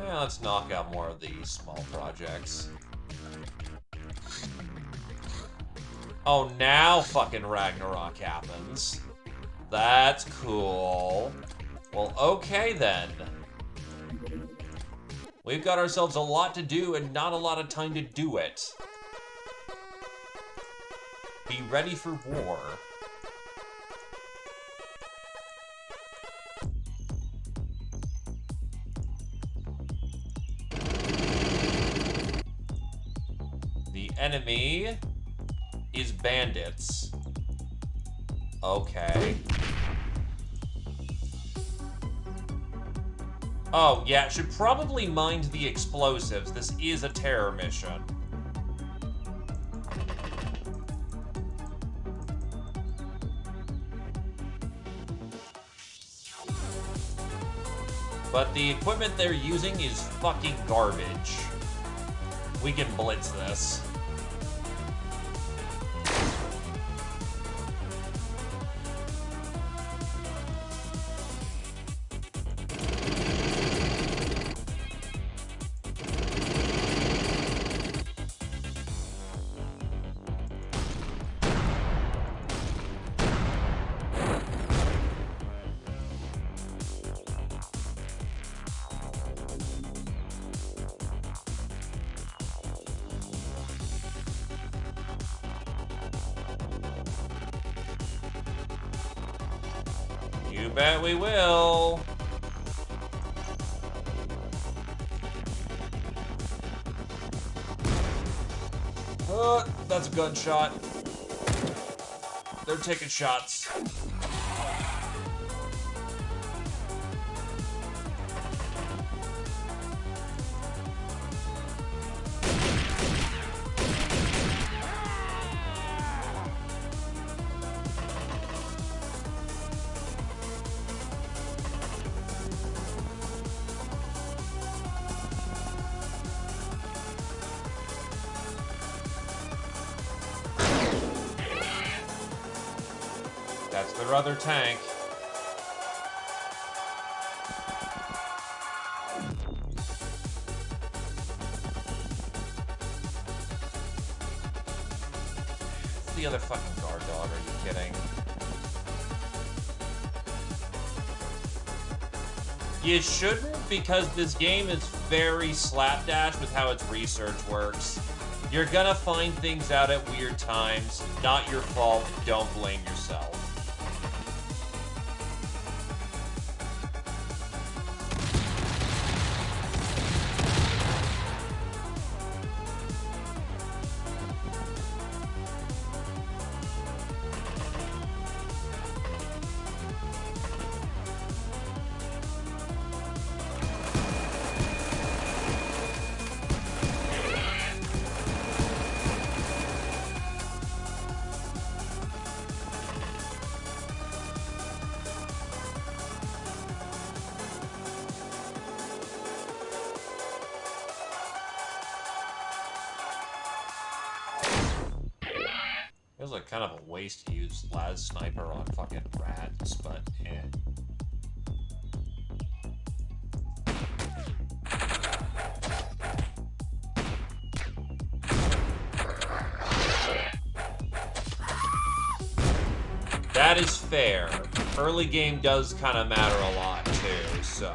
Speaker 1: Yeah, let's knock out more of these small projects. Oh, now fucking Ragnarok happens. That's cool. Well, okay then. We've got ourselves a lot to do and not a lot of time to do it. Be ready for war. The enemy is bandits. Okay. Oh, yeah, should probably mind the explosives. This is a terror mission. But the equipment they're using is fucking garbage. We can blitz this. You bet we will. That's a gunshot. They're taking shots. That's their other tank. It's the other fucking guard dog, are you kidding? You shouldn't, because this game is very slapdash with how its research works. You're gonna find things out at weird times. Not your fault. Don't blame yourself. Feels like kind of a waste to use Las Sniper on fucking rats, but eh. That is fair. Early game does kind of matter a lot too, so...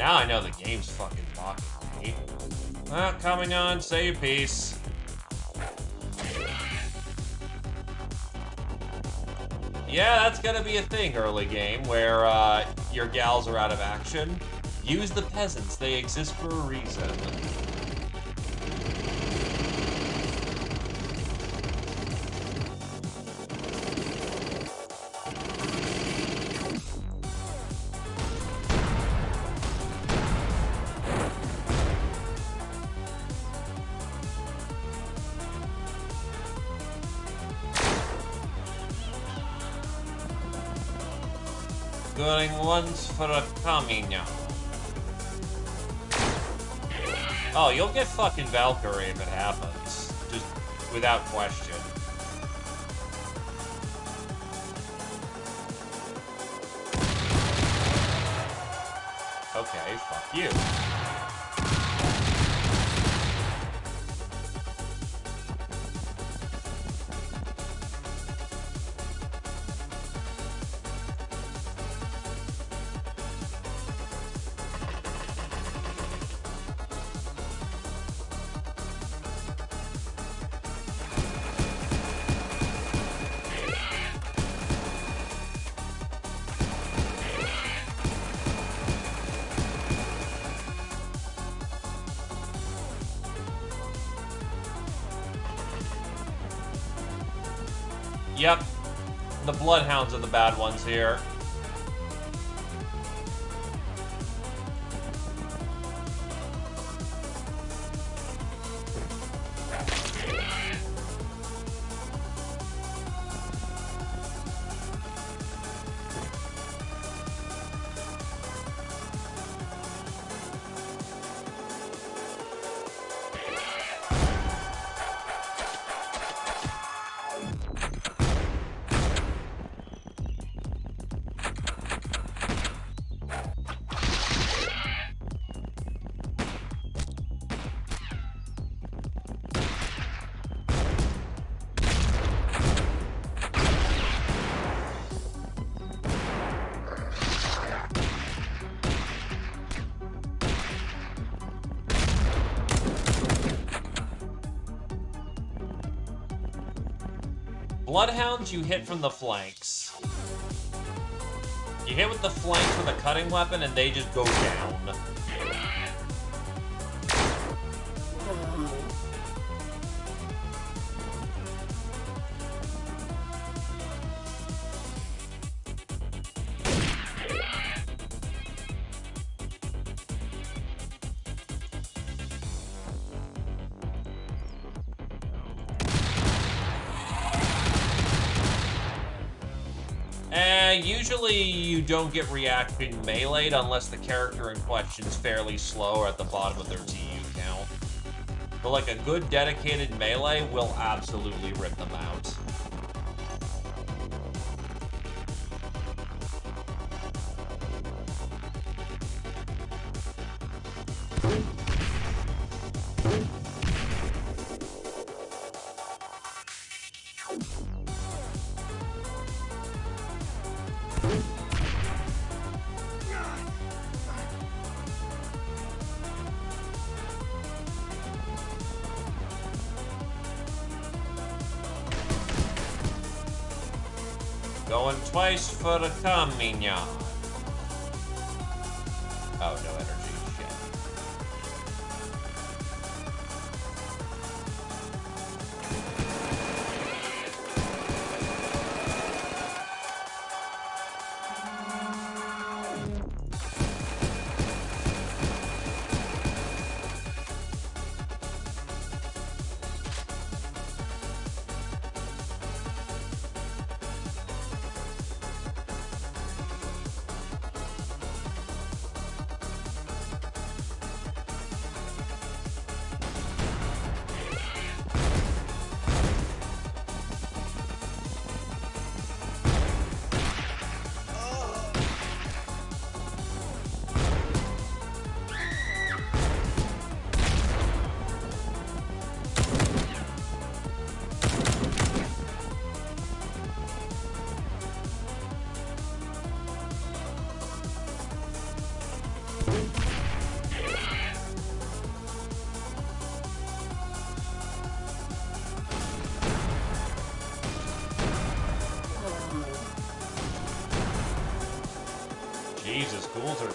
Speaker 1: Now I know the game's fucking mocking me. Well, coming on, say your piece. Yeah, that's gonna be a thing early game where your gals are out of action. Use the peasants, they exist for a reason. Going once for a coming. Oh, you'll get fucking Valkyrie if it happens. Just without question. Okay, fuck you. Yep, the Bloodhounds are the bad ones here. Bloodhounds you hit from the flanks. You hit with the flanks with a cutting weapon and they just go down. Usually you don't get reaction meleeed unless the character in question is fairly slow or at the bottom of their TU count. But like a good dedicated melee will absolutely rip them out. Going twice for the coming. Oh, no energy. Shit.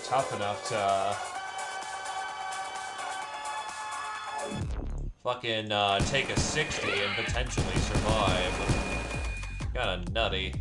Speaker 1: tough enough to fucking take a 60 and potentially survive. Kinda nutty.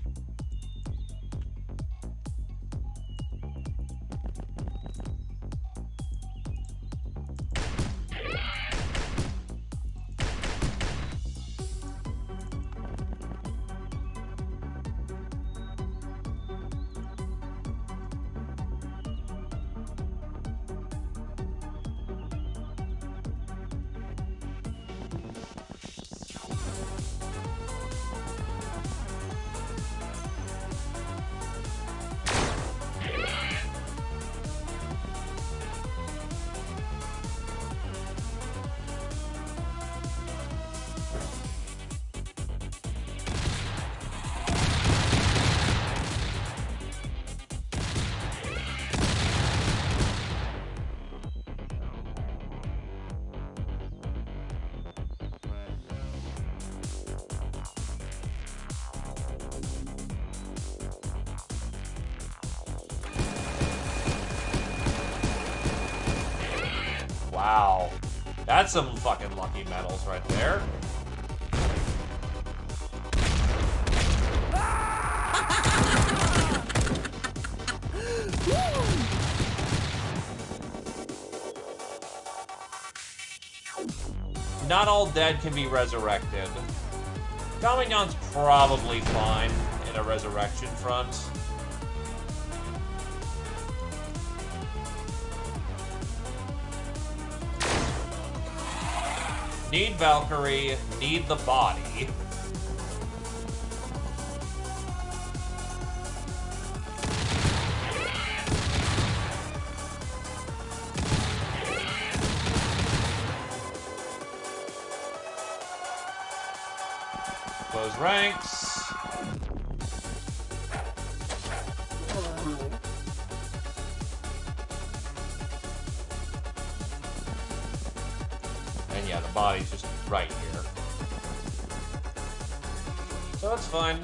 Speaker 1: Wow. That's some fucking lucky medals right there. Not all dead can be resurrected. Gamignon's probably fine in a resurrection front. Need Valkyrie, need the body. Close ranks. And yeah, the body's just right here. So it's fine.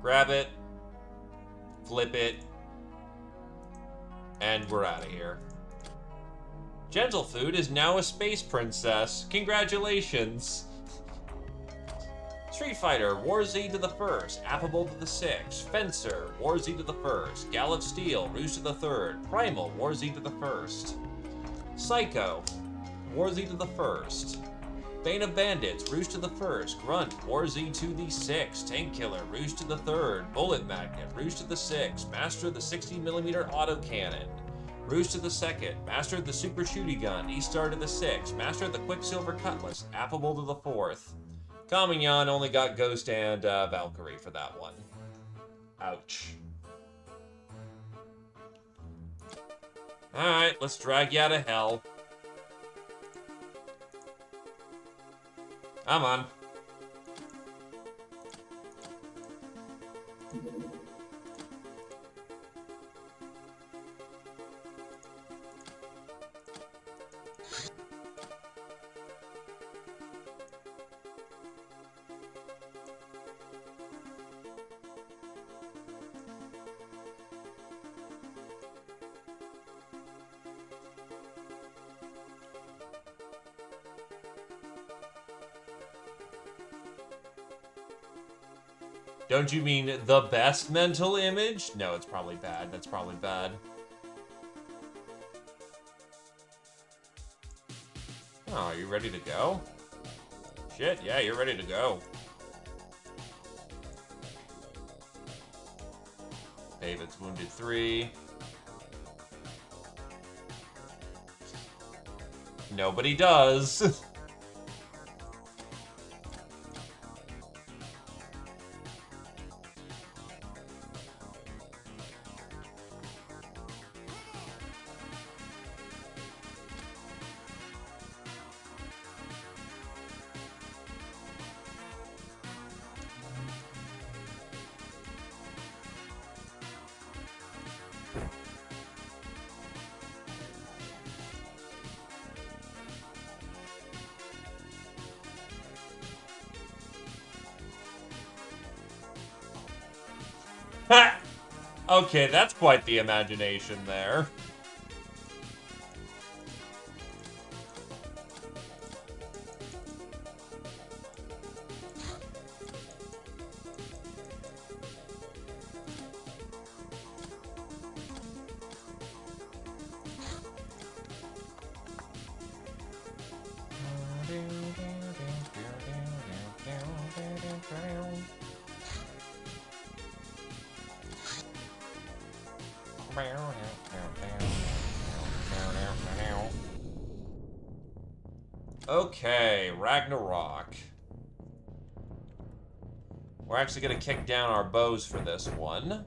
Speaker 1: Grab it, flip it, and we're out of here. Gentle Food is now a space princess. Congratulations. Street Fighter, War Z to the first, Affable to the sixth, Fencer, War Z to the first, Gal of Steel, Rouge to the third, Primal, War Z to the first, Psycho, War Z to the first, Bane of Bandits, Rouge to the first, Grunt, War Z to the sixth, Tank Killer, Rouge to the third, Bullet Magnet, Rouge to the sixth, Master of the 60mm autocannon, Rouge to the second, Master of the Super Shooty Gun, E-Star to the sixth, Master of the Quicksilver Cutlass, Affable to the fourth. Kamignon only got Ghost and Valkyrie for that one. Ouch. Alright, let's drag you out of hell. Come on. Don't you mean the best mental image? No, it's probably bad. That's probably bad. Oh, are you ready to go? Shit, yeah, you're ready to go. David's wounded 3. Nobody does. Ha! Okay, that's quite the imagination there. Okay, Ragnarok. We're actually gonna kick down our bows for this one.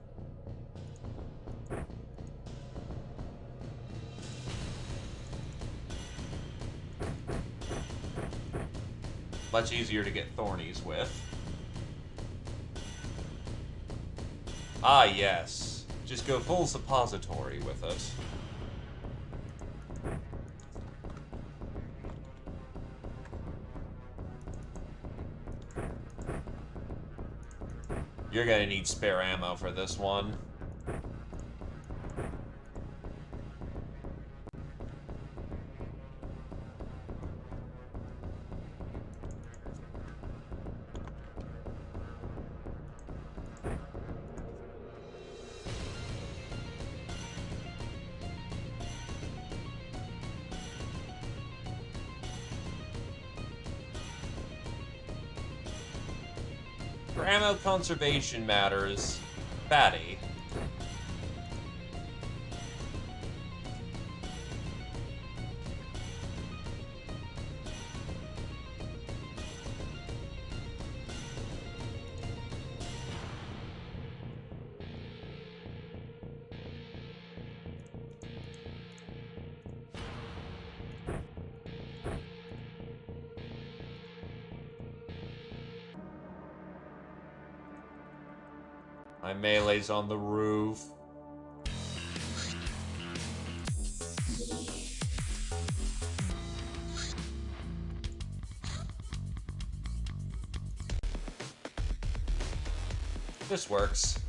Speaker 1: Much easier to get thornies with. Ah, yes. Just go full suppository with it. You're gonna need spare ammo for this one. For ammo conservation matters, fatty. My melee's on the roof. This works.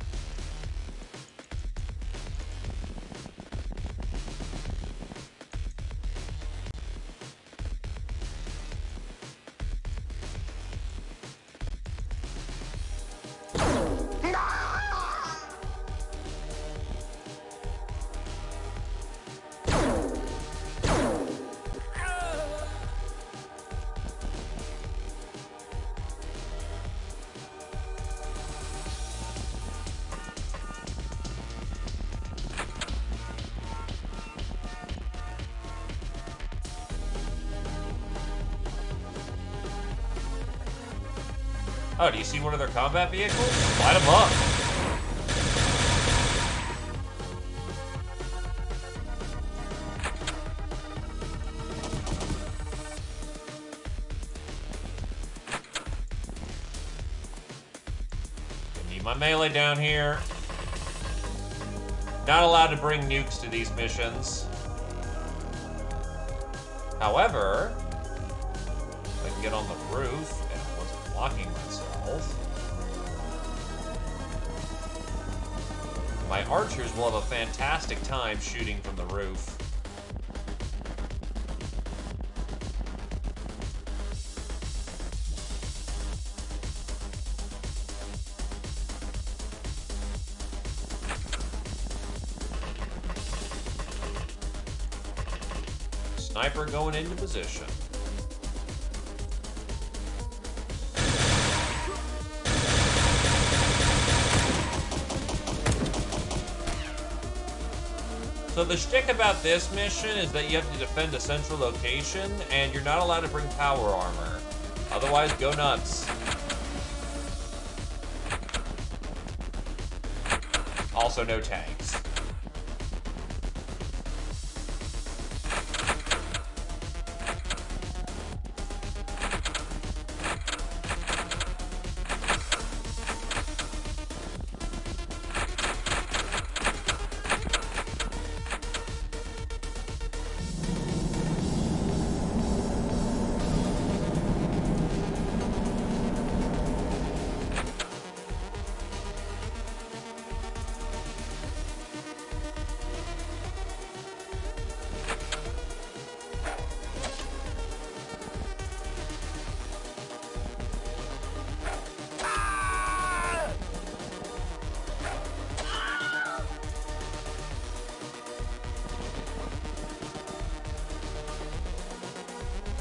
Speaker 1: Oh, do you see one of their combat vehicles? Light them up. Need my melee down here. Not allowed to bring nukes to these missions. However, if I can get on the roof and I wasn't blocking myself, my archers will have a fantastic time shooting from the roof. Sniper going into position. So the shtick about this mission is that you have to defend a central location, and you're not allowed to bring power armor. Otherwise, go nuts. Also, no tanks.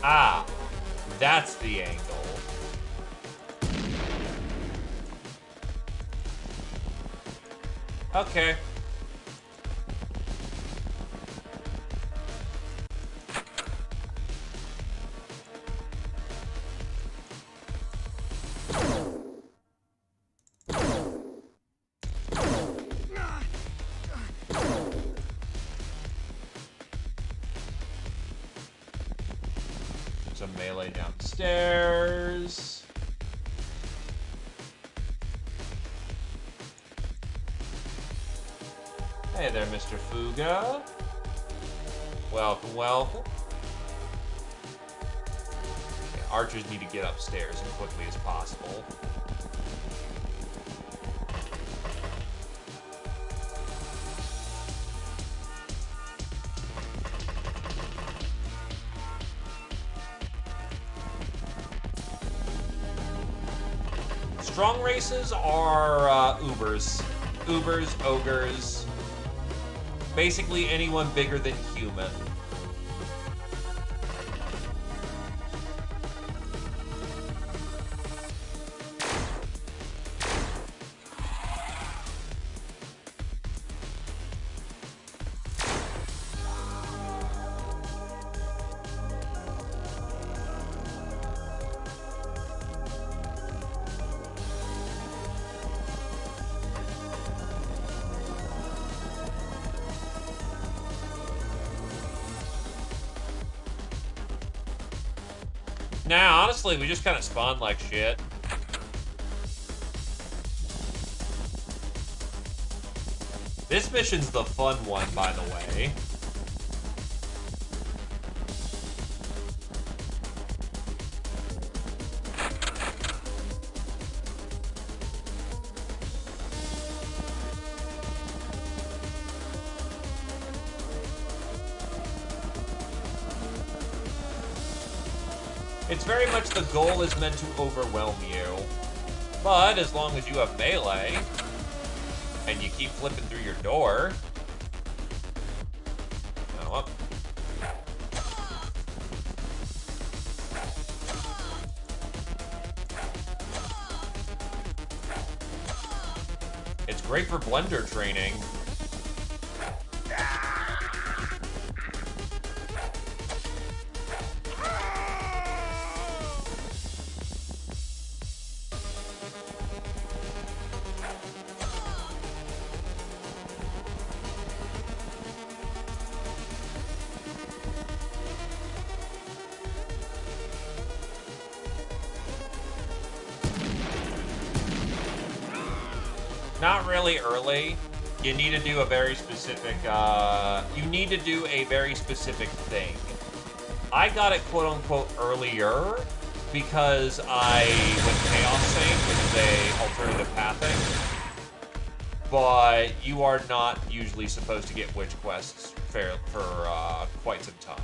Speaker 1: Ah, that's the angle. Okay. Some melee downstairs. Hey there, Mr. Fuga. Welcome, welcome. Okay, archers need to get upstairs as quickly as possible. Strong races are Ubers. Ubers, ogres. Basically anyone bigger than human. Nah, honestly, we just kind of spawned like shit. This mission's the fun one, by the way. It's very much the goal is meant to overwhelm you. But as long as you have melee, and you keep flipping through your door... Oh, well. It's great for blender training. Not really early. You need to do a very specific, you need to do a very specific thing. I got it quote-unquote earlier because I went Chaos Saint, which is a alternative pathing. But you are not usually supposed to get witch quests for quite some time.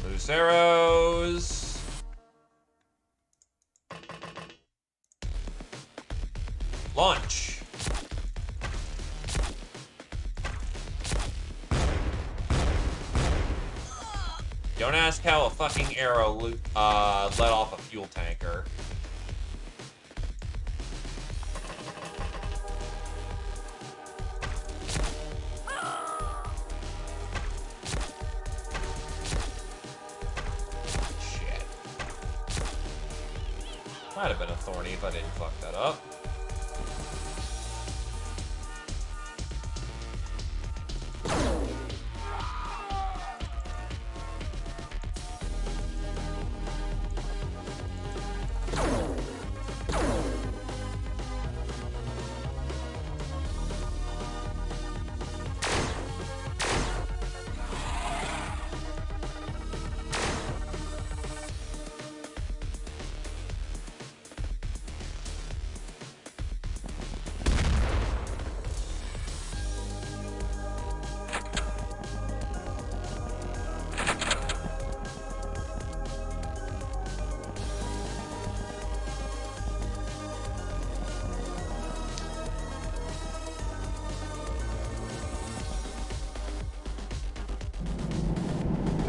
Speaker 1: Loose arrows. Launch. Don't ask how a fucking arrow let off a fuel tanker. Might have been a thorny if I didn't fuck that up.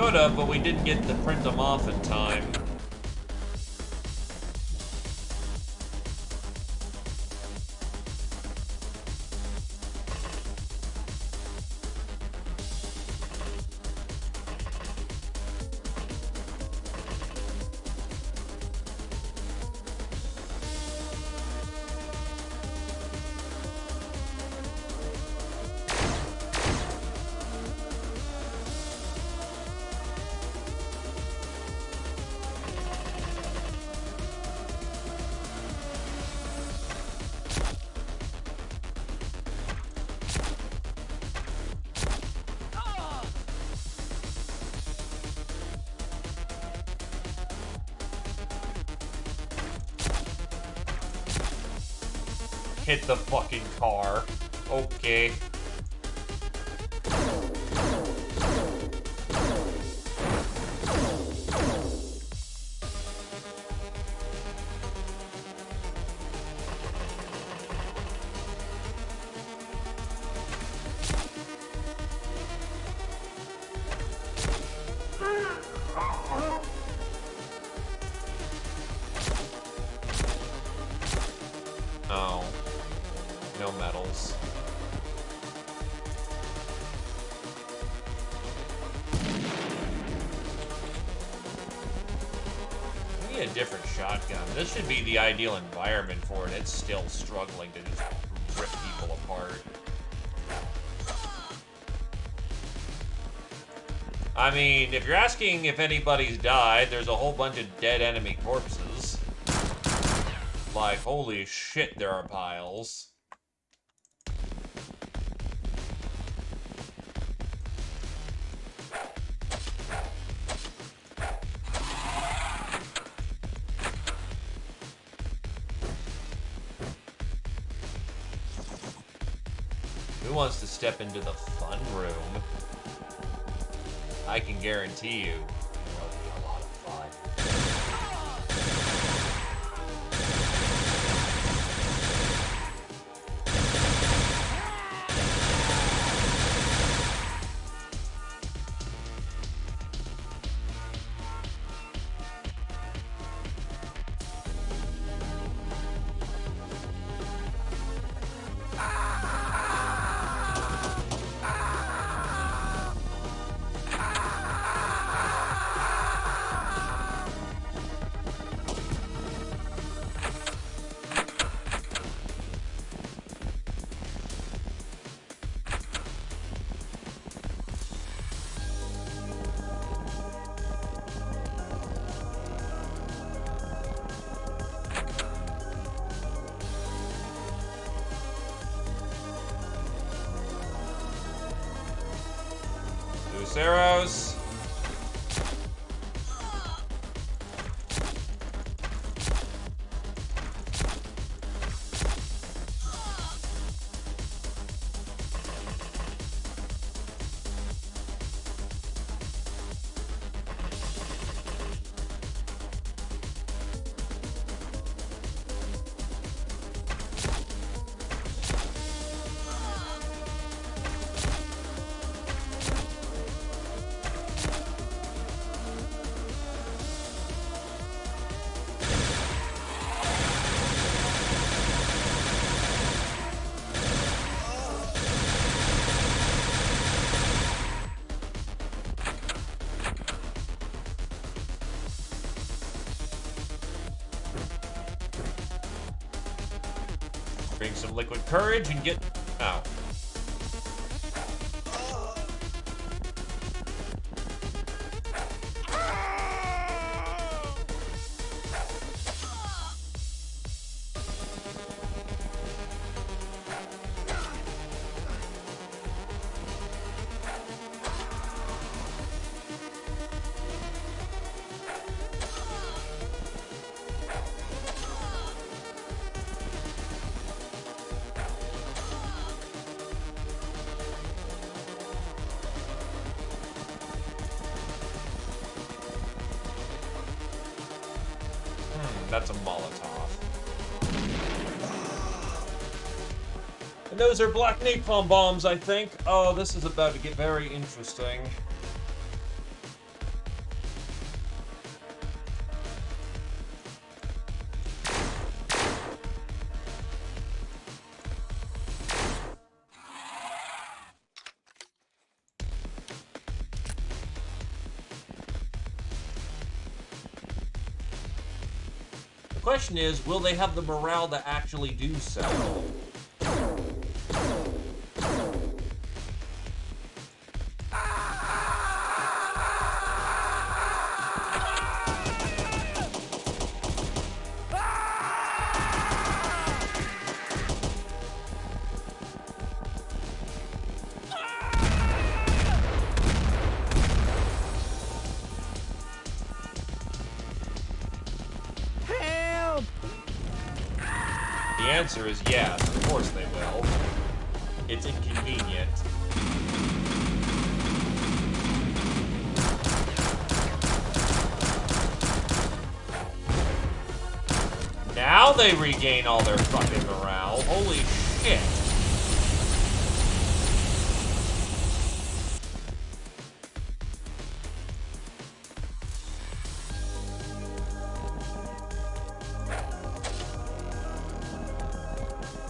Speaker 1: could have, but we didn't get to print them off in time. Hit the fucking car. Okay. Oh. No medals. We need a different shotgun. This should be the ideal environment for it. It's still struggling to just rip people apart. I mean, if you're asking if anybody's died, there's a whole bunch of dead enemy corpses. Like, holy shit, there are piles. Who wants to step into the fun room? I can guarantee you, it'll be a lot of fun. Loose arrows. Bring some liquid courage and get out. That's a Molotov. And those are black napalm bombs, I think. Oh, this is about to get very interesting. question is, will they have the morale to actually do so? The answer is yes, of course they will. It's inconvenient. Now they regain all their fucking morale. Holy shit.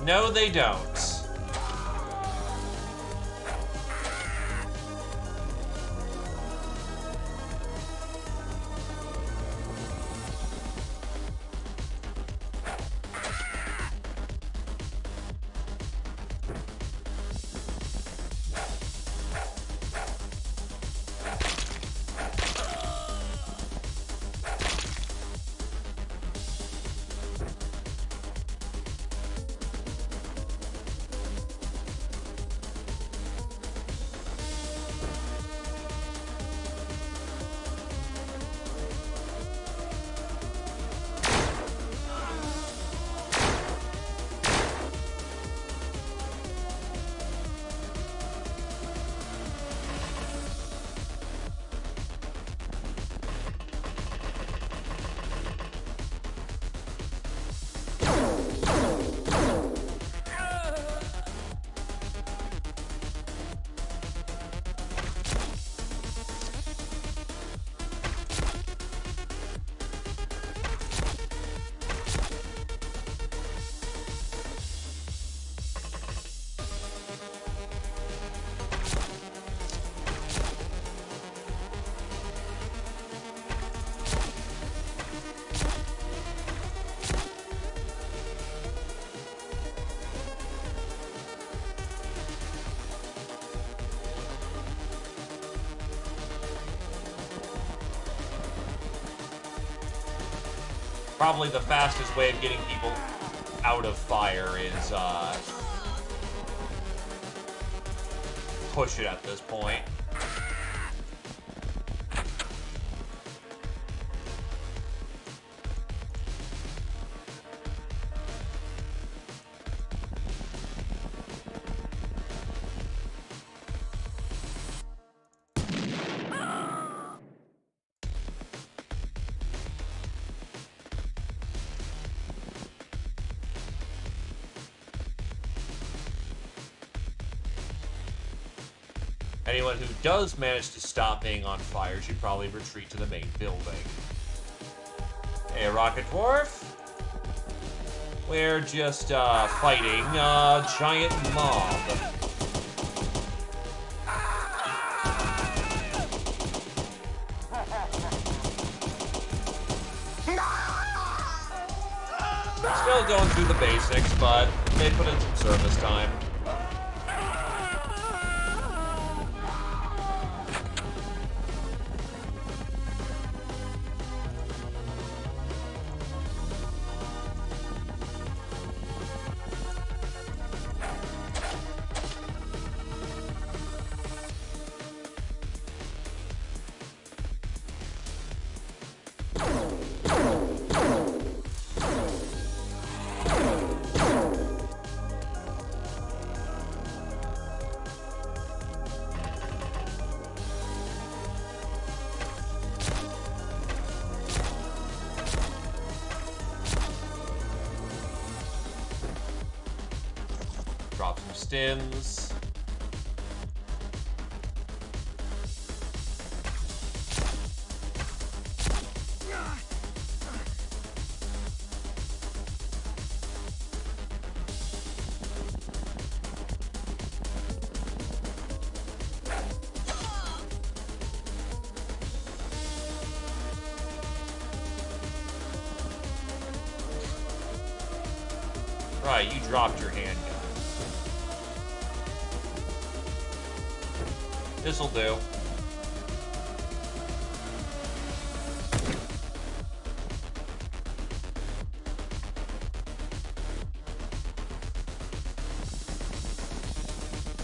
Speaker 1: No, they don't. Probably the fastest way of getting people out of fire is, push it at this point. Anyone who does manage to stop being on fire should probably retreat to the main building. Hey, Rocket Dwarf. We're just, fighting a giant mob. Still going through the basics, but they put in some service time. Drop some stims. Right, you dropped your handgun. This'll do.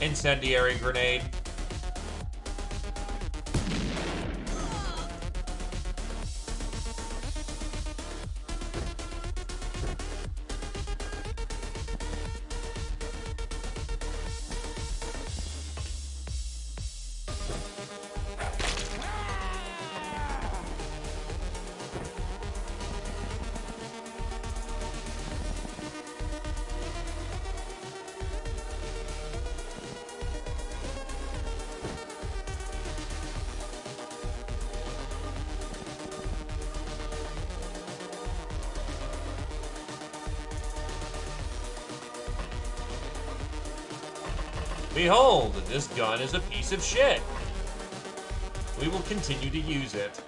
Speaker 1: Incendiary grenade. Behold, this gun is a piece of shit. We will continue to use it.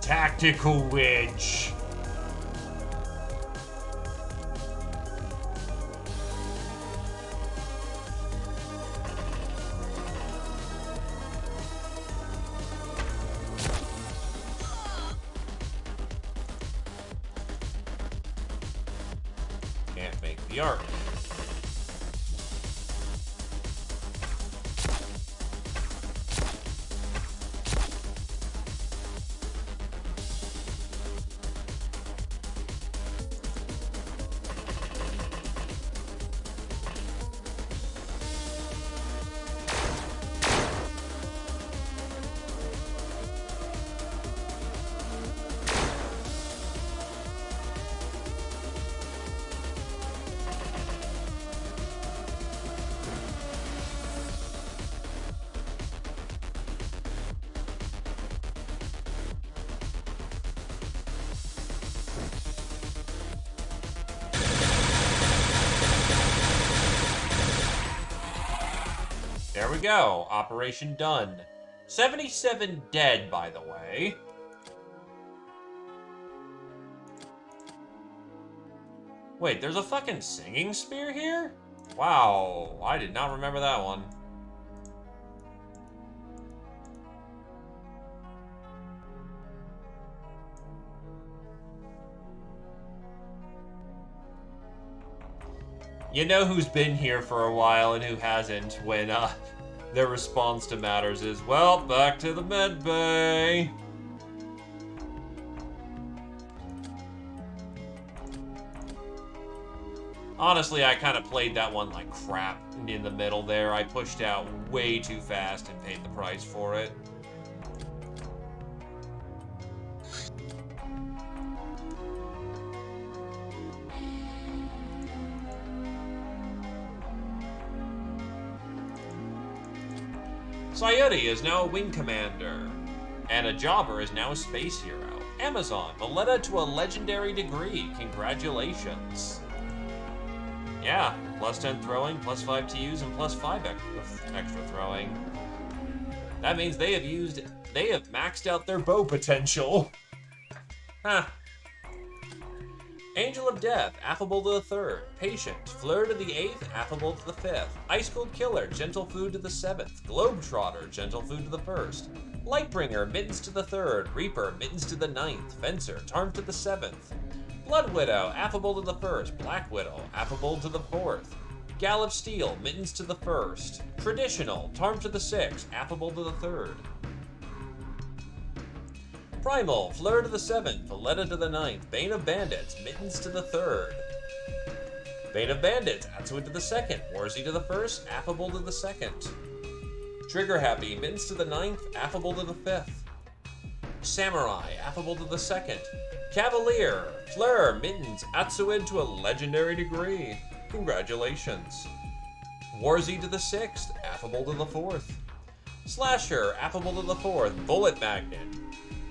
Speaker 1: Tactical wedge. Can't make the arc. There we go. Operation done. 77 dead, by the way. Wait, there's a fucking singing spear here? Wow, I did not remember that one. You know who's been here for a while and who hasn't when their response to matters is, well, back to the med bay. Honestly, I kind of played that one like crap in the middle there. I pushed out way too fast and paid the price for it. Coyote is now a wing commander, and a jobber is now a space hero. Amazon, Valletta to a legendary degree. Congratulations. Yeah, plus 10 throwing, plus 5 to use, and plus 5 extra throwing. That means they have maxed out their bow potential. Huh. Angel of Death, affable to the 3rd. Patient, Fleur to the 8th, affable to the 5th. Ice Cold Killer, gentle food to the 7th. Globetrotter, gentle food to the 1st. Lightbringer, mittens to the 3rd. Reaper, mittens to the 9th. Fencer, charmed to the 7th. Blood Widow, affable to the 1st. Black Widow, affable to the 4th. Gallop Steel, mittens to the 1st. Traditional, charmed to the 6th, affable to the 3rd. Primal, Fleur to the 7th, Valletta to the 9th, Bane of Bandits, Mittens to the 3rd. Bane of Bandits, Atsuit to the 2nd, Warzy to the 1st, Affable to the 2nd. Trigger Happy, Mittens to the 9th, Affable to the 5th. Samurai, Affable to the 2nd. Cavalier, Fleur, Mittens, Atsuit to a legendary degree. Congratulations. Warzy to the 6th, Affable to the 4th. Slasher, Affable to the 4th, Bullet Magnet.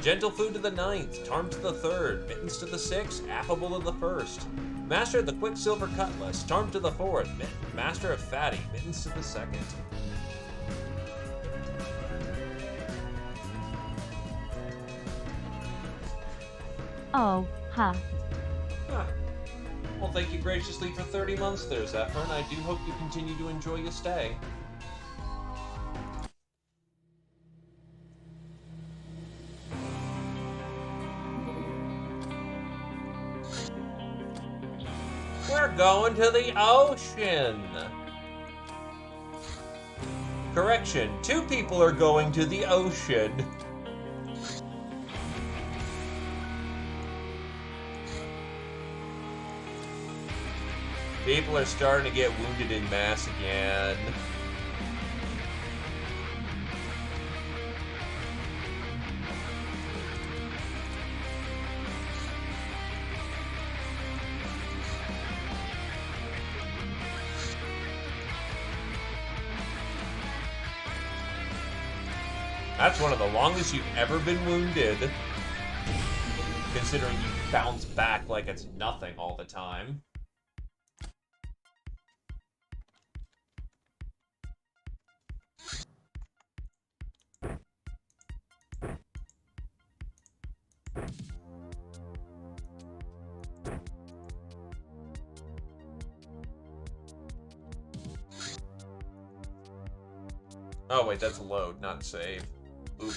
Speaker 1: Gentle Food to the 9th, Charmed to the 3rd, Mittens to the 6th, Affable to the 1st. Master of the Quicksilver Cutlass, Charmed to the 4th, Master of Fatty, Mittens to the 2nd.
Speaker 7: Oh, huh.
Speaker 1: Huh. Well, thank you graciously for 30 months there, Zephyr, and I do hope you continue to enjoy your stay. We're going to the ocean! Correction, 2 people are going to the ocean. People are starting to get wounded in mass again. That's one of the longest you've ever been wounded, considering you bounce back like it's nothing all the time. Oh wait, that's a load, not save. Oop.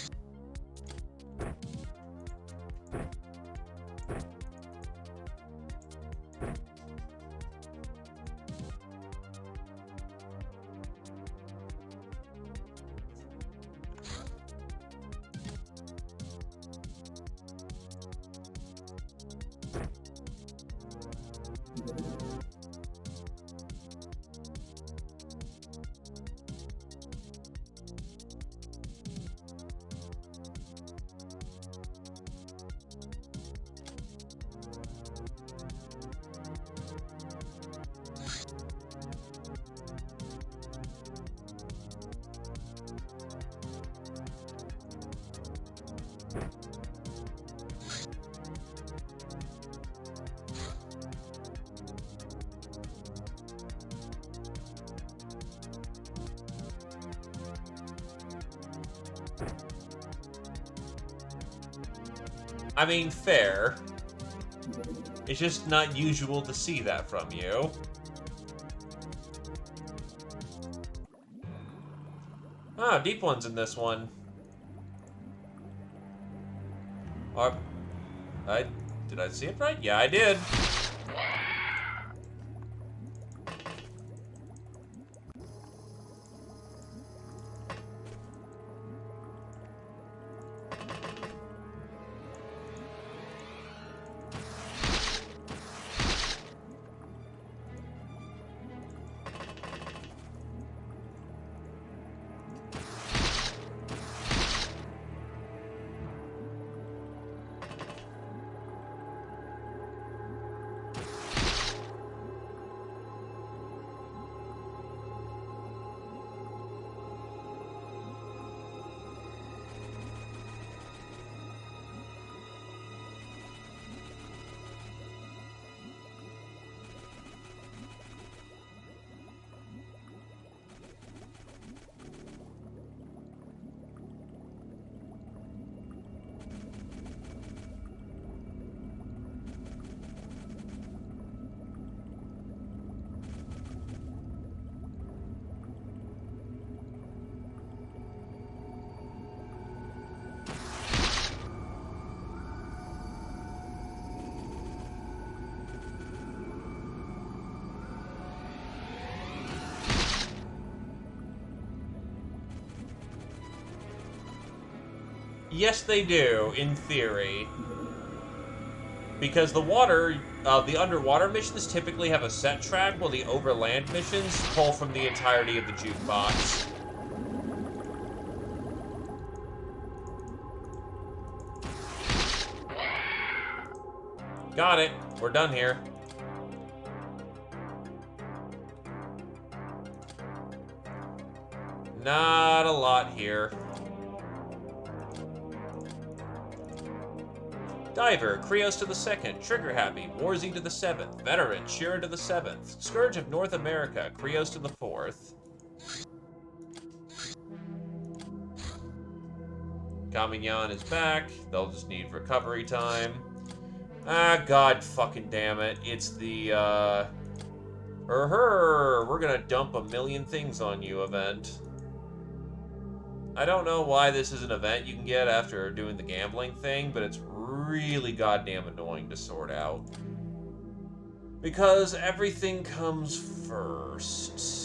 Speaker 1: I mean, fair. It's just not usual to see that from you. Ah, deep ones in this one. Did I see it right? Yeah, I did. Yes, they do, in theory. Because the water, the underwater missions typically have a set track, while the overland missions pull from the entirety of the jukebox. Got it. We're done here. Not a lot here. Diver, Krios to the 2nd, Trigger Happy, Warzy to the 7th, Veteran, Sheeran to the 7th, Scourge of North America, Krios to the 4th. Kamignan is back. They'll just need recovery time. Ah, god fucking damn it. It's the, we're gonna dump a million things on you event. I don't know why this is an event you can get after doing the gambling thing, but it's really goddamn annoying to sort out. Because everything comes first.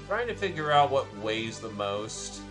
Speaker 1: Trying to figure out what weighs the most.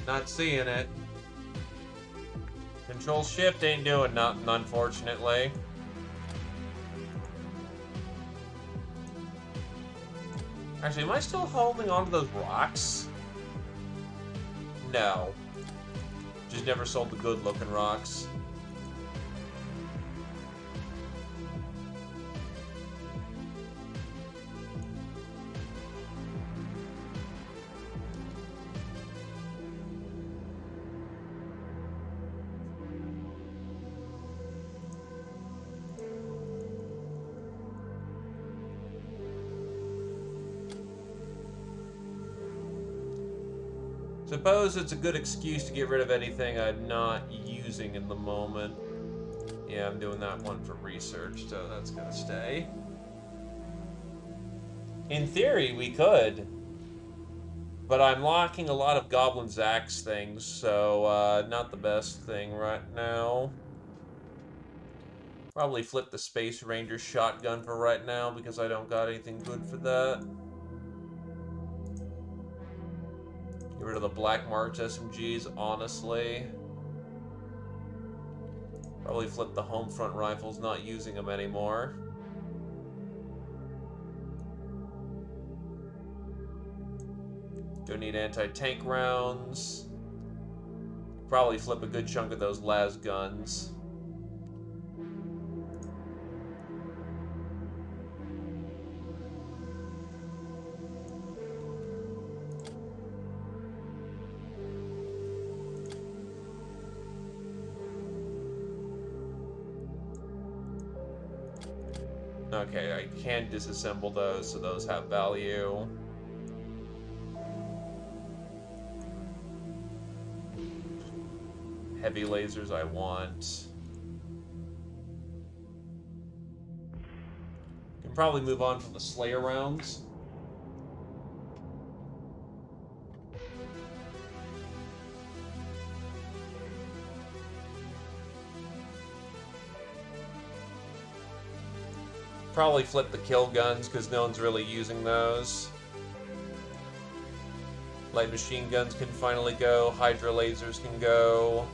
Speaker 1: Not seeing it. Control Shift ain't doing nothing, unfortunately. Actually, am I still holding on to those rocks? No. Just never sold the good-looking rocks. Suppose it's a good excuse to get rid of anything I'm not using in the moment. Yeah, I'm doing that one for research, so that's gonna stay. In theory, we could. But I'm locking a lot of Goblin's Axe things, so not the best thing right now. Probably flip the Space Ranger shotgun for right now, because I don't got anything good for that. Get rid of the Black March SMGs, honestly. Probably flip the Homefront rifles, not using them anymore. Don't need anti-tank rounds. Probably flip a good chunk of those las guns. Okay, I can disassemble those, so those have value. Heavy lasers I want. Can probably move on from the Slayer rounds. Probably flip the kill guns because no one's really using those. Light machine guns can finally go. Hydra lasers can go.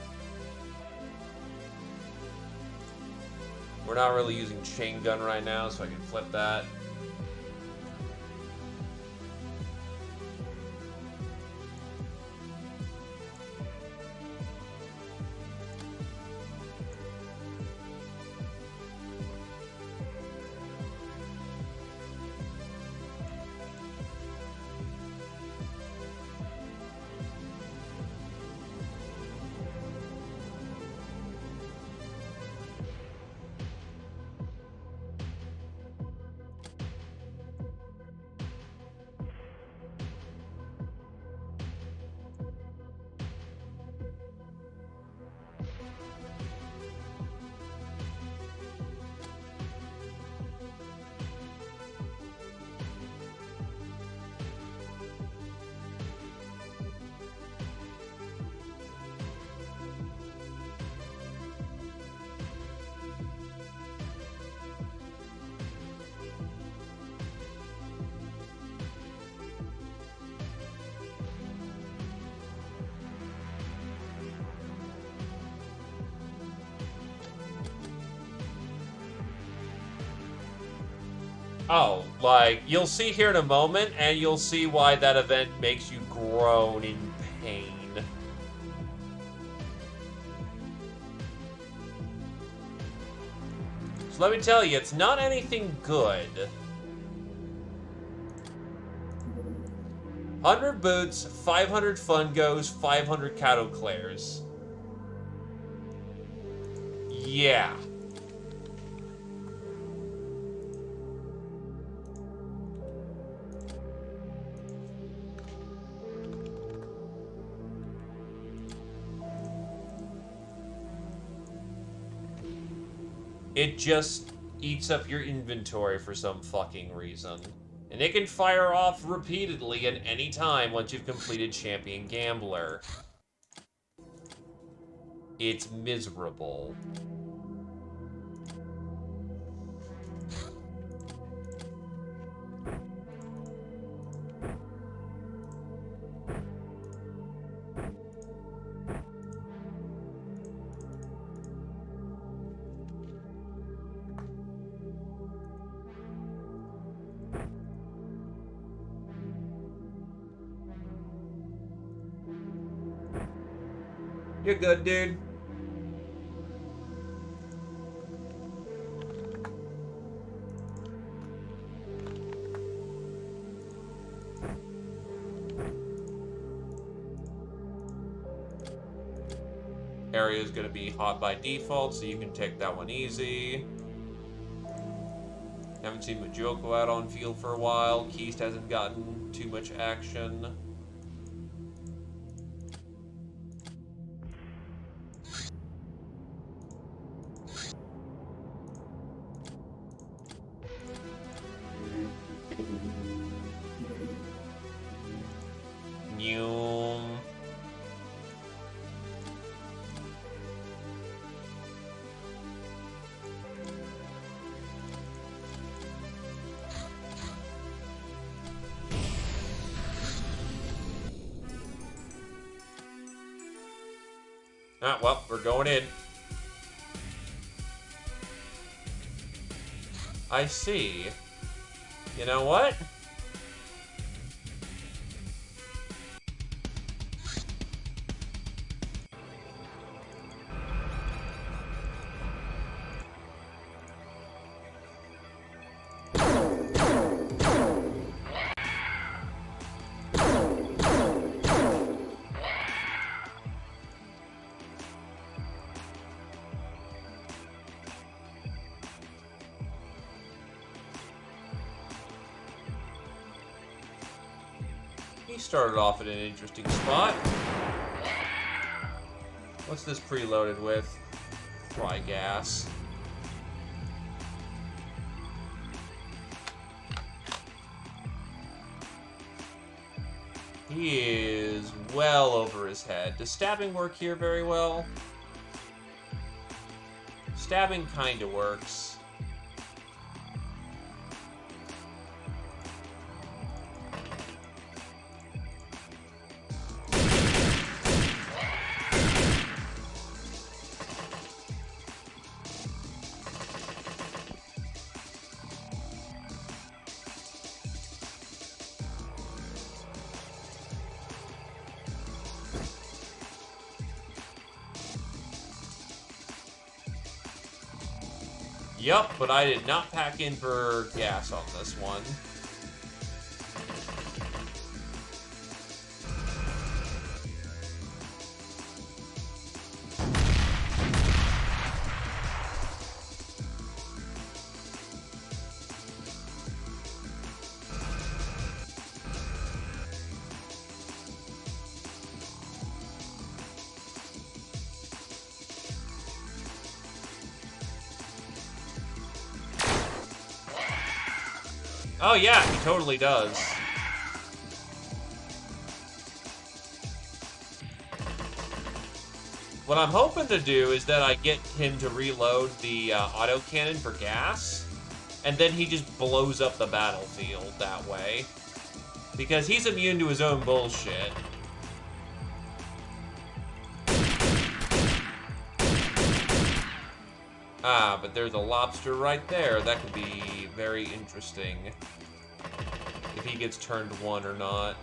Speaker 1: We're not really using chain gun right now, so I can flip that. Oh, like, you'll see here in a moment, and you'll see why that event makes you groan in pain. So let me tell you, it's not anything good. 100 boots, 500 fungos, 500 catoclares. Yeah. It just eats up your inventory for some fucking reason. And it can fire off repeatedly at any time once you've completed Champion Gambler. It's miserable. You're good, dude. Area is going to be hot by default, so you can take that one easy. Haven't seen Majoko out on field for a while. Keist hasn't gotten too much action. Noom. Ah, well, we're going in. I see. You know what? He started off at an interesting spot. What's this preloaded with? Dry gas. He is well over his head. Does stabbing work here very well? Stabbing kinda works. Yup, but I did not pack in for gas on this one. Oh yeah, he totally does. What I'm hoping to do is that I get him to reload the autocannon for gas, and then he just blows up the battlefield that way. Because he's immune to his own bullshit. Ah, but there's a lobster right there. That could be very interesting. If he gets turned one or not.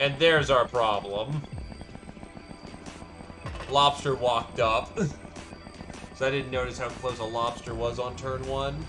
Speaker 1: And there's our problem. Lobster walked up. So I didn't notice how close a lobster was on turn one.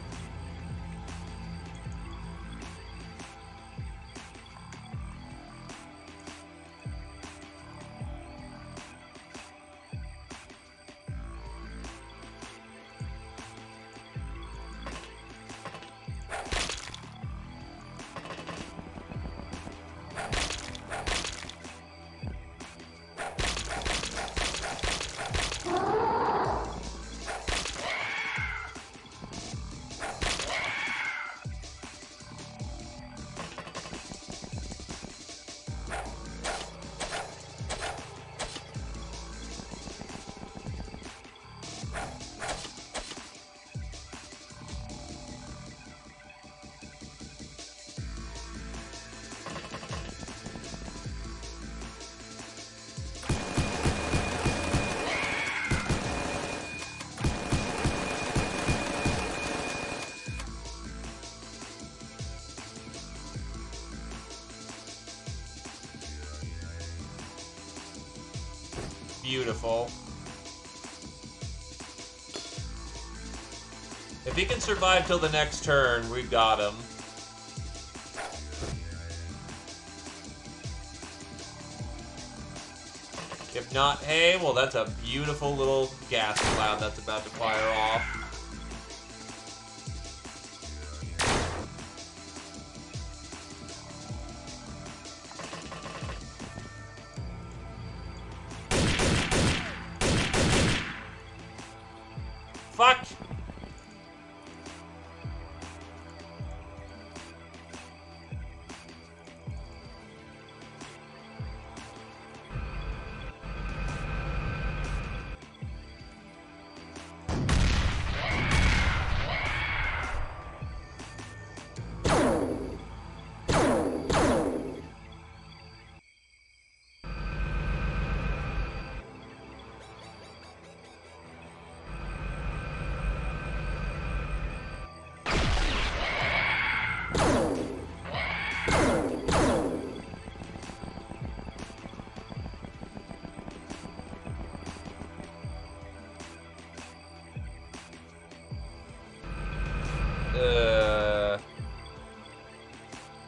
Speaker 1: Beautiful. If he can survive till the next turn, we've got him. If not, hey, well, that's a beautiful little gas cloud that's about to fire off. Fuck!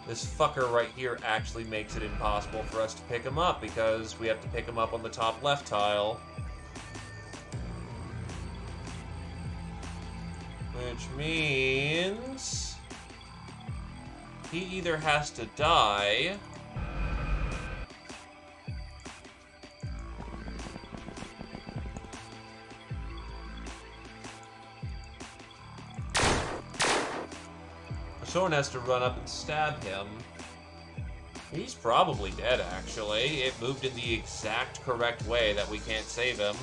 Speaker 1: This fucker right here actually makes it impossible for us to pick him up because we have to pick him up on the top left tile. Which means he either has to die or someone has to run up and stab him. He's probably dead, actually. It moved in the exact correct way that we can't save him.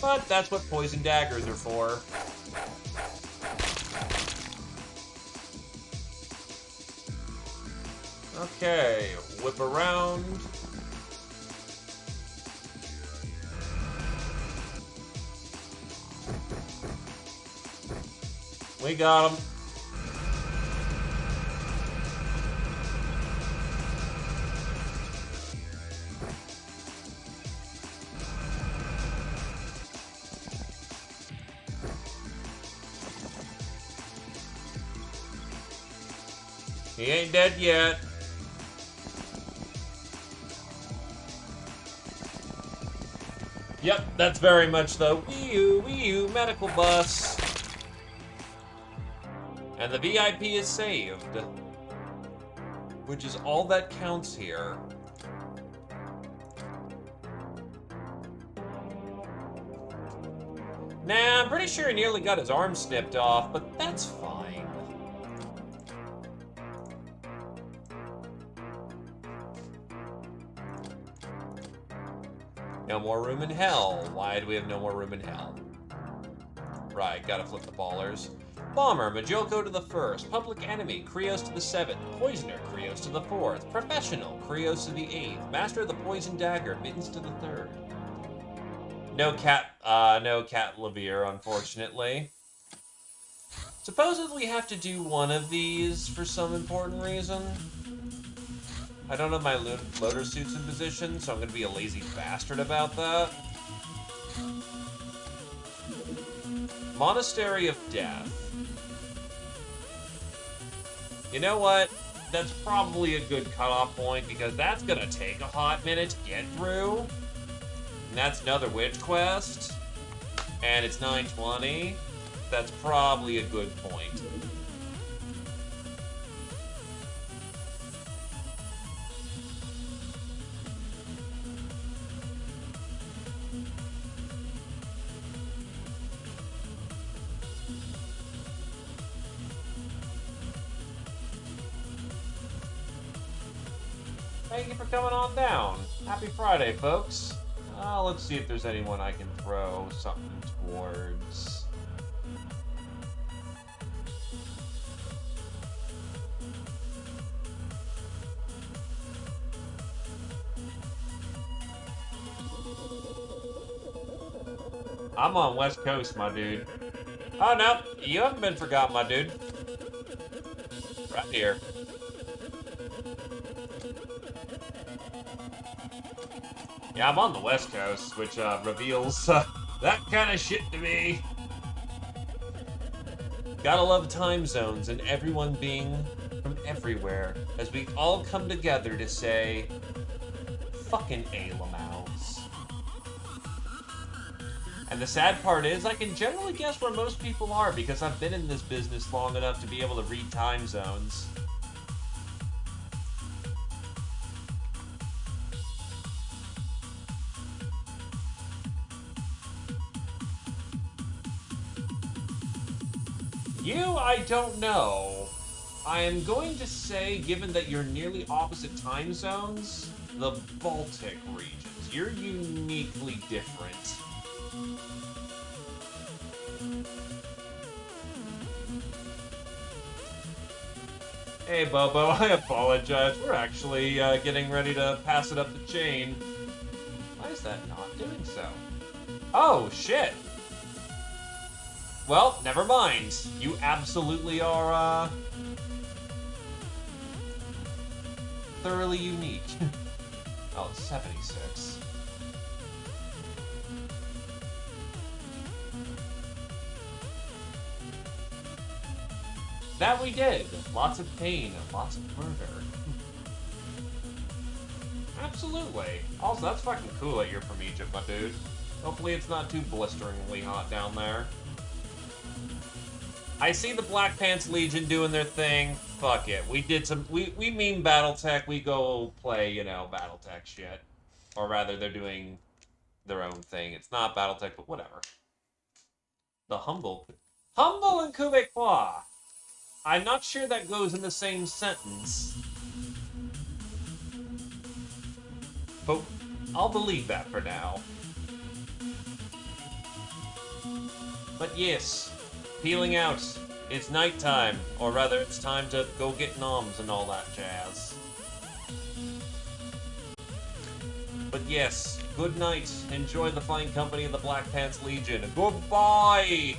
Speaker 1: But that's what poison daggers are for. Okay, whip around. We got him. He ain't dead yet. Yep, that's very much the Wii U medical bus. And the VIP is saved. Which is all that counts here. Nah, I'm pretty sure he nearly got his arm snipped off, but that's fine. No more room in hell. Why do we have no more room in hell? Right, gotta flip the ballers. Bomber, Majoko to the 1st. Public Enemy, Krios to the 7th. Poisoner, Krios to the 4th. Professional, Krios to the 8th. Master of the Poison Dagger, Mittens to the 3rd. No Cat Levere, unfortunately. Supposedly we have to do one of these for some important reason. I don't have my loader suits in position, so I'm going to be a lazy bastard about that. Monastery of Death. You know what? That's probably a good cutoff point, because that's going to take a hot minute to get through. And that's another witch quest. And it's 9:20. That's probably a good point. Thank you for coming on down. Happy Friday, folks. Let's see if there's anyone I can throw something towards. I'm on West Coast, my dude. Oh, no. You haven't been forgotten, my dude. Right here. Yeah, I'm on the West Coast, which reveals that kind of shit to me. Gotta love time zones and everyone being from everywhere as we all come together to say, fucking A-Lamouths. And the sad part is, I can generally guess where most people are because I've been in this business long enough to be able to read time zones. You, I don't know. I am going to say, given that you're nearly opposite time zones, the Baltic regions. You're uniquely different. Hey, Bobo, I apologize. We're actually getting ready to pass it up the chain. Why is best at not doing so. Oh, shit. Well, never mind. You absolutely are, thoroughly unique. Oh, it's 76. That we did. Lots of pain and lots of murder. Absolutely. Also, that's fucking cool that you're from Egypt, my dude. Hopefully it's not too blisteringly hot down there. I see the Black Pants Legion doing their thing. Fuck it. We did some... We mean Battletech. We go play, you know, Battletech shit. Or rather, they're doing their own thing. It's not Battletech, but whatever. The humble... Humble and Québécois. I'm not sure that goes in the same sentence. But I'll believe that for now. But yes, peeling out. It's nighttime, or rather it's time to go get noms and all that jazz. But yes, good night. Enjoy the fine company of the Black Pants Legion. Goodbye!